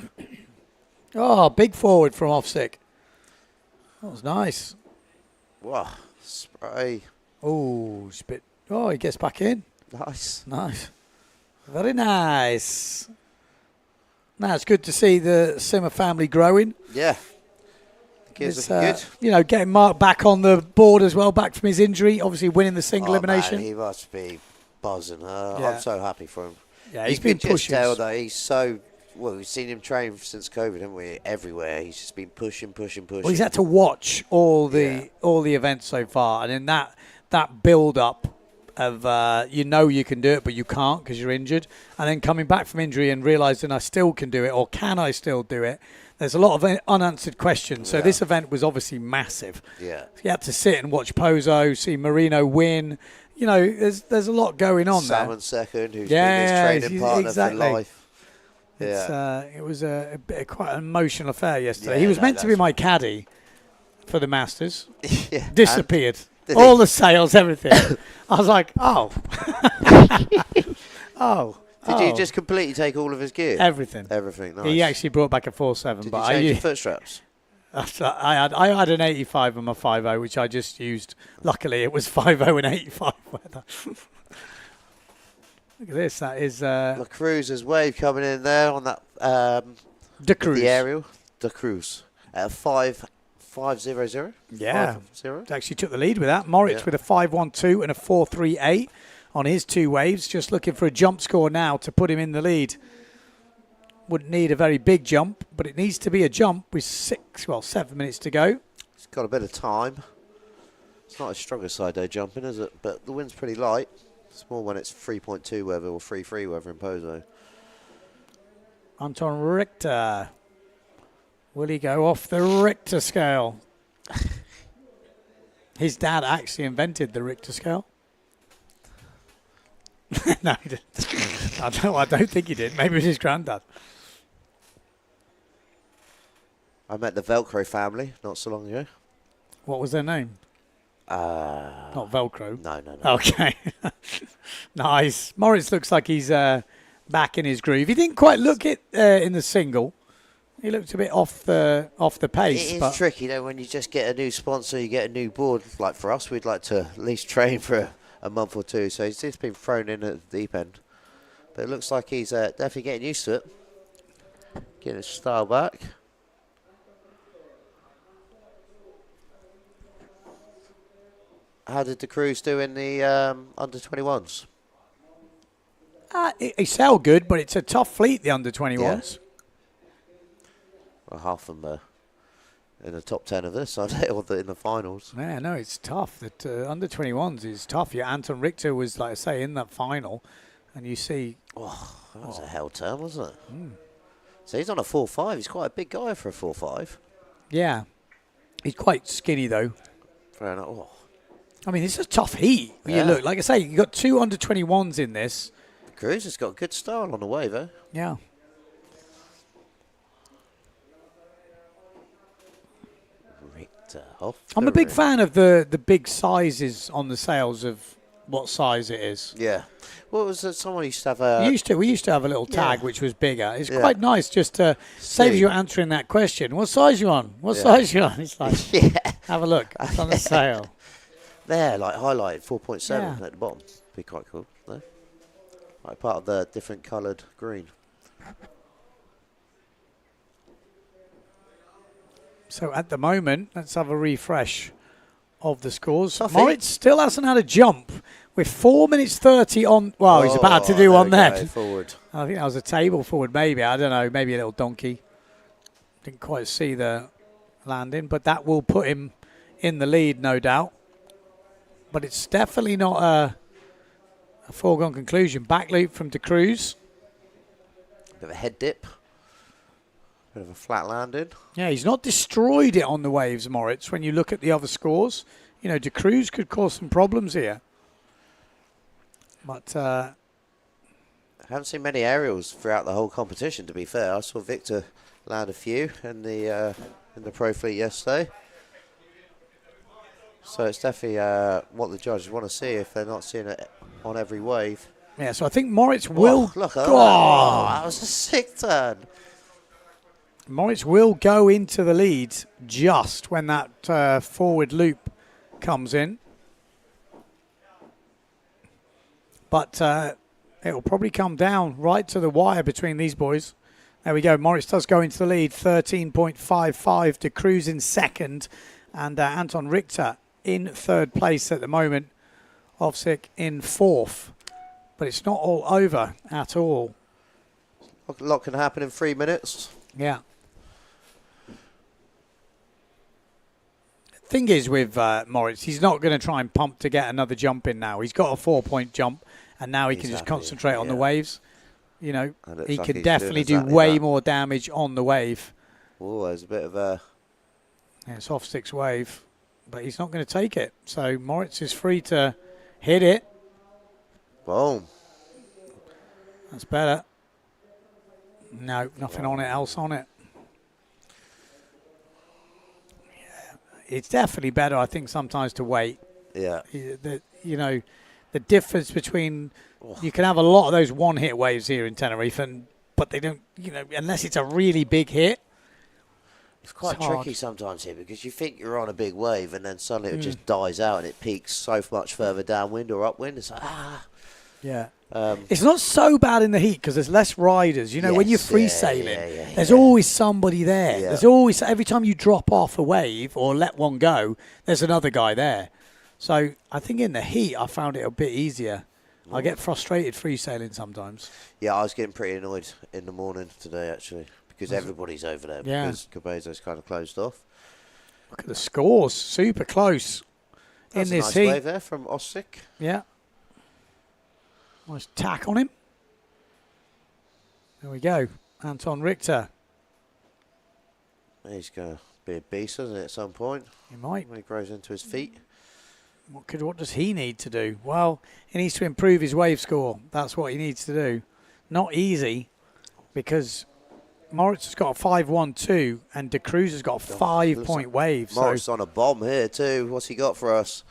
Oh, big forward from Ovsik. That was nice. Wow. Spray. Oh, spit. Oh, he gets back in. Nice. Nice. Very nice. Now, it's good to see the Simmer family growing. Yeah. The kids looking good. You know, getting Mark back on the board as well, back from his injury, obviously winning the single elimination. Man, he must be buzzing. Yeah. I'm so happy for him. Yeah, he's been pushing. Just tell that he's so... Well, we've seen him train since COVID, haven't we? Everywhere. He's just been pushing. Well, he's had to watch all the events so far, and in that build-up of you can do it, but you can't because you're injured, and then coming back from injury and realising I still can do it, or can I still do it? There's a lot of unanswered questions. So this event was obviously massive. Yeah. You had to sit and watch Pozo, see Marino win. You know, there's a lot going on there. Salmon second, who's been his training partner for life. Yeah. It was quite an emotional affair yesterday. He was meant to be my caddy for the Masters. Yeah. Disappeared. All the sales, everything. I was like, oh. Did you just completely take all of his gear? Everything. Everything, nice. He actually brought back a 4.7. Did you change your foot straps? I had an 85 on my 5.0, which I just used. Luckily, it was 5.0 and 85 weather. Look at this. That is La Cruz's wave coming in there on that De Cruz. The aerial. De Cruz at 5.00. Yeah. 5.0. Actually took the lead with that. Moritz with a 5.12 and a 4.38 on his 2 waves. Just looking for a jump score now to put him in the lead. Wouldn't need a very big jump, but it needs to be a jump with 7 minutes to go. It's got a bit of time. It's not a stronger side day jumping, is it? But the wind's pretty light. It's more when it's 3.2 weather or 3.3 weather in Pozo. Anton Richter. Will he go off the Richter scale? His dad actually invented the Richter scale. No, he didn't. I don't think he did. Maybe it was his granddad. I met the Velcro family not so long ago. What was their name? Not Velcro. No. Okay. Nice. Moritz looks like he's back in his groove. He didn't quite look it in the single. He looked a bit off the pace. It is tricky, though, when you just get a new sponsor, you get a new board. Like for us, we'd like to at least train for a month or two. So he's just been thrown in at the deep end. But it looks like he's definitely getting used to it. Getting his style back. How did the Cruz do in the under 21s? They sell good, but it's a tough fleet, the under-21s. Well, half of them are in the top 10 of this, or in the finals. Yeah, no, it's tough. That under-21s is tough. Yeah, Anton Richter was, like I say, in that final, and you see... Oh, that was a hell turn, wasn't it? So he's on a 4.5. He's quite a big guy for a 4.5. Yeah. He's quite skinny, though. Fair enough. Oh. I mean, it's a tough heat. You look, like I say, you've got 2 under-21s in this. Cruz has got good style on the wave, eh? Yeah. Richter off. I'm a big fan of the big sizes on the sails of what size it is. Yeah. Well, was someone used to have a... We used to have a little tag which was bigger. It's quite nice just to save you answering that question. What size you on? What size you on? It's like, have a look. It's on the sail. There, like highlighted 4.7 at the bottom. Be quite cool. No? Like part of the different coloured green. So at the moment, let's have a refresh of the scores. Moritz still hasn't had a jump. With 4 minutes 30 on. Well, he's about to do one then. Forward. I think that was a table forward, maybe. I don't know. Maybe a little donkey. Didn't quite see the landing, but that will put him in the lead, no doubt. But it's definitely not a foregone conclusion. Back loop from De Cruz. Bit of a head dip. Bit of a flat landing. Yeah, he's not destroyed it on the waves, Moritz, when you look at the other scores. You know, De Cruz could cause some problems here. But I haven't seen many aerials throughout the whole competition, to be fair. I saw Victor land a few in the pro fleet yesterday. So it's definitely what the judges want to see if they're not seeing it on every wave. Yeah, so I think Moritz will... Look at that. Oh, that was a sick turn. Moritz will go into the lead just when that forward loop comes in. But it will probably come down right to the wire between these boys. There we go. Moritz does go into the lead. 13.55 to Cruz in second. And Anton Richter in third place at the moment. Ovsik in fourth. But it's not all over at all. A lot can happen in 3 minutes. Yeah. Thing is with Moritz, he's not going to try and pump to get another jump in now. He's got a 4-point jump, and now he can just concentrate on the waves. You know, he like can definitely do way more damage on the wave. Oh, there's a bit of a... Yeah, it's off six wave, but he's not going to take it. So Moritz is free to hit it. Boom. That's better. No, nothing on it else on it. It's definitely better, I think, sometimes to wait. Yeah. You know, the difference between... You can have a lot of those one-hit waves here in Tenerife, but they don't, you know, unless it's a really big hit. It's quite tricky sometimes here because you think you're on a big wave and then suddenly it just dies out and it peaks so much further downwind or upwind. It's like, Yeah. It's not so bad in the heat because there's less riders. You know, when you're free sailing, there's always somebody there. Yeah. There's always, every time you drop off a wave or let one go, there's another guy there. So I think in the heat, I found it a bit easier. I get frustrated free sailing sometimes. Yeah, I was getting pretty annoyed in the morning today, actually, because everybody's over there. Yeah. Because Cabezo's kind of closed off. Look at the scores. Super close That's in a this nice heat. wave there from Osik. Yeah. Nice tack on him. There we go. Anton Richter. He's going to be a beast, isn't it, at some point? He might. When he grows into his feet. What does he need to do? Well, he needs to improve his wave score. That's what he needs to do. Not easy, because Moritz has got a 5.12 and De Cruz has got a 5-point wave. Moritz on a bomb here too. What's he got for us?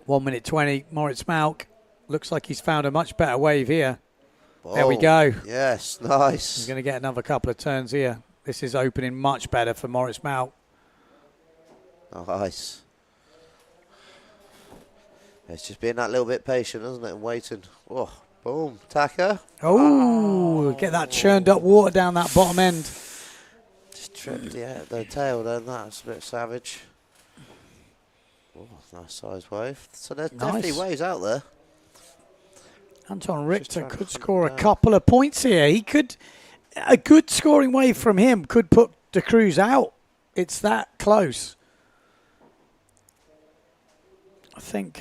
1 minute 20. Moritz Malk looks like he's found a much better wave here. Oh, there we go. Yes, nice. He's going to get another couple of turns here. This is opening much better for Moritz Malk. Nice. It's just being that little bit patient, isn't it, and waiting. Oh, boom, tacker. Oh, get that churned up water down that bottom end. Just tripped the tail then. That's a bit savage. Oh, nice size wave. So there's definitely waves out there. Anton Richter could score a couple of points here. He could, a good scoring wave from him could put De Cruz out. It's that close. I think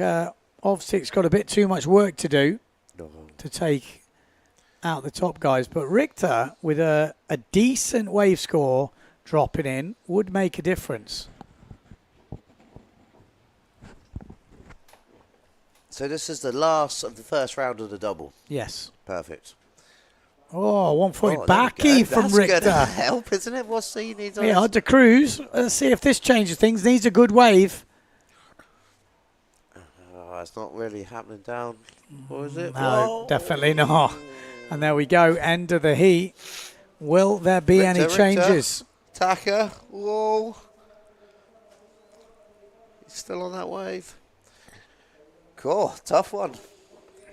Ovsik's got a bit too much work to do to take out the top guys, but Richter with a decent wave score dropping in would make a difference. So this is the last of the first round of the double? Yes. Perfect. Oh, 1-point backy from That's Richter. That's good help, isn't it? What's he needs on Yeah, De Cruz. Let's see if this changes things. Needs a good wave. It's not really happening down. What is it? No, definitely not. And there we go. End of the heat. Will there be any changes? Taka. Whoa. He's still on that wave. Cool. Tough one.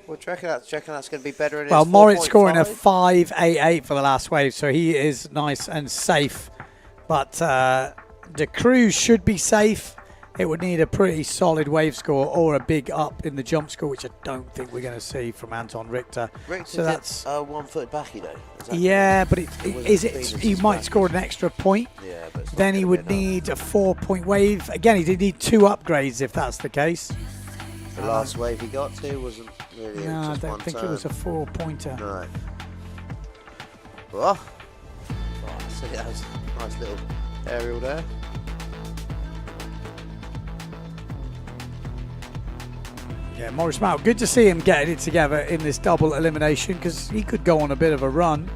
What do you reckon? That's going to be better in his Moritz scoring a 5? 5.88 for the last wave, so he is nice and safe. But De Cruz should be safe. It would need a pretty solid wave score or a big up in the jump score, which I don't think we're going to see from Anton Richter. So that's 1 foot backy though. Yeah, but he might score an extra point. Yeah, but then he would need a 4-point wave. Again, he did need 2 upgrades if that's the case. The last wave he got to wasn't really. No, I don't think it was a 4-pointer. Right. Oh, so that was a nice little aerial there. Yeah, Maurice Mount, good to see him getting it together in this double elimination because he could go on a bit of a run.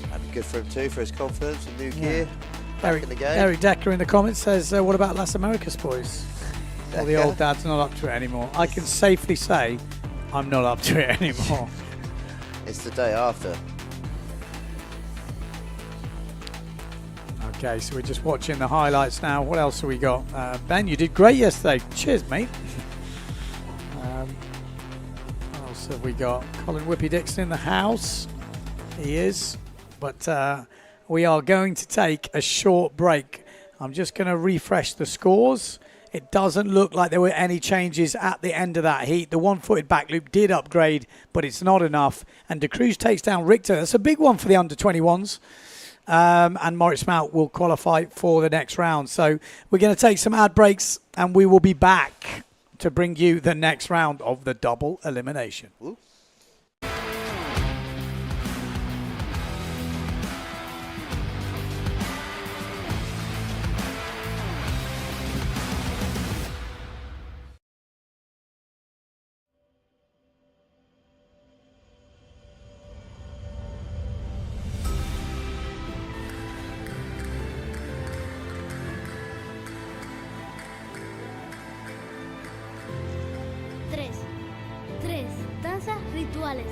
That'd be good for him too, for his confidence and new gear. Eric, in the game. Eric Decker in the comments says, what about Las Americas, boys? Well, the old dad's not up to it anymore. I can safely say I'm not up to it anymore. It's the day after. Okay, so we're just watching the highlights now. What else have we got? Ben, you did great yesterday. Cheers, mate. What else have we got? Colin Whippy Dixon in the house. He is. But we are going to take a short break. I'm just going to refresh the scores. It doesn't look like there were any changes at the end of that heat. The one-footed back loop did upgrade, but it's not enough. And De Cruz takes down Richter. That's a big one for the under-21s. And Moritz Mount will qualify for the next round. So we're going to take some ad breaks and we will be back to bring you the next round of the double elimination. Ooh. Rituales.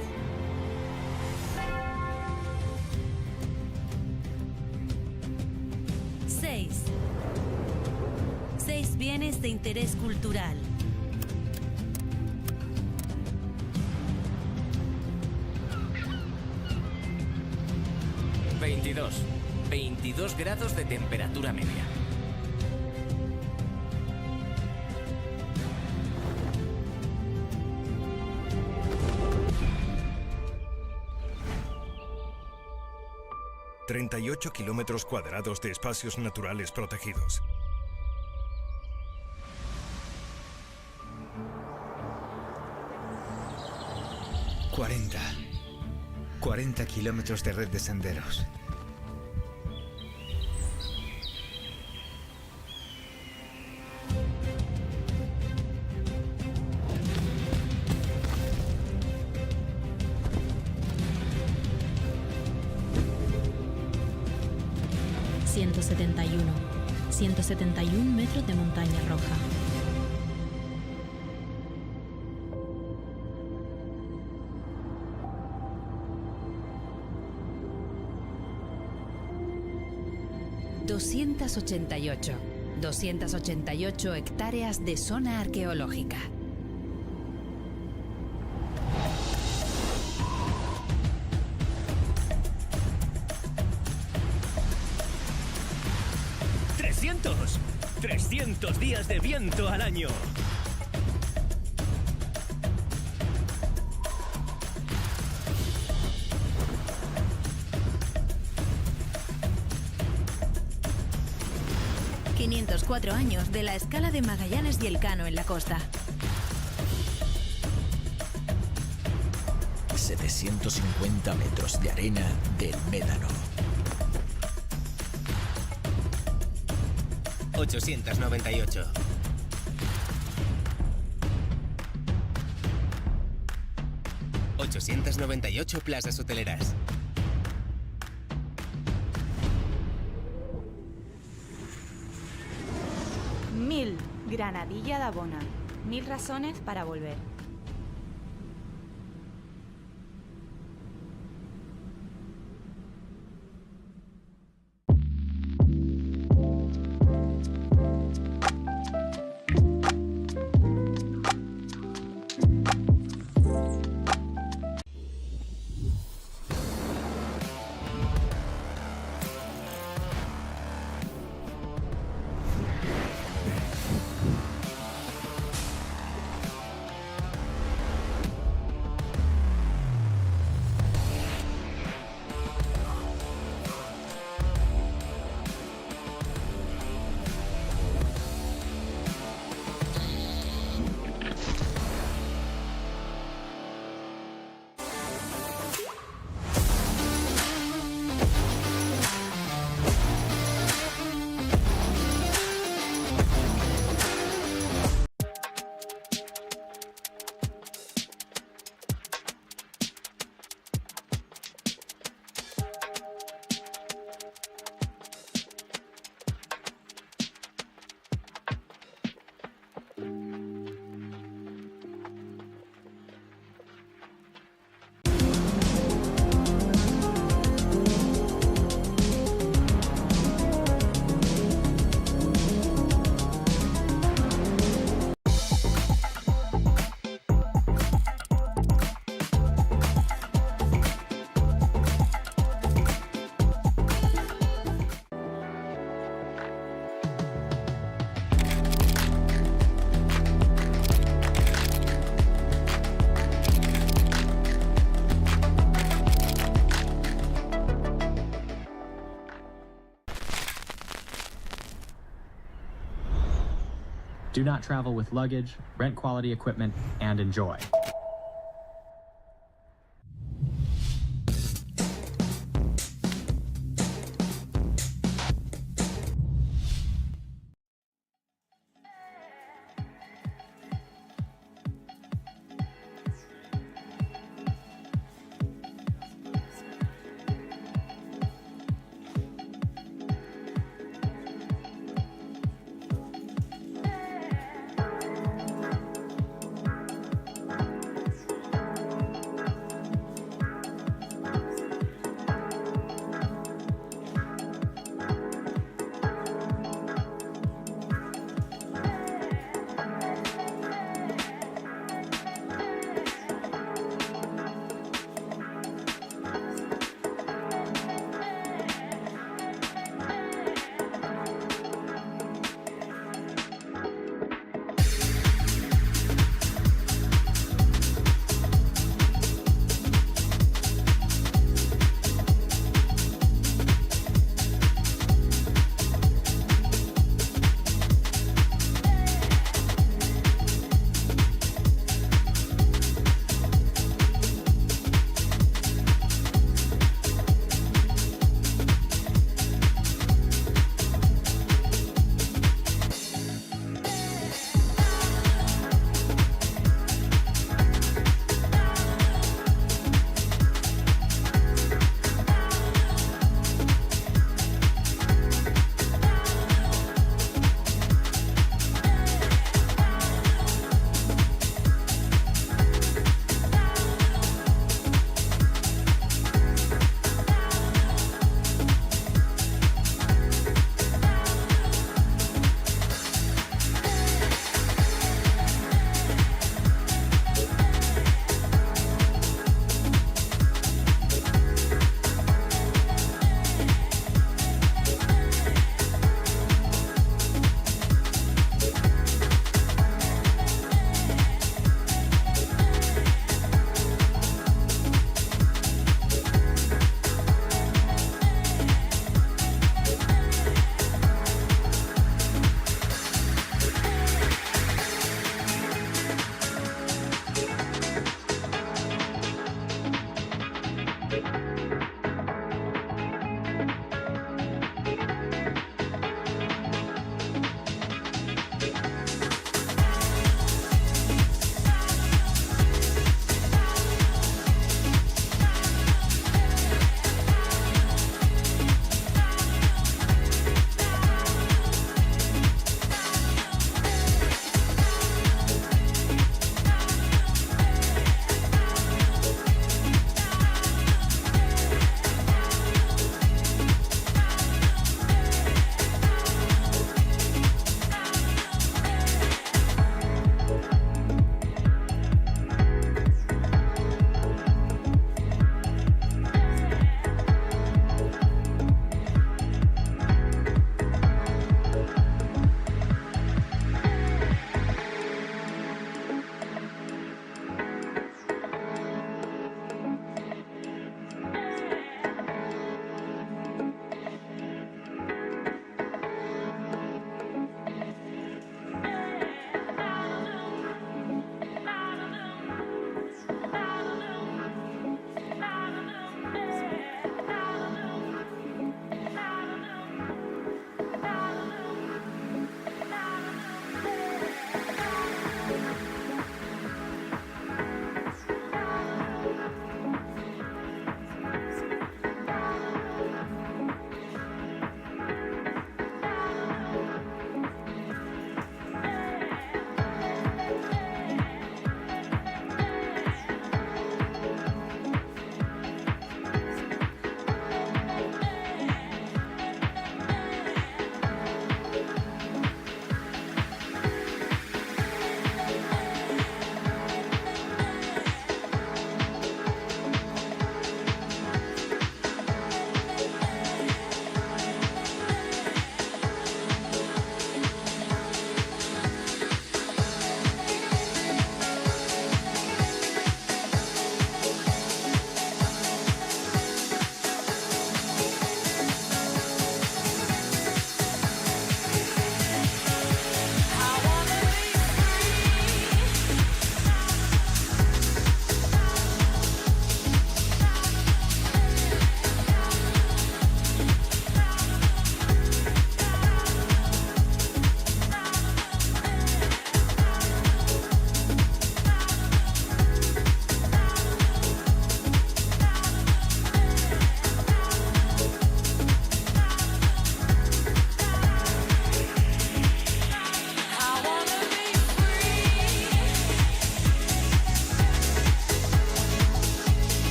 Seis bienes de interés cultural. $22. 22 grados de temperatura media. ...38 kilómetros cuadrados de espacios naturales protegidos. ...40 kilómetros de red de senderos. ...171 metros de montaña roja. ...288 hectáreas de zona arqueológica. ¡300 días de viento al año! 504 años de la escala de Magallanes y Elcano en la costa. 750 metros de arena del Médano. 898. 898 plazas hoteleras. 1000 Granadilla de Bona. 1000 razones para volver. Do not travel with luggage, rent quality equipment, and enjoy.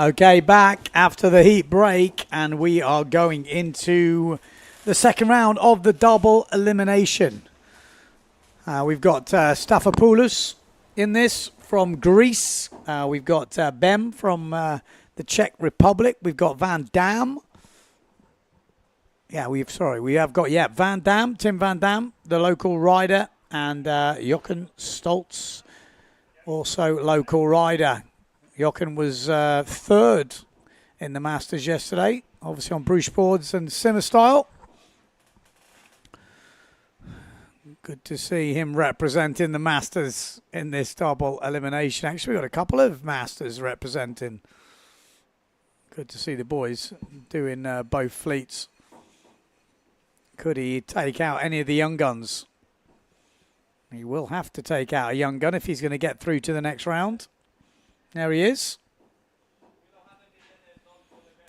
Okay, back after the heat break, and we are going into the second round of the double elimination. We've got Staphopoulos in this from Greece. We've got Bem from the Czech Republic. We've got Van Dam. Yeah, we have got Van Dam, Tim Van Dam, the local rider, and Jochen Stoltz, also local rider. Jochen was third in the Masters yesterday, obviously on Bruce boards and Simmer style. Good to see him representing the Masters in this double elimination. Actually, we've got a couple of Masters representing. Good to see the boys doing both fleets. Could he take out any of the young guns? He will have to take out a young gun if he's going to get through to the next round. There he is.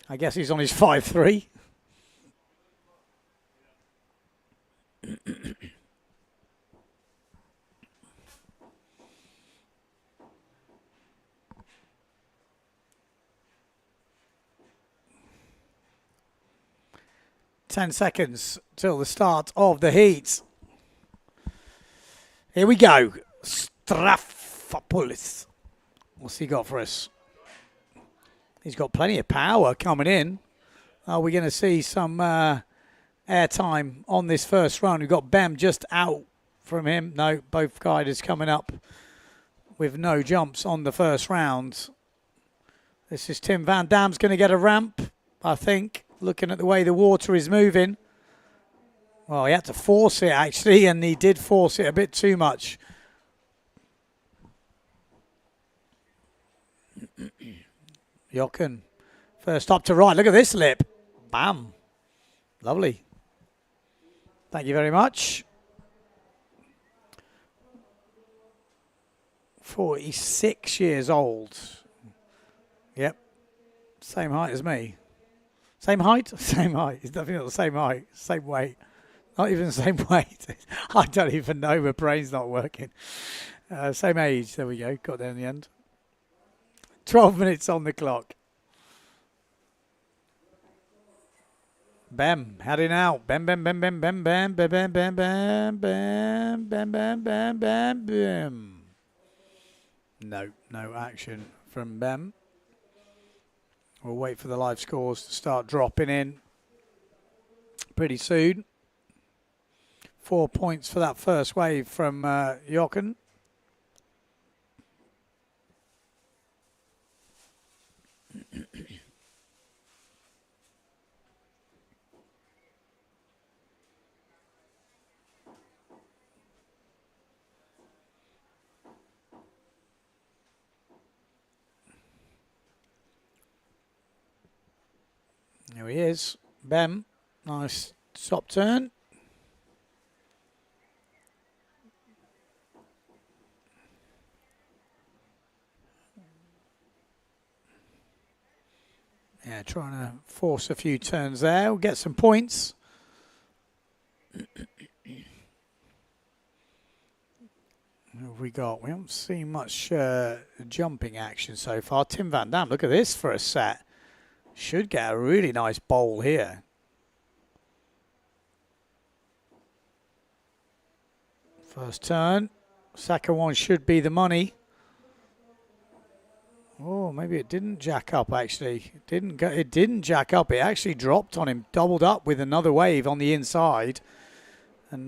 I guess he's on his 5-3. 10 seconds till the start of the heat. Here we go. Staphopoulos. What's he got for us? He's got plenty of power coming in. Are we going to see some air time on this first run? We've got Bem just out from him. No, both guiders coming up with no jumps on the first round. This is Tim Van Dam's going to get a ramp, I think, looking at the way the water is moving. Well, he had to force it, actually, and he did force it a bit too much. Jochen, first up to right. Look at this lip. Bam. Lovely. Thank you very much. 46 years old. Yep. Same height as me. Same height? Same height. He's definitely not the same height. Same weight. Not even the same weight. I don't even know. My brain's not working. Same age. There we go. Got there in the end. 12 minutes on the clock. Bem heading out. Bem, bem, bem, bem, bem, bem, bem, bem, bem, bem, bem, bem, bem, bem, bem, bem. No action from Bem. We'll wait for the live scores to start dropping in pretty soon. 4 points for that first wave from Jochen. There he is. Bem, nice top turn. Yeah, trying to force a few turns there. We'll get some points. What have we got? We haven't seen much jumping action so far. Tim Van Dam, look at this for a set. Should get a really nice bowl here. First turn. Second one should be the money. Oh, maybe it didn't jack up, actually. It didn't jack up. It actually dropped on him, doubled up with another wave on the inside, and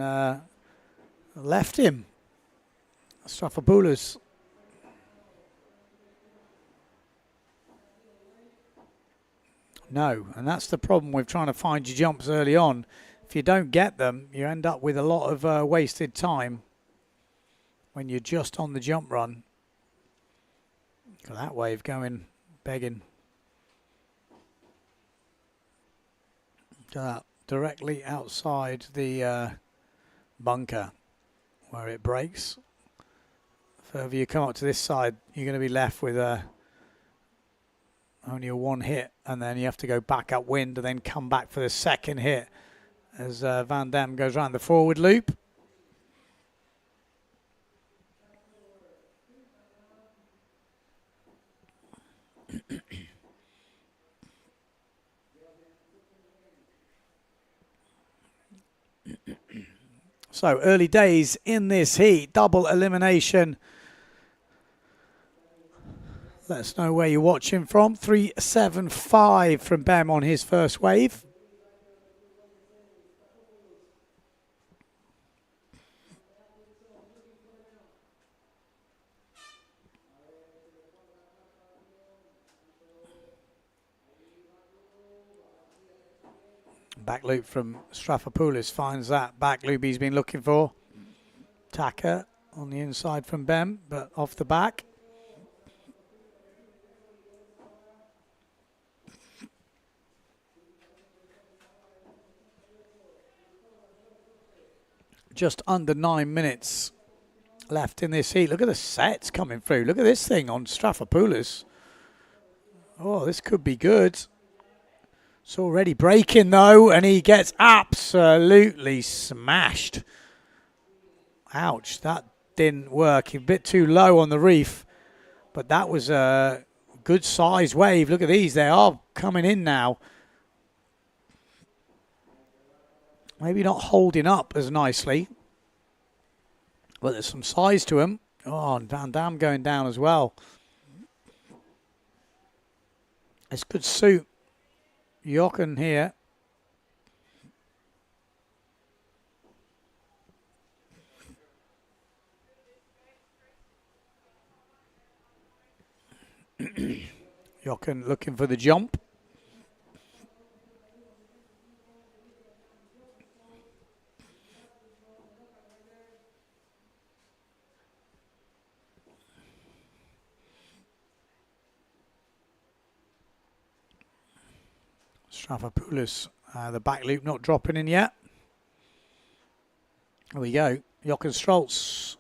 left him. Staphopoulos. No, and that's the problem with trying to find your jumps early on. If you don't get them, you end up with a lot of wasted time when you're just on the jump run. Got that wave going, begging. Directly outside the bunker where it breaks. The further you come up to this side, you're going to be left with only a one hit, and then you have to go back upwind and then come back for the second hit as Van Dam goes around the forward loop. So early days in this heat, double elimination. Let us know where you're watching from. 3.75 from Bem on his first wave. Back loop from Strafopoulos finds that back loop he's been looking for. Tacker on the inside from Bem, but off the back. Just under 9 minutes left in this heat. Look at the sets coming through. Look at this thing on Strafopoulos. Oh, this could be good. It's already breaking though, and he gets absolutely smashed. Ouch, that didn't work. A bit too low on the reef, but that was a good size wave. Look at these, they are coming in now. Maybe not holding up as nicely, but there's some size to them. Oh, and Van Dam going down as well. This could suit Jochen here. Jochen looking for the jump. Strafopoulos, the back loop not dropping in yet. There we go. Jochen Strolz.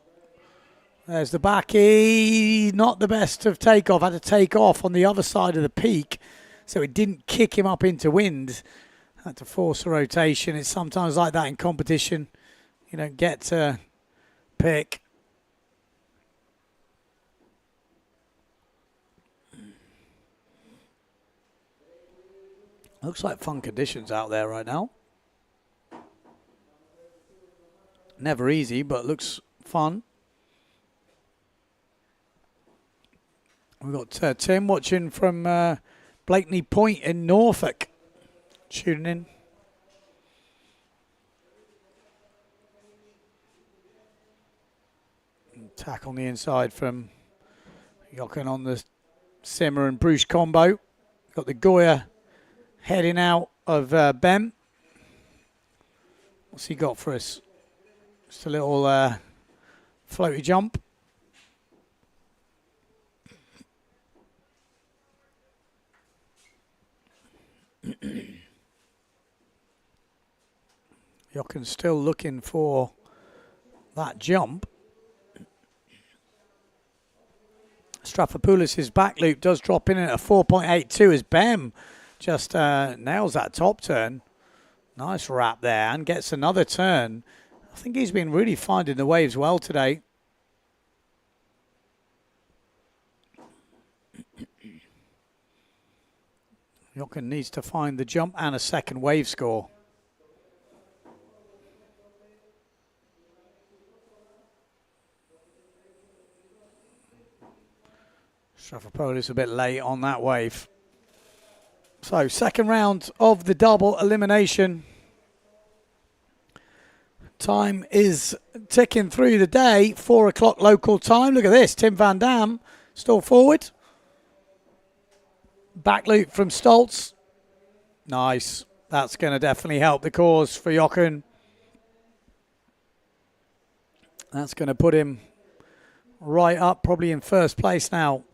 There's the backy. Not the best of takeoff. Had to take off on the other side of the peak, so it didn't kick him up into wind. Had to force a rotation. It's sometimes like that in competition. You don't get to pick. Looks like fun conditions out there right now. Never easy, but looks fun. We've got Tim watching from Blakeney Point in Norfolk. Tuning in. Tack on the inside from Jochen on the Simmer and Bruce combo. Got the Goya heading out of Bem. What's he got for us? Just a little floaty jump. Jochen's still looking for that jump. Strafopoulos' back loop does drop in at a 4.82 as Bem just nails that top turn. Nice wrap there and gets another turn. I think he's been really finding the waves well today. Jochen needs to find the jump and a second wave score. Strafopoulos a bit late on that wave. So, second round of the double elimination. Time is ticking through the day. 4 o'clock local time. Look at this. Tim Van Dam still forward. Back loop from Stoltz. Nice. That's going to definitely help the cause for Jochen. That's going to put him right up, probably in first place now.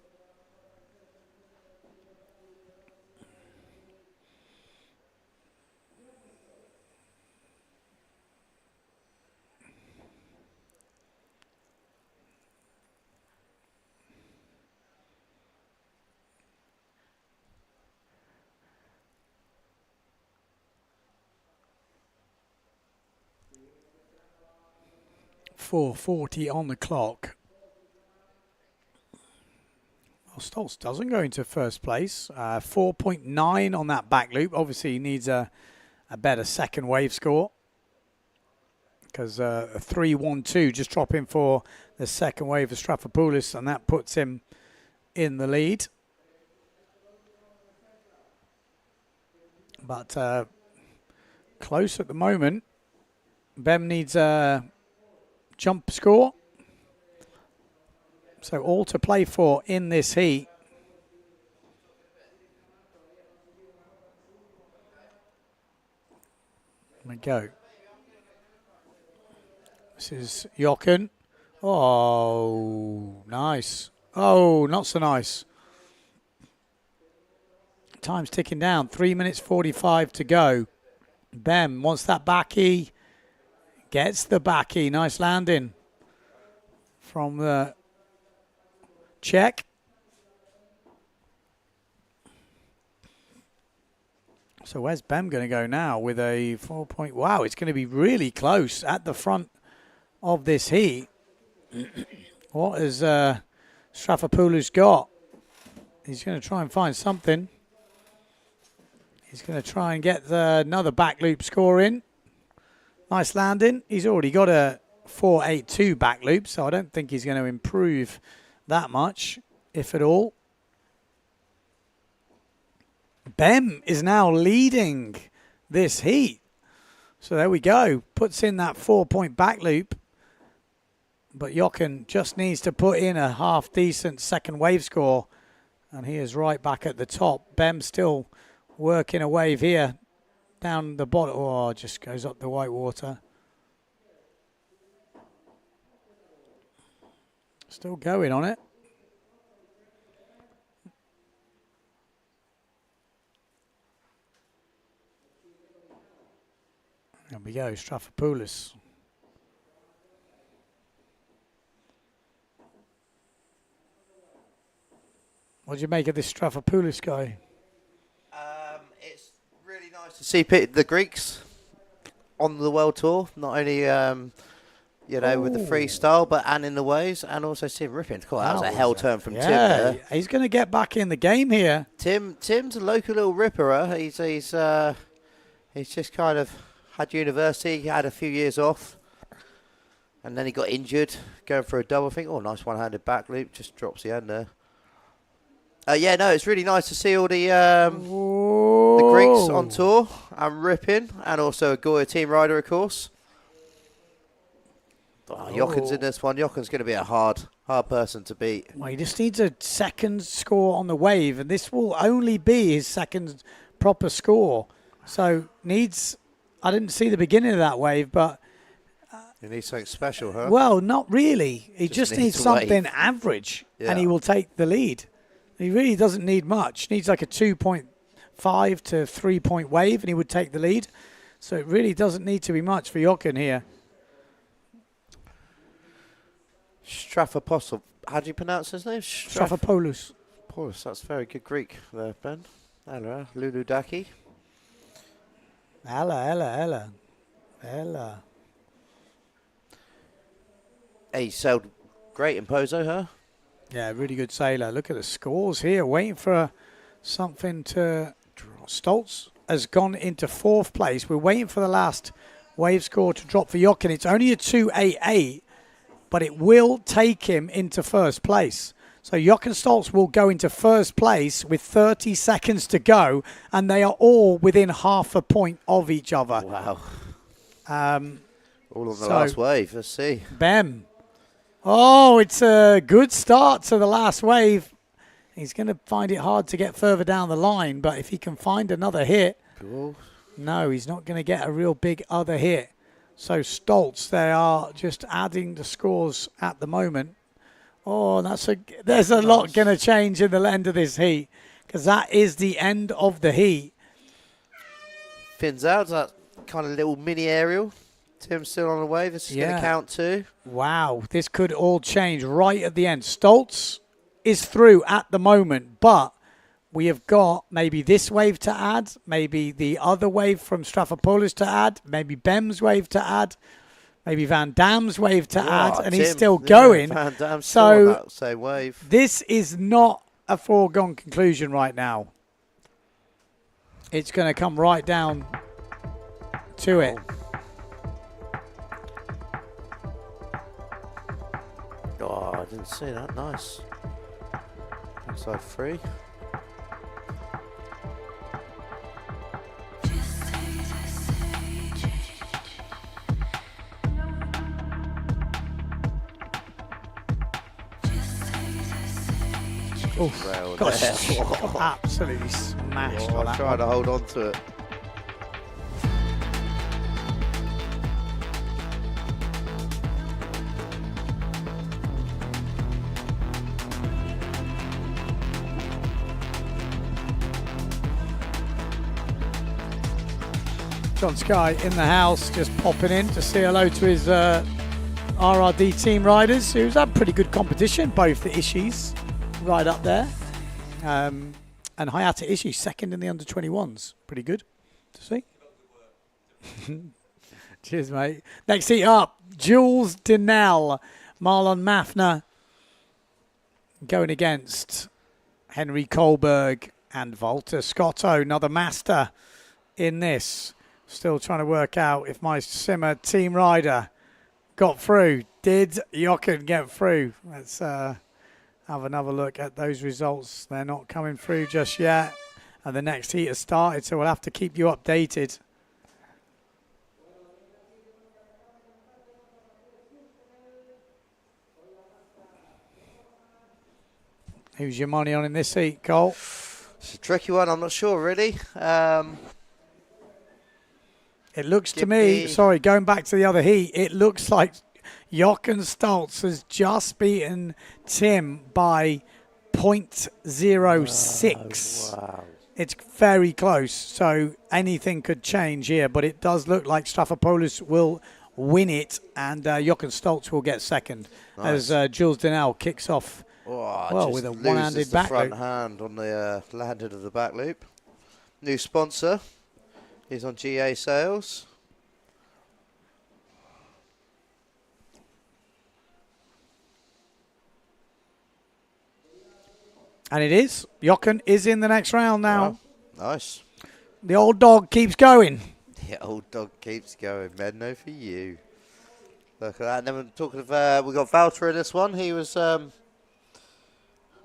.440 on the clock. Well, Stoltz doesn't go into first place. 4.9 on that back loop. Obviously, he needs a better second wave score. because a 3-1-2 just dropping for the second wave of Strafopoulos, and that puts him in the lead. But close at the moment. Bem needs a jump score. So all to play for in this heat. There we go. This is Jochen. Oh, nice. Oh, not so nice. Time's ticking down. 3 minutes 45 to go. Bem wants that backy. Gets the backy. Nice landing from the Czech. So where's Bem going to go now with a 4 point? Wow, it's going to be really close at the front of this heat. What has Strafopoulos got? He's going to try and find something. He's going to try and get another back loop score in. Nice landing. He's already got a 4.82 back loop, so I don't think he's going to improve that much, if at all. Bem is now leading this heat. So there we go. Puts in that 4-point back loop. But Jochen just needs to put in a half-decent second wave score. And he is right back at the top. Bem still working a wave here. Down the bottom. Oh, just goes up the white water. Still going on it. There we go, Strafopoulos. What do you make of this Strafopoulos guy? It's really nice to see the Greeks on the world tour. Not only, you know, with the freestyle, but in the waves, and also see him ripping. Cool, that was a hell turn from Tim there. He's going to get back in the game here. Tim's a local little ripper. He's just kind of had university, he had a few years off, and then he got injured, going for a double. Think, oh, nice one-handed back loop, just drops the end there. Yeah, no, it's really nice to see all the Greeks on tour and ripping, and also a Goya team rider, of course. Oh, Jochen's in this one. Jochen's going to be a hard person to beat. Well, he just needs a second score on the wave, and this will only be his second proper score. So needs, I didn't see the beginning of that wave, but... He needs something special, huh? Well, not really. He just needs something average, yeah, and he will take the lead. He really doesn't need much. He needs like a 2.5 to 3 point wave, and he would take the lead. So it really doesn't need to be much for Jochen here. Strafopoulos. How do you pronounce his name? Strafopoulos. Poulos, that's very good Greek there, Ben. Hello, Luludaki. Ella. Hey, he sailed great in Pozo, huh? Yeah, really good sailor. Look at the scores here. Waiting for something to draw. Stoltz has gone into 4th place. We're waiting for the last wave score to drop for Jochen. It's only a 2.88, but it will take him into 1st place. So Jochen Stoltz will go into 1st place with 30 seconds to go, and they are all within half a point of each other. Wow. All on the last wave. Let's see. Bem. Oh, it's a good start to the last wave. He's going to find it hard to get further down the line, but if he can find another hit, cool. No, he's not going to get a real big other hit. So Stoltz, they are just adding the scores at the moment. Oh, there's a lot going to change in the end of this heat, because that is the end of the heat. Fins out, that kind of little mini aerial. Tim's still on the wave. This is going to count too. Wow, this could all change right at the end. Stoltz is through at the moment, but we have got maybe this wave to add, maybe the other wave from Strafopoulos to add, maybe Bem's wave to add, maybe Van Dam's wave to add, and he's still going. Van Dam's so still on that same wave. This is not a foregone conclusion right now. It's going to come right down to it. Oh, I didn't see that. Nice. Inside 3. Oof. Got absolutely smashed on that trying to hold on to it. John Sky in the house, just popping in to say hello to his RRD team riders, who's had pretty good competition, both the Ishis right up there. And Hayata Ishii second in the under-21s. Pretty good to see. Cheers, mate. Next heat up, Jules Dinell, Marlon Maffner going against Henry Kohlberg and Walter Scotto, another master in this. Still trying to work out if my Simmer team rider got through. Did Jochen get through? Let's have another look at those results. They're not coming through just yet. And the next heat has started, so we'll have to keep you updated. Who's your money on in this heat, Cole? It's a tricky one. I'm not sure, really. It looks to me, sorry, going back to the other heat, it looks like Jochen Stoltz has just beaten Tim by 0.06. Wow. It's very close, so anything could change here, but it does look like Strafopoulos will win it, and Jochen Stoltz will get second as Jules Dinell kicks off with a one-handed back front loop. hand on the landing of the back loop. New sponsor. He's on GA sales. And it is. Jochen is in the next round now. Wow. Nice. The old dog keeps going. The old dog keeps going. Médano for you. Look at that. And then we're talking of, we got Walter in this one. He was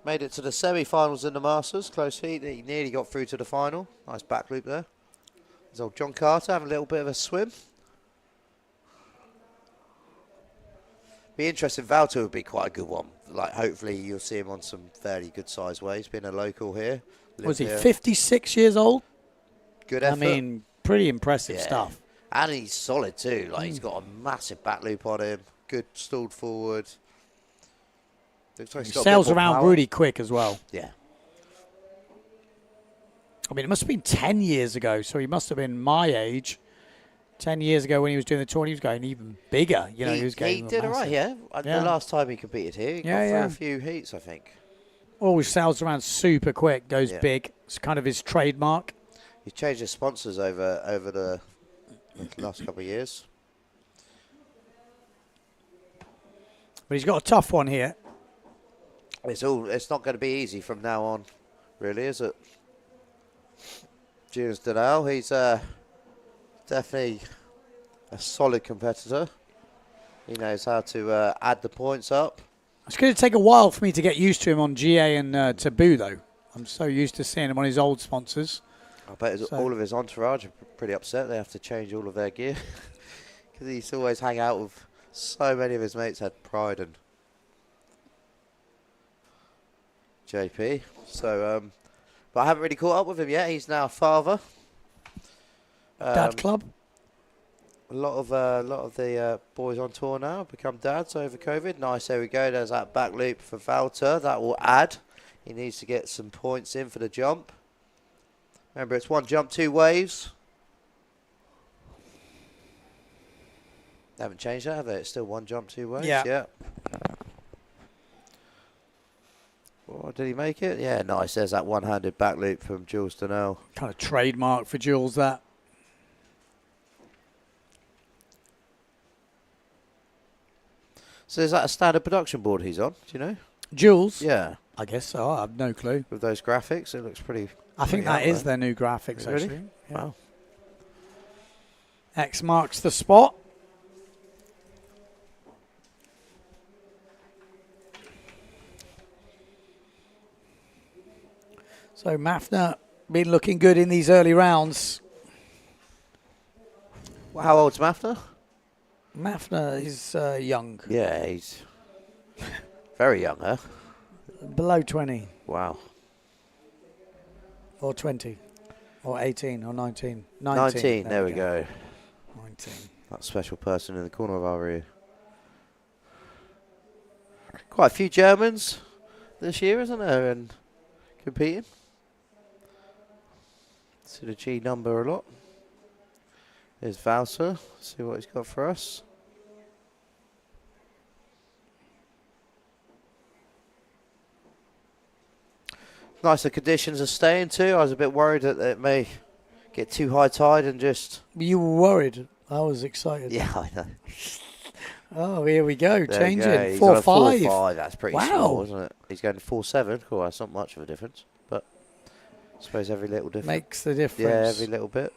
made it to the semi-finals in the Masters. Close heat. He nearly got through to the final. Nice back loop there. There's old John Carter having a little bit of a swim. Be interesting. Walter would be quite a good one. Like, hopefully you'll see him on some fairly good size waves. Being a local here. Was he 56 years old? Good effort. I mean, pretty impressive stuff. And he's solid too. Like, he's got a massive back loop on him. Good stalled forward. Looks like He he's got sails a bit more around power. really quick as well. Yeah. I mean, it must have been 10 years ago, so he must have been my age. 10 years ago when he was doing the tour, he was going even bigger. You know, he was He going did all right, yeah. Yeah. The last time he competed here, he got through a few heats, I think. Always sails around super quick, goes big. It's kind of his trademark. He's changed his sponsors over the last couple of years. But he's got a tough one here. It's not going to be easy from now on, really, is it? Jules Dinell, he's definitely a solid competitor. He knows how to add the points up. It's going to take a while for me to get used to him on GA and Taboo, though. I'm so used to seeing him on his old sponsors. I bet all of his entourage are pretty upset. They have to change all of their gear because he used to always hang out with so many of his mates. Had Pride and JP. So, but I haven't really caught up with him yet. He's now a father. Dad club. A lot of the boys on tour now have become dads over COVID. Nice, there we go. There's that back loop for Walter. That will add. He needs to get some points in for the jump. Remember, it's one jump, two waves. They haven't changed that, have they? It's still one jump, two waves. Yeah. Oh, did he make it? Yeah, nice. There's that one-handed back loop from Jules Dinell. Kind of trademark for Jules, that. So is that a standard production board he's on? Do you know? Jules? Yeah. I guess so. I have no clue. With those graphics, it looks pretty... I think that is their new graphics, Really? actually. Yeah. Wow. X marks the spot. So Mafner been looking good in these early rounds. Well, how old's Mafner? Mafner is young. Yeah, he's very young, huh? Below 20. Wow. Or 20. Or 18 or 19. 19, there we go. 19. That special person in the corner of our ear. Quite a few Germans this year, isn't there, and competing. See the G number a lot. There's Valser. See what he's got for us. Nice the conditions are staying too. I was a bit worried that it may get too high tide and just... You were worried. I was excited. Yeah, I know. Oh, here we go. There Changing. you go. He's 4-5. got a 4-5. That's pretty wow. small, isn't it? He's going to 4-7. Cool, that's not much of a difference. But I suppose every little difference makes the difference. Yeah, every little bit.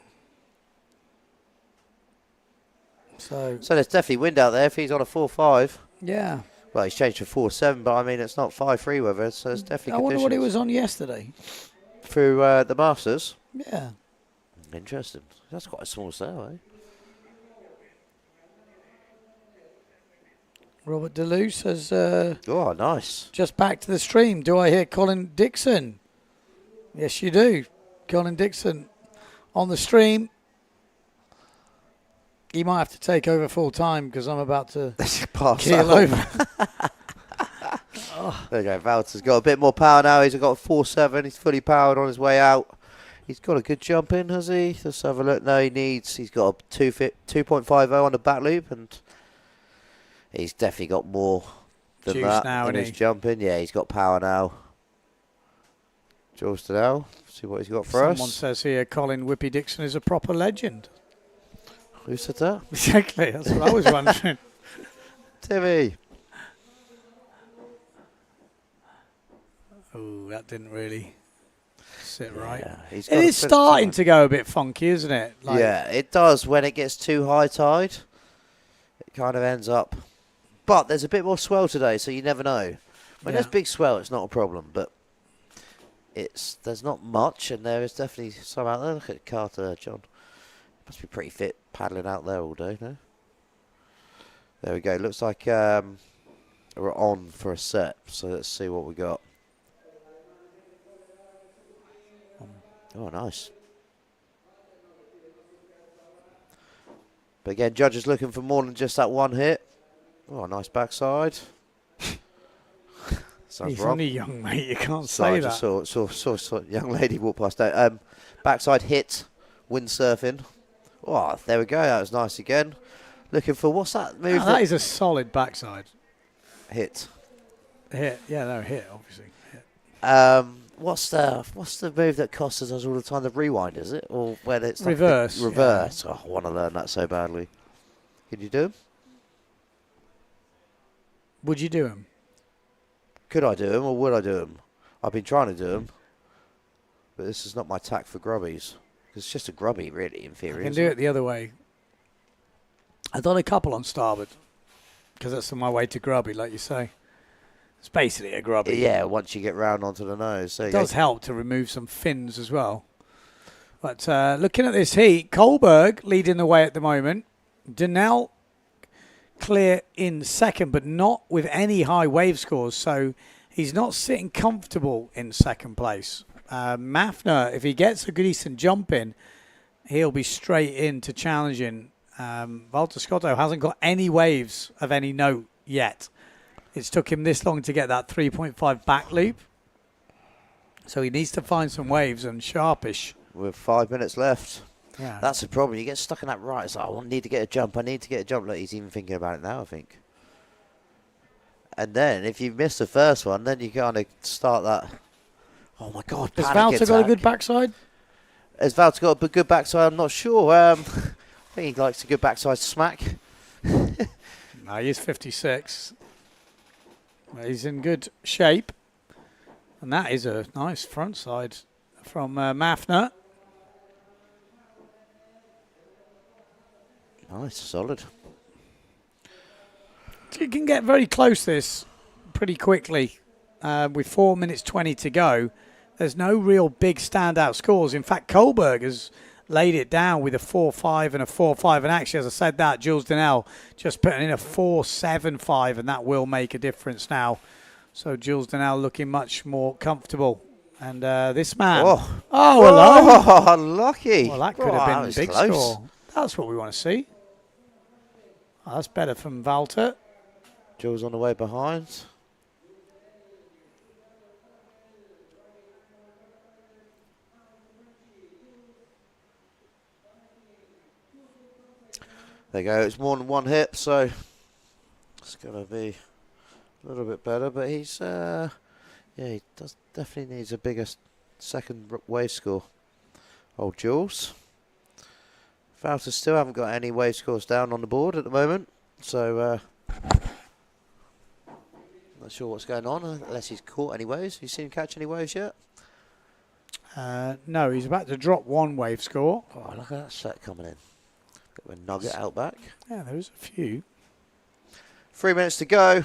So there's definitely wind out there if he's on a 4-5. Yeah. Well, he's changed to 4-7, but I mean, it's not 5-3 weather, so it's definitely I wonder what he conditions. was on yesterday. Through the Masters? Yeah. Interesting. That's quite a small sail, eh? Robert DeLuce has oh, nice. Just back to the stream. Do I hear Colin Dixon? Yes, you do. Colin Dixon on the stream. He might have to take over full time because I'm about to keel over. There you go. Valter's got a bit more power now. He's got a 4-7. He's fully powered on his way out. He's got a good jump in, has he? Let's have a look. No, he's got a 2.50 on the back loop, and he's definitely got more than Juice that now, in his isn't he? jumping. Yeah, he's got power now. George Donnell, see what he's got for us. Someone says here Colin Whippy Dixon is a proper legend. Who said that? Exactly, that's what I was wondering. Timmy. Oh, that didn't really sit right. He's It got is a bit of starting time. to go a bit funky, isn't it? Like, Yeah, it does. When it gets too high tide, it kind of ends up. But there's a bit more swell today, so you never know. When there's big swell, it's not a problem, but there's not much, and there is definitely some out there. Look at Carter, John. Must be pretty fit paddling out there all day, no? There we go. Looks like we're on for a set, so let's see what we got. Oh, nice. But again, judges looking for more than just that one hit. Oh, nice backside. Sounds he's wrong. only young, mate. You can't So say I that. just saw a young lady walk past there. Backside hit, windsurfing. Oh, there we go. That was nice again. Looking for, what's that move? That is a solid backside. Hit. Hit. Yeah, no, hit, obviously. Hit. What's the move that Costa does all the time? The rewind, is it? Or where it's like Reverse. reverse. Yeah. Oh, I want to learn that so badly. Can you do them? Would you do him? Could I do them or would I do them? I've been trying to do them, but this is not my tack for grubbies. It's just a grubby, really, in theory. I can do it the other way. I've done a couple on starboard because that's my way to grubby, like you say. It's basically a grubby. Yeah, once you get round onto the nose. So It does help to remove some fins as well. But looking at this heat, Kohlberg leading the way at the moment. Donnell clear in second, but not with any high wave scores. So he's not sitting comfortable in second place. Mafner, if he gets a good decent jump in, he'll be straight into challenging. Walter Scotto hasn't got any waves of any note yet. It's took him this long to get that 3.5 back loop. So he needs to find some waves and sharpish. With 5 minutes left. Yeah. That's the problem. You get stuck in that right. It's like, I need to get a jump. I need to get a jump. Look, he's even thinking about it now, I think. And then if you miss the first one, then you kind of start that. Oh, my God. Has panic Walter got a attack. good backside? Has Walter got a good backside? I'm not sure. I think he likes a good backside smack. No, he's 56. He's in good shape. And that is a nice front side from Mafner. Nice, solid. You can get very close this pretty quickly. With 4 minutes 20 to go, there's no real big standout scores. In fact, Kohlberg has laid it down with a 4.5 and a 4.5. And actually, as I said that, Jules Donnell just putting in a 4.75, and that will make a difference now. So Jules Donnell looking much more comfortable. And this man. Oh, hello. Oh, lucky. Well, that could have been a big score. That's what we want to see. Oh, that's better from Walter. Jules on the way behind. There you go. It's more than one hit, so it's going to be a little bit better. But he's, yeah, he definitely needs a bigger second wave score. Old Jules. Valter still haven't got any wave scores down on the board at the moment, so not sure what's going on unless he's caught any waves. Have you seen him catch any waves yet? No, he's about to drop one wave score. Oh, look at that set coming in. Bit of a nugget out back. Yeah, there's a few. 3 minutes to go.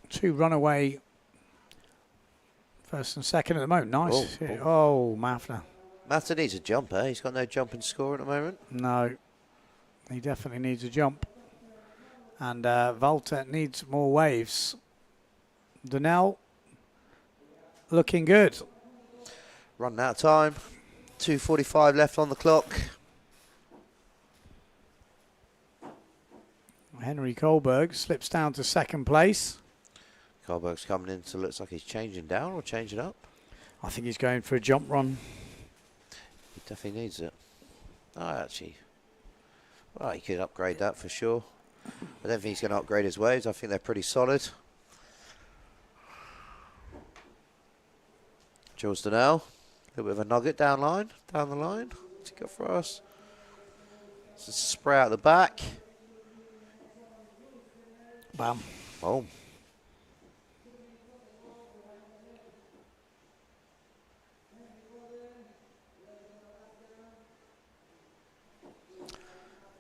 2 runaway first and second at the moment. Nice. Oh, Mafner. Mafner needs a jump, eh? He's got no jumping score at the moment. No, he definitely needs a jump. And Walter needs more waves. Donnell looking good. Running out of time. 2:45 left on the clock. Henry Kohlberg slips down to second place. Kohlberg's coming in, so looks like he's changing down or changing up. I think he's going for a jump run. He definitely needs it. Oh, actually, well, he could upgrade that for sure. I don't think he's going to upgrade his waves. I think they're pretty solid. Jules Donnell, a little bit of a nugget down the line. What's he got for us? It's a spray out the back. Bam. Boom.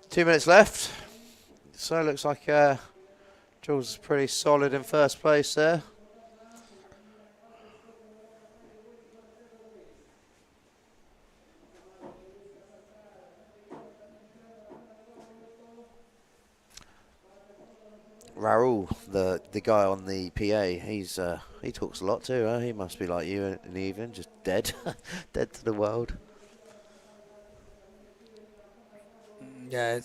Two minutes left. So it looks like Jules is pretty solid in first place there. Raoul, the guy on the PA, he talks a lot too. He must be like you in the evening, just dead, dead to the world. Yeah,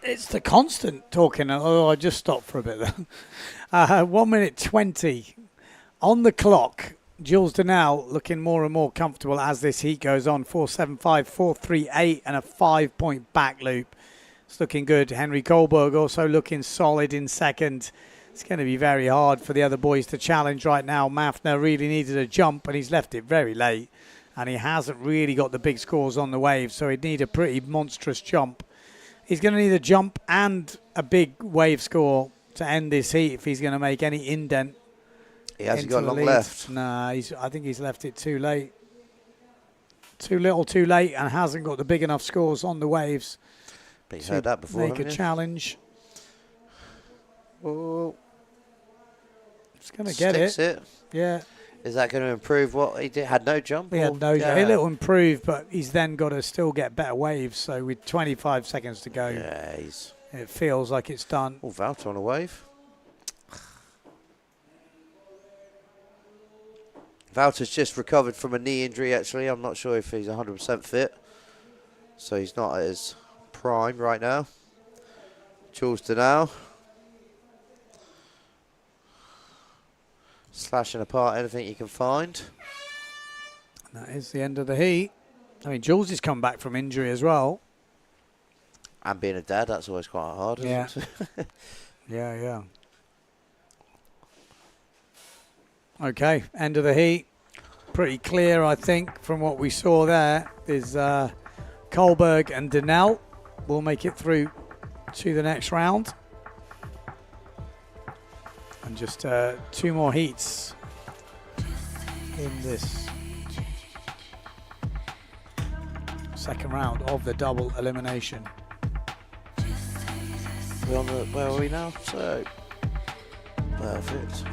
it's the constant talking. Oh, I just stopped for a bit there. 1 minute 20 on the clock. Jules Donnell looking more and more comfortable as this heat goes on. 4.75, 4.38 and a 5-point back loop. It's looking good. Henry Kohlberg also looking solid in second. It's going to be very hard for the other boys to challenge right now. Mafner really needed a jump, and he's left it very late. And he hasn't really got the big scores on the wave, so he'd need a pretty monstrous jump. He's going to need a jump and a big wave score to end this heat if he's going to make any indent. He hasn't got long left. Nah, I think he's left it too late. Too little, too late, and hasn't got the big enough scores on the waves. But you've heard that before, make a challenge. Oh. He's going to get it. Yeah. Is that going to improve what he did? Had no jump? He had no jump. It'll improve, but he's then got to still get better waves. So with 25 seconds to go, it feels like it's done. Oh, Walter on a wave. Walter's just recovered from a knee injury, actually. I'm not sure if he's 100% fit. So he's not at his prime right now. Jules Donnell. Slashing apart anything you can find. And that is the end of the heat. I mean, Jules has come back from injury as well. And being a dad, that's always quite hard, isn't it? Yeah. Okay, end of the heat. Pretty clear, I think, from what we saw there. Is Kohlberg and Donnell will make it through to the next round. And just 2 more heats in this second round of the double elimination. We're on the, where are we now? So, perfect.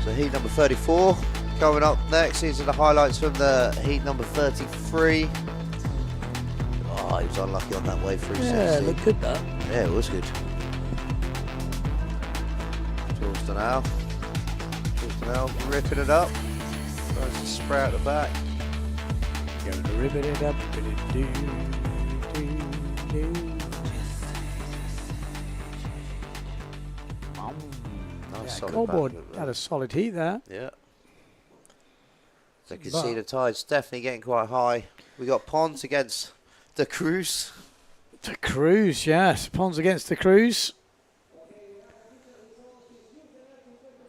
So heat number 34 coming up next. These are the highlights from the heat number 33. Oh, he was unlucky on that wave through. Yeah, looked good that. Yeah, it was good. Jules Denal ripping it up. Tries to spray out the back. Going to rip it up. Nice solid Goalboard back. had a solid heat there. Yeah. So you can see the tide's definitely getting quite high. We got Pons against the Cruz. The Cruz, yes. Pons against the Cruz.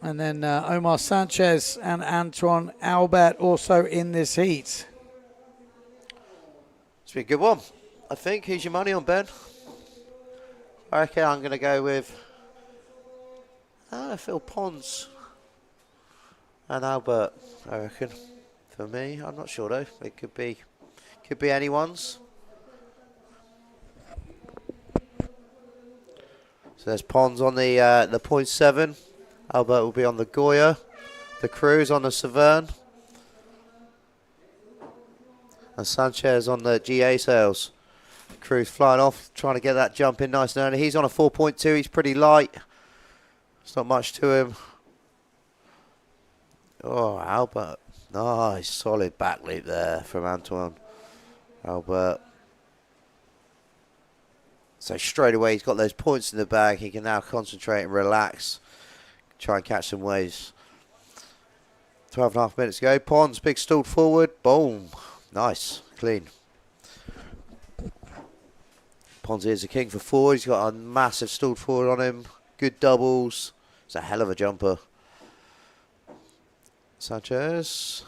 And then Omar Sanchez and Antoine Albert also in this heat. It's been a good one, I think. Who's your money on, Ben? I reckon I'm going to go with Phil Pons and Albert, I reckon. For me, I'm not sure though. It could be anyone's. So there's Pons on the 0.7. Albert will be on the Goya. The Cruz on the Severn. And Sanchez on the GA sails. Cruz flying off, trying to get that jump in nice and early. He's on a 4.2. He's pretty light. It's not much to him. Oh, Albert. Nice, solid back loop there from Antoine Albert. So straight away he's got those points in the bag. He can now concentrate and relax. Try and catch some waves. 12.5 minutes to go. Pons, big stalled forward. Boom. Nice, clean. Pons is a king for forward. He's got a massive stalled forward on him. Good doubles. It's a hell of a jumper. Sanchez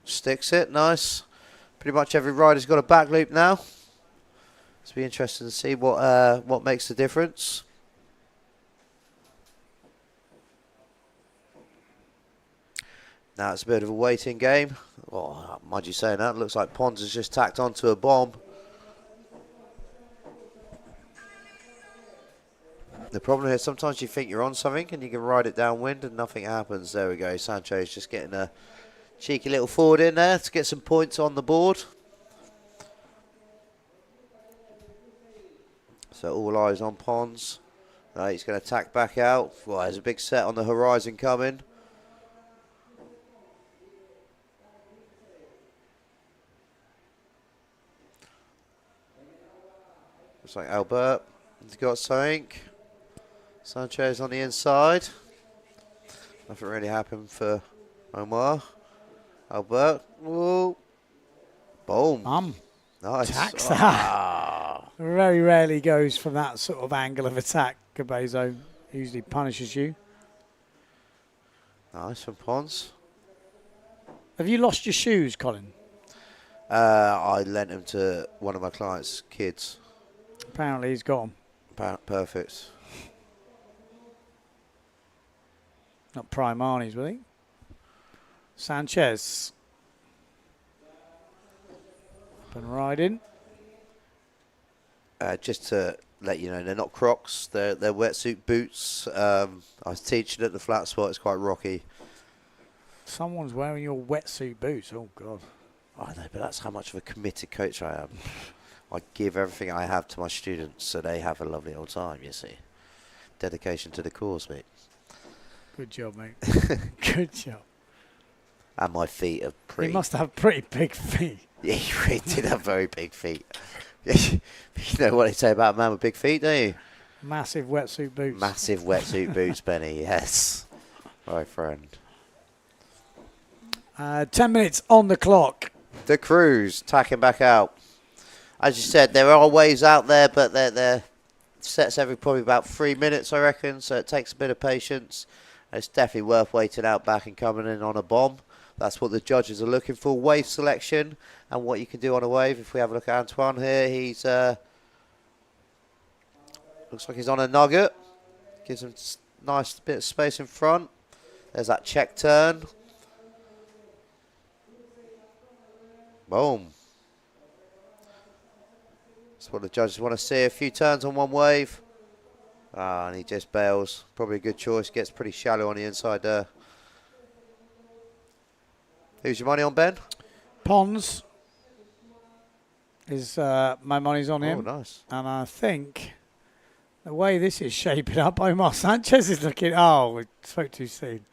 sticks it, nice. Pretty much every rider's got a back loop now. It's be interesting to see what makes the difference. Now it's a bit of a waiting game. Oh, mind you saying that, looks like Pons has just tacked onto a bomb. The problem is sometimes you think you're on something and you can ride it downwind and nothing happens. There we go. Sanchez just getting a cheeky little forward in there to get some points on the board. So all eyes on Pons. He's going to tack back out. Well, there's a big set on the horizon coming. Looks like Albert has got something. Sanchez on the inside. Nothing really happened for Omar. Albert. Whoa. Boom. Nice. Attacks that. Very rarely goes from that sort of angle of attack. Cabezzo usually punishes you. Nice from Pons. Have you lost your shoes, Colin? I lent them to one of my clients' kids. Apparently he's got them. Perfect. Not Primani's, will he? Sanchez. Up and riding. Just to let you know, they're not Crocs. They're wetsuit boots. I was teaching at the flat spot. It's quite rocky. Someone's wearing your wetsuit boots. Oh, God. I know, but that's how much of a committed coach I am. I give everything I have to my students so they have a lovely old time, you see. Dedication to the cause, mate. Good job, mate. Good job. And my feet are pretty... He must have pretty big feet. Yeah, he really did have very big feet. You know what they say about a man with big feet, don't you? Massive wetsuit boots. Massive wetsuit boots, Benny, yes. My friend. 10 minutes on the clock. The Cruz tacking back out. As you said, there are waves out there, but they're sets every probably about 3 minutes, I reckon, so it takes a bit of patience. It's definitely worth waiting out back and coming in on a bomb. That's what the judges are looking for, wave selection and what you can do on a wave. If we have a look at Antoine here, he's looks like he's on a nugget. Gives him nice bit of space in front. There's that check turn. Boom. That's what the judges want to see. A few turns on one wave. And he just bails. Probably a good choice. Gets pretty shallow on the inside there. Who's your money on, Ben? Pons is my money's on him. Oh, nice. And I think the way this is shaping up, Omar Sanchez is looking... Oh, we spoke too soon.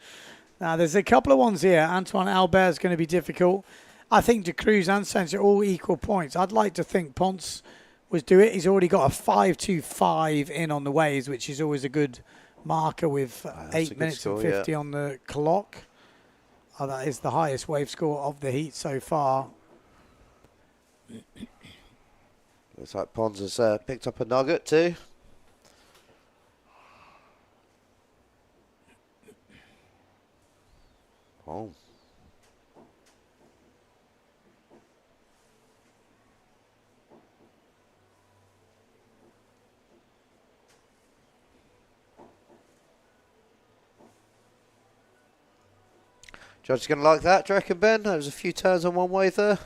Now, there's a couple of ones here. Antoine Albert's going to be difficult. I think De Cruz and Sanchez are all equal points. I'd like to think Ponce was do it. He's already got a 5.25 in on the waves, which is always a good marker with 8 minutes score, and 50 on the clock. Oh, that is the highest wave score of the heat so far. Looks like Pons has picked up a nugget too. Oh. Judge is going to like that, do you reckon, Ben? There was a few turns on one wave there.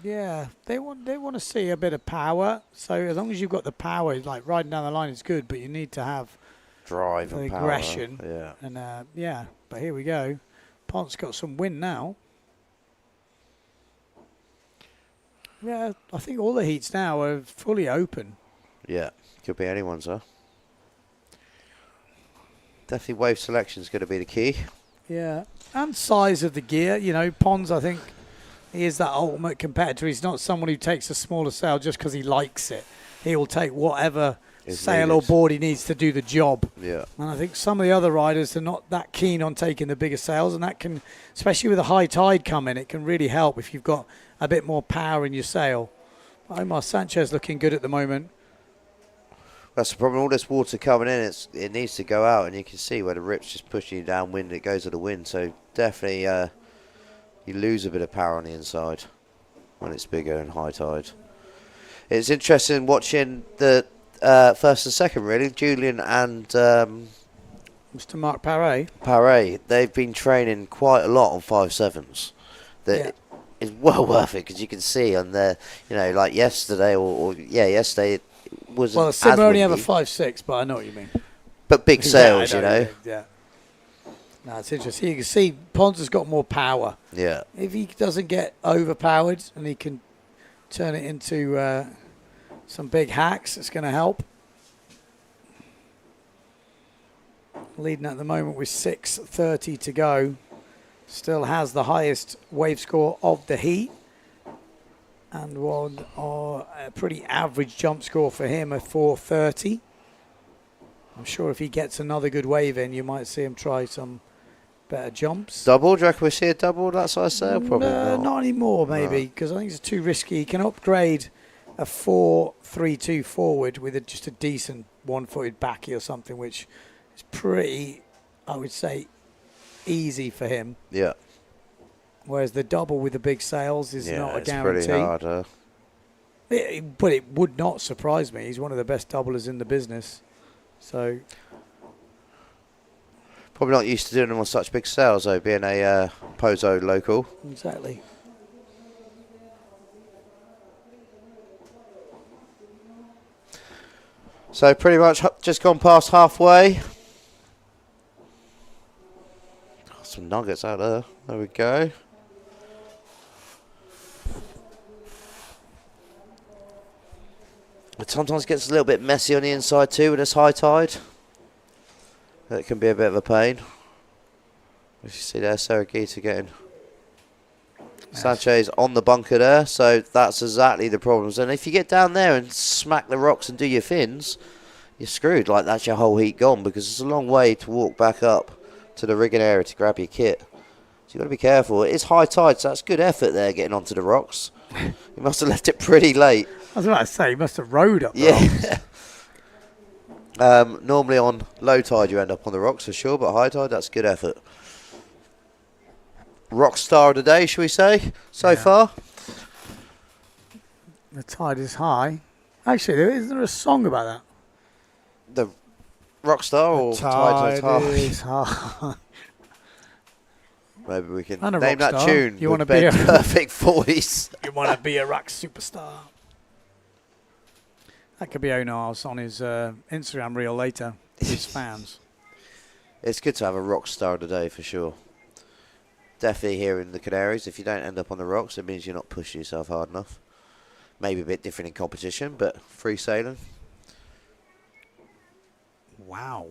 Yeah, they want to see a bit of power. So as long as you've got the power, like riding down the line is good, but you need to have drive the and aggression. Power. Yeah. And yeah, but here we go. Ponce got some wind now. Yeah, I think all the heats now are fully open. Yeah, could be anyone's, huh? Definitely wave selection is going to be the key. Yeah, and size of the gear. You know, Pons, I think, he is that ultimate competitor. He's not someone who takes a smaller sail just because he likes it. He will take whatever sail or board he needs to do the job. Yeah. And I think some of the other riders are not that keen on taking the bigger sails, and that can, especially with a high tide coming, it can really help if you've got a bit more power in your sail. Omar Sanchez looking good at the moment. That's the problem. All this water coming in, it needs to go out, and you can see where the rip's just pushing you downwind. It goes to the wind, so definitely you lose a bit of power on the inside when it's bigger and high tide. It's interesting watching the first and second, really. Julian and Mr. Mark Paré, they've been training quite a lot on 5.7s. That is well worth it, because you can see on the, you know, like yesterday yesterday. Well, Simmer only have a 5.6, but I know what you mean. But big sails, you know. Yeah. No, it's interesting. You can see Pons has got more power. Yeah. If he doesn't get overpowered and he can turn it into some big hacks, it's going to help. Leading at the moment with 6:30 to go. Still has the highest wave score of the heat. And one a pretty average jump score for him of 4.30. I'm sure if he gets another good wave in, you might see him try some better jumps. Double? Do you reckon we see a double that size sail? Probably not anymore, maybe, because I think it's too risky. He can upgrade a 4.32 forward with just a decent one-footed backy or something, which is pretty, I would say, easy for him. Yeah. Whereas the double with the big sails is not a guarantee. It's pretty hard. But it would not surprise me. He's one of the best doublers in the business. So probably not used to doing them on such big sails, though, being a Pozo local. Exactly. So pretty much just gone past halfway. Got some nuggets out there. There we go. It sometimes gets a little bit messy on the inside too with this high tide. That can be a bit of a pain. As you see there, Saragita getting Sanchez on the bunker there, so that's exactly the problems. And if you get down there and smack the rocks and do your fins, you're screwed. Like, that's your whole heat gone, because it's a long way to walk back up to the rigging area to grab your kit. So you've got to be careful. It is high tide, so that's good effort there getting onto the rocks. You must have left it pretty late. I was about to say, you must have rowed up the rocks. Normally on low tide you end up on the rocks for sure, but high tide, that's good effort. Rock star of the day, shall we say, so far? The tide is high. Actually, isn't there a song about that? The rock star or tide is high? Maybe we can and name that tune. You want to be a perfect voice. You want to be a rock superstar. That could be Onar's on his Instagram reel later. his fans. It's good to have a rock star of the day for sure. Definitely here in the Canaries, if you don't end up on the rocks, it means you're not pushing yourself hard enough. Maybe a bit different in competition, but free sailing. Wow.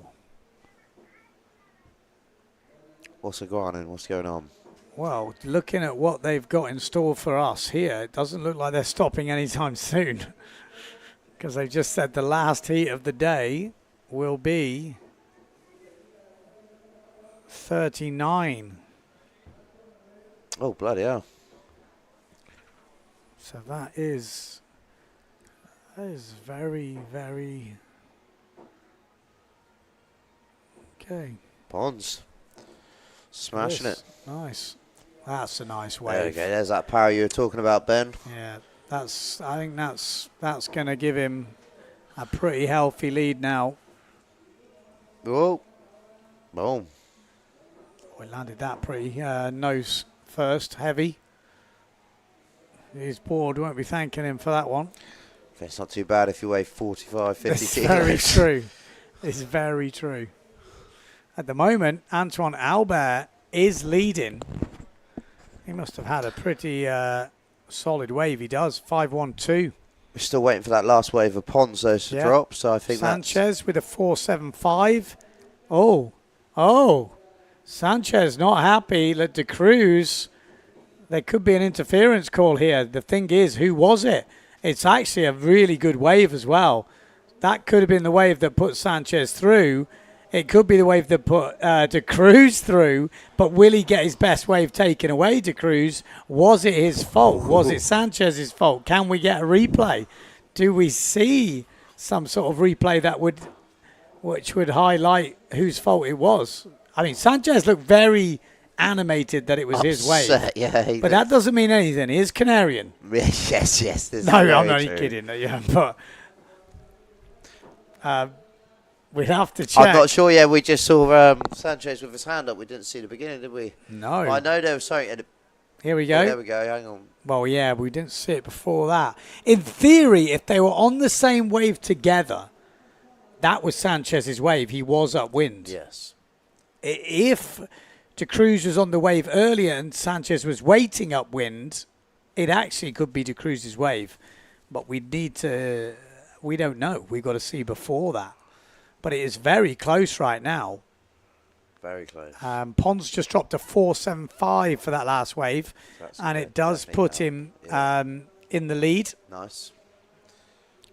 What's going on? Well, looking at what they've got in store for us here, it doesn't look like they're stopping anytime soon. Because they've just said the last heat of the day will be 39. Oh, bloody hell. So that is very, very... Okay. Ponds. Smashing it. Nice. That's a nice wave. There we go. There's that power you were talking about, Ben. Yeah, I think that's going to give him a pretty healthy lead now. Whoa. Boom. We landed that pretty nose first, heavy. His board won't be thanking him for that one. It's not too bad if you weigh 45, 50 It's kilos. very true. It's very true. At the moment, Antoine Albert is leading. He must have had a pretty solid wave. He does, 5-1-2. We're still waiting for that last wave of Ponds, though, to drop. So I think Sanchez with a 4.75. Oh. Sanchez not happy. Let De Cruz. There could be an interference call here. The thing is, who was it? It's actually a really good wave as well. That could have been the wave that put Sanchez through. It could be the wave that put De Cruz through. But will he get his best wave taken away, De Cruz? Was it his fault? Was it Sanchez's fault? Can we get a replay? Do we see some sort of replay which would highlight whose fault it was? I mean, Sanchez looked very animated that it was his wave. Yeah, but that doesn't mean anything. He is Canarian. Yes. No, I'm only kidding. Yeah, but we'd have to check. I'm not sure. Yeah, we just saw Sanchez with his hand up. We didn't see the beginning, did we? No. Well, I know there was something. Here we go. Oh, there we go. Hang on. Well, yeah, we didn't see it before that. In theory, if they were on the same wave together, that was Sanchez's wave. He was upwind. Yes. If De Cruz was on the wave earlier and Sanchez was waiting upwind, it actually could be De Cruz's wave. But we don't know. We've got to see before that. But it is very close right now. Very close. Pons just dropped a 4.75 for that last wave. And it does put him in the lead. Nice.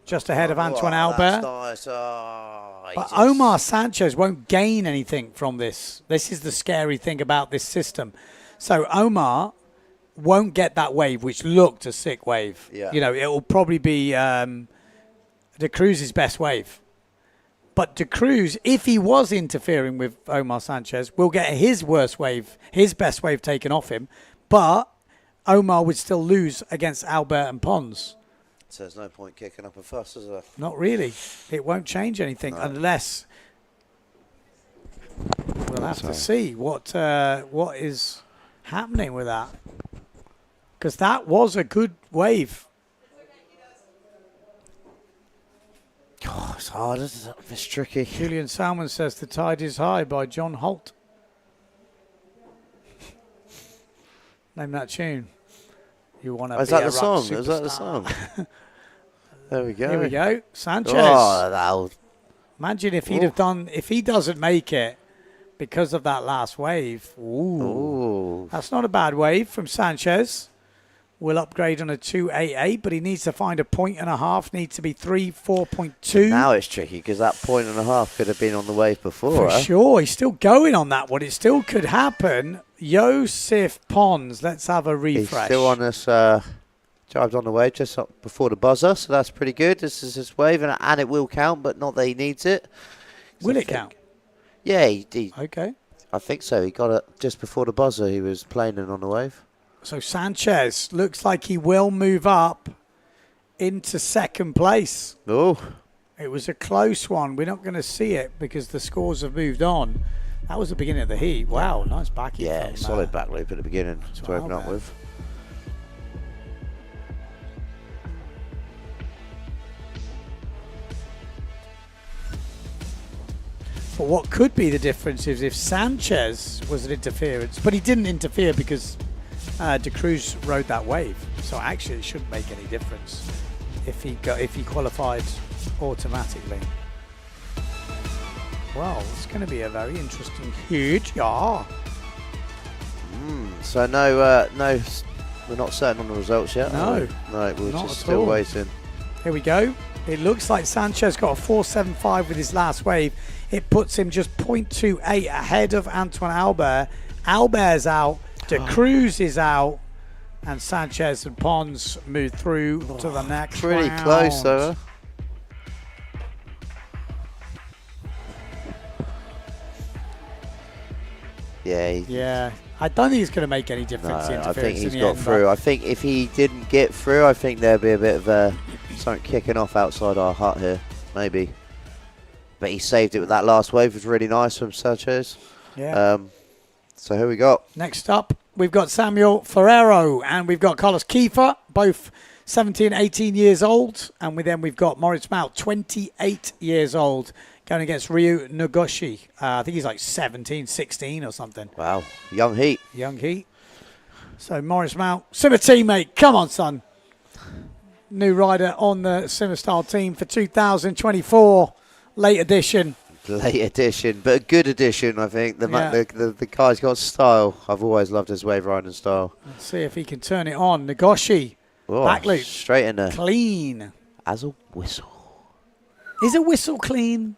Just ahead of Antoine Albert. That's nice. But Omar Sanchez won't gain anything from this. This is the scary thing about this system. So Omar won't get that wave, which looked a sick wave. Yeah. You know, it will probably be De Cruz's best wave. But De Cruz, if he was interfering with Omar Sanchez, will get his worst wave, his best wave taken off him. But Omar would still lose against Albert and Pons. So there's no point kicking up a fuss, is there? Not really. It won't change anything unless we'll have to see what is happening with that. Because that was a good wave. Oh, it's hard, isn't it? It's tricky. Julian Salmon says The Tide is High by John Holt. Name that tune. You want to Is that the song? Is that the song? There we go. Here we go. Sanchez. Oh, imagine if he'd have done, if he doesn't make it because of that last wave. Ooh. That's not a bad wave from Sanchez. Will upgrade on a 2.88, but he needs to find a 1.5. Needs to be 4.2. Now it's tricky because that 1.5 could have been on the wave before. For sure. He's still going on that one. It still could happen. Joseph Pons. Let's have a refresh. He's still on this, dived on the wave just up before the buzzer, so that's pretty good. This is his wave, and it will count, but not that he needs it. Will it count? Yeah, he okay. I think so. He got it just before the buzzer. He was planing on the wave. So Sanchez looks like he will move up into second place. Oh. It was a close one. We're not going to see it because the scores have moved on. That was the beginning of the heat. Wow, nice back. Yeah, solid back loop at the beginning to open up with. But what could be the difference is if Sanchez was an interference, but he didn't interfere because De Cruz rode that wave. So actually, it shouldn't make any difference if he qualified automatically. Well, it's going to be a very interesting heat, yeah. So no, we're not certain on the results yet. No, no, we're not just at still all. waiting. Here we go. It looks like Sanchez got a 4.75 with his last wave. It puts him just 0.28 ahead of Antoine Albert. Albert's out. De Cruz is out. And Sanchez and Pons move through to the next Pretty round. close, though. Yeah. I don't think it's going to make any difference. No, the I think interference he's in got the end, through. I think if he didn't get through, I think there'd be a bit of something kicking off outside our hut here, maybe. But he saved it with that last wave. It was really nice from Sanchez. Yeah. So who we got? Next up, we've got Samuel Ferrero and we've got Carlos Kiefer, both 17, 18 years old. And then we've got Moritz Mount, 28 years old, going against Ryu Nogoshi. I think he's like 17, 16 or something. Wow, young heat. Young heat. So Morris Mount, Simmer teammate, come on, son. New rider on the Simmer Style team for 2024, late edition. Late edition, but a good edition, I think. The guy's got style. I've always loved his wave riding style. Let's see if he can turn it on. Nogoshi, back loop. Straight in there. Clean. As a whistle. Is a whistle clean?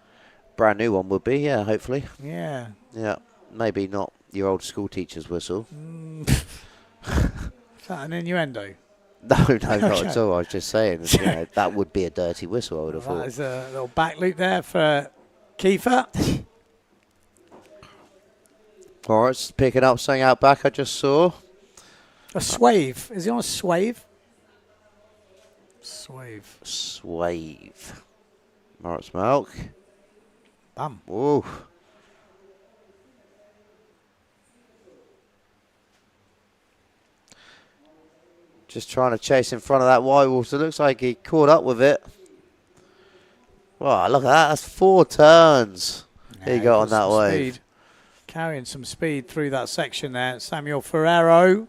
Brand new one would be, yeah, hopefully. Yeah. Yeah, maybe not your old school teacher's whistle. Is that an innuendo? No, not at all. I was just saying, that would be a dirty whistle, I would have thought. There's a little back loop there for Kiefer. All right, picking up something out back I just saw. A swave. Is he on a swave? Swave. Swave. Moritz Milk. Bam. Ooh. Just trying to chase in front of that white water. Looks like he caught up with it. Wow, look at that. That's 4 turns he got on that wave. Speed. Carrying some speed through that section there. Samuel Ferrero.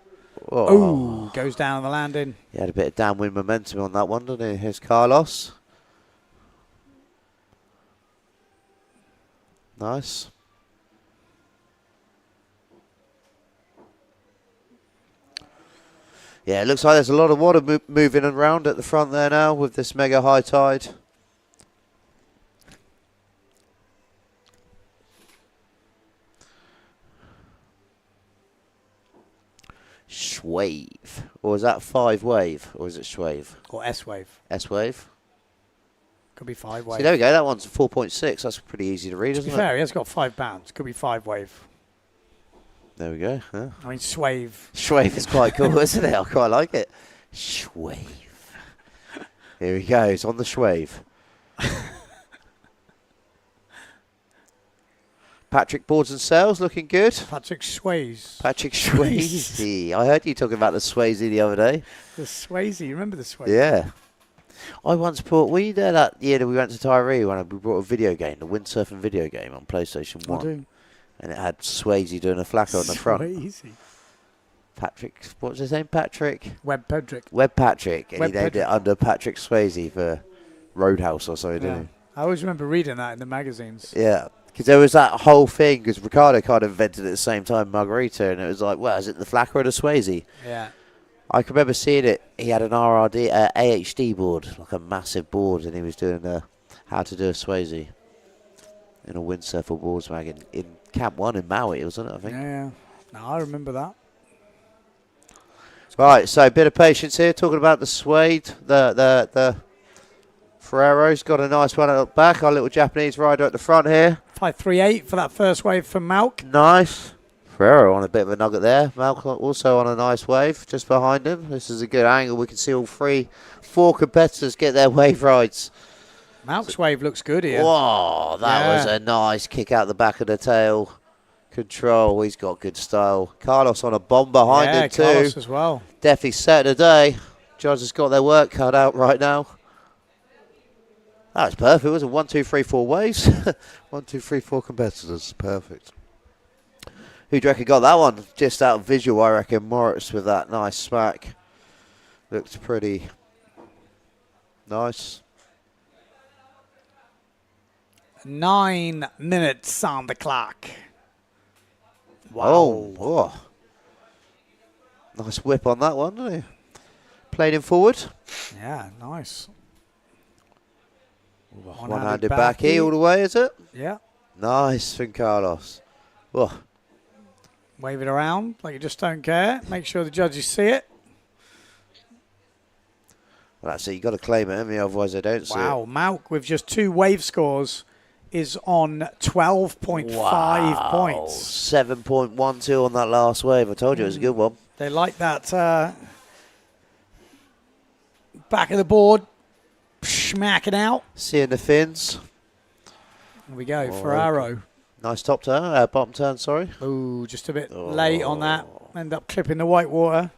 Oh, goes down on the landing. He had a bit of downwind momentum on that one, didn't he? Here's Carlos. Nice. Yeah, it looks like there's a lot of water moving around at the front there now with this mega high tide. Schwave. Or is that 5 wave? Or is it Schwave? Or S-wave. S-wave? Could be 5 wave. See, there we go. That one's 4.6. That's pretty easy to read, isn't it? To be fair, he has got 5 pounds. Could be 5 wave. There we go. Yeah. I mean, swave. Schwave is quite cool, isn't it? I quite like it. Schwave. Here he goes on the Schwave. Patrick Boards and Sales looking good. Patrick Swayze. Patrick Swayze. I heard you talking about the Swayze the other day. The Swayze. You remember the Swayze? Yeah. I once bought, were you there that year that we went to Tyree when we brought a video game, the Windsurf video game on PlayStation 1? I do. And it had Swayze doing a flacker on the front. Swayze. Patrick, what's his name? Patrick? Webb Patrick. Webb Patrick. And Webb he named it under Patrick Swayze for Roadhouse or something, didn't he? I always remember reading that in the magazines. Yeah. Because there was that whole thing, because Ricardo kind of invented it at the same time, Margarita, and it was like, well, is it the flacker or the Swayze? Yeah. I can remember seeing it. He had an RRD, AHD board, like a massive board, and he was doing how to do a Swayze in a Windsurf or boards mag in Camp 1 in Maui, wasn't it, I think? Yeah. No, I remember that. Right, so a bit of patience here, talking about the suede, the Ferrero's got a nice one at the back. Our little Japanese rider at the front here. 5.38 for that first wave from Malk. Nice. Ferrero on a bit of a nugget there. Malk also on a nice wave just behind him. This is a good angle. We can see all 4 competitors get their wave rides. Malk's wave looks good here. Whoa, that was a nice kick out the back of the tail. Control. He's got good style. Carlos on a bomb behind him too. Carlos as well. Definitely set today. Judges got their work cut out right now. That's perfect. It was a 1, 2, 3, 4 waves. 1, 2, 3, 4 competitors. Perfect. Who do you reckon got that one? Just out of visual, I reckon Moritz with that nice smack. Looked pretty nice. 9 minutes on the clock. Wow. Oh. Nice whip on that one, didn't he? Played him forward. Yeah, nice. One-handed back E all the way, is it? Yeah. Nice from Carlos. Oh. Wave it around like you just don't care. Make sure the judges see it. Well, that's it. You've got to claim it, haven't you? Otherwise they don't see it. Wow, Malk with just 2 wave scores is on 12.5 points. 7.12 on that last wave. I told you it was a good one. They like that back of the board, smacking out. Seeing the fins. Here we go, Ferraro. Nice top turn, bottom turn, sorry. Ooh, just a bit late on that. End up clipping the white water.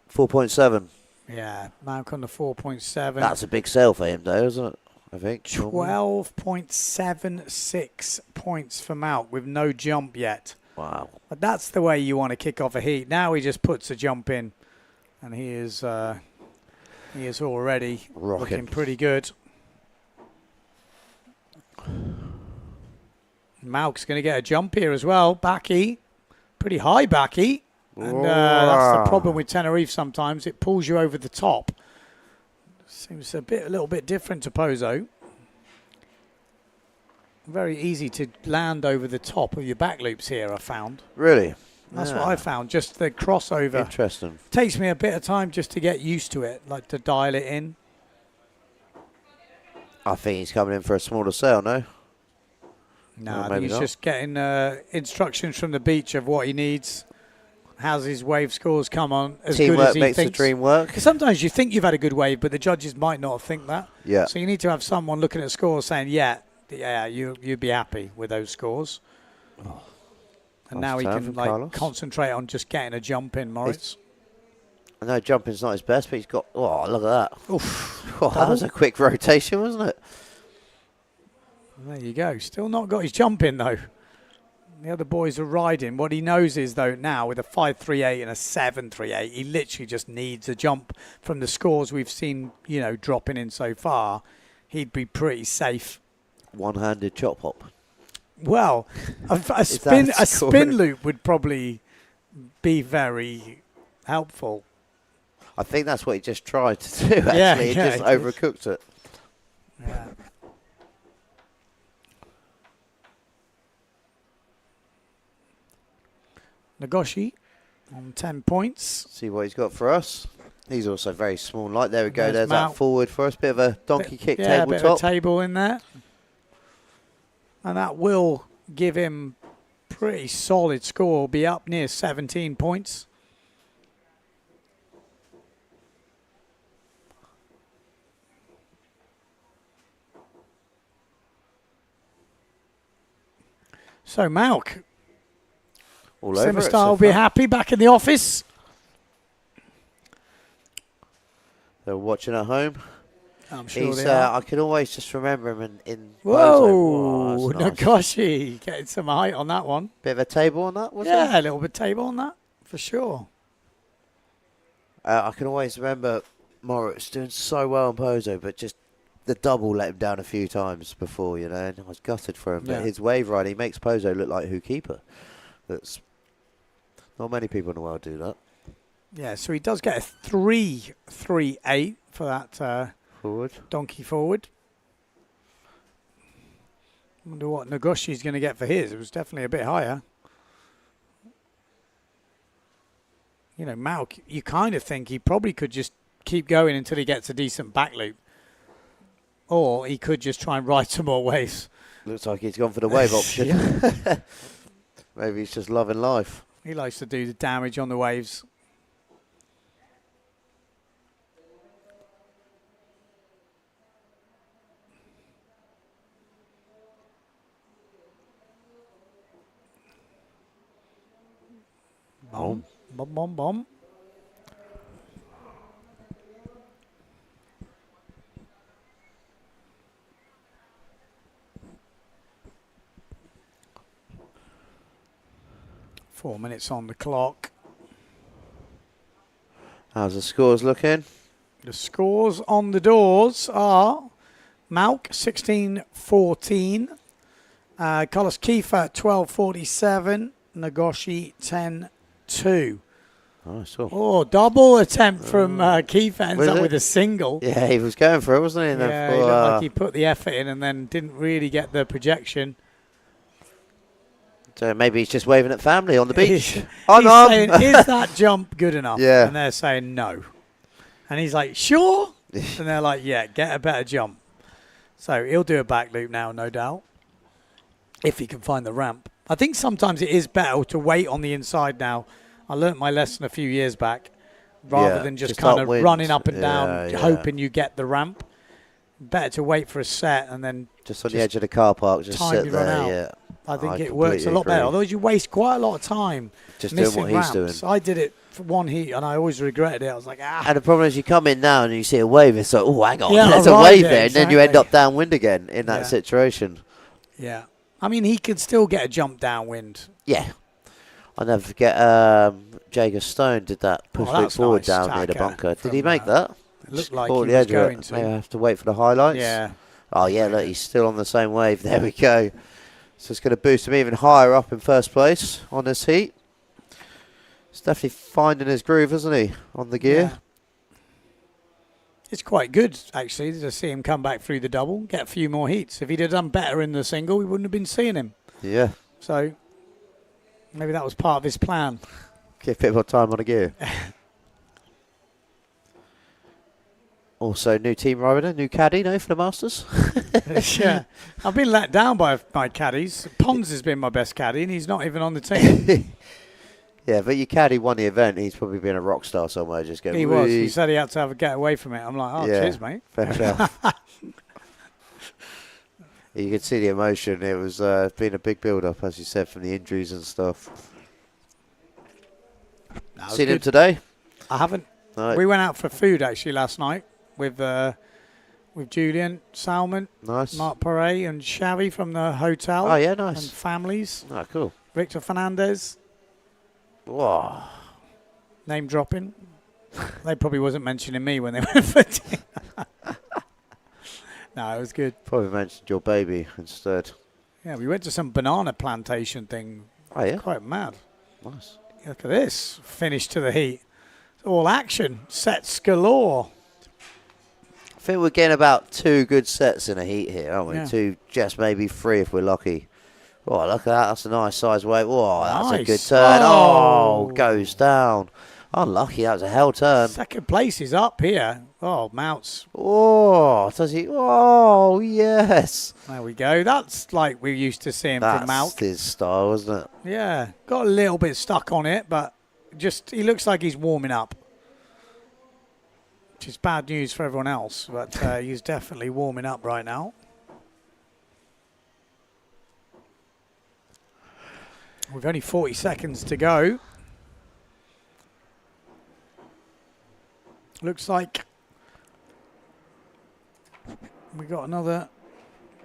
.7. Yeah, Malk on the 4.7. That's a big sale for him, though, isn't it? I think. 12.76 points for Malk with no jump yet. Wow. But that's the way you want to kick off a heat. Now he just puts a jump in, and he is already looking pretty good. Malk's going to get a jump here as well. Backy, pretty high backy. And that's the problem with Tenerife sometimes. It pulls you over the top. Seems a little bit different to Pozo. Very easy to land over the top of your back loops here, I found. Really? That's what I found, just the crossover. Interesting. Takes me a bit of time just to get used to it, like to dial it in. I think he's coming in for a smaller sail, no? No, I think he's just getting instructions from the beach of what he needs. How's his wave scores come on as Teamwork good as he makes thinks. the dream work. Because sometimes you think you've had a good wave, but the judges might not think that. Yeah. So you need to have someone looking at scores saying, yeah, you'd be happy with those scores. Oh, and nice now he turn can from Carlos. concentrate on just getting a jump in, Moritz. I know jumping's not his best, but he's got... Oh, look at that. Oof. Oh, that was a quick rotation, wasn't it? There you go. Still not got his jump in, though. The other boys are riding. What he knows is, though, now with a 5.38 and a 7.38, he literally just needs a jump from the scores we've seen, dropping in so far. He'd be pretty safe. One-handed chop hop. Well, a spin loop would probably be very helpful. I think that's what he just tried to do, actually. He just overcooked it. Yeah. Nagoshi on 10 points. See what he's got for us. He's also very small and light. There we go. There's Mal. that forward for us. Bit of a donkey kick tabletop. tabletop. A bit of a table in there. And that will give him pretty solid score. Be up near 17 points. So, Malk. All over it Simerstar will be happy back in the office. They're watching at home. I'm sure they are. I can always just remember him in Whoa, nice. Nagoshi getting some height on that one. Bit of a table on that, was it? Yeah, a little bit table on that, for sure. I can always remember Moritz doing so well on Pozo, but just the double let him down a few times before, and I was gutted for him. But his wave ride, he makes Pozo look like who keeper. That's not many people in the world do that. Yeah, so he does get a 3.38 for that forward donkey forward. Wonder what Nagoshi's going to get for his. It was definitely a bit higher. Malk, you kind of think he probably could just keep going until he gets a decent back loop. Or he could just try and ride some more waves. Looks like he's gone for the wave option. Maybe he's just loving life. He likes to do the damage on the waves. Bom, bom, bom. Four minutes on the clock. How's the scores looking? The scores on the doors are Malk 16-14, Carlos Kiefer 12-47, Nagoshi 10-2. Nice. Oh, Oh, double attempt from Kiefer, ends up with a single. Yeah, he was going for it, wasn't he? Yeah, he looked like he put the effort in and then didn't really get the projection. So maybe he's just waving at family on the beach. He's saying, is that jump good enough? Yeah. And they're saying no. And he's like, sure? And they're like, yeah, get a better jump. So he'll do a back loop now, no doubt, if he can find the ramp. I think sometimes it is better to wait on the inside now. I learnt my lesson a few years back, rather than just kind of running up and down, hoping you get the ramp. Better to wait for a set and then just on the edge of the car park, just time sit you run there. out. Yeah, I think it works a lot better. Otherwise, you waste quite a lot of time just doing missing what ramps. he's doing. I did it for one heat, and I always regretted it. I was like, And the problem is, you come in now and you see a wave. It's like, oh, hang on, Yeah, there's a right, wave yeah, there, and then you end exactly. up downwind again in that situation. Yeah. I mean, he could still get a jump downwind. Yeah. I'll never forget Jager Stone did that push loop that's forward nice, down near the Taka bunker. Did he make that? It looked like Caught he the was edge of it. going to. Maybe I have to wait for the highlights. Yeah. Oh, yeah, look, he's still on the same wave. There we go. So it's going to boost him even higher up in first place on this heat. He's definitely finding his groove, isn't he, on the gear? Yeah. It's quite good, actually, to see him come back through the double, get a few more heats. If he'd have done better in the single, we wouldn't have been seeing him. Yeah. So maybe that was part of his plan. Get a bit more time on the gear. Also, new team rider, new caddy, no, for the Masters? Yeah. I've been let down by my caddies. Pons has been my best caddy, and he's not even on the team. Yeah, but your caddy won the event. He's probably been a rock star somewhere. Just going. He was. He said he had to have a get away from it. I'm like, oh, Yeah, cheers, mate. fair enough. You could see the emotion. It was been a big build-up, as you said, from the injuries and stuff. Seen him today? I haven't. No. We went out for food, actually, last night with Julian, Salmon, Nice. Mark Perret, and Xavi from the hotel. Oh, yeah, nice. And families. Oh, cool. Victor Fernandez. Whoa. Name dropping. They probably wasn't mentioning me when they went for dinner. No, it was good. Probably mentioned your baby instead. Yeah, we went to some banana plantation thing. Oh, yeah? Quite mad. Nice. Look at this. Finish to the heat. It's all action. Sets galore. I think we're getting about 2 good sets in a heat here, aren't we? Yeah. 2, just maybe 3 if we're lucky. Oh, look at that. That's a nice size wave. Oh, that's a Nice. good turn. Oh. Oh, goes down. Unlucky. That was a hell turn. Second place is up here. Oh, Mounts. Oh, does he? Oh, yes. There we go. That's like we're used to seeing from Mount. That's his style, wasn't it? Yeah. Got a little bit stuck on it, but just he looks like he's warming up. Which is bad news for everyone else, but he's definitely warming up right now. We've only 40 seconds to go. Looks like we got another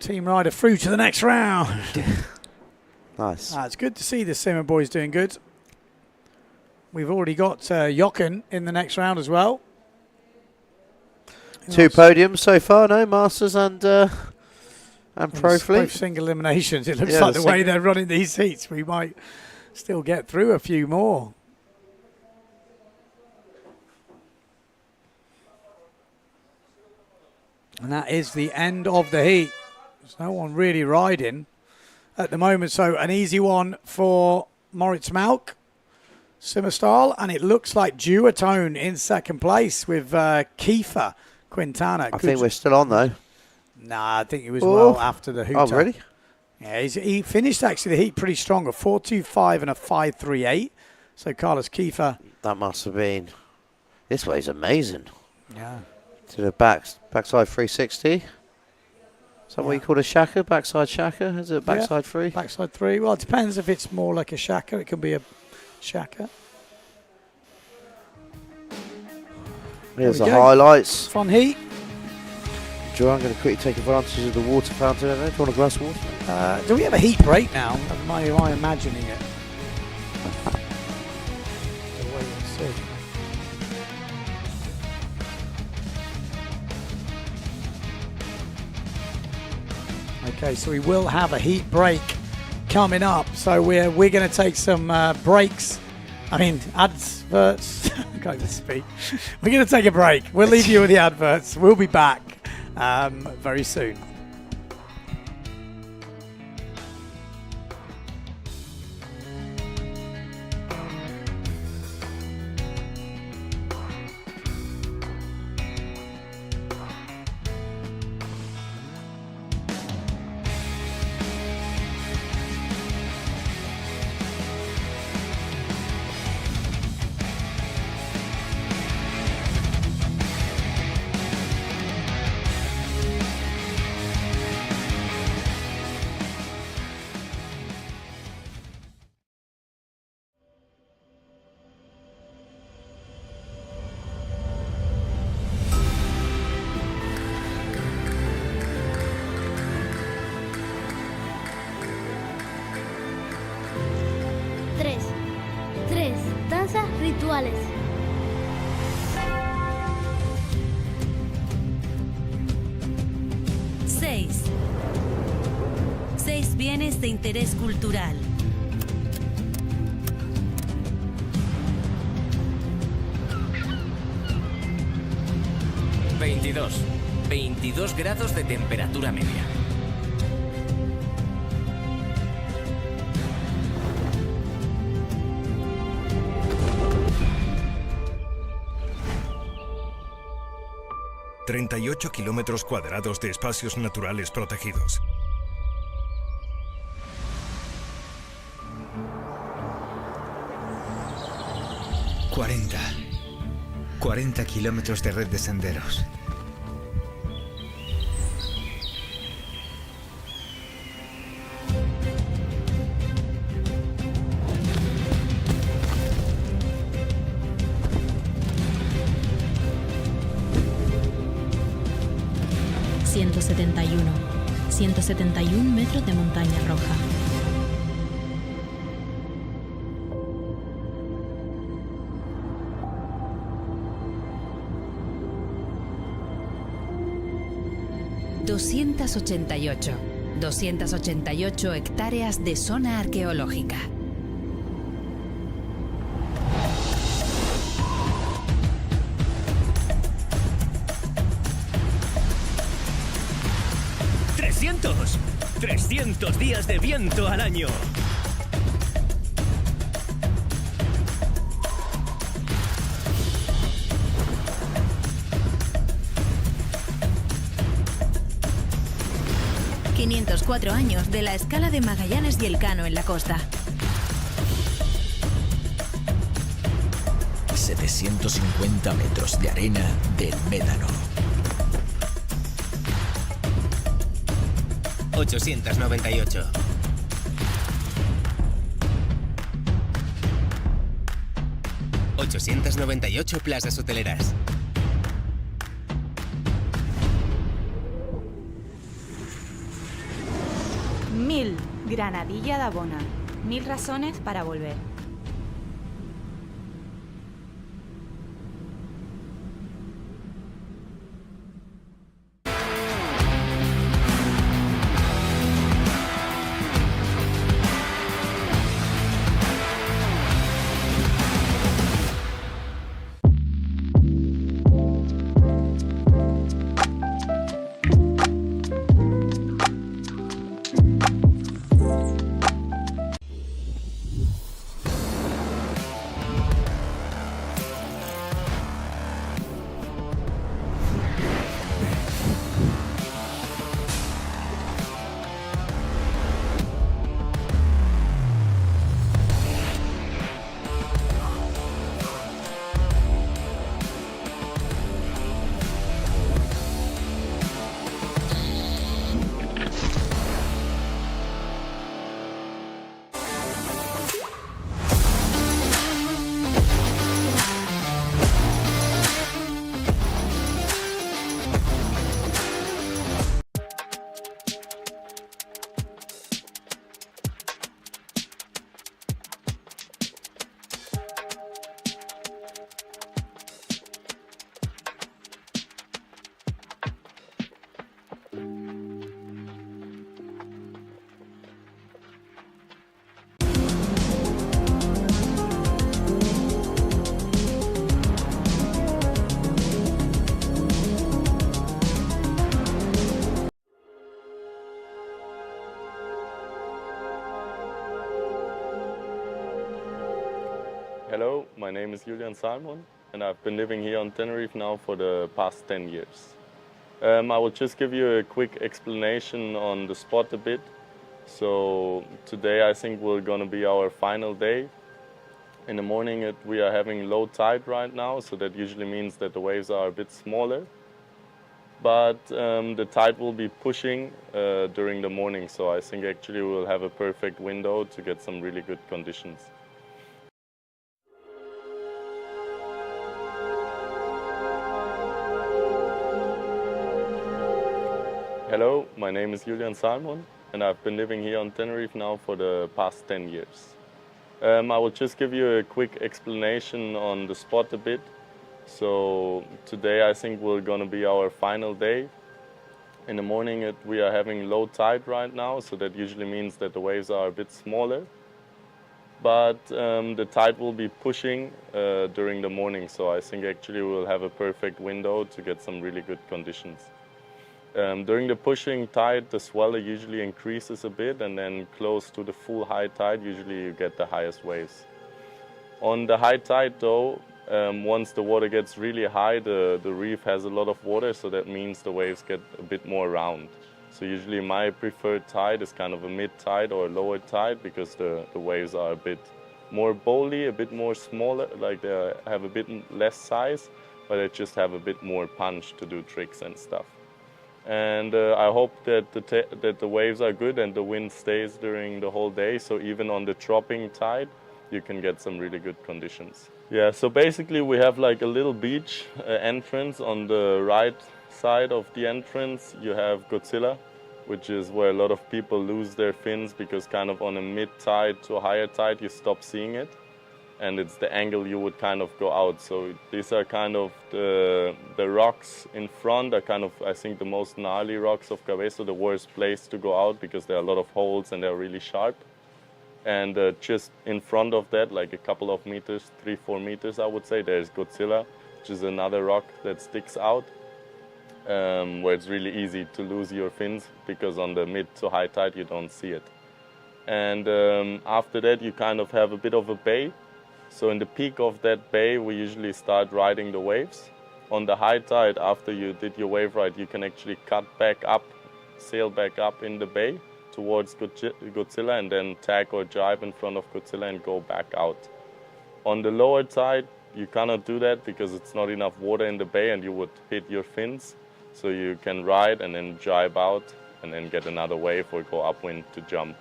team rider through to the next round. Nice. It's good to see the Simmer boys doing good. We've already got Jochen in the next round as well. 2 podiums so far, no? Masters and Pro It's Fleet. both single eliminations. It looks Yeah, like the the way single- they're running these heats, we might still get through a few more. And that is the end of the heat. There's no one really riding at the moment. So an easy one for Moritz Malk, Simmer style. And it looks like Duotone in second place with Kiefer Quintana. I think we're still on, though. Nah, I think he was Oh. well after the hoot. Oh, really? Yeah, he finished actually the heat pretty strong, a 4.25 and a 5.38. So Carlos Kiefer. That must have been. This way's amazing. Yeah. To the backside 360. Is that what you call a shaka? Backside shaka? Is it backside 3? Backside 3. Well, it depends if it's more like a shaka. It can be a shaka. Here's the highlights. Fun heat. Joe, I'm going to quickly take advantage of the water fountain. Do you want a glass of water? Do we have a heat break now? Am I imagining it? We'll wait and see. Okay, so we will have a heat break coming up. So we're going to take some breaks. I mean, adverts. I can't even speak. We're going to take a break. We'll leave you with the adverts. We'll be back very soon. Tres danzas rituales. Seis bienes de interés cultural. $22. 22 grados de temperatura media. ...38 kilómetros cuadrados de espacios naturales protegidos. ...40 kilómetros de red de senderos. ...171 metros de montaña roja. ...288 hectáreas de zona arqueológica. ¡300 días de viento al año! ...504 años de la escala de Magallanes y Elcano en la costa. 750 metros de arena del Médano. 898. 898 plazas hoteleras. 1000 Granadilla de Bona. 1000 razones para volver. my name is Julian Salmon, and I've been living here on Tenerife now for the past 10 years. I will just give you a quick explanation on the spot a bit. So today I think we're going to be our final day. In the morning we are having low tide right now, so that usually means that the waves are a bit smaller. But the tide will be pushing during the morning, so I think actually we'll have a perfect window to get some really good conditions. Hello, my name is Julian Salmon, and I've been living here on Tenerife now for the past 10 years. I will just give you a quick explanation on the spot a bit. So today I think we're going to be our final day. In the morning we are having low tide right now, so that usually means that the waves are a bit smaller. But the tide will be pushing during the morning, so I think actually we'll have a perfect window to get some really good conditions. During the pushing tide, the swell usually increases a bit, and then close to the full high tide, usually you get the highest waves. On the high tide though, once the water gets really high, the reef has a lot of water, so that means the waves get a bit more round. So usually my preferred tide is kind of a mid-tide or a lower tide, because the waves are a bit more bowly, a bit more smaller, like they have a bit less size, but they just have a bit more punch to do tricks and stuff. And I hope that the waves are good and the wind stays during the whole day, so even on the dropping tide you can get some really good conditions. Yeah, so basically we have like a little beach entrance. On the right side of the entrance you have Godzilla, which is where a lot of people lose their fins, because kind of on a mid-tide to a higher tide you stop seeing it, and it's the angle you would kind of go out. So these are kind of the rocks in front are kind of, I think, the most gnarly rocks of Cabeza, the worst place to go out because there are a lot of holes and they're really sharp. And just in front of that, like a couple of meters, 3-4 meters I would say, there's Godzilla, which is another rock that sticks out, where it's really easy to lose your fins because on the mid to high tide you don't see it. And after that you kind of have a bit of a bay. So in the peak of that bay we usually start riding the waves. On the high tide, after you did your wave ride, you can actually cut back up, sail back up in the bay towards Godzilla, and then tag or jibe in front of Godzilla and go back out. On the lower tide you cannot do that because it's not enough water in the bay and you would hit your fins. So you can ride and then jibe out and then get another wave or go upwind to jump.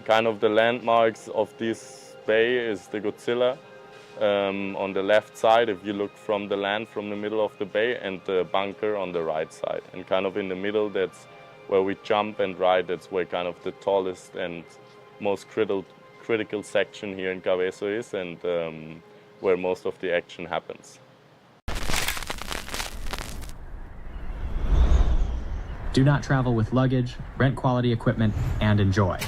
Kind of the landmarks of this bay is the Godzilla on the left side if you look from the land, from the middle of the bay, and the bunker on the right side. And kind of in the middle, that's where we jump and ride. That's where kind of the tallest and most critical section here in Cabeza is, and where most of the action happens. Do not travel with luggage, rent quality equipment, and enjoy.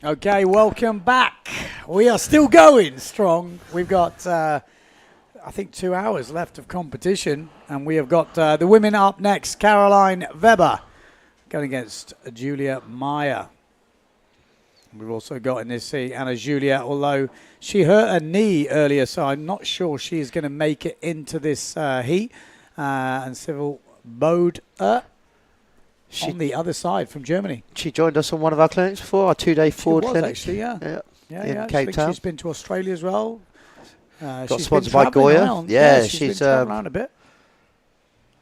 Okay, welcome back. We are still going strong. We've got, I think, 2 hours left of competition, and we have got the women up next. Caroline Weber going against Julia Meyer. We've also got in this heat Anna Julia, although she hurt her knee earlier, so I'm not sure she's going to make it into this heat. And Civil Bode on the other side from Germany. She joined us on one of our clinics before, our 2-day forward was clinic. Actually, yeah. In Cape Town. She's been to Australia as well. Got sponsored by Goya. Around. Yeah, she's been traveling around a bit.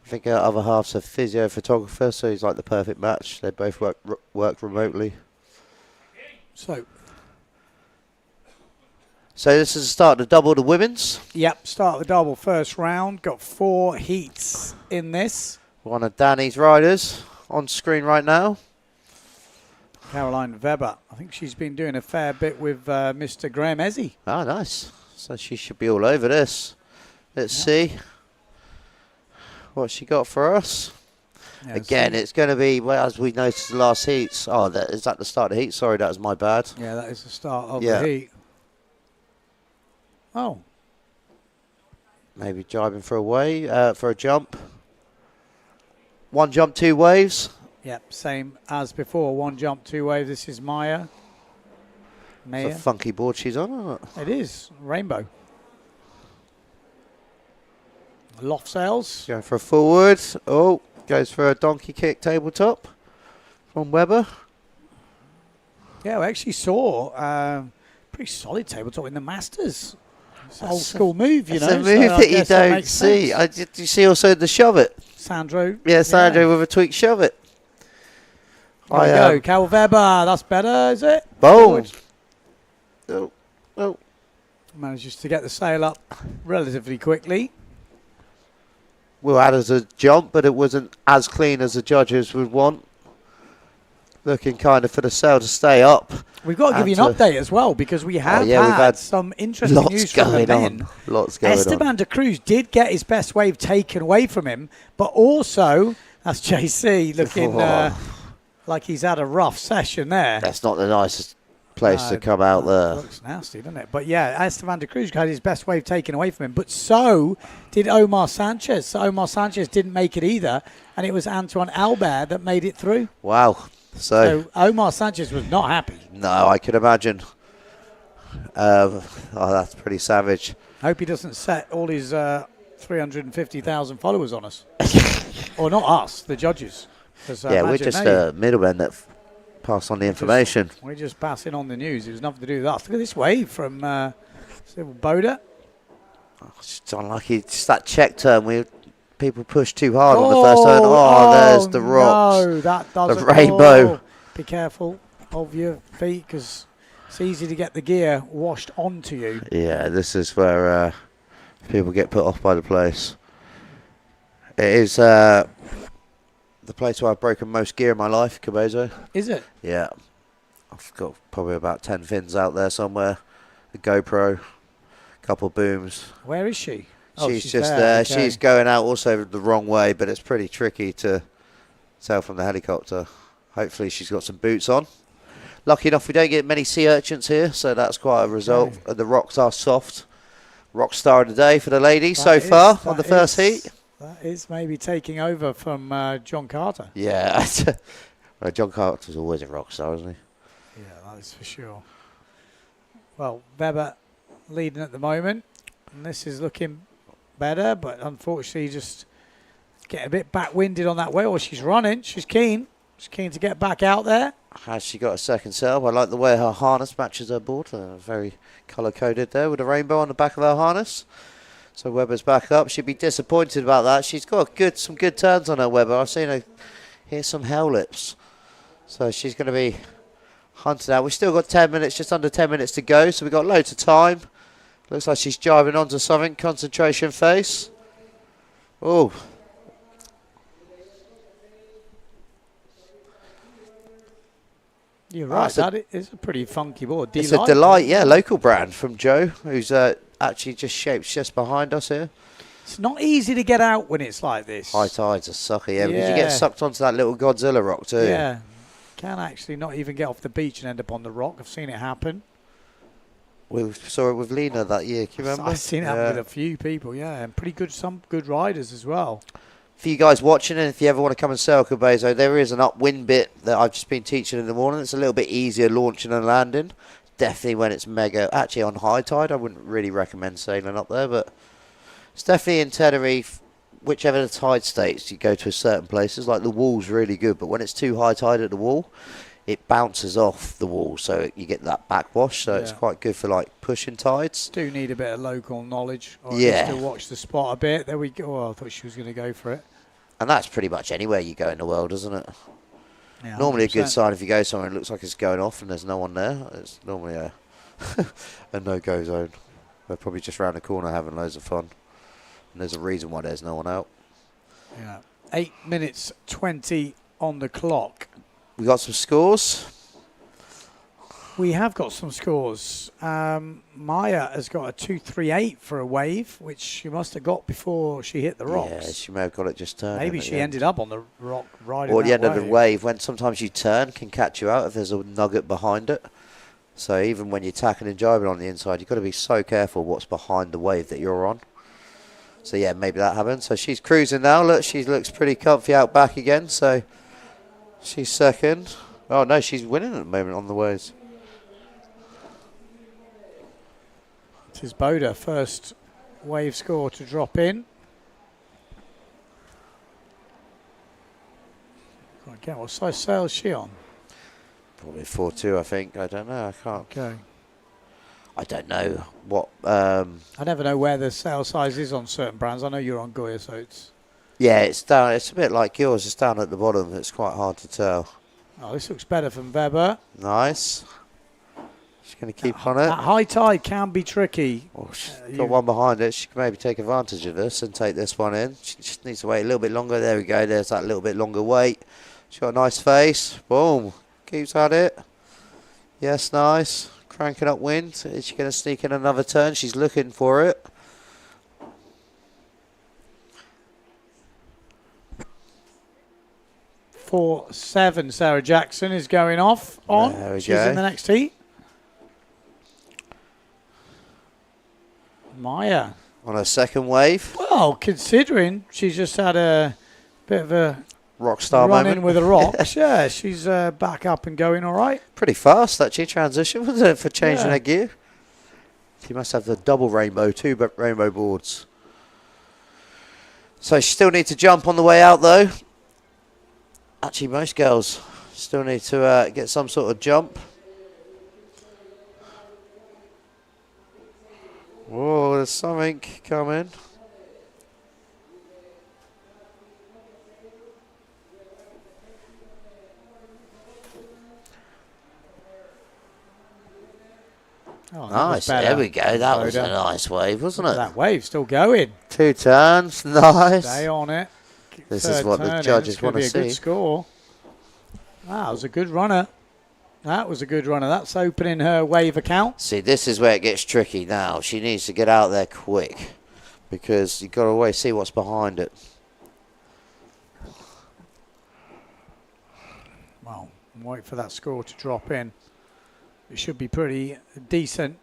I think her other half's a physio photographer, so he's like the perfect match. They both work remotely. So this is the start of the double, the women's. Yep, start the double first round. Got 4 heats in this. One of Danny's riders on screen right now. Caroline Weber. I think she's been doing a fair bit with Mr. Graham Ezzy. Oh, nice. So she should be all over this. Let's see what she got for us. Yeah, again, it's going to be, well, as we noticed the last heats. Oh, is that the start of the heat? Sorry, that was my bad. Yeah, that is the start of the heat. Oh. Maybe jibing for a wave, for a jump. 1 jump, 2 waves. Yep, same as before. 1 jump, 2 waves. This is Maya. It's a funky board she's on, isn't it? It is. Rainbow. Loft sails. Going for a forward. Oh, goes for a donkey kick tabletop from Weber. Yeah, we actually saw pretty solid tabletop in the Masters. It's an old school move, you know. It's a move that you don't see. Did you see also the shove it? Sandro. Yeah, Sandro with a tweak shove it. There we go. Cal Weber. That's better, is it? Boom. Oh. Manages to get the sail up relatively quickly. Will add as a jump, but it wasn't as clean as the judges would want. Looking kind of for the sail to stay up. We've got to give you an update as well, because we have had some interesting news from the men. Lots going on. Esteban de Cruz did get his best wave taken away from him, but also, that's JC looking like he's had a rough session there. That's not the nicest place to come out there. Looks nasty, doesn't it? But yeah, Esteban de Cruz had his best wave taken away from him, but so did Omar Sanchez. So Omar Sanchez didn't make it either, and it was Antoine Albert that made it through. Wow. So Omar Sanchez was not happy. No, I can imagine. That's pretty savage. Hope he doesn't set all his 350,000 followers on us. Or not us, the judges. We're just a middleman that pass on the information. We're just passing on the news. It was nothing to do with us. Look at this wave from Civil Bode. It's unlucky. Just that check turn. People push too hard on the first turn. There's the rocks. No, that doesn't. The rainbow. Be careful of your feet, because it's easy to get the gear washed onto you. Yeah, this is where people get put off by the place. It is the place where I've broken most gear in my life, Cabezo. Is it? Yeah. I've got probably about 10 fins out there somewhere. A GoPro, a couple booms. Where is she? She's just there. Okay. She's going out also the wrong way, but it's pretty tricky to tell from the helicopter. Hopefully she's got some boots on. Lucky enough we don't get many sea urchins here, so that's quite a result. Okay. And the rocks are soft. Rock star of the day for the ladies so far on the first heat. That is maybe taking over from John Carter. Yeah. Well, John Carter's always a rock star, isn't he? Yeah, that is for sure. Well, Weber leading at the moment, and this is looking better, but unfortunately just get a bit back-winded on that way. Or she's running. She's keen. She's keen to get back out there. Has she got a second sail? I like the way her harness matches her board. Very colour-coded there with a rainbow on the back of her harness. So Weber's back up. She'd be disappointed about that. She's got some good turns on her, Weber. I've seen her hit some hell lips. So she's going to be hunted out. We've still got 10 minutes, just under 10 minutes to go. So we've got loads of time. Looks like she's driving onto something. Concentration face. Oh. You're right. That is a pretty funky board. It's a Delight, yeah, local brand from Joe, who's actually just shaped just behind us here. It's not easy to get out when it's like this. High tides are sucky, yeah. Because you get sucked onto that little Godzilla rock too. Yeah. can actually not even get off the beach and end up on the rock. I've seen it happen. We saw it with Lena that year. Can you remember? I've seen it happen with a few people, yeah, and some good riders as well. For you guys watching, and if you ever want to come and sail Cabezo, there is an upwind bit that I've just been teaching in the morning. It's a little bit easier launching and landing. Definitely when it's mega. Actually, on high tide, I wouldn't really recommend sailing up there, but it's definitely in Tenerife. Whichever the tide states, you go to certain places. Like the wall's really good, but when it's too high tide at the wall, it bounces off the wall, so you get that backwash. So it's quite good for like pushing tides. Do need a bit of local knowledge, or yeah, to watch the spot a bit. There we go. Oh, I thought she was going to go for it. And that's pretty much anywhere you go in the world, isn't it? Yeah, normally 100%. A good sign if you go somewhere and it looks like it's going off and there's no one there. It's normally a no-go zone. They're probably just round the corner having loads of fun. And there's a reason why there's no one out. Yeah, 8 minutes 20 on the clock. We got some scores. We have got some scores. Maya has got a 238 for a wave, which she must have got before she hit the rocks. Yeah, she may have got it just turning. Maybe she ended up on the rock right or at the end of the wave, when sometimes you turn, can catch you out if there's a nugget behind it. So even when you're tacking and jibing on the inside, you've got to be so careful what's behind the wave that you're on. So yeah, maybe that happened. So she's cruising now. Look, she looks pretty comfy out back again. So she's second. Oh no, she's winning at the moment on the waves. This is Boda, first wave score to drop in. Again, what size sail is she on? Probably 4.2, I think. I don't know. I can't. Okay. I don't know what. I never know where the sail size is on certain brands. I know you're on Goya, so it's. Yeah, it's down. It's a bit like yours. It's down at the bottom. It's quite hard to tell. Oh, this looks better from Weber. Nice. She's going to keep on it. That high tide can be tricky. Oh, she's got one behind it. She can maybe take advantage of this and take this one in. She just needs to wait a little bit longer. There we go. There's that little bit longer wait. She's got a nice face. Boom. Keeps at it. Yes, nice. Cranking up wind. Is she going to sneak in another turn? She's looking for it. For 7, Sarah Jackson is going off on. There we She's go. in the next heat. Maya. On her second wave. Well, considering she's just had a bit of a rock star run moment in with the rocks. Yeah, she's back up and going all right. Pretty fast, actually, transition, wasn't it, for changing her gear? She must have the double rainbow, 2 rainbow boards. So she still needs to jump on the way out, though. Actually, most girls still need to get some sort of jump. Whoa, there's something coming. Oh, nice, there we go. That was a nice wave, wasn't it? That wave still going. 2 turns, nice. Stay on it. This is what the judges want to see. A good score. That was a good runner. That was a good runner. That's opening her wave account. See, this is where it gets tricky now. She needs to get out there quick because you've got to always see what's behind it. Well, wait for that score to drop in. It should be pretty decent.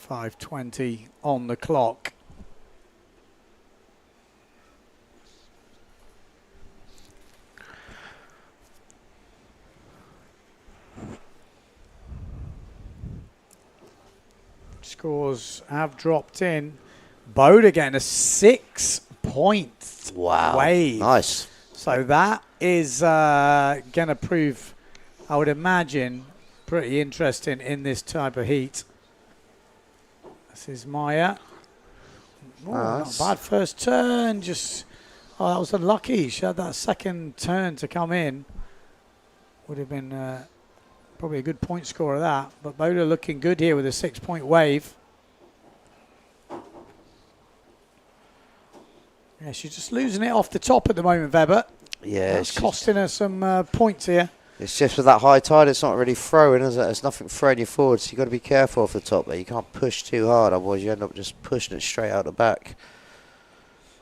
.520 on the clock. Scores have dropped in. Bode again, a 6 point wave. Nice. So that is going to prove, I would imagine, pretty interesting in this type of heat. This is Maya. Oh, nice. Not bad first turn. Just, oh, that was unlucky. She had that second turn to come in. Would have been probably a good point score of that. But Boda looking good here with a 6 point wave. Yeah, she's just losing it off the top at the moment, Weber. Yeah, it's costing her some points here. It's just with that high tide, it's not really throwing, is it? It's nothing throwing you forward, so you've got to be careful off the top there. You can't push too hard, otherwise you end up just pushing it straight out the back.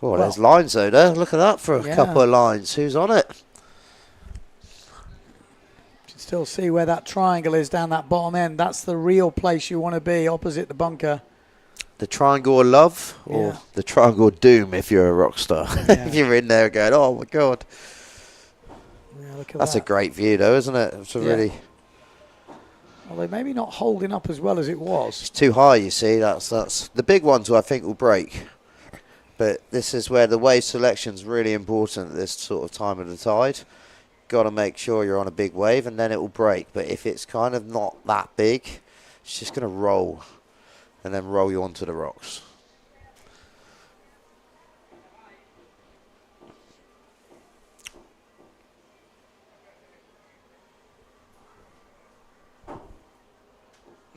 Oh, there's lines though there. Look at that for a couple of lines. Who's on it? You can still see where that triangle is down that bottom end. That's the real place you want to be, opposite the bunker. The triangle of love or the triangle of doom if you're a rock star. If you're in there going, oh my God. Yeah, look at That's that. a great view though, isn't it? It's a really... Although maybe not holding up as well as it was. It's too high, you see. That's the big ones I think will break. But this is where the wave selection is really important at this sort of time of the tide. Got to make sure you're on a big wave and then it will break. But if it's kind of not that big, it's just going to roll and then roll you onto the rocks.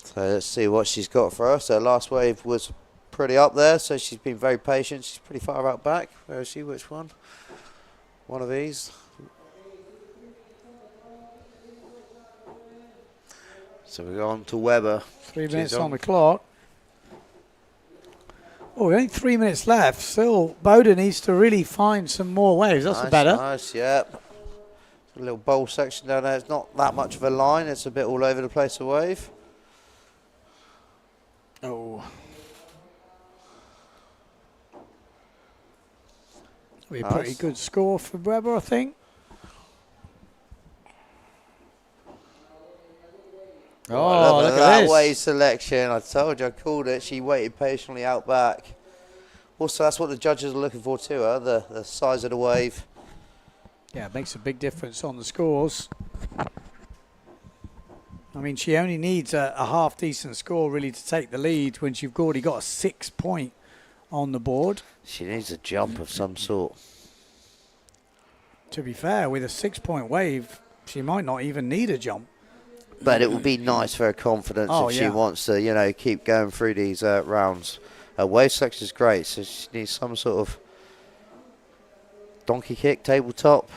So let's see what she's got for us. Her last wave was pretty up there, so she's been very patient. She's pretty far out back. Where is she? Which one? One of these. So we go on to Weber. 3 minutes on the clock. Oh, only 3 minutes left. Still, Boda needs to really find some more waves. That's better. Nice, yeah. A little bowl section down there. It's not that much of a line. It's a bit all over the place, a wave. Oh. Be a pretty good score for Weber, I think. Oh, look at that this. wave selection. I told you, I called it. She waited patiently out back. Also, that's what the judges are looking for too, the size of the wave. Yeah, it makes a big difference on the scores. I mean, she only needs a half-decent score, really, to take the lead when you've already got a 6 point on the board. She needs a jump of some sort. To be fair, with a 6 point wave, she might not even need a jump. But it would be nice for her confidence if she wants to, you know, keep going through these rounds. Her wave selection is great, so she needs some sort of donkey kick, tabletop.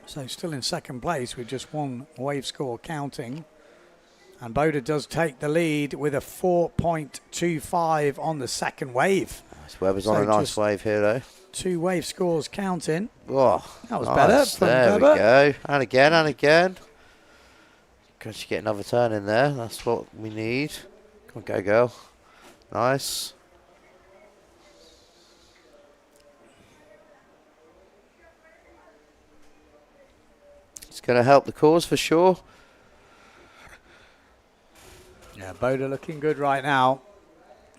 So still in second place with just one wave score counting. And Boda does take the lead with a 4.25 on the second wave. Weber's on a nice wave here, though. 2 wave scores counting. Oh, that was nice. better from There Weber. we go. And again, and again. Can she get another turn in there? That's what we need. Come on, go, girl. Nice. It's going to help the cause for sure. Yeah, Boda looking good right now.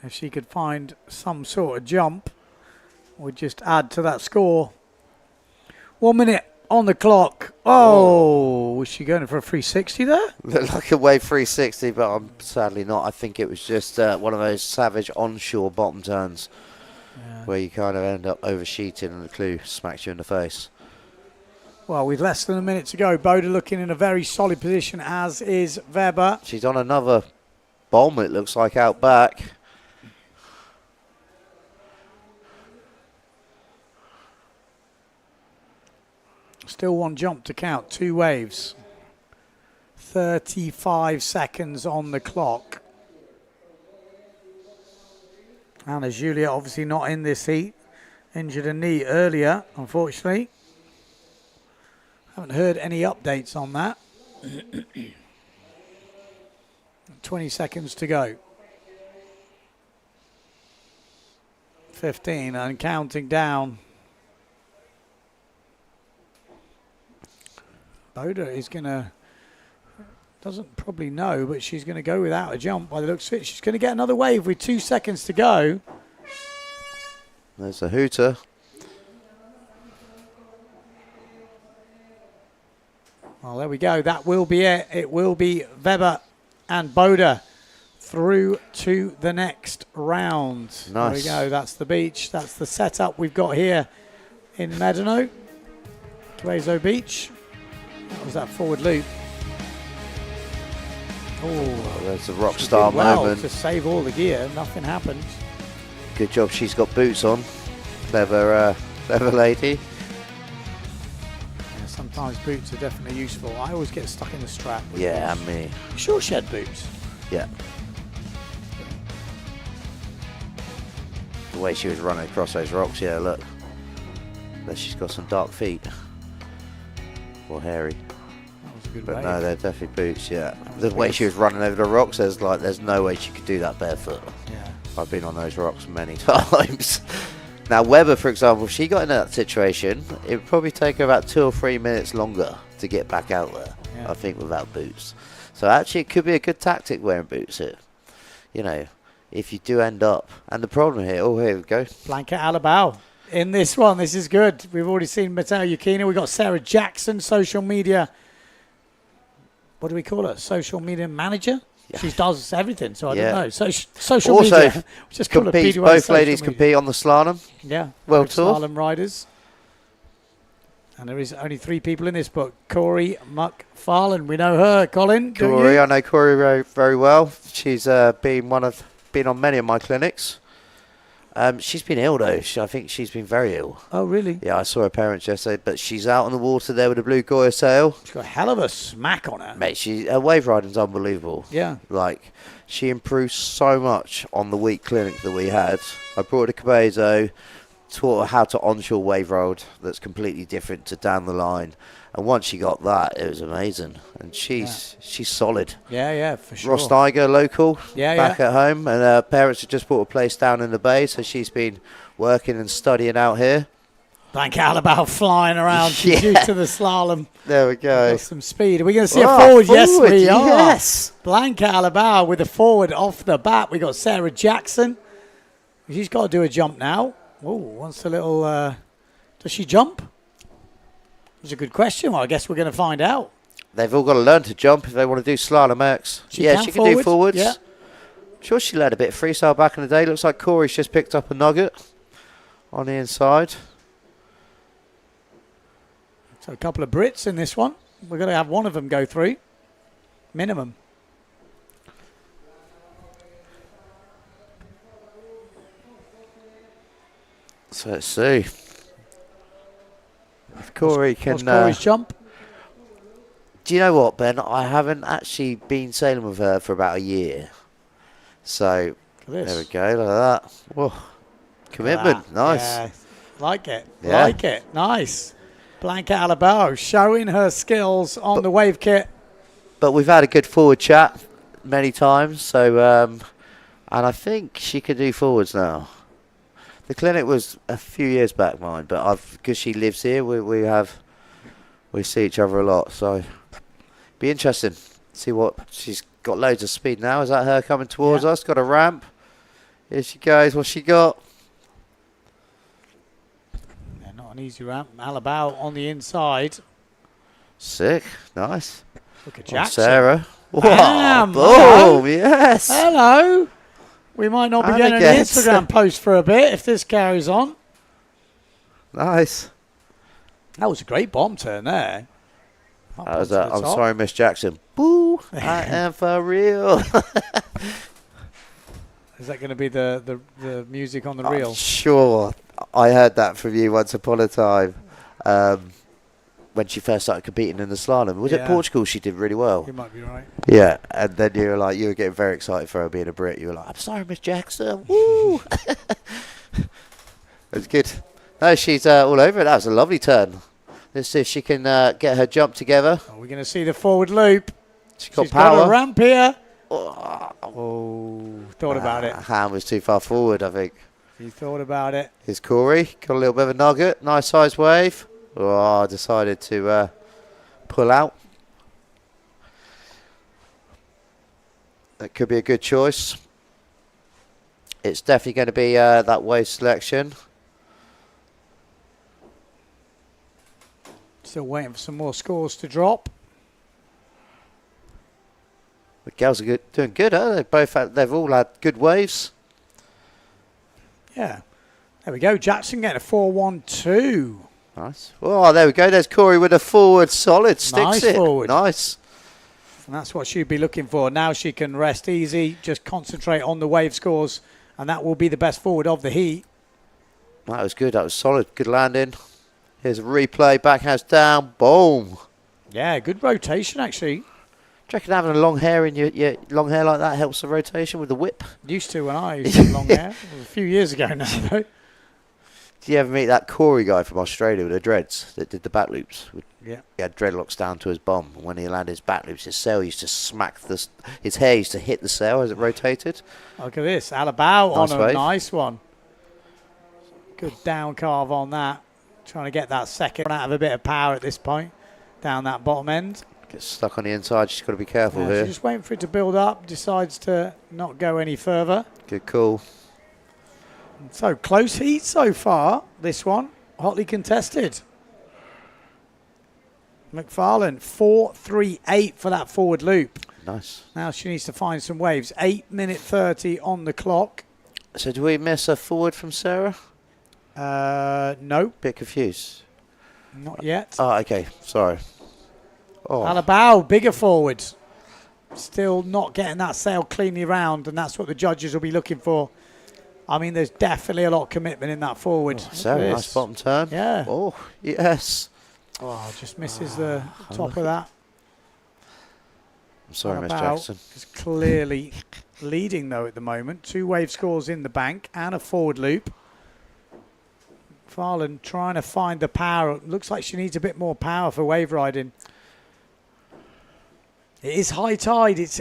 If she could find some sort of jump, would just add to that score. 1 minute on the clock. Oh, was she going for a 360 there? Looked like a wave 360, but I'm sadly not. I think it was just one of those savage onshore bottom turns where you kind of end up oversheeting and the clue smacks you in the face. Well, with less than a minute to go, Boda looking in a very solid position, as is Weber. She's on another bomb, it looks like, out back. Still one jump to count, 2 waves. 35 seconds on the clock. Anna Julia obviously not in this heat. Injured a knee earlier, unfortunately. Haven't heard any updates on that. 20 seconds to go. 15 and counting down. Boda is going to, doesn't probably know, but she's going to go without a jump by the looks of it. She's going to get another wave with 2 seconds to go. There's a hooter. Well, there we go. That will be it. It will be Weber and Boda through to the next round. Nice. There we go. That's the beach. That's the setup we've got here in Médano. Cuezo Beach. That was that forward loop. Oh, there's a rock star moment. To save all the gear. Nothing happened. Good job she's got boots on. Clever lady. Yeah, sometimes boots are definitely useful. I always get stuck in the strap. Yeah, and me. Sure she had boots. Yeah. The way she was running across those rocks, yeah, look. There she's got some dark feet. Or hairy. That was a good But wave. no, they're definitely boots, yeah. The way she was running over the rocks, there's no way she could do that barefoot. Yeah. I've been on those rocks many times. Now, Weber, for example, if she got in that situation, it would probably take her about 2 or 3 minutes longer to get back out there, Yeah. I think, without boots. So actually, it could be a good tactic wearing boots here. You know, if you do end up. And the problem here, oh, here we go. Blanket Alabao in this one. This is good. We've already seen Matteo Yukina. We've got Sarah Jackson, social media. What do we call her? Social media manager? Yeah. She does everything, so I Yeah. don't know. Social Also, media. Just call her competes, PWA both social ladies media. compete on the slalom. Yeah. World both Tour. Slalom riders. And there is only 3 people in this book. Corey McFarlane. We know her, Colin. don't Corey, you? I know Corey very, very well. She's been on many of my clinics. She's been ill though. I think she's been very ill. Oh, really? Yeah, I saw her parents yesterday, but she's out on the water there with a blue Goya sail. She's got a hell of a smack on her. Mate, her wave riding's unbelievable. Yeah. Like, she improved so much on the week clinic that we had. I brought her to Cabezzo, taught her how to onshore wave ride that's completely different to down the line. And once she got that, it was amazing. And she's solid. Yeah, for sure. Ross Tiger, local, Yeah, back at home. And her parents have just bought a place down in the bay, so she's been working and studying out here. Blanket Alabao flying around Yeah. due to the slalom. There we go. Got some speed. Are we going to see Oh, a forward? Yes, forward, we are. yes. Blanket Alabao with a forward off the bat. We got Sarah Jackson. She's got to do a jump now. Oh, wants a little... does she jump? That's a good question. Well, I guess we're going to find out. They've all got to learn to jump if they want to do slalom X. She Yeah, can she can do forward, forwards. yeah. Sure, she led a bit of freestyle back in the day. Looks like Corey's just picked up a nugget on the inside. So a couple of Brits in this one. We're going to have one of them go through. Minimum. So let's see. If Corey What's can... Corey's jump? Do you know what, Ben? I haven't actually been sailing with her for about a year. So, This. there we go, like that. Whoa. Commitment, nice. Yeah, like it. Yeah. Like it. Nice. Blanket Alabao showing her skills on the wave kit. But we've had a good forward chat many times, so and I think she can do forwards now. The clinic was a few years back, mine, but because she lives here, we see each other a lot, so be interesting. See what she's got. Loads of speed now. Is that her coming towards us? Got a ramp. Here she goes. What's she got? Yeah, not an easy ramp. Alabao on the inside. Sick, nice. Look at Oh, Jackson. Sarah. Bam, Boom, hello. yes. Hello. We might not be And getting an again. Instagram post for a bit if this carries on. Nice. That was a great bomb turn there. That was I'm sorry, Miss Jackson. Boo! I am for real. Is that going to be the music on the reel? Sure. I heard that from you once upon a time. When she first started competing in the slalom. Was it Yeah. Portugal she did really well? You might be right. Yeah, and then you were getting very excited for her being a Brit. You were like, I'm sorry, Miss Jackson. Woo! It was good. No, she's all over it. That was a lovely turn. Let's see if she can get her jump together. Are we going to see the forward loop? She's got She's power. got a ramp here. Oh, thought about it. Hand was too far forward, I think. You thought about it. Here's Corey. Got a little bit of a nugget. Nice size wave. Oh, decided to pull out. That could be a good choice. It's definitely going to be that wave selection. Still waiting for some more scores to drop. The girls are doing good, huh? They've all had good waves. Yeah. There we go. Jackson getting a 4-1-2. Nice. Oh, there we go. There's Corey with a forward solid. Sticks Nice it. forward. Nice. And that's what she'd be looking for. Now she can rest easy, just concentrate on the wave scores, and that will be the best forward of the heat. That was good. That was solid. Good landing. Here's a replay. Backhouse down. Boom. Yeah, good rotation, actually. Do you reckon having a long hair in your long hair like that helps the rotation with the whip? Used to when I used to have long hair. It was a few years ago now, though. Did you ever meet that Corey guy from Australia with the dreads that did the back loops? Yeah. He had dreadlocks down to his bum. And when he landed his back loops, his sail used to smack his hair used to hit the sail as it rotated. Look at this. Alabao on a wave. nice one. Good down carve on that. Trying to get that second out of a bit of power at this point. Down that bottom end. Gets stuck on the inside. She's got to be careful Yeah, here. she's just waiting for it to build up. Decides to not go any further. Good call. So close heat so far. This one hotly contested. McFarlane 4.38 for that forward loop. Nice. Now she needs to find some waves. 8:30 on the clock. So do we miss a forward from Sarah? No. Bit confused. Not yet. Oh, okay. Sorry. Oh. Alabao, bigger forward. Still not getting that sail cleanly round, and that's what the judges will be looking for. I mean, there's definitely a lot of commitment in that forward. Sarah, nice bottom turn. Yeah. Oh, yes. Oh, just misses the top of that. I'm sorry, Miss Alabao Jackson. is clearly leading, though, at the moment. 2 wave scores in the bank and a forward loop. Farland trying to find the power. Looks like she needs a bit more power for wave riding. It is high tide. It's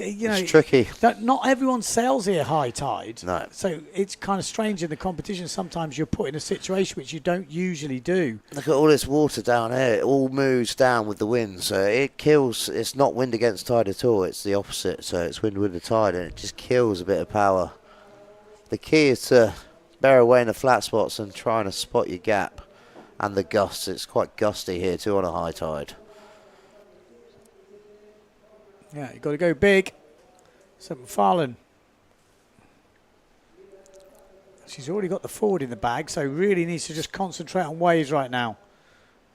tricky. Not everyone sails here high tide. No. So it's kind of strange in the competition. Sometimes you're put in a situation which you don't usually do. Look at all this water down here. It all moves down with the wind. So it kills. It's not wind against tide at all. It's the opposite. So it's wind with the tide, and it just kills a bit of power. The key is to bear away in the flat spots and trying to spot your gap and the gusts. It's quite gusty here too on a high tide. Yeah, you've got to go big. So McFarlane. She's already got the forward in the bag, so really needs to just concentrate on waves right now.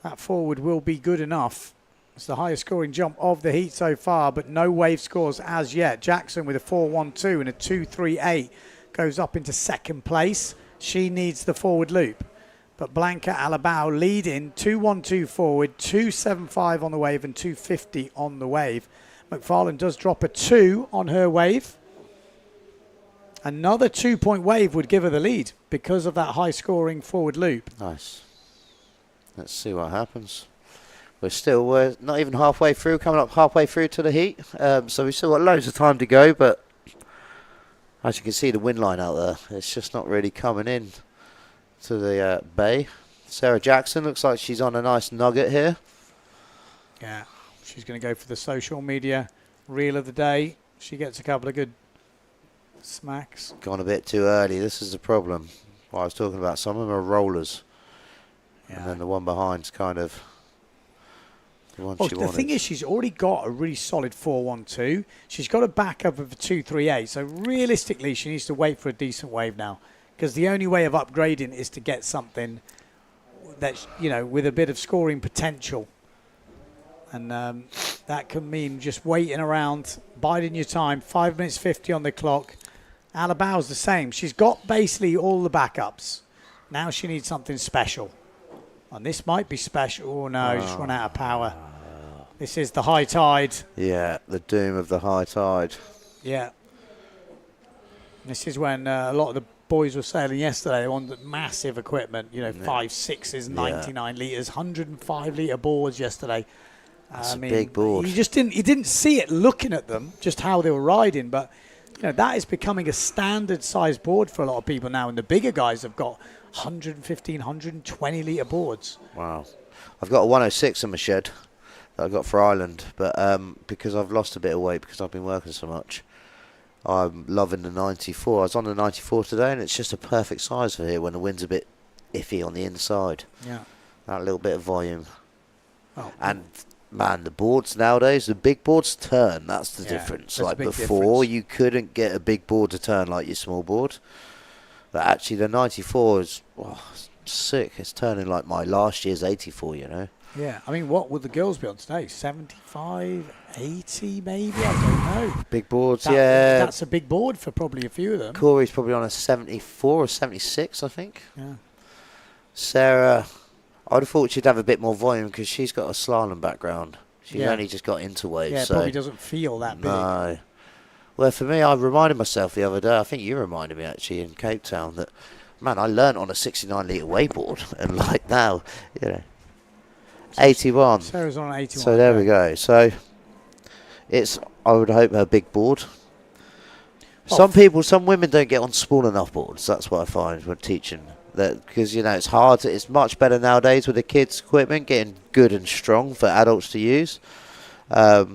That forward will be good enough. It's the highest scoring jump of the heat so far, but no wave scores as yet. Jackson with a 4.12 and a 2.38 goes up into second place. She needs the forward loop. But Blanca Alabao leading 2.12 forward, 2.75 on the wave and 2.50 on the wave. McFarlane does drop a 2 on her wave. Another 2-point wave would give her the lead because of that high-scoring forward loop. Nice. Let's see what happens. We're not even halfway through, coming up halfway through to the heat. So we've still got loads of time to go, but as you can see, the wind line out there, it's just not really coming in to the bay. Sarah Jackson looks like she's on a nice nugget here. Yeah. She's going to go for the social media reel of the day. She gets a couple of good smacks. Gone a bit too early. This is the problem. What I was talking about, some of them are rollers. Yeah. And then the one behind's kind of the one she wanted. The thing is, she's already got a really solid 4.12. She's got a backup of a 2.38. So realistically, she needs to wait for a decent wave now. Because the only way of upgrading is to get something that's, with a bit of scoring potential. And that can mean just waiting around, biding your time. 5 minutes 50 on the clock. Alabao's the same. She's got basically all the backups. Now she needs something special. And this might be special. Oh, no, just run out of power. This is the high tide. Yeah, the doom of the high tide. Yeah. This is when a lot of the boys were sailing yesterday on the massive equipment, 5, 6s, 99 litres, 105 litre boards yesterday. That's a big board. You didn't see it looking at them, just how they were riding, but that is becoming a standard size board for a lot of people now, and the bigger guys have got 115, 120 litre boards. Wow. I've got a 106 in my shed that I got for Ireland, but because I've lost a bit of weight because I've been working so much, I'm loving the 94. I was on the 94 today, and it's just a perfect size for here when the wind's a bit iffy on the inside. Yeah. That little bit of volume. Oh. And man, the boards nowadays, the big boards turn. That's the difference. Like before, you couldn't get a big board to turn like your small board. But actually, the 94 is sick. It's turning like my last year's 84, Yeah, I mean, what would the girls be on today? 75, 80 maybe? I don't know. Big boards, yeah. That's a big board for probably a few of them. Corey's probably on a 74 or 76, I think. Yeah. Sarah, I'd have thought she'd have a bit more volume because she's got a slalom background. She's only just got into waves. Yeah, so probably doesn't feel that big. No. Well, for me, I reminded myself the other day, I think you reminded me actually in Cape Town, that, man, I learnt on a 69-litre wakeboard. And like now, 81. Sarah's on an 81. So there we go. So I would hope her big board. Some women don't get on small enough boards. That's what I find when teaching. That because it's hard. It's much better nowadays with the kids' equipment getting good and strong for adults to use. But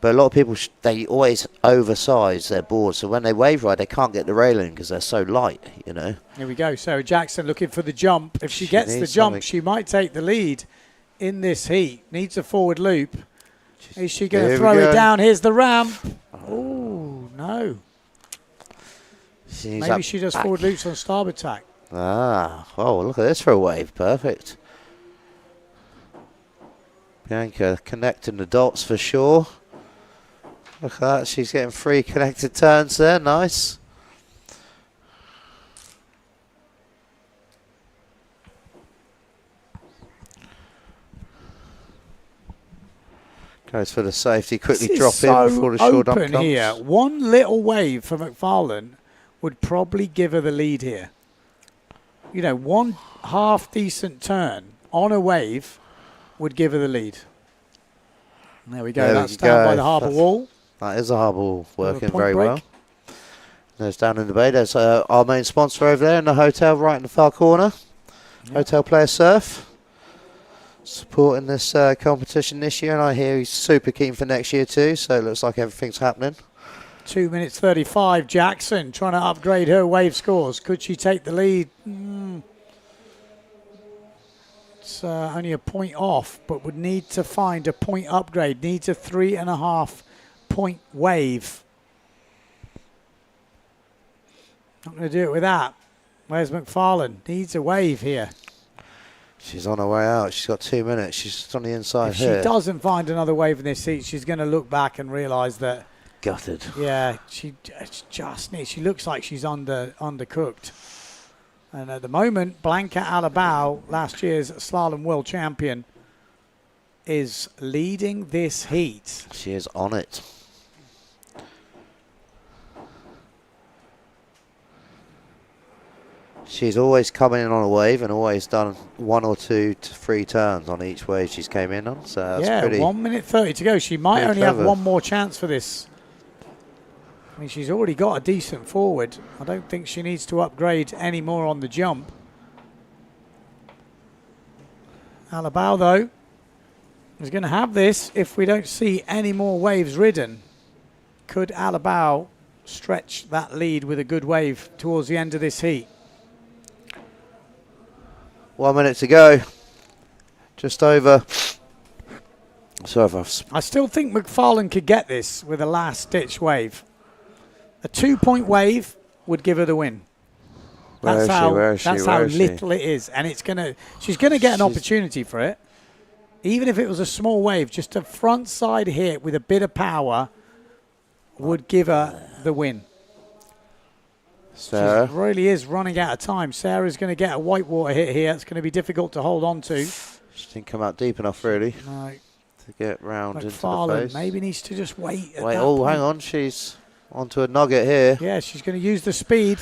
a lot of people they always oversize their boards, so when they wave ride, they can't get the railing because they're so light. Here we go. Sarah Jackson looking for the jump. If she gets the jump, she might take the lead in this heat. Needs a forward loop. Is she going to throw it down? Here's the ramp. Oh no. Maybe she does forward loops on starboard tack. Oh, look at this for a wave. Perfect. Bianca connecting the dots for sure. Look at that. She's getting 3 connected turns there. Nice. Goes for the safety. Quickly drop in before the shore dump comes. Here. One little wave for McFarlane would probably give her the lead here. One half decent turn on a wave would give her the lead. And there we go. That's down by the harbour wall. That is a harbour wall working very well. There's down in the bay. There's our main sponsor over there in the hotel right in the far corner. Yep. Hotel Player Surf. Supporting this competition this year, and I hear he's super keen for next year too, so it looks like everything's happening. 2 minutes 35. Jackson trying to upgrade her wave scores. Could she take the lead? It's only a point off, but would need to find a point upgrade. Needs a 3.5 point wave. Not going to do it with that. Where's McFarlane? Needs a wave here. She's on her way out. She's got 2 minutes. She's just on the inside if here. She doesn't find another wave in this seat, she's going to look back and realise that gutted. Yeah, she just needs. She looks like she's undercooked. And at the moment, Blanca Alabao, last year's slalom world champion, is leading this heat. She is on it. She's always coming in on a wave and always done 1 or 2 to 3 turns on each wave she's came in on. So that's pretty. 1 minute 30 to go. She might only have one more chance for this. I mean, she's already got a decent forward. I don't think she needs to upgrade any more on the jump. Alabao, though, is going to have this if we don't see any more waves ridden. Could Alabao stretch that lead with a good wave towards the end of this heat? 1 minute to go. Just over. I still think McFarlane could get this with a last-ditch wave. A 2-point wave would give her the win. That's how little it is, and she's gonna get an opportunity for it. Even if it was a small wave, just a front side hit with a bit of power would give her the win. Sarah. She really is running out of time. Sarah's going to get a whitewater hit here. It's going to be difficult to hold on to. She didn't come out deep enough, really, to get round into the face. Maybe needs to just wait. Hang on. She's onto a nugget here. Yeah, she's going to use the speed.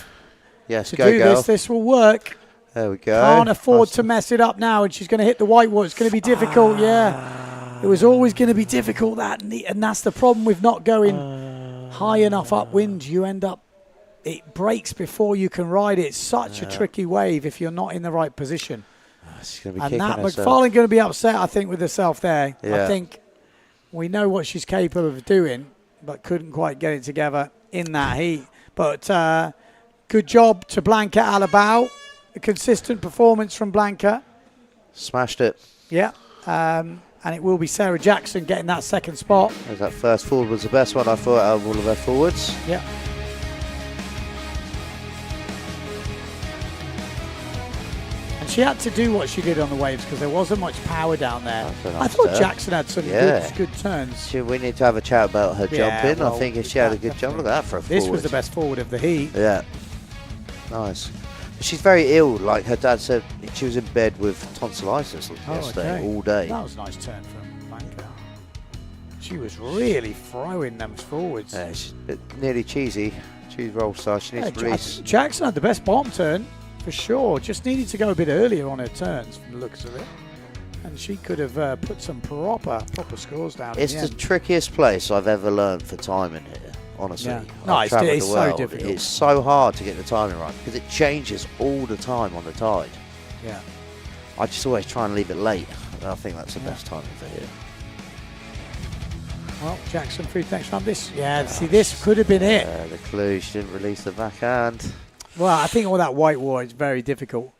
Yes, to do this. This will work. There we go. Can't afford to mess it up now, and she's going to hit the whitewater. It's going to be difficult, yeah. It was always going to be difficult, and that's the problem with not going high enough upwind. You end up, it breaks before you can ride it. It's such a tricky wave if you're not in the right position. She's going to be and kicking that herself. McFarlane going to be upset, I think, with herself there. Yeah. I think we know what she's capable of doing, but couldn't quite get it together in that heat. But good job to Blanca Alabao. A consistent performance from Blanca. Smashed it. Yeah. And it will be Sarah Jackson getting that second spot. That first forward was the best one, I thought, out of all of their forwards. Yeah. And she had to do what she did on the waves because there wasn't much power down there. I thought Jackson had some good turns. We need to have a chat about her jumping. I think if she had a good jump, look at that for a forward. This was the best forward of the heat. Yeah. Nice. She's very ill. Like her dad said, she was in bed with tonsillitis yesterday all day. That was a nice turn from Blanca. She was really throwing them forwards. Yeah, she's nearly cheesy. Cheese roll style. She needs to release. Jackson had the best bottom turn, for sure. Just needed to go a bit earlier on her turns from the looks of it. And she could have put some proper scores down. It's the trickiest place I've ever learned for timing here, honestly. Yeah. No, it's so difficult. It's so hard to get the timing right because it changes all the time on the tide. Yeah. I just always try and leave it late. And I think that's the best timing for here. Well, Jackson through the next round. See, this could have been it. The clue, she didn't release the backhand. Well, I think all that white water is very difficult.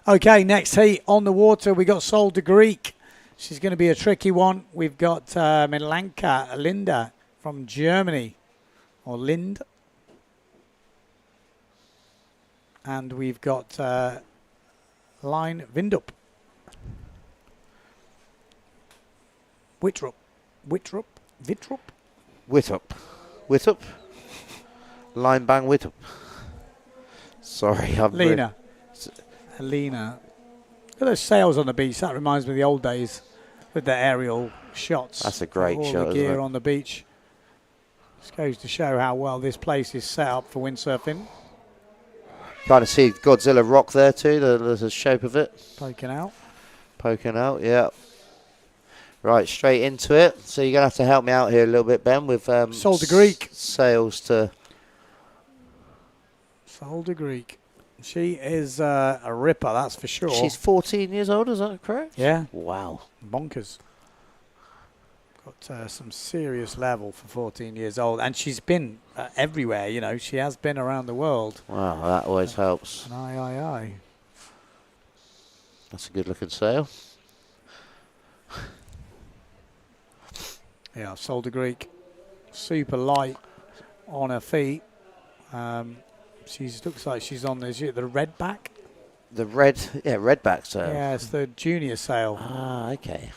Okay, next heat on the water, we got Sol de Greek. She's going to be a tricky one. We've got Milanka Linda from Germany, or Lind. And we've got Line Vindup. Wittrup. Line bang Wittup. Sorry, I'm Lena. Helena. Look at those sails on the beach. That reminds me of the old days with the aerial shots. That's a great all shot, the isn't gear it? on the beach. This goes to show how well this place is set up for windsurfing. Kind of see Godzilla rock there too. There's a shape of it. Poking out. Yeah. Right, straight into it. So you're going to have to help me out here a little bit, Ben, with Sol de Greek. Sails to... Sol de Greek. She is a ripper, that's for sure. She's 14 years old, is that correct? Yeah. Wow. Bonkers. Got some serious level for 14 years old. And she's been everywhere, you know. She has been around the world. Wow, that always helps. And aye. That's a good looking sail. Yeah, Sol de Greek. Super light on her feet. She looks like she's on the red back. The red back sail. Yeah, it's the junior sail. Ah, okay.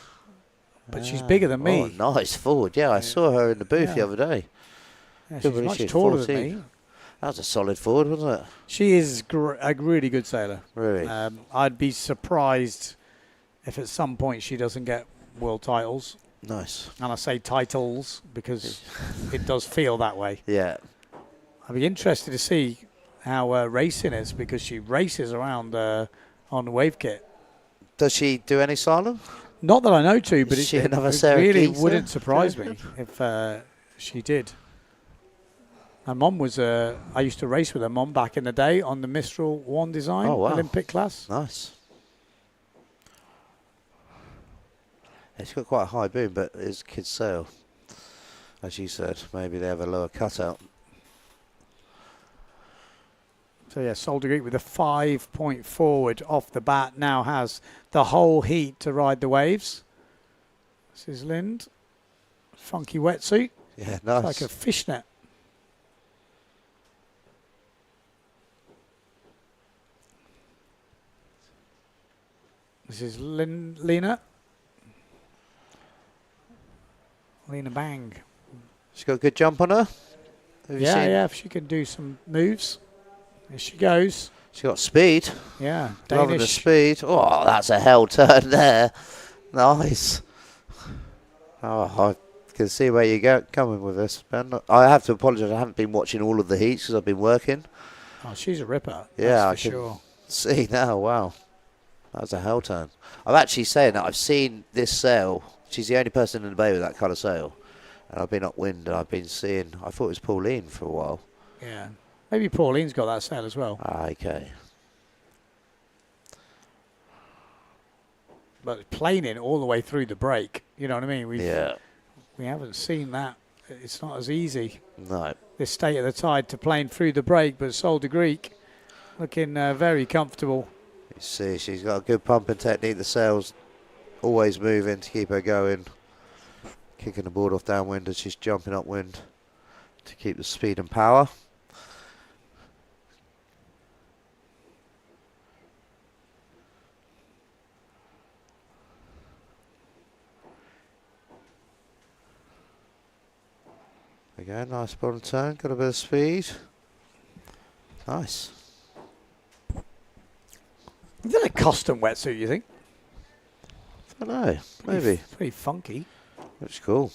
But she's bigger than me. Oh, nice forward. Yeah, I saw her in the booth the other day. Yeah, she's much taller than me. That was a solid forward, wasn't it? She is a really good sailor. Really? I'd be surprised if at some point she doesn't get world titles. Nice. And I say titles because it does feel that way. Yeah. I'd be interested to see how racing is because she races around on the wave kit. Does she do any slalom? Not that I know to, but it really wouldn't surprise me if she did. Her mom was I used to race with her mom back in the day on the Mistral 1 design Olympic class. Nice. It's got quite a high boom, but it's kids' sail. As you said, maybe they have a lower cutout. So yeah, Sol de Greek with a 5-point forward off the bat now has the whole heat to ride the waves. This is Lind. Funky wetsuit. Yeah, nice. It's like a fishnet. This is Lena. Lena Bang. She's got a good jump on her. Yeah, if she can do some moves. There she goes. She's got speed. Yeah, loving the speed. Oh, that's a hell turn there. Nice. Oh, I can see where you're coming with this, Ben. I have to apologise. I haven't been watching all of the heats because I've been working. Oh, she's a ripper. Yeah, that's for sure. See now. Wow, that was a hell turn. I'm actually saying that I've seen this sail. She's the only person in the bay with that kind of sail. And I've been upwind and I've been seeing, I thought it was Pauline for a while. Yeah. Maybe Pauline's got that sail as well. Okay. But planing all the way through the break, you know what I mean? We haven't seen that. It's not as easy. No. This state of the tide to plane through the break, but Sol de Greek looking very comfortable. You see, she's got a good pumping technique. The sail's always moving to keep her going. Kicking the board off downwind as she's jumping upwind to keep the speed and power. Again, nice bottom turn, got a bit of speed. Nice. Is that a custom wetsuit, you think? I don't know, maybe. Pretty funky. Looks cool.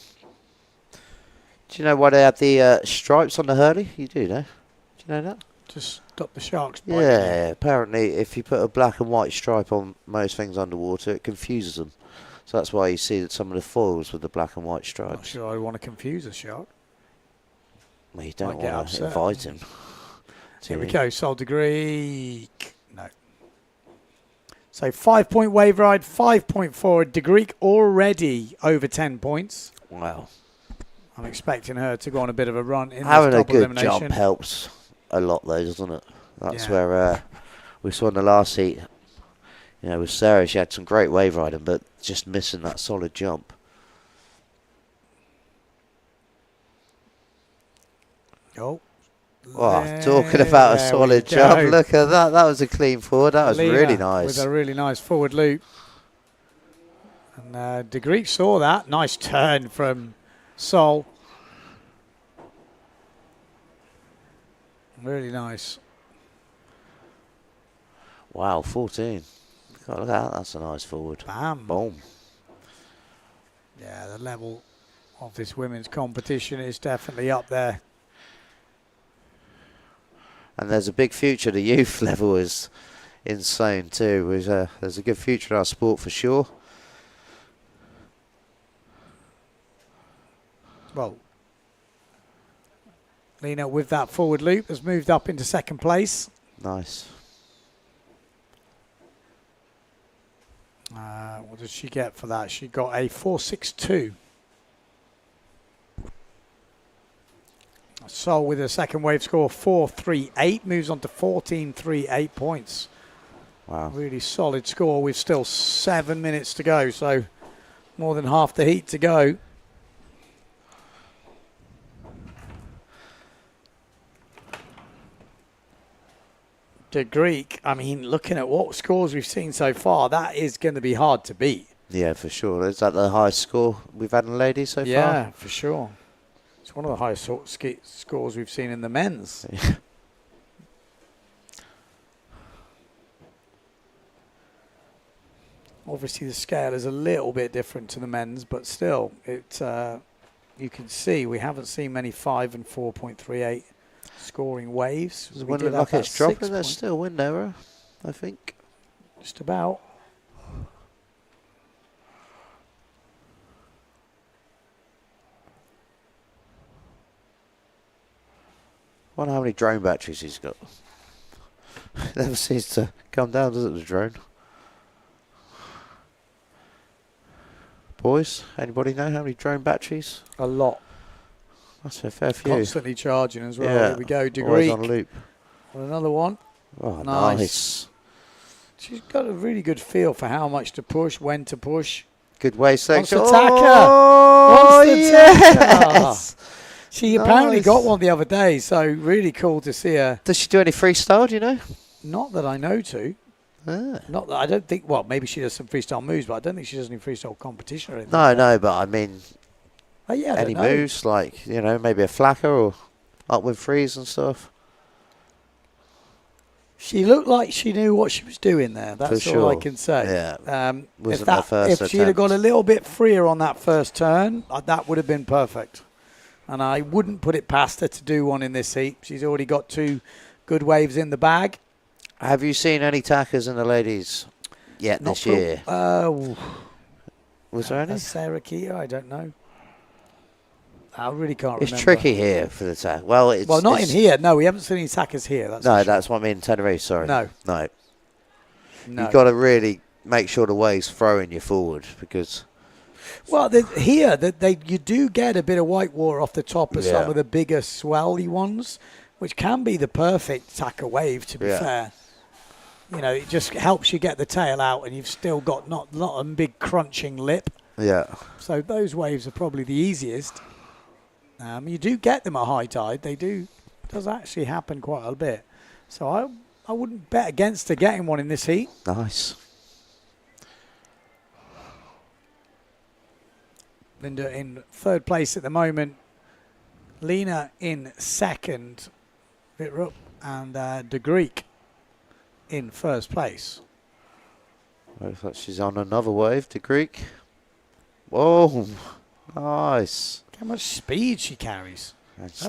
Do you know why they have the stripes on the hurley? You do, no? Do you know that? To stop the sharks biting. Yeah, apparently if you put a black and white stripe on most things underwater, it confuses them. So that's why you see that some of the foils with the black and white stripes. Not sure I want to confuse a shark. Well, you don't Might get want to upset. invite him. Here we go, Sol de Greek. No. So 5-point wave ride, 5.4. De Greek already over 10 points. Wow. I'm expecting her to go on a bit of a run in Having this a double good elimination. jump helps a lot, though, doesn't it? That's Yeah. where we saw in the last heat. You know, with Sarah, she had some great wave riding, but just missing that solid jump. Oh. Oh, talking about a solid jump. Look at that. That was a clean forward. That was Lena really nice. With a really nice forward loop. And De Greek saw that. Nice turn from Sol. Really nice. Wow, 14. God, look at that. That's a nice forward. Bam. Boom. Yeah, the level of this women's competition is definitely up there. And there's a big future. The youth level is insane too. There's a good future in our sport for sure. Well, Lena with that forward loop has moved up into second place. Nice. What did she get for that? She got a 4.62. Sol with a second wave score 4.38 moves on to 14.38 points. Wow. Really solid score with still 7 minutes to go, so more than half the heat to go. De Greek, I mean, looking at what scores we've seen so far, that is going to be hard to beat. Yeah, for sure. Is that the highest score we've had in ladies so far? Yeah, for sure. It's one of the highest scores we've seen in the men's. Obviously, the scale is a little bit different to the men's, but still, you can see we haven't seen many 5 and 4.38 scoring waves. When it look like it's dropping, there's still wind error, I think. Just about. I wonder how many drone batteries he's got. Never seems to come down, does it, the drone? Boys, anybody know how many drone batteries? A lot. That's a fair few. Constantly charging as well. Yeah. Here we go, De Always Greek. on loop. And another one. Oh, nice. nice. She's got a really good feel for how much to push, when to push. Good wave selection. Wants the tacker. Oh, Wants the yes. tacker. She apparently got one the other day, so really cool to see her. Does she do any freestyle, do you know? Not that I know to. Not that I don't think, well, maybe she does some freestyle moves, but I don't think she does any freestyle competition or anything. No, but I mean, yeah, any moves, like, you know, maybe a flacker or upwind freeze and stuff. She looked like she knew what she was doing there. That's For all I sure. can say. Yeah. Wasn't her first if she'd have attempt. got a little bit freer on that first turn, that would have been perfect. And I wouldn't put it past her to do one in this heat. She's already got 2 good waves in the bag. Have you seen any tackers in the ladies yet this year? Was there any? Sarah Keogh, I don't know. I really can't It's remember. tricky here for the tack. Well, it's not in here. No, we haven't seen any tackers here. That's no, for sure. that's what I mean. Tenerife, sorry. No. You've got to really make sure the wave's throwing you forward because. Well, you do get a bit of white water off the top of some of the bigger swelly ones, which can be the perfect tacker wave, to be fair. You know, it just helps you get the tail out and you've still got not a big crunching lip. Yeah. So those waves are probably the easiest. You do get them at high tide. Does actually happen quite a bit. So I wouldn't bet against her getting one in this heat. Nice. Linda in third place at the moment. Lena in second. Vitrup and De Greek in first place. Looks like she's on another wave, De Greek. Whoa, nice. How much speed she carries.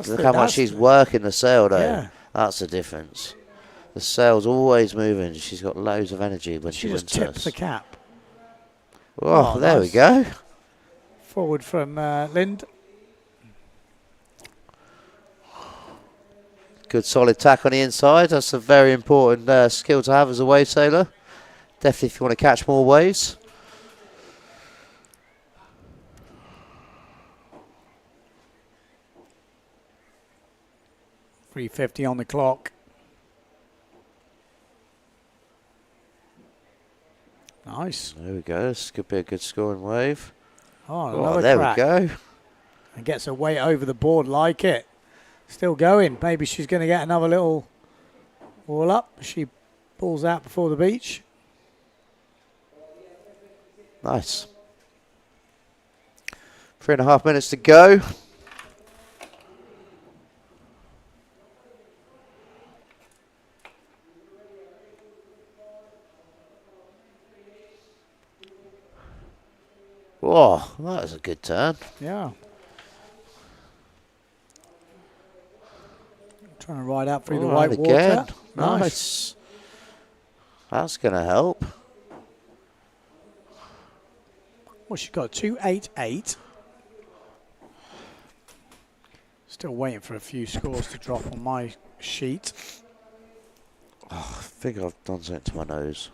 Look how much she's working the sail, though. Yeah. That's the difference. The sail's always moving. She's got loads of energy when she just tips the cap. Oh, there we go. Forward from Lind. Good solid tack on the inside. That's a very important skill to have as a wave sailor. Definitely if you want to catch more waves. .350 on the clock. Nice. There we go. This could be a good scoring wave. Oh, there crack. we go. And gets her weight over the board, like it. Still going. Maybe she's going to get another little wall up. She pulls out before the beach. Nice. 3.5 minutes to go. Whoa, that was a good turn. Yeah. Trying to ride out through the white water. Nice. That's going to help. Well, she's got 288. Still waiting for a few scores to drop on my sheet. Oh, I think I've done something to my nose.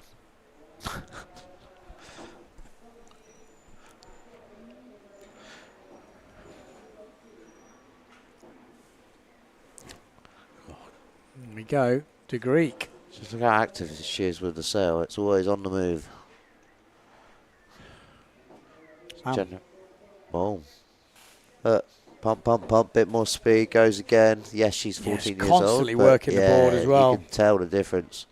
Here we go to Greek. Just look how active she is with the sail. It's always on the move. Boom. Pump, pump, pump. Bit more speed. Goes again. Yes, she's 14 years old. Constantly working the board as well. You can tell the difference.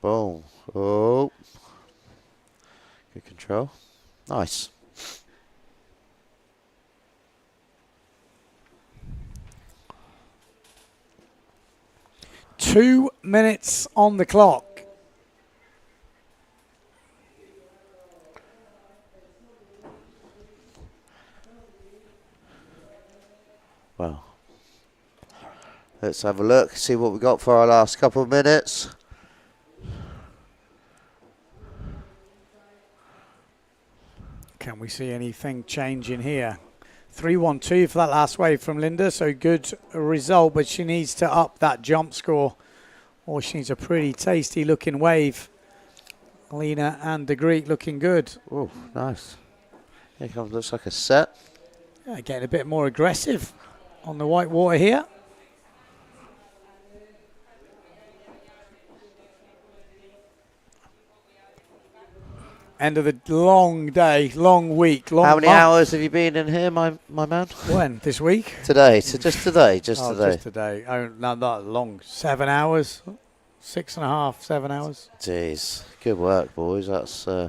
Boom. Oh. Good control. Nice. Two minutes on the clock. Well, let's have a look, see what we got for our last couple of minutes. Can we see anything changing here? 3-1-2 for that last wave from Linda, so good result, but she needs to up that jump score, or she needs a pretty tasty looking wave. Lena and the Greek looking good. Oh, nice. Here comes, looks like a set. Yeah, getting a bit more aggressive on the white water here. End of the long day, long week, long How many month. hours have you been in here, my man? When? This week? Today. So just today. Just today. Just today. Oh, not that long. 7 hours. 6.5, 7 hours. Jeez. Good work, boys. That's. I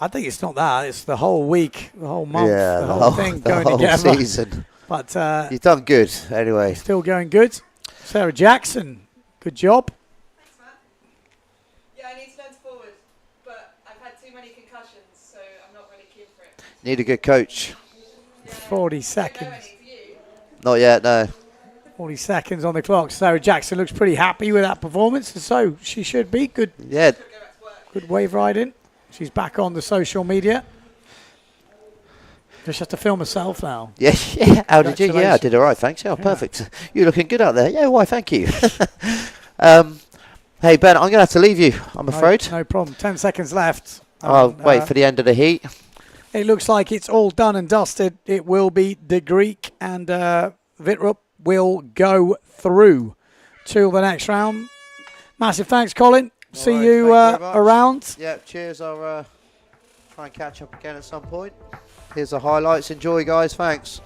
think it's not that. It's the whole week, the whole month, yeah, the whole thing going together. The whole season. But you've done good, anyway. Still going good. Sarah Jackson, good job. Thanks, Matt. Yeah, I need to learn to forward, but I've had too many concussions, so I'm not really keen for it. Need a good coach. 40 seconds. Not yet, no. 40 seconds on the clock. Sarah Jackson looks pretty happy with that performance, and so she should be. Good. Yeah. Good wave riding. She's back on the social media. Just have to film herself now. Yeah, yeah. How did you? Yeah, I did all right, thanks. Yeah, perfect. You're looking good out there. Yeah, why, thank you. Hey, Ben, I'm going to have to leave you, I'm afraid. No problem. 10 seconds left. I'll wait for the end of the heat. It looks like it's all done and dusted. It will be the Greek and Vitrup will go through to the next round. Massive thanks, Colin. See you around. Yeah, cheers. I'll try and catch up again at some point. Here's the highlights. Enjoy, guys. Thanks.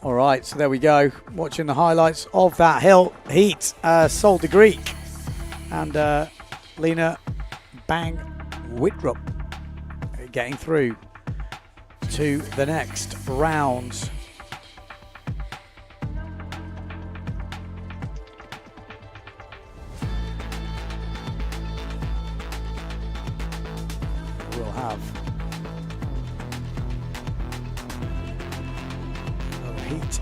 All right, so there we go. Watching the highlights of that heat. Sol de Greek and Lena Bang Wittrup getting through to the next round. heat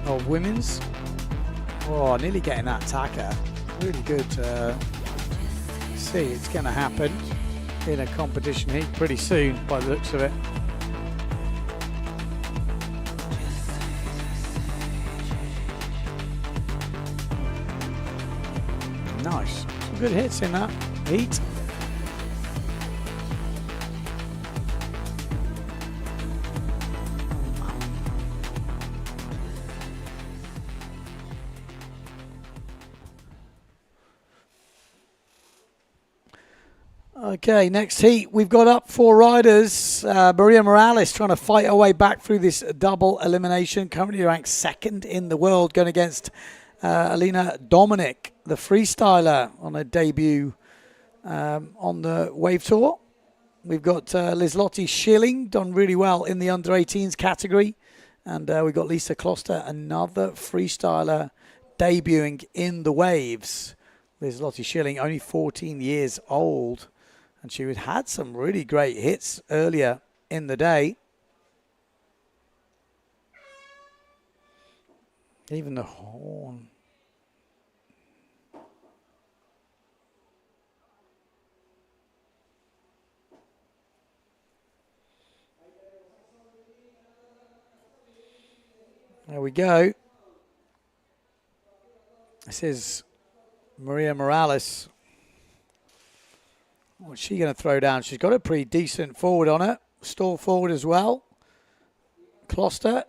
of women's. Oh, nearly getting that tacker. Really good. See, it's going to happen in a competition heat pretty soon by the looks of it. Nice. Some good hits in that heat. Okay, next heat, we've got up 4 riders. Maria Morales trying to fight her way back through this double elimination. Currently ranked 2nd in the world, going against Alina Dominic, the freestyler, on her debut on the Wave Tour. We've got Liz-Lotte Schilling, done really well in the under-18s category. And we've got Lisa Kloster, another freestyler debuting in the Waves. Liz-Lotte Schilling, only 14 years old. And she had some really great hits earlier in the day. Even the horn. There we go. This is Maria Morales. What's she going to throw down? She's got a pretty decent forward on her. Stall forward as well. Kloster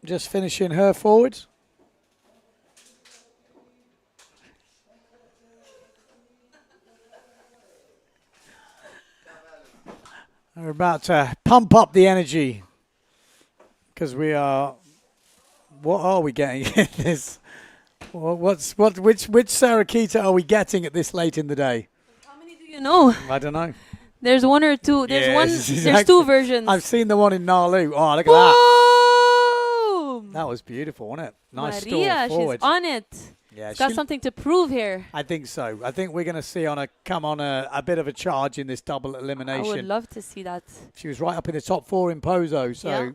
just finishing her forward. We're about to pump up the energy because we are. What are we getting in this? Which Sarah Kita are we getting at this late in the day? You know, I don't know. There's one or two. There's one. Exactly. There's 2 versions. I've seen the one in Nalu. Oh, look at Boom! that. That was beautiful, wasn't it? Nice Maria, stall forward. she's on it. Yeah, she's got something to prove here. I think so. I think we're going to see come on a bit of a charge in this double elimination. I would love to see that. She was right up in the top 4 in Pozo, so yeah.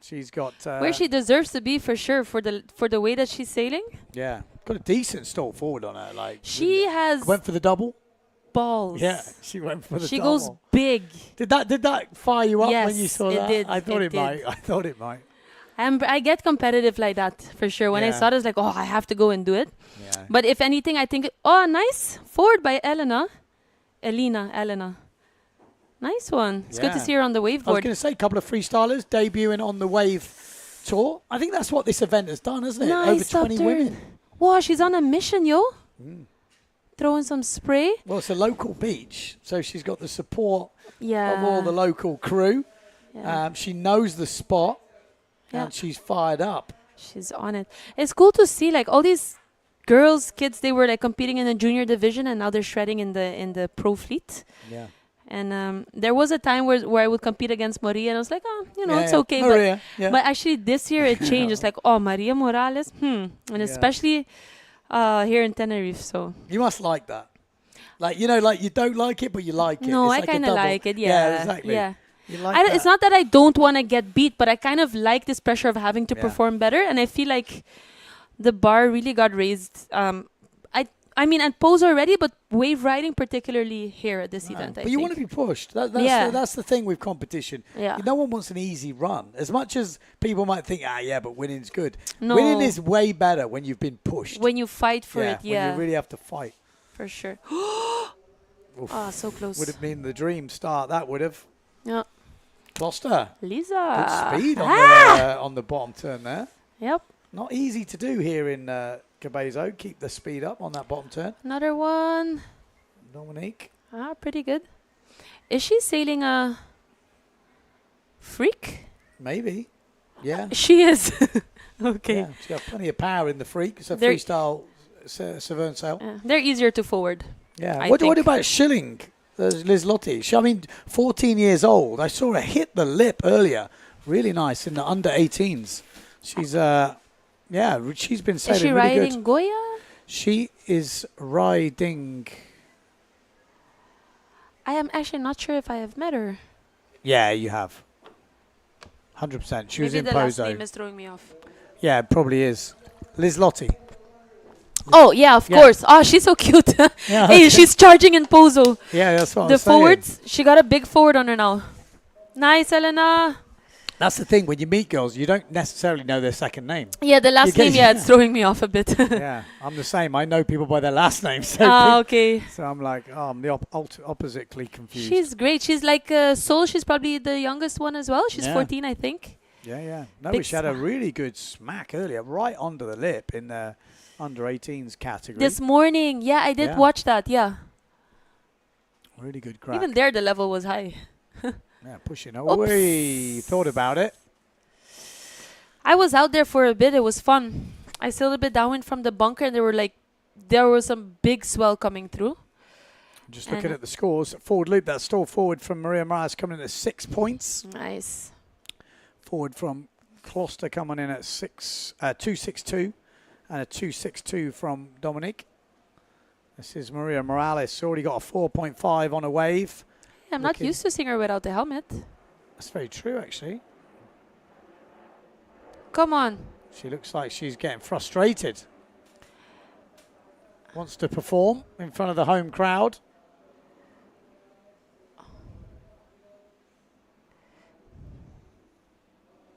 she's got where she deserves to be for sure for the way that she's sailing. Yeah, got a decent stall forward on her. Like she has went for the double. Balls. Yeah, she went for the She double. goes big. Did that fire you up when you saw it that? Did. I thought it did. might. I thought it might. I get competitive like that for sure. When I saw it, I was like, oh, I have to go and do it. Yeah. But if anything, I think, oh, nice forward by Elena. Nice one. It's good to see her on the wave board. I was going to say, a couple of freestylers debuting on the Wave Tour. I think that's what this event has done, hasn't it? Nice. Over 20 women. Wow, she's on a mission, yo. Throwing some spray. Well, it's a local beach, so she's got the support Yeah. of all the local crew. Yeah. She knows the spot, Yeah. and she's fired up. She's on it. It's cool to see like all these girls, kids. They were like competing in the junior division, and now they're shredding in the pro fleet. Yeah. And there was a time where I would compete against Maria, and I was like, oh, it's okay. Maria, but actually, this year it changed. It's like, oh, Maria Morales, and especially here in Tenerife. So you must like that. Like, like you don't like it, but you like it. No, it's I kind of like it. Yeah, Yeah, exactly. Yeah. You like that. It's not that I don't want to get beat, but I kind of like this pressure of having to perform better, and I feel like the bar really got raised. I mean, at pose already, but wave riding, particularly here at this event. But you want to be pushed. That's the thing with competition. Yeah. No one wants an easy run. As much as people might think, but winning's good. No. Winning is way better when you've been pushed. When you fight for it, when you really have to fight. For sure. Oof. Oh, so close. Would have been the dream start. That would have. Yeah. Kloster. Lisa. Good speed on the bottom turn there. Yep. Not easy to do here in Cabezzo. Keep the speed up on that bottom turn. Another one. Dominique. Pretty good. Is she sailing a freak? Maybe. Yeah. She is. Okay. Yeah, she's got plenty of power in the freak. It's a freestyle Severn sail. They're easier to forward. Yeah. What about Schilling? Liz-Lotte. 14 years old. I saw her hit the lip earlier. Really nice in the under 18s. She's she's been sailing really good. Is she riding Goya? She is riding. I am actually not sure if I have met her. Yeah, you have. 100%. She was in Maybe the last Pozo. name is throwing me off. Yeah, it probably is. Liz Lottie. Oh, yeah, of course. Oh, she's so cute. Yeah, Hey, she's charging in pozo. Yeah, that's what The I'm saying. forwards, she got a big forward on her now. Nice, Elena. That's the thing. When you meet girls, you don't necessarily know their second name. Yeah, the last name, it's throwing me off a bit. Yeah, I'm the same. I know people by their last name. So okay. So I'm like, I'm the oppositely confused. She's great. She's like Sol. She's probably the youngest one as well. She's 14, I think. Yeah. No, Big she had a really good smack earlier, right under the lip in the under 18s category. This morning, yeah, I did watch that. Yeah. Really good crack. Even there, the level was high. Yeah, pushing away. Thought about it. I was out there for a bit. It was fun. I sailed a bit downwind from the bunker, and there was some big swell coming through. Just looking at the scores. Forward loop, that stall forward from Maria Morales coming in at 6 points. Nice. Forward from Kloster coming in at 2.62 and a 2.62 from Dominique. This is Maria Morales. Already got a 4.5 on a wave. Yeah, I'm not used to seeing her without the helmet. That's very true, actually. Come on. She looks like she's getting frustrated. Wants to perform in front of the home crowd.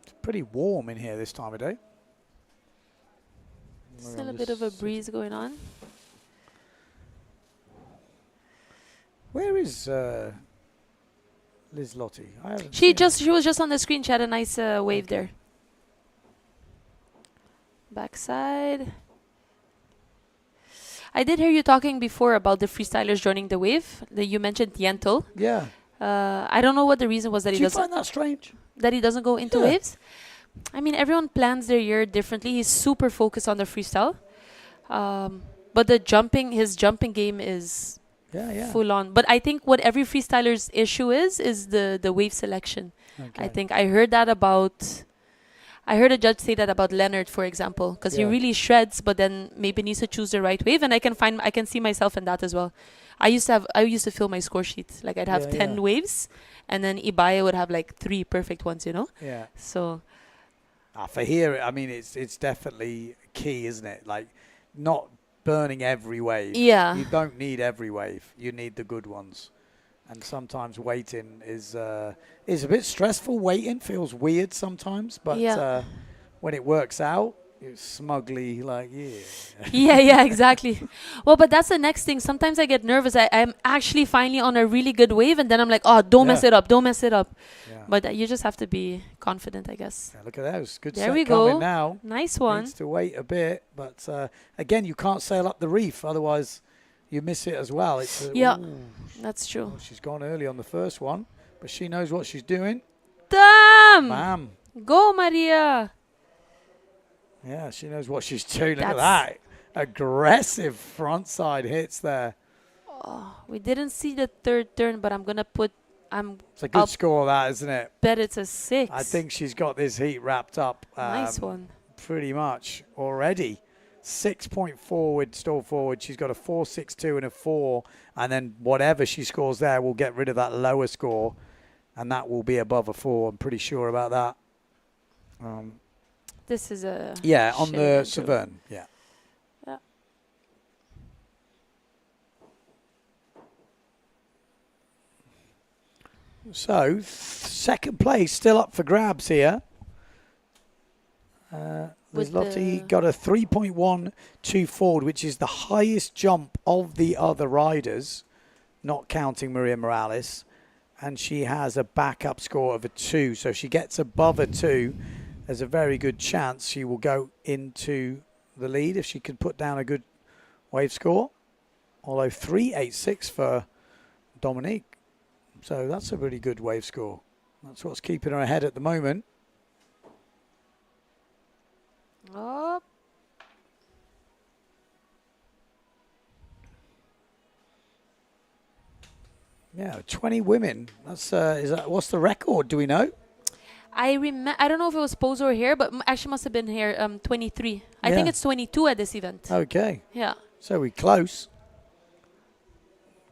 It's pretty warm in here this time of day. Still a bit of a breeze going on. Where is Liz Lottie? She was just on the screen. She had a nice wave there. Backside. I did hear you talking before about the freestylers joining the wave. You mentioned Tiento. Yeah. I don't know what the reason was that Do you find that strange? That he doesn't go into waves. I mean, everyone plans their year differently. He's super focused on the freestyle, but his jumping game is full on. But I think what every freestyler's issue is the wave selection. Okay. I think I heard a judge say that about Leonard, for example, because he really shreds, but then maybe needs to choose the right wave. And I can see myself in that as well. I used to fill my score sheet. Like I'd have 10 waves, and then Ibaia would have like 3 perfect ones, you know? Yeah. So. For here, I mean, it's definitely key, isn't it? Like, not burning every wave. Yeah. You don't need every wave. You need the good ones. And sometimes waiting is a bit stressful. Waiting feels weird sometimes, but when it works out, it's smugly like, yeah, exactly. Well, but that's the next thing. Sometimes I get nervous. I'm actually finally on a really good wave, and then I'm like, oh, don't mess it up. Yeah. But you just have to be confident, I guess. Yeah, look at those. Good there set we coming go. now. Nice one. Needs to wait a bit, but again, you can't sail up the reef, otherwise you miss it as well. That's true. Well, she's gone early on the first one, but she knows what she's doing. Damn! Bam! Go, Maria! Yeah, she knows what she's doing. Look at that. Aggressive frontside hits there. Oh, we didn't see the third turn, but I'm going to put... It's a good score, that, isn't it? Bet it's a 6. I think she's got this heat wrapped up. Nice one. Pretty much already. 6 point forward, stall forward. She's got a 4.62 and a 4. And then whatever she scores there will get rid of that lower score. And that will be above a 4. I'm pretty sure about that. This is a... Yeah, on the Severn. Yeah. So, second place still up for grabs here. Liz Lottie got a 3.12 forward, which is the highest jump of the other riders, not counting Maria Morales. And she has a backup score of a 2. So if she gets above a 2, there's a very good chance she will go into the lead if she can put down a good wave score. Although 3.86 for Dominique. So that's a really good wave score. That's what's keeping her ahead at the moment. Oh. Yeah, 20 women. That's what's the record? Do we know? I don't know if it was Pozo or here, but actually must have been here. 23. I think it's 22 at this event. Okay. Yeah. So we're close.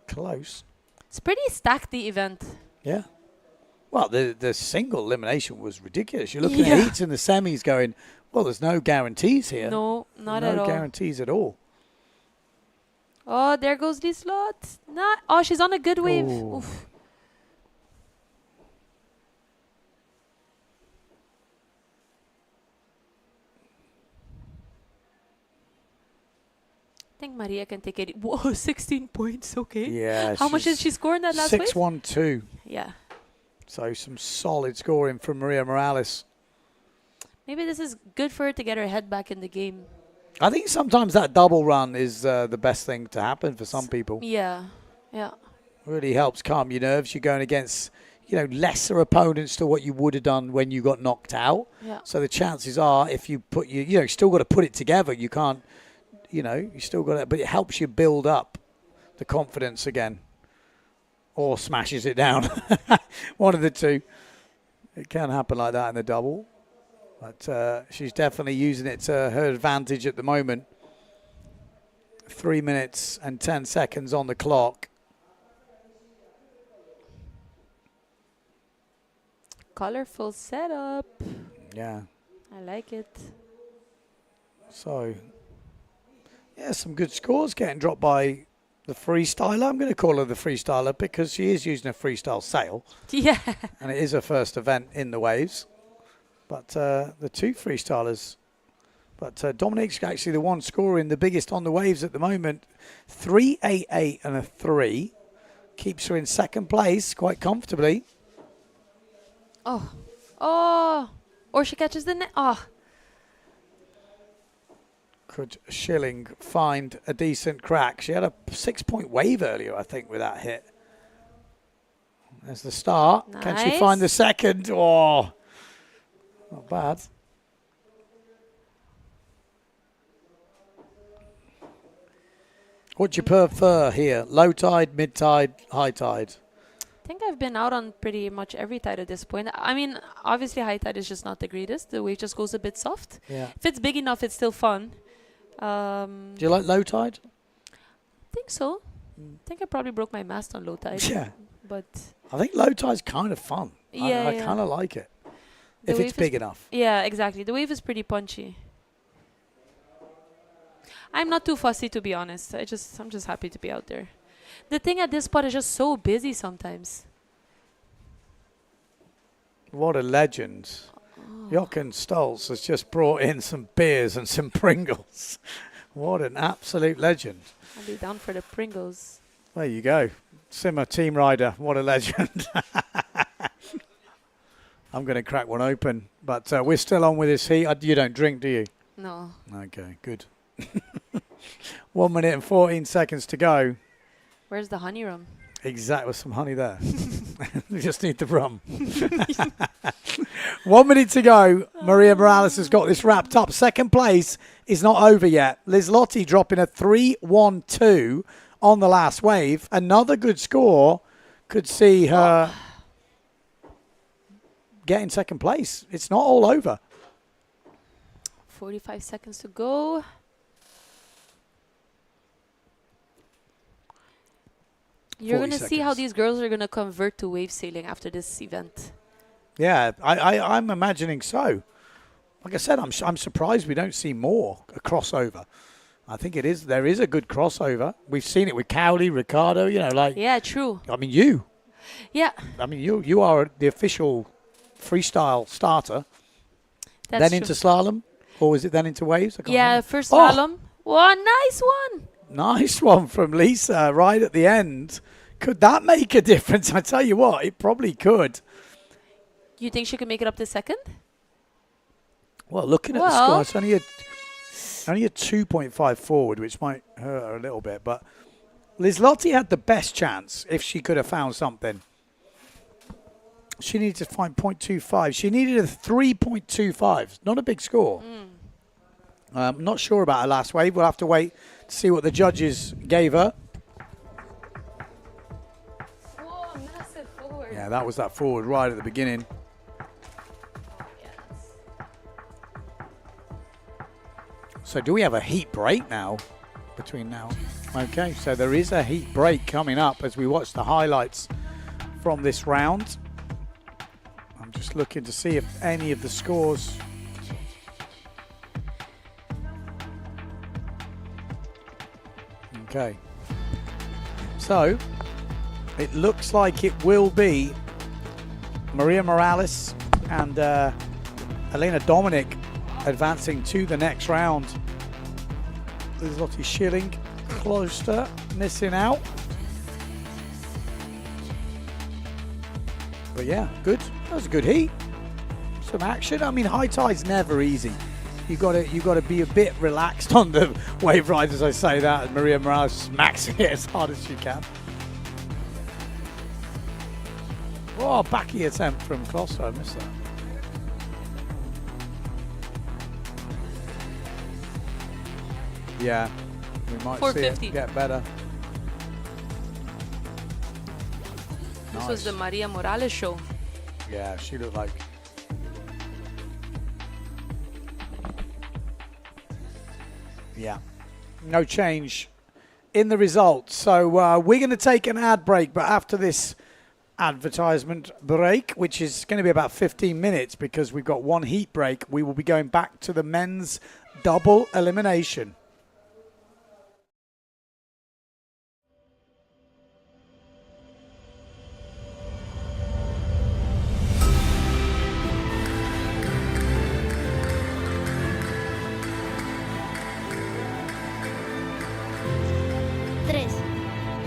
Close. It's pretty stacked, the event. Yeah. Well, the single elimination was ridiculous. You're looking at heats in the semis going, Well, there's no guarantees here. No, not at No all. guarantees at all. Oh, there goes Liselott. Not. Oh, she's on a good wave. Ooh. Oof. I think Maria can take it. Whoa, 16 points. Okay. Yeah. How much did she score in that last wave? 6-1-2. Yeah. So some solid scoring from Maria Morales. Maybe this is good for her to get her head back in the game. I think sometimes that double run is the best thing to happen for some people. Yeah. Yeah. Really helps calm your nerves. You're going against, lesser opponents to what you would have done when you got knocked out. Yeah. So the chances are, if you put you still got to put it together. You can't, you still got to, but it helps you build up the confidence again, or smashes it down. One of the two. It can happen like that in the double, but she's definitely using it to her advantage at the moment. 3 minutes and 10 seconds on the clock. Colorful setup. Yeah. I like it. So, yeah, some good scores getting dropped by the freestyler. I'm going to call her the freestyler because she is using a freestyle sail. Yeah. And it is her first event in the waves. But the two freestylers. But Dominique's actually the one scoring the biggest on the waves at the moment. 3.88 and a 3. Keeps her in second place quite comfortably. Oh. Oh. Or she catches the net. Oh. Could Schilling find a decent crack? She had a 6-point wave earlier, I think, with that hit. There's the start. Nice. Can she find the second? Oh, not bad. What do you prefer here? Low tide, mid tide, high tide? I think I've been out on pretty much every tide at this point. I mean, obviously high tide is just not the greatest. The wave just goes a bit soft. Yeah. If it's big enough, it's still fun. Do you like low tide? I think so. I think I probably broke my mast on low tide. Yeah. But I think low tide's kind of fun. Yeah, I yeah. kind of like it. The If wave it's is big enough. Yeah, exactly. The wave is pretty punchy. I'm not too fussy, to be honest. I'm just happy to be out there. The thing at this spot is just so busy sometimes. What a legend. Jochen Stolz has just brought in some beers and some Pringles. What an absolute legend. I'll be down for the Pringles. There you go. Simmer team rider. What a legend. I'm going to crack one open. But we're still on with this heat. You don't drink, do you? No. Okay, good. 1 minute and 14 seconds to go. Where's the honey rum? Exactly, with some honey there. We just need the rum. 1 minute to go. Maria Morales has got this wrapped up. Second place is not over yet. Liselott dropping a 3-1-2 on the last wave. Another good score could see her get in second place. It's not all over. 45 seconds to go. You're going to see how these girls are going to convert to wave sailing after this event. Yeah, I'm imagining so. Like I said, I'm surprised we don't see more a crossover. I think there is a good crossover. We've seen it with Cowley, Ricardo, Yeah, true. I mean, you. Yeah. I mean, you are the official freestyle starter. That's then true. into slalom, or is it then into waves? I can't remember. First slalom. Oh, nice one. Nice one from Lisa right at the end. Could that make a difference? I tell you what, it probably could. You think she could make it up to second? Well, looking at the score, it's only a 2.5 forward, which might hurt her a little bit. But Liselott had the best chance if she could have found something. She needed to find 0.25. She needed a 3.25. Not a big score. I'm not sure about her last wave. We'll have to wait to see what the judges gave her. Whoa, massive forward. Yeah, that was that forward right at the beginning. So do we have a heat break now between now? Okay, so there is a heat break coming up as we watch the highlights from this round. I'm just looking to see if any of the scores Okay. So, it looks like it will be Maria Morales and Elena Dominic advancing to the next round. There's Lottie Schilling, Kloster missing out. But yeah, good. That was a good heat. Some action. I mean, high tide's never easy. You got to be a bit relaxed on the wave riders. I say that, and Maria Morales smacks it as hard as she can. Oh, backy attempt from Kloster. I missed that. Yeah, we might see it get better. This was the Maria Morales show. Yeah, she looked like. Yeah, no change in the results. So we're going to take an ad break, but after this advertisement break, which is going to be about 15 minutes because we've got one heat break, we will be going back to the men's double elimination.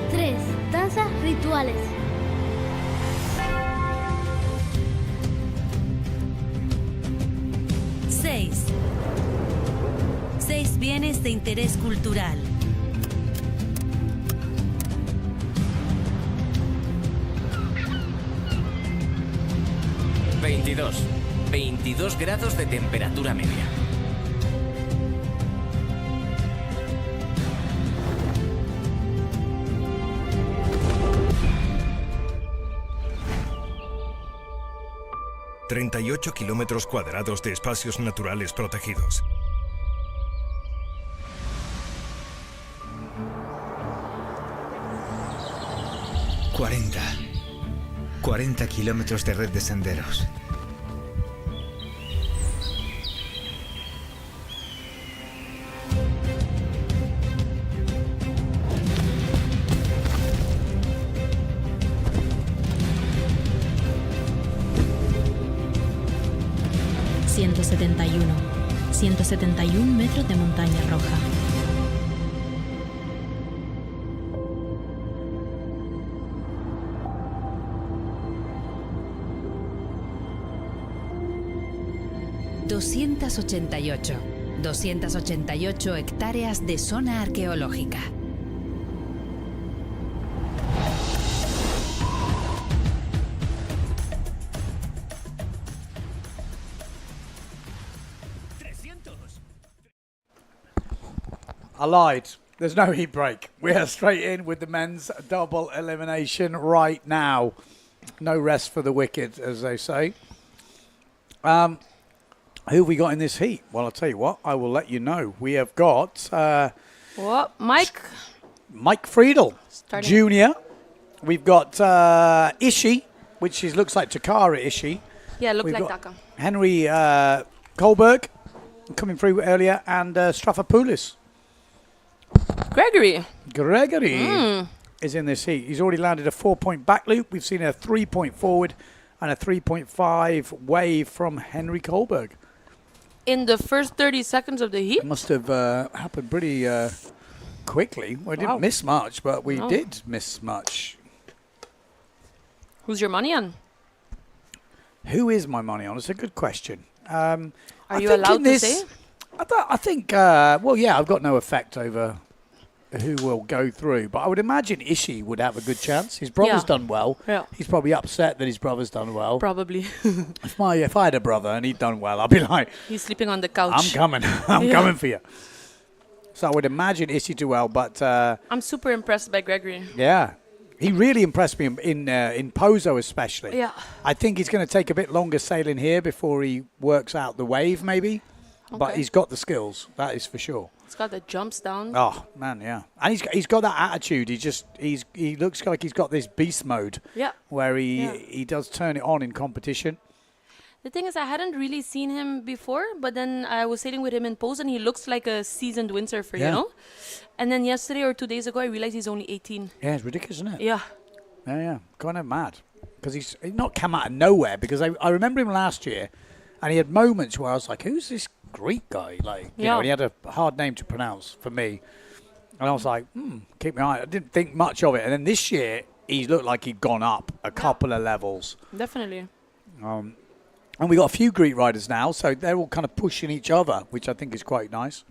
Tres danzas rituales. Seis bienes de interés cultural. $22. 22 grados de temperatura media. ...38 kilómetros cuadrados de espacios naturales protegidos. ...40 kilómetros de red de senderos. ...171 metros de montaña roja. ...288 hectáreas de zona arqueológica. I lied. There's no heat break. We are straight in with the men's double elimination right now. No rest for the wicked, as they say. Who have we got in this heat? Well, I'll tell you what. I will let you know. We have got... Mike Friedel Jr. We've got Ishii, which looks like Takara Ishii. Yeah, looks like Taka. Henry Kohlberg coming through earlier, and Strafopoulos. Gregory is in this heat. He's already landed a 4-point back loop. We've seen a 3-point forward and a 3.5 wave from Henry Kohlberg. In the first 30 seconds of the heat? It must have happened pretty quickly. We didn't miss much, but we did miss much. Who's your money on? Who is my money on? It's a good question. Are you allowed to say? I think, well, yeah, I've got no effect over who will go through, but I would imagine Ishii would have a good chance. His brother's done well. Yeah. He's probably upset that his brother's done well. Probably. If I had a brother and he'd done well, I'd be like... He's sleeping on the couch. I'm coming. I'm coming for you. So I would imagine Ishii do well, but... I'm super impressed by Gregory. Yeah. He really impressed me in Pozo especially. Yeah. I think he's going to take a bit longer sailing here before he works out the wave maybe. Okay. But he's got the skills, that is for sure. He's got the jumps down. Oh man, yeah, and he's got that attitude. He looks like he's got this beast mode. Yeah. Where he does turn it on in competition. The thing is, I hadn't really seen him before, but then I was sailing with him in pose, and he looks like a seasoned windsurfer, you know? And then yesterday or 2 days ago, I realized he's only 18. Yeah, it's ridiculous, isn't it? Yeah. Yeah. Kind of mad. Because he's not come out of nowhere, because I remember him last year, and he had moments where I was like, who's this Greek guy? Like, you know, and he had a hard name to pronounce for me. And I was like, keep my eye. I didn't think much of it. And then this year, he looked like he'd gone up a couple of levels. Definitely. And we got a few Greek riders now, so they're all kind of pushing each other, which I think is quite nice.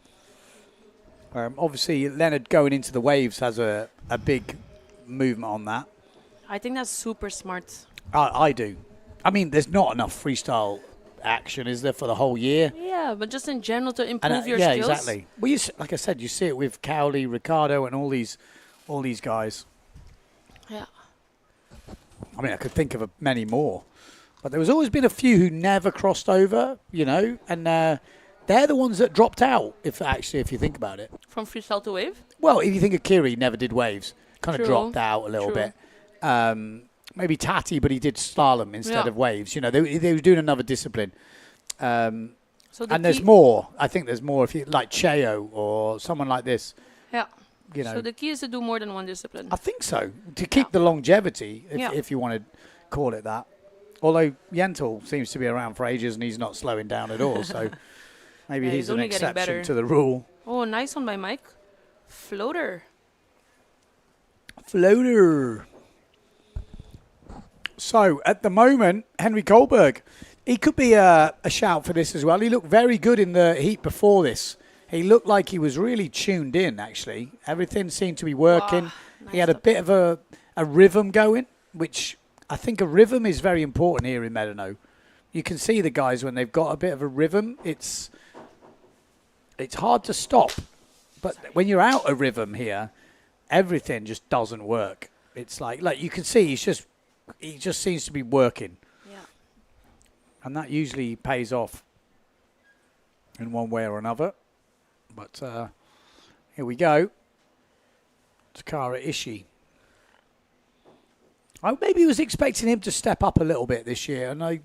Obviously, Leonard going into the waves has a big movement on that. I think that's super smart. I do. I mean, there's not enough freestyle action, is there, for the whole year? Yeah, but just in general to improve your yeah, skills. Yeah, exactly. Well, like I said, you see it with Cowley, Ricardo, and all these guys. Yeah. I mean, I could think of many more. But there was always been a few who never crossed over, you know, and they're the ones that dropped out, if you think about it. From freestyle to wave? Well, if you think of Kiri, never did waves. Kind of True. dropped out a little bit. Maybe Tati, but he did slalom instead of waves. You know, they were doing another discipline. And there's more. I think there's more if you like Cheo or someone like this. Yeah. You know. So the key is to do more than one discipline. I think so. To keep the longevity, if you want to call it that. Although Yentl seems to be around for ages and he's not slowing down at all. So maybe he's an exception to the rule. Oh, nice one by Mike. Floater. So at the moment, Henry Kohlberg, he could be a shout for this as well. He looked very good in the heat before this. He looked like he was really tuned in, actually. Everything seemed to be working. Nice. He had a bit of a rhythm going, which I think a rhythm is very important here in Médano. You can see the guys when they've got a bit of a rhythm, it's hard to stop. But when you're out of rhythm here, everything just doesn't work. It's like you can see he just seems to be working. Yeah. And that usually pays off in one way or another. But here we go. Takara Ishii. I maybe was expecting him to step up a little bit this year, and I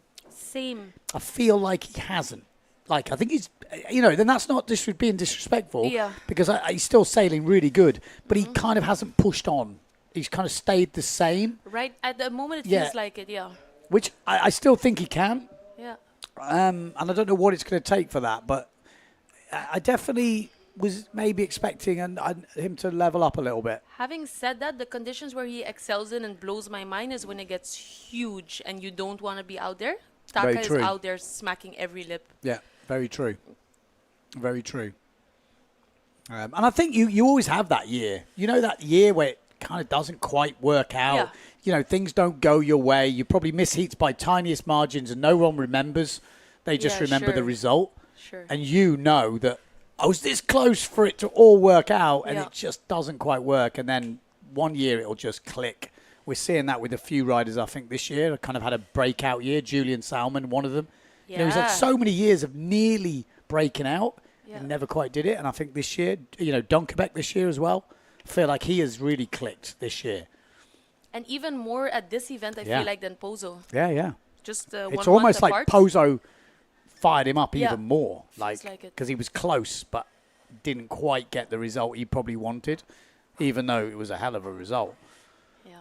feel like he hasn't. Like, I think he's, you know, then that's not being disrespectful. Yeah. Because he's still sailing really good, but he kind of hasn't pushed on. He's kind of stayed the same. Right. At the moment, it feels like it, yeah. Which I still think he can. Yeah. And I don't know what it's going to take for that, but I definitely was maybe expecting him to level up a little bit. Having said that, the conditions where he excels in and blows my mind is when it gets huge and you don't want to be out there. Taka is out there smacking every lip. Yeah, very true. Very true. And I think you always have that year. You know, that year where it kind of doesn't quite work out. Yeah. You know, things don't go your way. You probably miss heats by tiniest margins and no one remembers. They just remember the result. Sure. And you know that I was this close for it to all work out, and it just doesn't quite work. And then one year it'll just click. We're seeing that with a few riders, I think, this year. I kind of had a breakout year. Julian Salmon, one of them. Yeah. You know, he's had so many years of nearly breaking out and never quite did it. And I think this year, you know, Donkerbeck this year as well, I feel like he has really clicked this year. And even more at this event, I feel like, than Pozo. Yeah, yeah. Just it's almost like apart. Pozo fired him up even more, like because he was close but didn't quite get the result he probably wanted, even though it was a hell of a result. Yeah.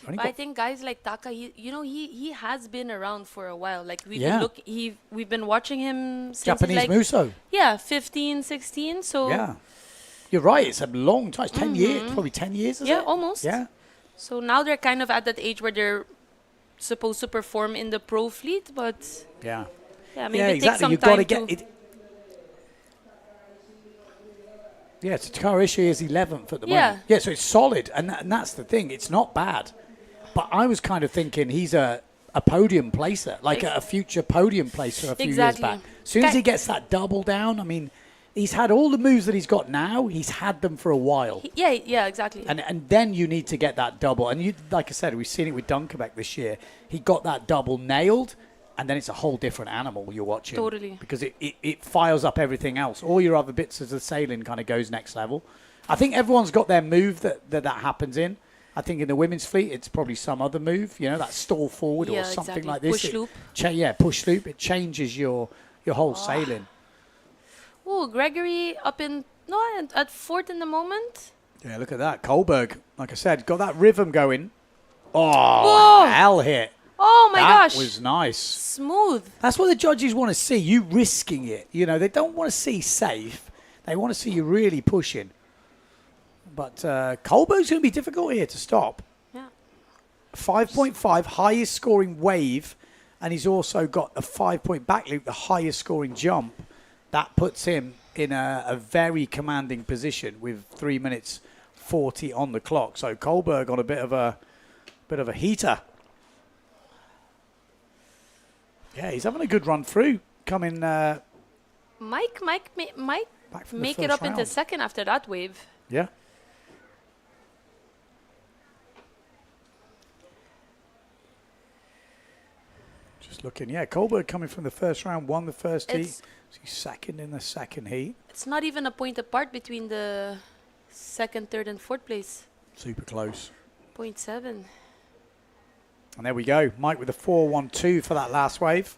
But I think guys like Taka, he has been around for a while. Like we've been watching him since Japanese Muso. Yeah, 15, 16. So yeah, you're right. It's a long time. It's 10 years, probably 10 years. Is it? Almost. Yeah. So now they're kind of at that age where they're supposed to perform in the pro fleet, but maybe it takes some You've time got to get it. Yeah, so Takara Ishii is 11th at the moment. Yeah, so it's solid, and that's the thing. It's not bad. But I was kind of thinking he's a podium placer, like a future podium placer a few years back. As soon as he gets that double down, I mean, he's had all the moves that he's got now. He's had them for a while. Yeah, exactly. And then you need to get that double. And you, like I said, we've seen it with Donkerbeck this year. He got that double nailed, and then it's a whole different animal you're watching. Totally. Because it files up everything else. All your other bits as the sailing kind of goes next level. I think everyone's got their move that happens in. I think in the women's fleet, it's probably some other move, you know, that stall forward or something like this. Push loop. Push loop. It changes your whole sailing. Oh, Gregory at fourth in the moment. Yeah, look at that. Kohlberg, like I said, got that rhythm going. Oh, hell hit. Oh, my gosh. That was nice. Smooth. That's what the judges want to see, you risking it. You know, they don't want to see safe. They want to see you really pushing. But Kohlberg's going to be difficult here to stop. Yeah. 5.5, highest scoring wave. And he's also got a 5-point back loop, the highest scoring jump. That puts him in a very commanding position with 3 minutes 40 on the clock. So Kohlberg on a bit of a heater. Yeah, he's having a good run through. Coming. Mike make it up into second after that wave. Yeah. Just looking, Kohlberg coming from the first round, won the first heat. He's second in the second heat. It's not even a point apart between the second, third, and fourth place. Super close. 0.7. And there we go. Mike with a 4-1-2 for that last wave.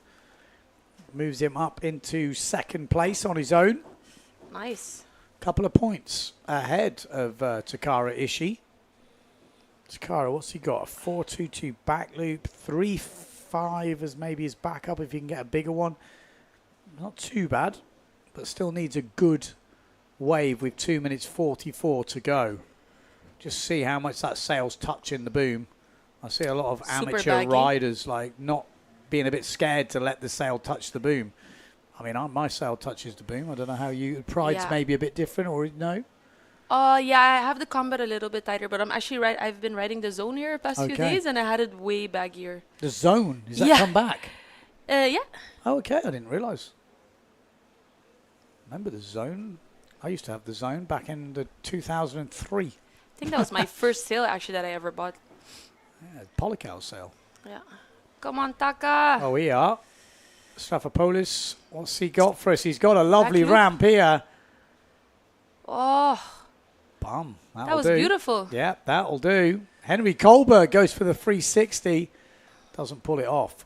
Moves him up into second place on his own. Nice. Couple of points ahead of Takara Ishii. Takara, what's he got? A 4-2-2 back loop. 3-5 as maybe his backup if he can get a bigger one. Not too bad, but still needs a good wave with 2 minutes 44 to go. Just see how much that sail's touching the boom. I see a lot of amateur riders like not being a bit scared to let the sail touch the boom. I mean, my sail touches the boom. I don't know how you... Pride's maybe a bit different, or no? Yeah, I have the combat a little bit tighter, but I'm actually I've been riding the zone here the past few days, and I had it way baggier. The zone? Does that come back? Yeah. Oh, okay. I didn't realise. Remember the zone? I used to have the zone back in the 2003. I think that was my first sail, actually, that I ever bought. Yeah, Polycal sail. Yeah. Come on, Taka. Oh, we are. Stavropoulos, what's he got for us? He's got a lovely ramp here. Oh. Bum. That was beautiful. Yeah, that'll do. Henry Kohlberg goes for the 360. Doesn't pull it off.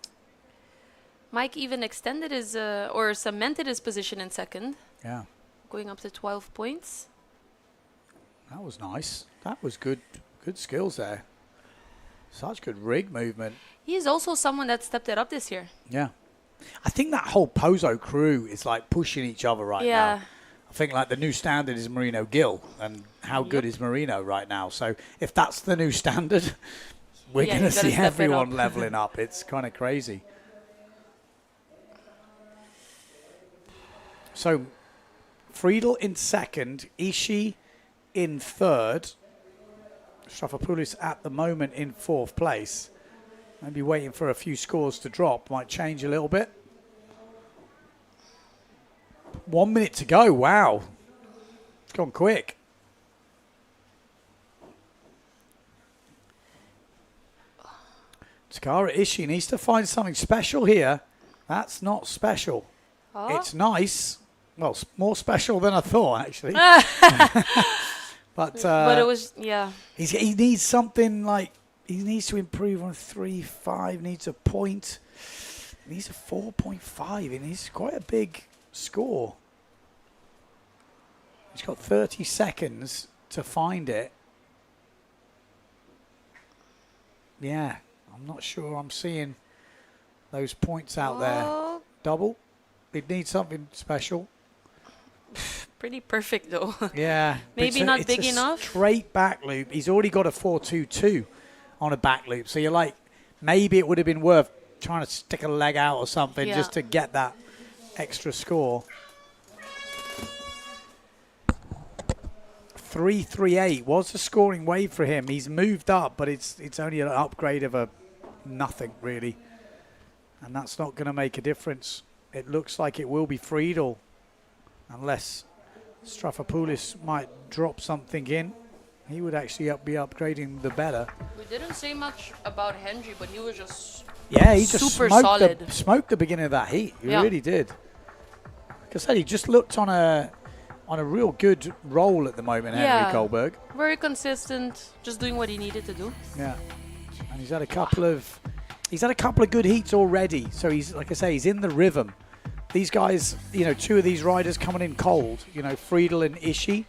Mike even extended his, or cemented his position in second. Yeah. Going up to 12 points. That was nice. That was good. Good skills there. Such good rig movement. He's also someone that stepped it up this year. Yeah. I think that whole Pozo crew is like pushing each other right now. I think like the new standard is Marino Gill, and how good is Marino right now? So if that's the new standard, we're going to see everyone leveling up. It's kind of crazy. So Friedel in second, Ishii in third, Stavropoulos at the moment in fourth place. Maybe waiting for a few scores to drop. Might change a little bit. 1 minute to go. Wow. It's gone quick. Takara Ishii needs to find something special here. That's not special. Oh. It's nice. Well, more special than I thought, actually. But it was, he needs something like, he needs to improve on 3.5, needs a point. He needs a 4.5, and he's quite a big score. He's got 30 seconds to find it. Yeah, I'm not sure I'm seeing those points out there. Double. It needs something special. Pretty perfect, though. Yeah. Maybe not big enough. Straight back loop. He's already got a 4.22 on a back loop. So you're like, maybe it would have been worth trying to stick a leg out or something just to get that extra score. 3.38 was a scoring wave for him. He's moved up, but it's only an upgrade of a nothing, really. And that's not going to make a difference. It looks like it will be Friedel, unless Stavropoulos might drop something in. He would actually be upgrading the better. We didn't say much about Henry, but he was just he just super solid. Smoked the beginning of that heat. He really did. Like I said, he just looked on on a real good roll at the moment, Henry Kohlberg. Very consistent, just doing what he needed to do. Yeah, and he's had a couple of good heats already. So he's, like I say, he's in the rhythm. These guys, you know, two of these riders coming in cold. You know, Friedel and Ishii.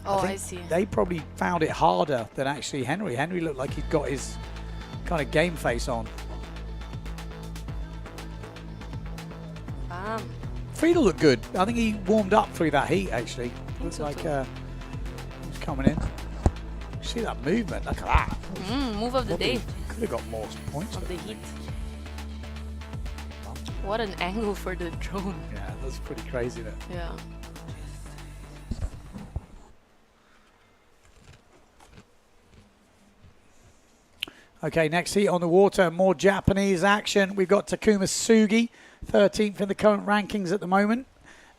Oh, I see. They probably found it harder than actually Henry. Henry looked like he'd got his kind of game face on. Friedel looked good. I think he warmed up through that heat, actually. Looks like he's coming in. See that movement? Look at that. Move of the day. Could have got more points. Of the heat. What an angle for the drone. Yeah, that's pretty crazy, that. Yeah. Okay, next heat on the water, more Japanese action. We've got Takuma Sugi, 13th in the current rankings at the moment.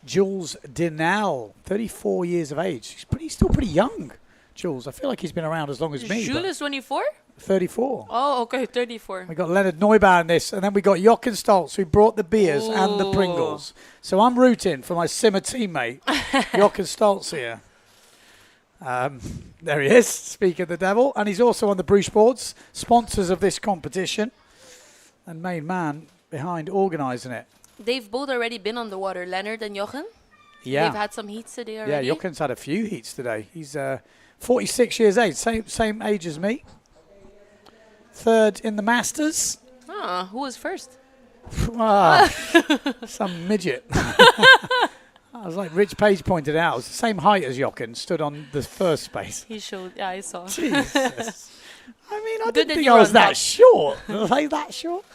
Jules Dinal, 34 years of age. He's still pretty young, Jules. I feel like he's been around as long as me. Jules is 24? 34. Oh, okay, 34. We got Leonard Neubauer in this, and then we got Jochen Stoltz, who brought the beers and the Pringles. So I'm rooting for my Simmer teammate, Jochen Stoltz here. There he is, speaking of the devil. And he's also on the Bruce boards, sponsors of this competition, and main man behind organising it. They've both already been on the water, Leonard and Jochen. Yeah. They've had some heats today already. Yeah, Jochen's had a few heats today. He's 46 years age, same age as me. Third in the Masters. Who was first? Some midget. I was like Rich Page pointed out, it was the same height as Jochen, stood on the first space. He showed, yeah, I saw. Jesus. I mean, I Good didn't think I was that short. Like that short?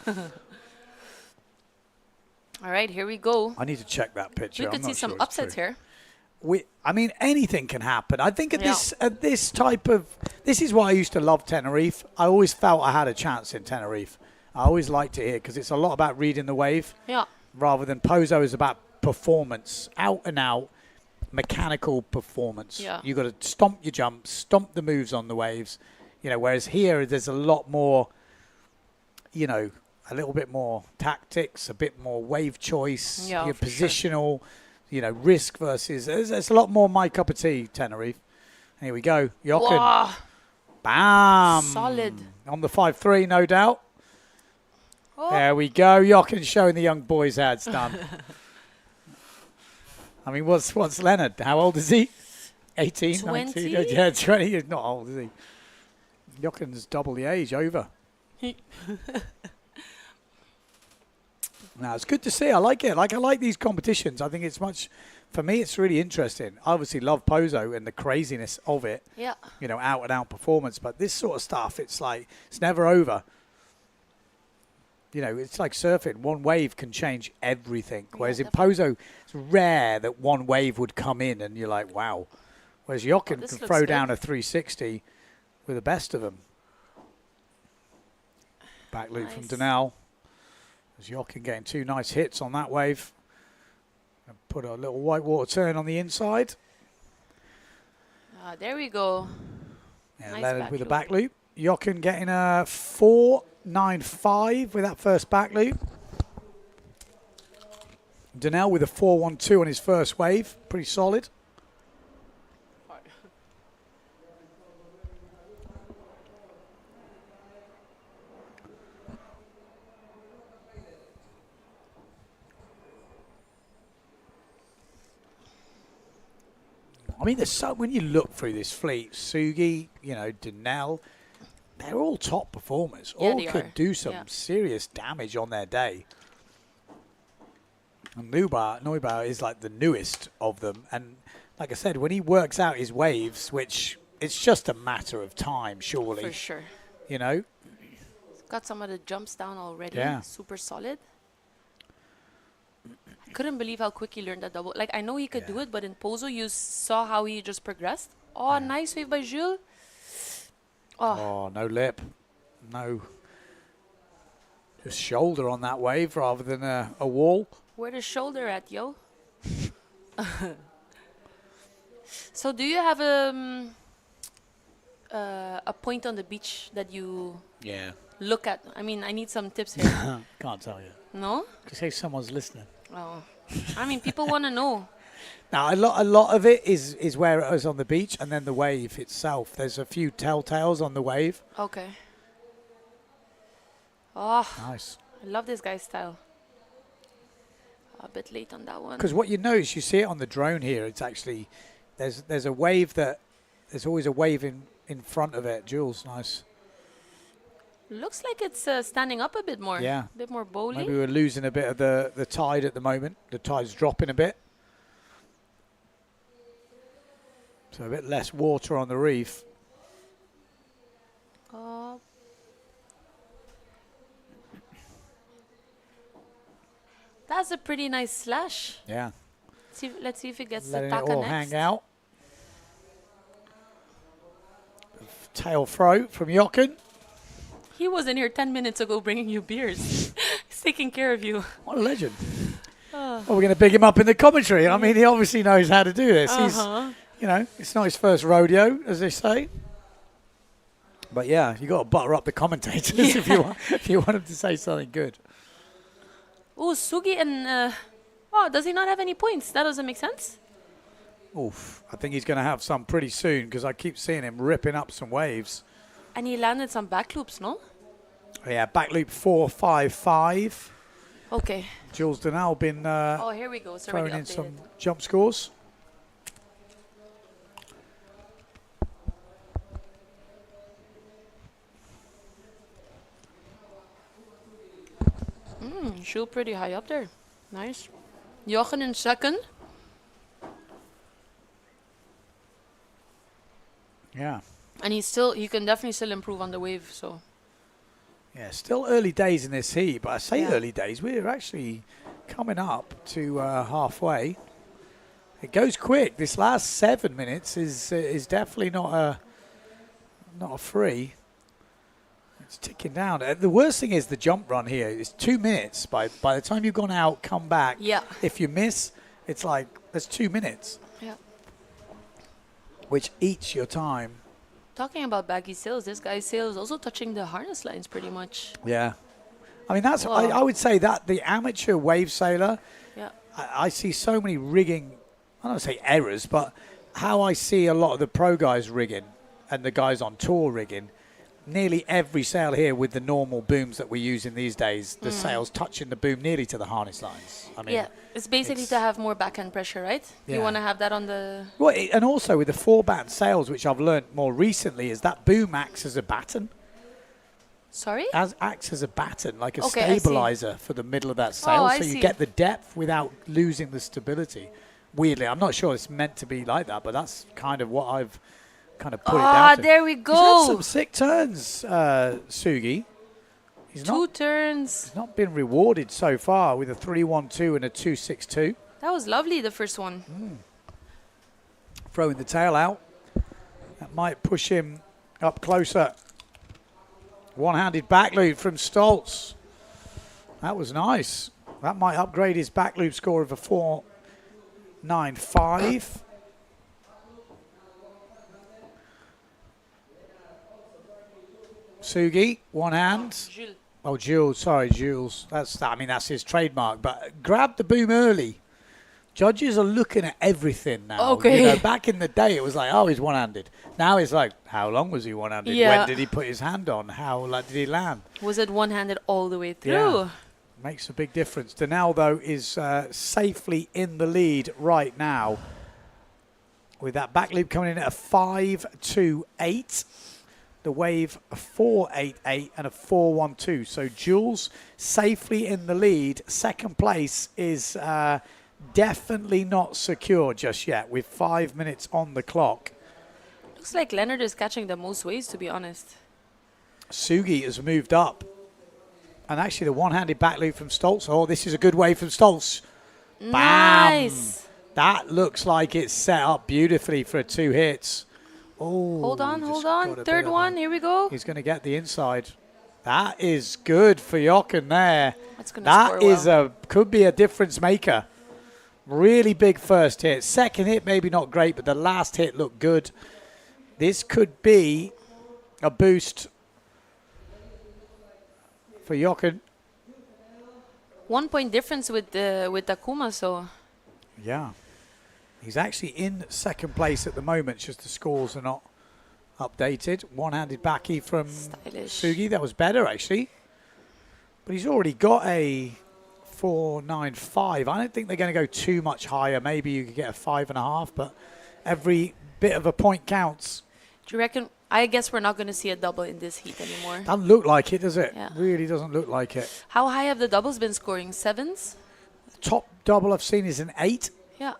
All right, here we go. I need to check that picture. We could see some upsets here. I mean, anything can happen. I think at this type of, this is why I used to love Tenerife. I always felt I had a chance in Tenerife. I always liked it here because it's a lot about reading the wave. Yeah. Rather than Pozo is about performance, out and out mechanical performance. Yeah. You got to stomp your jumps, stomp the moves on the waves. You know, whereas here there's a lot more, you know, a little bit more tactics, a bit more wave choice, your positional, you know, risk versus. There's a lot more my cup of tea, Tenerife. Here we go. Jochen. Wow. Bam. Solid. On the 5-3, no doubt. Oh. There we go. Jochen showing the young boys how it's done. I mean, what's Leonard? How old is he? 18, 20? 19? Yeah, 20. He's not old, is he? Jochen's double the age, over. Now, it's good to see. I like it. I like these competitions. I think it's much, for me, it's really interesting. I obviously love Pozo and the craziness of it. Yeah. You know, out and out performance. But this sort of stuff, it's like, it's never over. You know, it's like surfing. One wave can change everything. Whereas in Pozo, it's rare that one wave would come in and you're like, wow. Whereas Jochen can throw down a 360 with the best of them. Back loop from Denal. As Jochen getting two nice hits on that wave. And put a little whitewater turn on the inside. There we go. Yeah, nice Leonard with a back loop. Jochen getting a 4.95 with that first back loop. Denal with a 4.12 on his first wave. Pretty solid. I mean, there's so, when you look through this fleet, Sugi, you know, Denal, they're all top performers. Yeah, all could do some serious damage on their day. And Neubauer is like the newest of them. And like I said, when he works out his waves, which it's just a matter of time, surely. For sure. You know? He's got some of the jumps down already. Yeah. Super solid. I couldn't believe how quick he learned that double. Like, I know he could do it, but in Pozo, you saw how he just progressed. Oh, nice wave by Jules. Oh, no lip. No. Just shoulder on that wave rather than a wall. Where the shoulder at, yo? So do you have a point on the beach that you look at? I mean, I need some tips here. Can't tell you. No? Just say someone's listening. Oh. I mean, people want to know. Now, a lot of it is where it was on the beach, and then the wave itself. There's a few telltales on the wave. Okay. Oh, nice. I love this guy's style. A bit late on that one. Because what you notice, you see it on the drone here. It's actually there's a wave there's always a wave in front of it. Jules, nice. Looks like it's standing up a bit more. Yeah. A bit more bowly. Maybe we're losing a bit of the tide at the moment. The tide's dropping a bit. So a bit less water on the reef. That's a pretty nice slash. Yeah. Let's see if it gets Letting the it taka all next. hang out. Tail throw from Jochen. He was in here 10 minutes ago bringing you beers. He's taking care of you. What a legend. Well, we're going to big him up in the commentary. I mean, he obviously knows how to do this. He's, you know, it's not his first rodeo, as they say. But yeah, you got to butter up the commentators if you want him to say something good. Oh, Sugi and does he not have any points? That doesn't make sense. Oof, I think he's going to have some pretty soon because I keep seeing him ripping up some waves. And he landed some back loops, no? Yeah, back loop 4.55. Okay. Jules Denal been here we go. It's throwing already in some updated. jump scores. Jules pretty high up there. Nice. Jochen in second. Yeah. And he can definitely still improve on the wave, so. Yeah, still early days in this heat, but I say early days, we're actually coming up to halfway. It goes quick. This last 7 minutes is definitely not a free. It's ticking down. The worst thing is the jump run here is 2 minutes. By the time you've gone out, come back. Yeah. If you miss, it's like there's 2 minutes. Yeah. Which eats your time. Talking about baggy sails, this guy's sail is also touching the harness lines pretty much. Yeah. I mean, that's I would say that the amateur wave sailor, yeah. I see so many rigging, I don't want to say errors, but how I see a lot of the pro guys rigging and the guys on tour rigging, nearly every sail here with the normal booms that we're using these days, the sails touching the boom nearly to the harness lines. I mean, yeah, it's basically to have more backhand pressure, right? Yeah. You want to have that on the... Well, and also with the 4-band sails, which I've learned more recently, is that boom acts as a batten. Sorry? Acts as a batten, like a Okay, stabilizer for the middle of that sail, so you get the depth without losing the stability. Weirdly, I'm not sure it's meant to be like that, but that's kind of what I've kind of put it down to. There we go. He's had some sick turns, Sugi. He's Two turns. He's not been rewarded so far with a 3-1-2 and a 2-6-2. That was lovely, the first one. Throwing the tail out. That might push him up closer. One-handed back loop from Stoltz. That was nice. That might upgrade his back loop score of a 4.95. Sugi, one hand. Jules. Oh, Jules. Sorry, Jules. That's his trademark. But grab the boom early. Judges are looking at everything now. Okay. You know, back in the day, it was like, oh, he's one-handed. Now it's like, how long was he one-handed? Yeah. When did he put his hand on? How did he land? Was it one-handed all the way through? Yeah. Makes a big difference. Denal, though, is safely in the lead right now. With that back loop coming in at a 5.28. The wave a 4.88 and a 4.12. So Jules safely in the lead. Second place is definitely not secure just yet with 5 minutes on the clock. Looks like Leonard is catching the most waves, to be honest. Sugi has moved up. And actually the one-handed back loop from Stoltz. Oh, this is a good wave from Stoltz. Nice. Bam! That looks like it's set up beautifully for 2 hits. Oh, hold on. Third one, here we go. He's going to get the inside. That is good for Jochen there. That's going to score well. Could be a difference maker. Really big first hit. Second hit, maybe not great, but the last hit looked good. This could be a boost for Jochen. 1 point difference with Takuma, so... Yeah. He's actually in second place at the moment, just the scores are not updated. One-handed backy from Sugi. That was better, actually. But he's already got a 4.95. I don't think they're going to go too much higher. Maybe you could get a 5.5, but every bit of a point counts. Do you reckon? I guess we're not going to see a double in this heat anymore. Doesn't look like it, does it? Yeah. Really doesn't look like it. How high have the doubles been scoring? 7s? Top double I've seen is an 8. Yeah.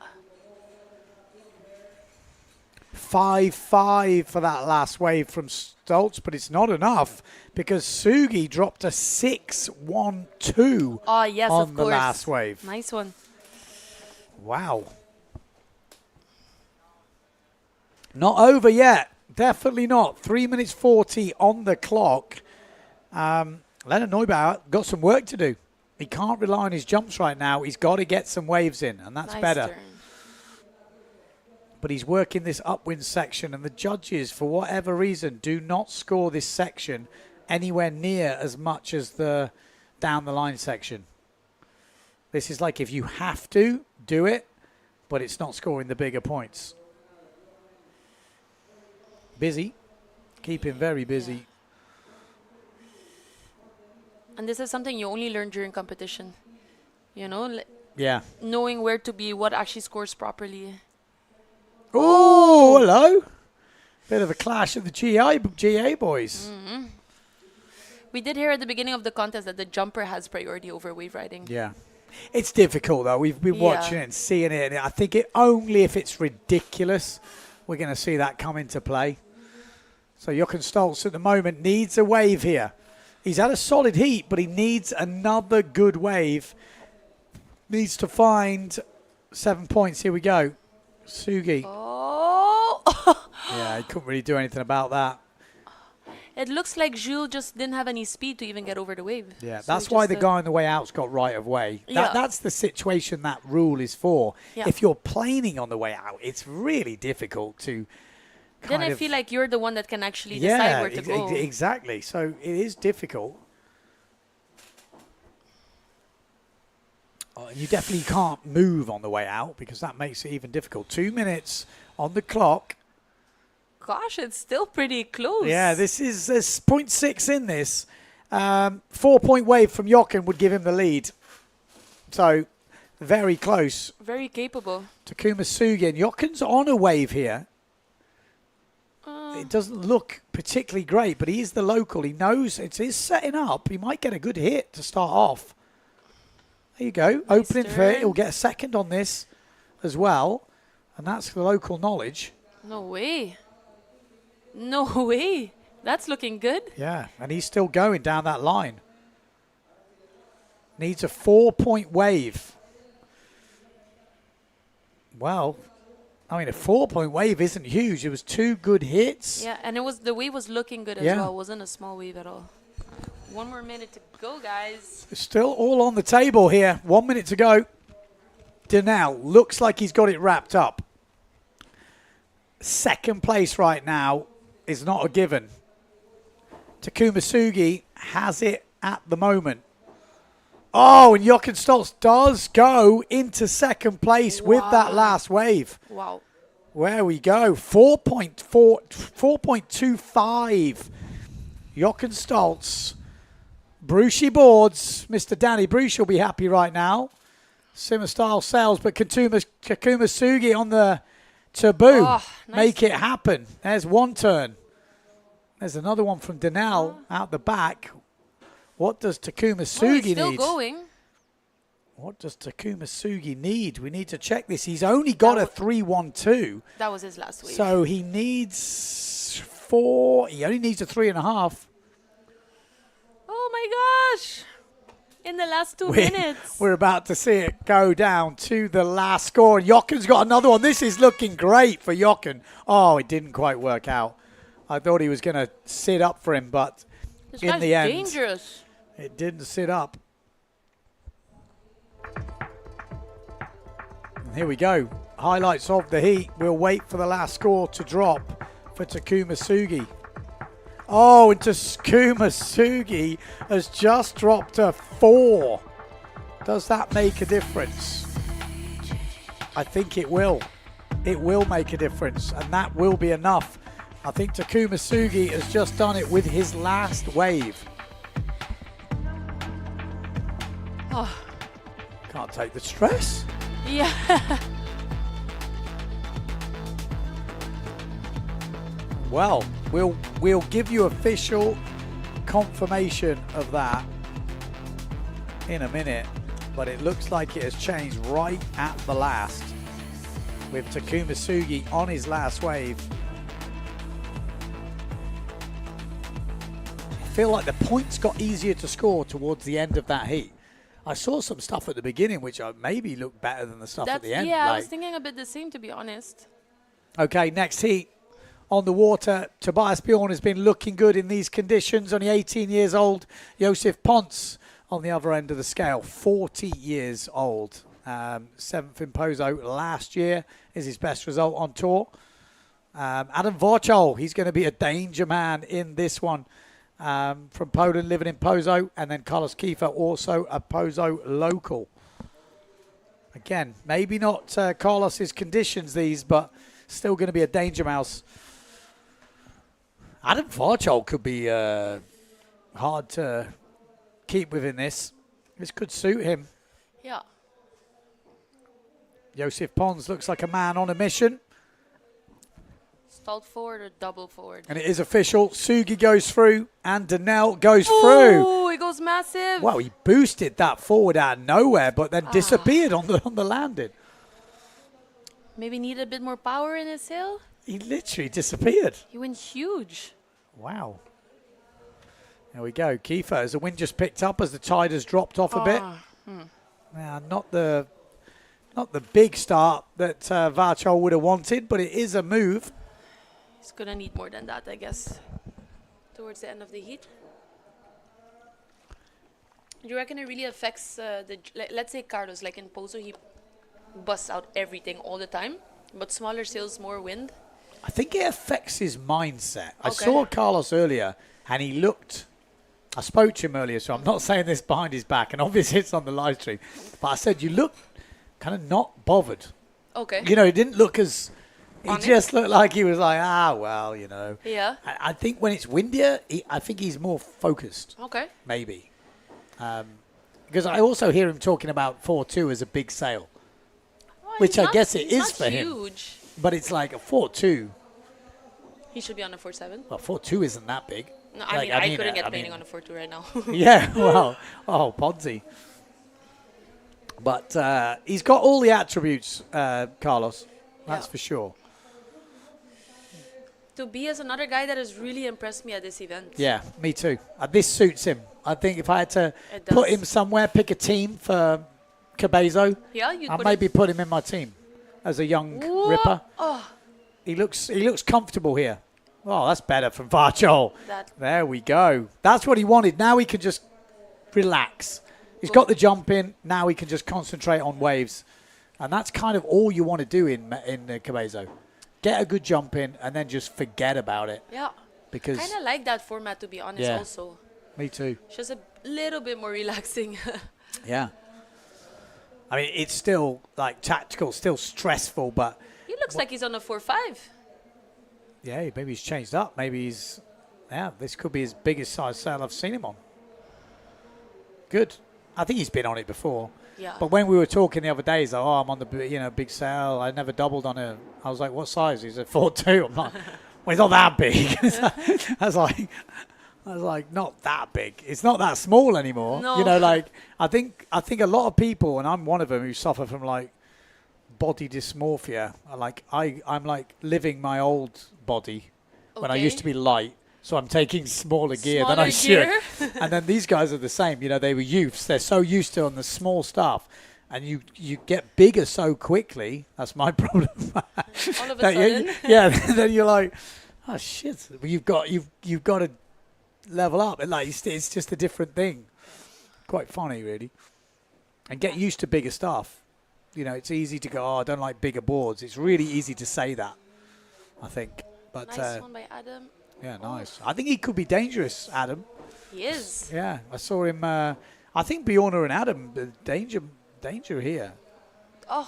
5.5 for that last wave from Stoltz, but it's not enough because Sugi dropped a 6.12 Oh, yes, on of the course. last wave. Nice one. Wow. Not over yet. Definitely not. 3 minutes 40 on the clock. Leonard Neubauer got some work to do. He can't rely on his jumps right now. He's got to get some waves in, and that's Nice better. turn. But he's working this upwind section, and the judges, for whatever reason, do not score this section anywhere near as much as the down the line section. This is like if you have to, do it, but it's not scoring the bigger points. Busy. Keep him very busy. And this is something you only learn during competition. You know? Yeah. Knowing where to be, what actually scores properly. Oh, hello. Bit of a clash of the GA boys. Mm-hmm. We did hear at the beginning of the contest that the jumper has priority over wave riding. Yeah. It's difficult, though. We've been watching it and seeing it. And I think only if it's ridiculous, we're going to see that come into play. So Jochen Stoltz at the moment needs a wave here. He's had a solid heat, but he needs another good wave. Needs to find 7 points. Here we go. Sugi. Oh! Yeah, he couldn't really do anything about that. It looks like Jules just didn't have any speed to even get over the wave. Yeah, So that's he why just, the guy on the way out's got right of way. Yeah. That's the situation that rule is for. Yeah. If you're planing on the way out, it's really difficult to Then I feel like you're the one that can actually decide where to go. Exactly. So it is difficult. Oh, you definitely can't move on the way out because that makes it even difficult. 2 minutes on the clock. Gosh, it's still pretty close. Yeah, there's 0.6 in this. 4-point wave from Jochen would give him the lead. So very close. Very capable. Takuma Sugi. And Jochen's on a wave here. It doesn't look particularly great, but he is the local. He knows it is setting up. He might get a good hit to start off. There you go. Nice Opening for it. He'll get a second on this as well. And that's the local knowledge. No way. No way. That's looking good. Yeah, and he's still going down that line. Needs a 4-point wave. Well, I mean, a 4-point wave isn't huge. It was 2 good hits. Yeah, and the wave was looking good as well. It wasn't a small wave at all. 1 more minute to go, guys. It's still all on the table here. 1 minute to go. Denal looks like he's got it wrapped up. Second place right now is not a given. Takuma Sugi has it at the moment. Oh, and Jochen Stoltz does go into second place with that last wave. Wow. Where we go. 4.25. Jochen Stoltz. Brucey boards. Mr. Danny Bruce will be happy right now. Simmer style sails, but Takuma Sugi on the taboo. Oh, nice. Make it happen. There's one turn. There's another one from Denal out the back. What does Takuma Sugi he's still need? going. What does Takuma Sugi need? We need to check this. He's only got a 3.12. That was his last wave. So he needs 4. He only needs a 3.5. Oh my gosh. In the last 2 minutes. We're about to see it go down to the last score. And Jochen's got another one. This is looking great for Jochen. Oh, it didn't quite work out. I thought he was going to sit up for him, but This in guy's the end, dangerous. it didn't sit up. And here we go. Highlights of the heat. We'll wait for the last score to drop for Takuma Sugi. Oh, and Takuma Sugi has just dropped a 4. Does that make a difference? I think it will. it will make a difference, and that will be enough. I think Takuma Sugi has just done it with his last wave. Oh. Can't take the stress. Yeah. Well, we'll give you official confirmation of that in a minute, but it looks like it has changed right at the last with Takuma Sugi on his last wave. I feel like the points got easier to score towards the end of that heat. I saw some stuff at the beginning which maybe looked better than the stuff at the end. Yeah, I was thinking a bit the same, to be honest. Okay, next heat. On the water, Tobias Bjorn has been looking good in these conditions. Only 18 years old. Josef Ponce on the other end of the scale, 40 years old. 7th in Pozo last year is his best result on tour. Adam Vorchol, he's going to be a danger man in this one. From Poland, living in Pozo. And then Carlos Kiefer, also a Pozo local. Again, maybe not Carlos's conditions these, but still going to be a danger mouse. Adam Vorchol could be hard to keep within this. This could suit him. Yeah. Josef Pons looks like a man on a mission. Stalled forward or double forward? And it is official. Sugi goes through and Danel goes through. Oh, it goes massive. Wow, he boosted that forward out of nowhere, but then disappeared on the landing. Maybe need a bit more power in his sail? He literally disappeared. He went huge. Wow. There we go. Kiefer, as the wind just picked up, as the tide has dropped off a bit. Yeah, not the big start that Varchol would have wanted, but it is a move. He's going to need more than that, I guess, towards the end of the heat. Do you reckon it really affects let's say Carlos, like in Pozo, he busts out everything all the time, but smaller sails, more wind? I think it affects his mindset. I saw Carlos earlier, and he looked... I spoke to him earlier, so I'm not saying this behind his back, and obviously it's on the live stream. But I said, you look kind of not bothered. Okay. You know, he didn't look as... He On just it? looked like he was like, well, you know. Yeah. I think when it's windier, I think he's more focused. Okay. Maybe. Because I also hear him talking about 4.2 as a big sail. Well, which I guess it he's is not for him. Huge. But it's like a 4.2. He should be on a 4.7. Well, 4.2 isn't that big. No, I couldn't get painting on a 4.2 right now. Yeah, well, Ponzi. But he's got all the attributes, Carlos. That's for sure. Tobias, another guy that has really impressed me at this event. Yeah, me too. This suits him. I think if I had to put him somewhere, pick a team for Cabezzo, I'd maybe put him in my team as a young ripper. Oh. He looks comfortable here. Oh, that's better from Varchol. There we go. That's what he wanted. Now he can just relax. He's got the jump in. Now he can just concentrate on waves. And that's kind of all you want to do in Cabezzo. Get a good jump in and then just forget about it. Yeah. Because kind of like that format, to be honest, also. Me too. It's just a little bit more relaxing. Yeah. I mean, it's still like tactical, still stressful, but... He looks like he's on a 4.5. Yeah, maybe he's changed up. Maybe he's... Yeah, this could be his biggest size sail I've seen him on. Good. I think he's been on it before. Yeah. But when we were talking the other day, he's like, I'm on the big sail. I never doubled on it. I was like, what size? He said 4.2. I'm like, well, it's not that big. I was like, not that big. It's not that small anymore. No. You know, like I think a lot of people, and I'm one of them, who suffer from like body dysmorphia. I'm like living my old body when I used to be light. So I'm taking smaller gear than I should. And then these guys are the same. You know, they were youths. They're so used to on the small stuff. And you get bigger so quickly. That's my problem. All of a sudden. Then you're like, oh, shit. You've got to level up. And like, it's just a different thing. Quite funny, really. And get used to bigger stuff. You know, it's easy to go, I don't like bigger boards. It's really easy to say that, I think. But nice one by Adam. Yeah, nice. I think he could be dangerous, Adam. He is. Yeah, I saw him. I think Bjorn and Adam, danger here. Oh,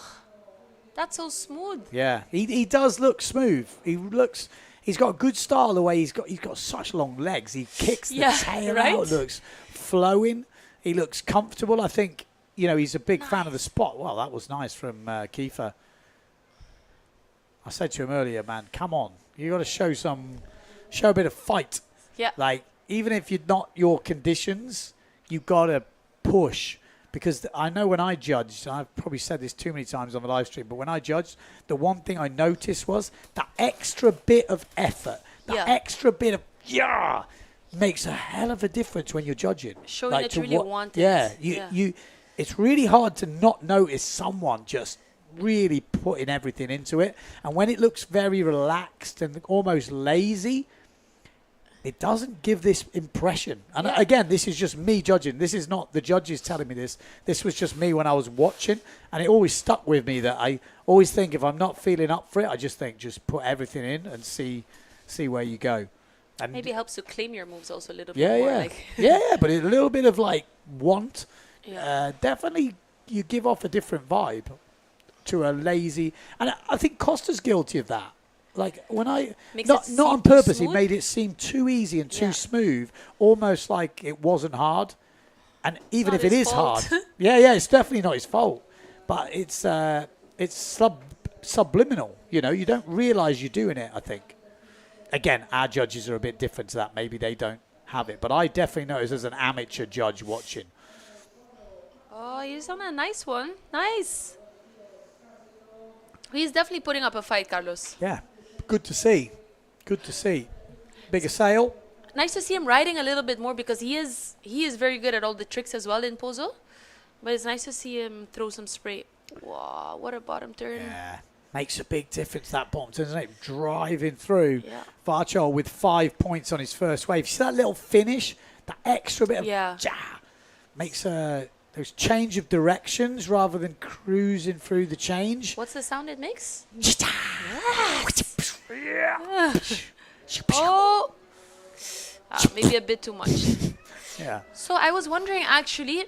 That's so smooth. Yeah, he does look smooth. He's got a good style the way he's got such long legs. He kicks the tail out, looks flowing. He looks comfortable. I think, he's a big fan of the spot. Well, that was nice from Kiefer. I said to him earlier, man, come on. You got to show a bit of fight. Yeah. Like, even if you're not your conditions, you got to push. Because I know when I judged, and I've probably said this too many times on the live stream, but when I judged, the one thing I noticed was that extra bit of effort, that extra bit of makes a hell of a difference when you're judging. Showing that you really want it. Yeah, it's really hard to not notice someone just really putting everything into it. And when it looks very relaxed and almost lazy, it doesn't give this impression. And again, this is just me judging. This is not the judges telling me this. This was just me when I was watching. And it always stuck with me that I always think if I'm not feeling up for it, I just think just put everything in and see where you go. And maybe it helps to claim your moves also a little bit more. But a little bit of want. Yeah. Definitely you give off a different vibe to a lazy. And I think Costa's guilty of that. Like when not on purpose, he made it seem too easy and too smooth, almost like it wasn't hard. And even if it is hard, it's definitely not his fault. But it's subliminal. You don't realize you're doing it. I think. Again, our judges are a bit different to that. Maybe they don't have it, but I definitely notice as an amateur judge watching. Oh, he's on a nice one. Nice. He's definitely putting up a fight, Carlos. Yeah. Good to see. Good to see. Bigger sail. Nice to see him riding a little bit more because he is very good at all the tricks as well in Pozo. But it's nice to see him throw some spray. Wow, what a bottom turn. Yeah. Makes a big difference, that bottom turn, doesn't it? Driving through. Yeah. Varchol with 5 points on his first wave. See that little finish? That extra bit of makes those change of directions rather than cruising through the change. What's the sound it makes? Maybe a bit too much. Yeah. So I was wondering, actually,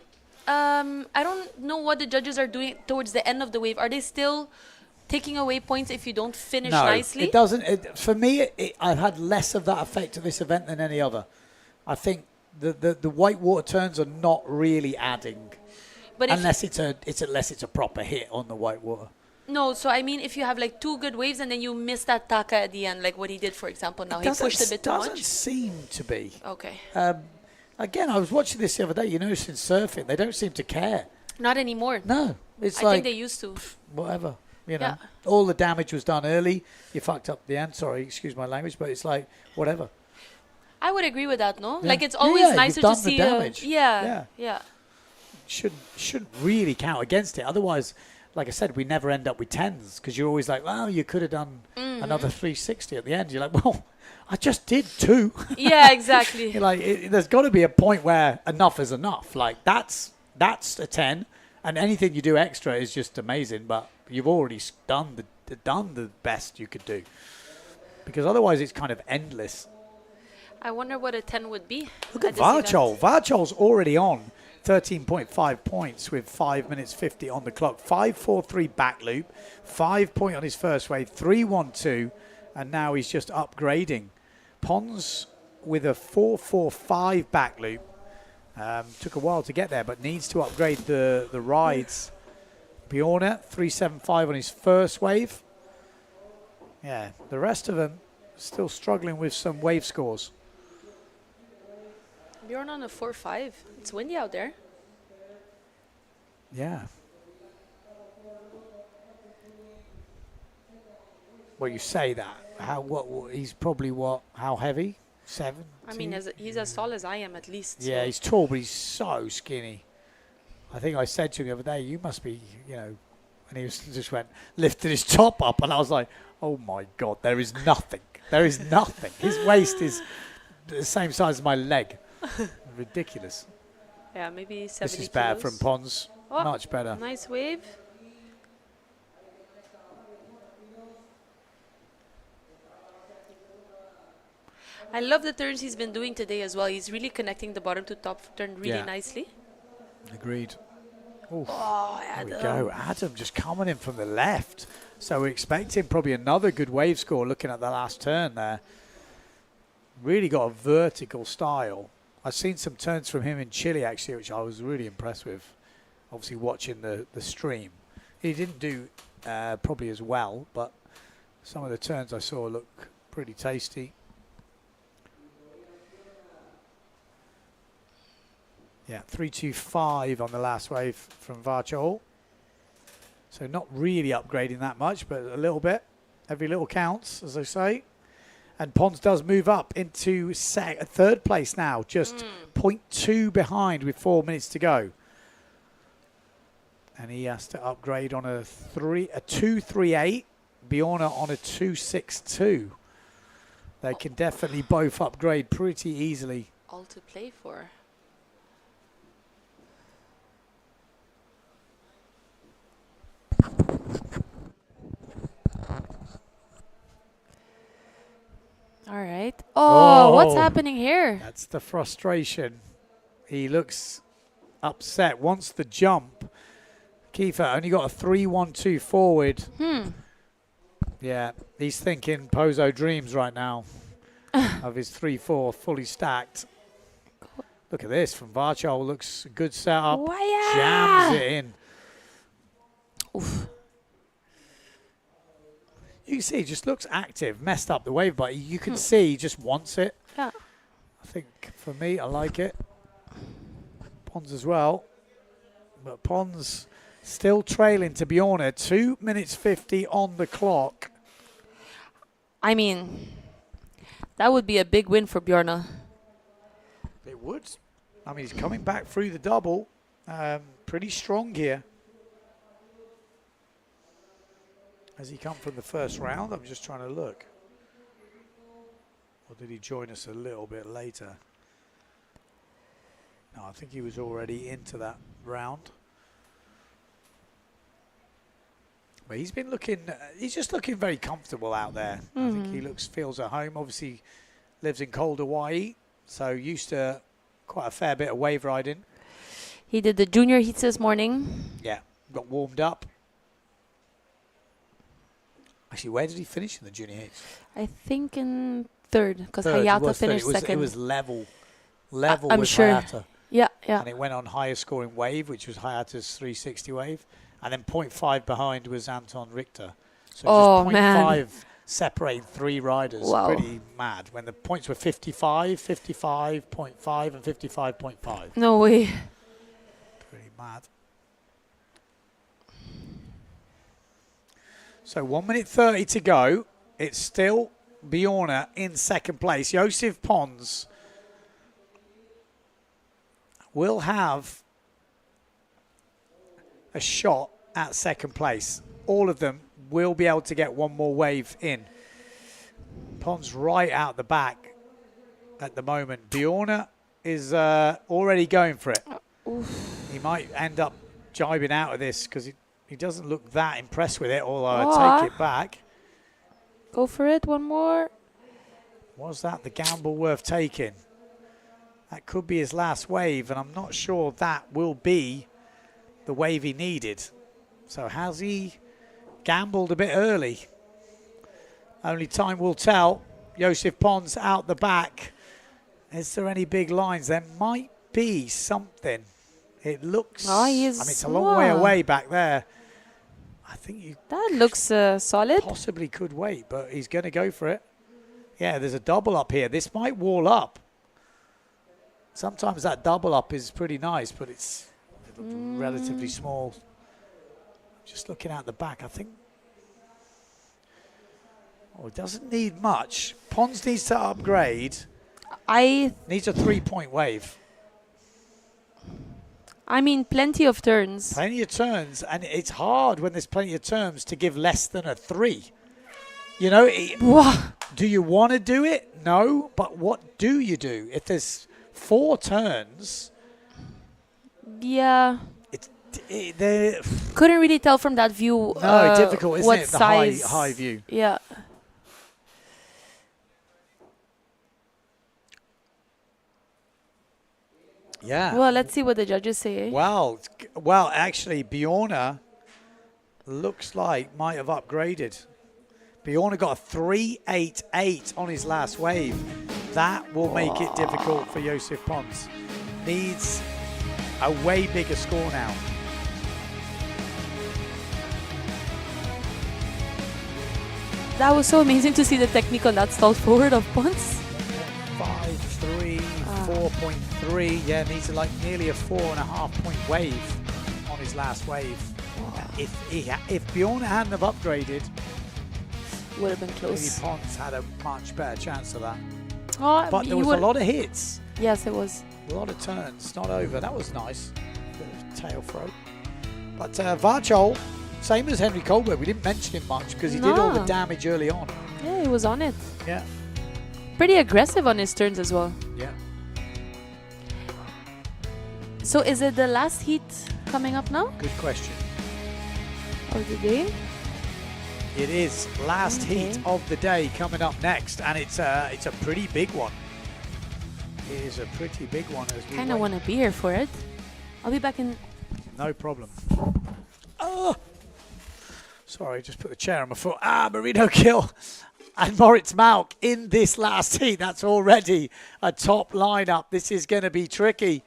I don't know what the judges are doing towards the end of the wave. Are they still taking away points if you don't finish nicely? It doesn't. For me, I've had less of that effect at this event than any other. I think the white water turns are not really adding, but unless it's a proper hit on the white water. No, so I mean, if you have like 2 good waves and then you miss that taka at the end, like what he did, for example, now he pushed a bit too much. Doesn't seem to be. Okay. Again, I was watching this the other day. Since surfing, they don't seem to care. Not anymore. No, it's I think they used to. Whatever. All the damage was done early. You fucked up the end. Sorry, excuse my language, but it's like whatever. I would agree with that. No, like it's always nicer to see. Damage. Yeah. Shouldn't really count against it. Otherwise, like I said, we never end up with 10s because you're always like, well, you could have done another 360 at the end. You're like, well, I just did 2. Yeah, exactly. You're like, there's got to be a point where enough is enough. Like that's a 10, and anything you do extra is just amazing. But you've already done the best you could do, because otherwise it's kind of endless. I wonder what a 10 would be. Look at Varchol. Varchol's already on 13.5 points with 5 minutes 50 on the clock. 5.43 back loop, 5 point on his first wave, 3.12, and now he's just upgrading. Pons with a 4.45 back loop. Took a while to get there, but needs to upgrade the rides. Bjorna, 3.75 on his first wave. Yeah, the rest of them still struggling with some wave scores. Bjorn on a 4.5. It's windy out there. Yeah. Well, you say that. He's probably how heavy? 7? I mean, he's as tall as I am at least. Yeah, he's tall, but he's so skinny. I think I said to him the other day, you must be, and he just lifted his top up, and I was like, oh my God, there is nothing. There is nothing. His waist is the same size as my leg. Ridiculous. Yeah, maybe 70 This is bad kilos. from Pons. Oh, much better. Nice wave. I love the turns he's been doing today as well. He's really connecting the bottom to top turn really nicely. Agreed. Oof. Oh, There we go. Adam just coming in from the left. So we're expecting probably another good wave score looking at the last turn there. Really got a vertical style. I've seen some turns from him in Chile, actually, which I was really impressed with. Obviously, watching the stream. He didn't do probably as well, but some of the turns I saw look pretty tasty. Yeah, 325 on the last wave from Varchol. So not really upgrading that much, but a little bit. Every little counts, as I say. And Pons does move up into third place now, just 0.2 behind with 4 minutes to go. And he has to upgrade on a 238, Bjorna on a 262. They can definitely both upgrade pretty easily. All to play for. All right. Oh, what's happening here? That's the frustration. He looks upset. Wants the jump. Kiefer only got a 3-1-2 forward. Yeah, he's thinking Pozo dreams right now of his 3-4 fully stacked. Look at this from Varchol. Looks a good setup. Jams it in. Oof. You can see he just looks active. Messed up the wave, but you can see he just wants it. Yeah. I think for me, I like it. Pons as well. But Pons still trailing to Bjorna. 2 minutes 50 on the clock. I mean, that would be a big win for Bjorna. It would. I mean, he's coming back through the double. Pretty strong here. Has he come from the first round? I'm just trying to look. Or did he join us a little bit later? No, I think he was already into that round. But he's been looking, he's just looking very comfortable out there. I think he feels at home. Obviously lives in cold Hawaii, so used to quite a fair bit of wave riding. He did the junior heats this morning. Yeah, got warmed up. Actually, where did he finish in the junior heats? I think in third, because Hayata finished second. It was level I'm with sure. Hayata. Yeah, yeah. And it went on higher scoring wave, which was Hayata's 360 wave. And then 0.5 behind was Anton Richter. So just 0.5 separating 3 riders. Wow. Pretty mad. When the points were 55, 55.5 and 55.5. No way. Pretty mad. So 1 minute 30 to go. It's still Bjorna in second place. Josef Pons will have a shot at second place. All of them will be able to get one more wave in. Pons right out the back at the moment. Bjorna is already going for it. He might end up jibing out of this because he doesn't look that impressed with it, although I take it back. Go for it, one more. Was that the gamble worth taking? That could be his last wave, and I'm not sure that will be the wave he needed. So has he gambled a bit early? Only time will tell. Josef Pons out the back. Is there any big lines? There might be something. It looks, I mean, it's a long way away back there. I think that looks solid. Possibly could wait, but he's going to go for it. Yeah, there's a double up here. This might wall up. Sometimes that double up is pretty nice, but it's relatively small. Just looking out the back, I think. Oh, it doesn't need much. Pons needs to upgrade. Needs a 3-point wave. I mean, plenty of turns. Plenty of turns, and it's hard when there's plenty of turns to give less than a 3. You know, do you want to do it? No, but what do you do? If there's 4 turns... Yeah. Couldn't really tell from that view. No, difficult, isn't what it? The size. high view. Yeah. Yeah. Well, let's see what the judges say. Well, actually, Bjorna looks like might have upgraded. Bjorn got a 3.88 on his last wave. That will make it difficult for Josef Pons. Needs a way bigger score now. That was so amazing to see the technique on that stall forward of Pons. 5.3, 4.3. Yeah, needs like nearly a 4.5 point wave on his last wave. If Bjorn hadn't have upgraded, would have been close. Maybe Pons had a much better chance of that. Oh, but there was a lot of hits. Yes, it was. A lot of turns, not over. That was nice. Bit of tail throw. But Varchol, same as Henry Colbert, we didn't mention him much because he did all the damage early on. Yeah, he was on it. Yeah. Pretty aggressive on his turns as well. Yeah. So is it the last heat coming up now? Good question. Of the day? It is last heat of the day coming up next, and it's a pretty big one. It is a pretty big one. As we kind of want to be here for it. I'll be back in. No problem. Oh, sorry, just put the chair on my foot. Marino Gill and Moritz Malk in this last heat. That's already a top lineup. This is going to be tricky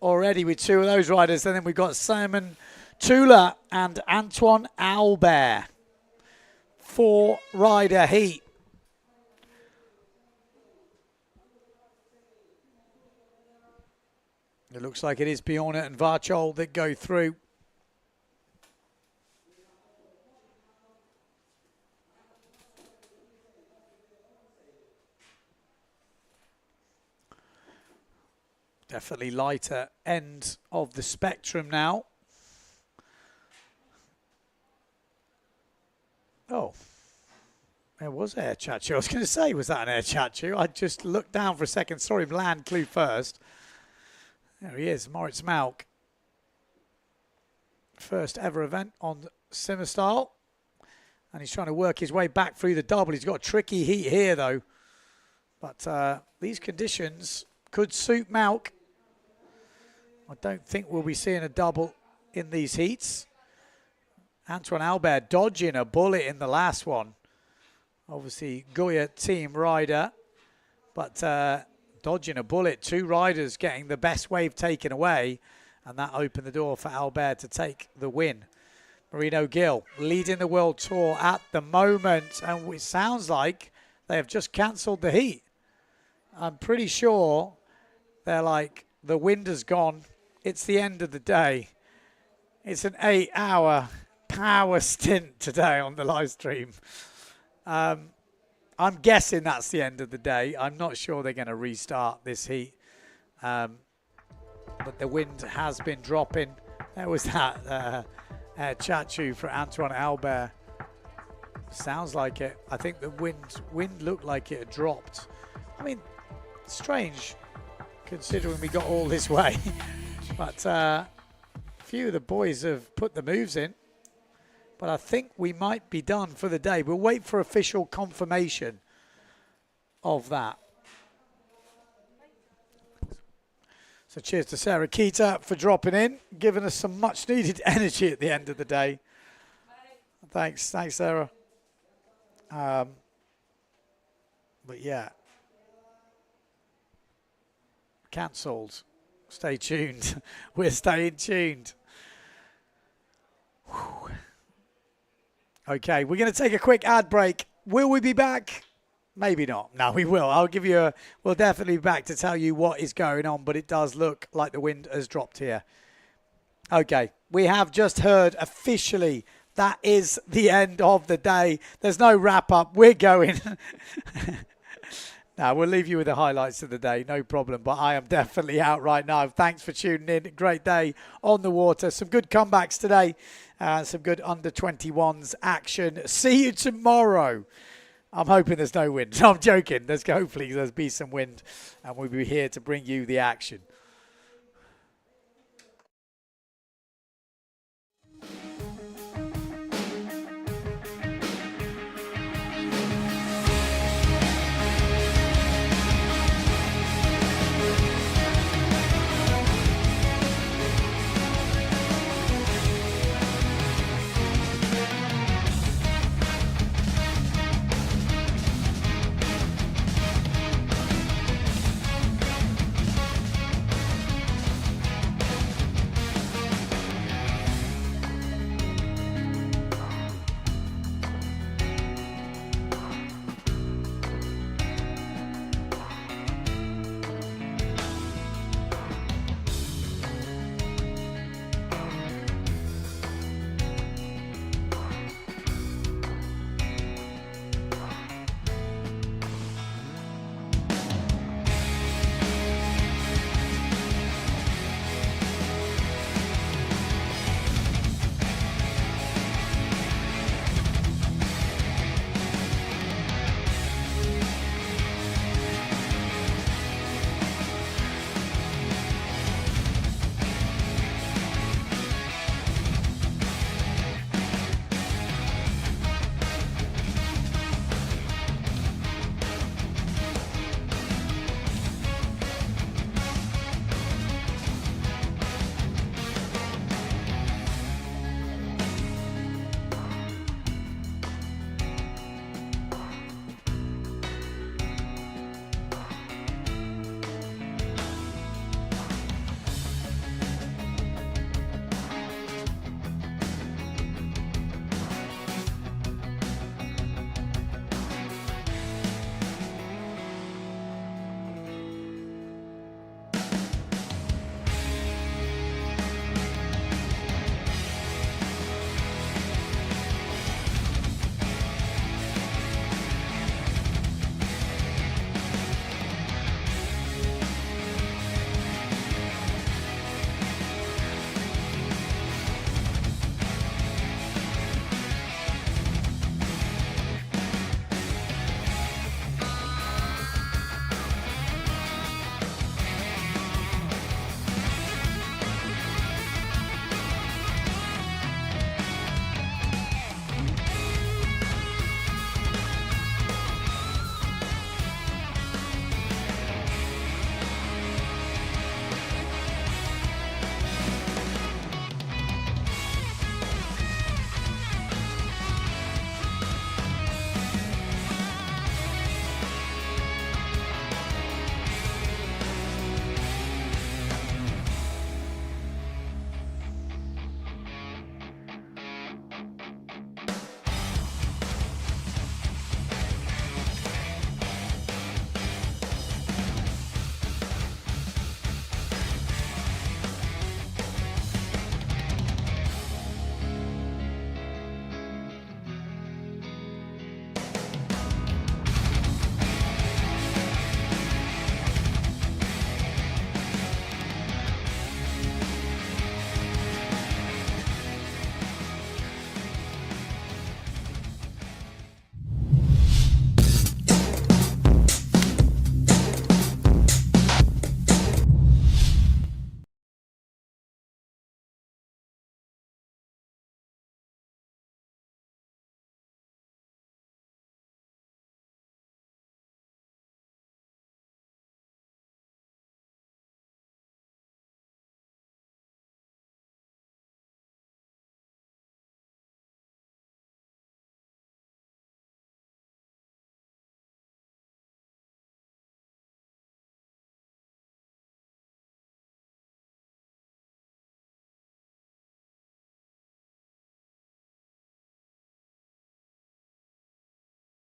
already with two of those riders. And then we've got Simon Tula and Antoine Albert. 4-rider heat. It looks like it is Bjorn and Varchol that go through. Definitely lighter end of the spectrum now. Oh, there was Air Chachu. I was going to say, was that an Air Chachu? I just looked down for a second, saw him land clue first. There he is, Moritz Malk. First ever event on Simmerstyle. And he's trying to work his way back through the double. He's got a tricky heat here, though. But these conditions could suit Malk. I don't think we'll be seeing a double in these heats. Antoine Albert dodging a bullet in the last one. Obviously, Goya team rider. But dodging a bullet. Two riders getting the best wave taken away. And that opened the door for Albert to take the win. Marino Gill leading the World Tour at the moment. And it sounds like they have just cancelled the heat. I'm pretty sure they're like, the wind has gone. It's the end of the day. It's an 8-hour power stint today on the live stream. I'm guessing that's the end of the day. I'm not sure they're going to restart this heat. But the wind has been dropping. There was that Chachu for Antoine Albert. Sounds like it. I think the wind looked like it had dropped. I mean, strange considering we got all this way. But a few of the boys have put the moves in. But I think we might be done for the day. We'll wait for official confirmation of that. So cheers to Sarah Keita for dropping in, giving us some much needed energy at the end of the day. Thanks, Sarah. But yeah. Cancelled. Stay tuned. We're staying tuned. Whew. Okay, we're going to take a quick ad break. Will we be back? Maybe not. No, we will. We'll definitely be back to tell you what is going on, but it does look like the wind has dropped here. Okay, we have just heard officially that is the end of the day. There's no wrap up. We're going. Now, we'll leave you with the highlights of the day, no problem. But I am definitely out right now. Thanks for tuning in. Great day on the water. Some good comebacks today. Some good under-21s action. See you tomorrow. I'm hoping there's no wind. I'm joking. Hopefully there'll be some wind. And we'll be here to bring you the action.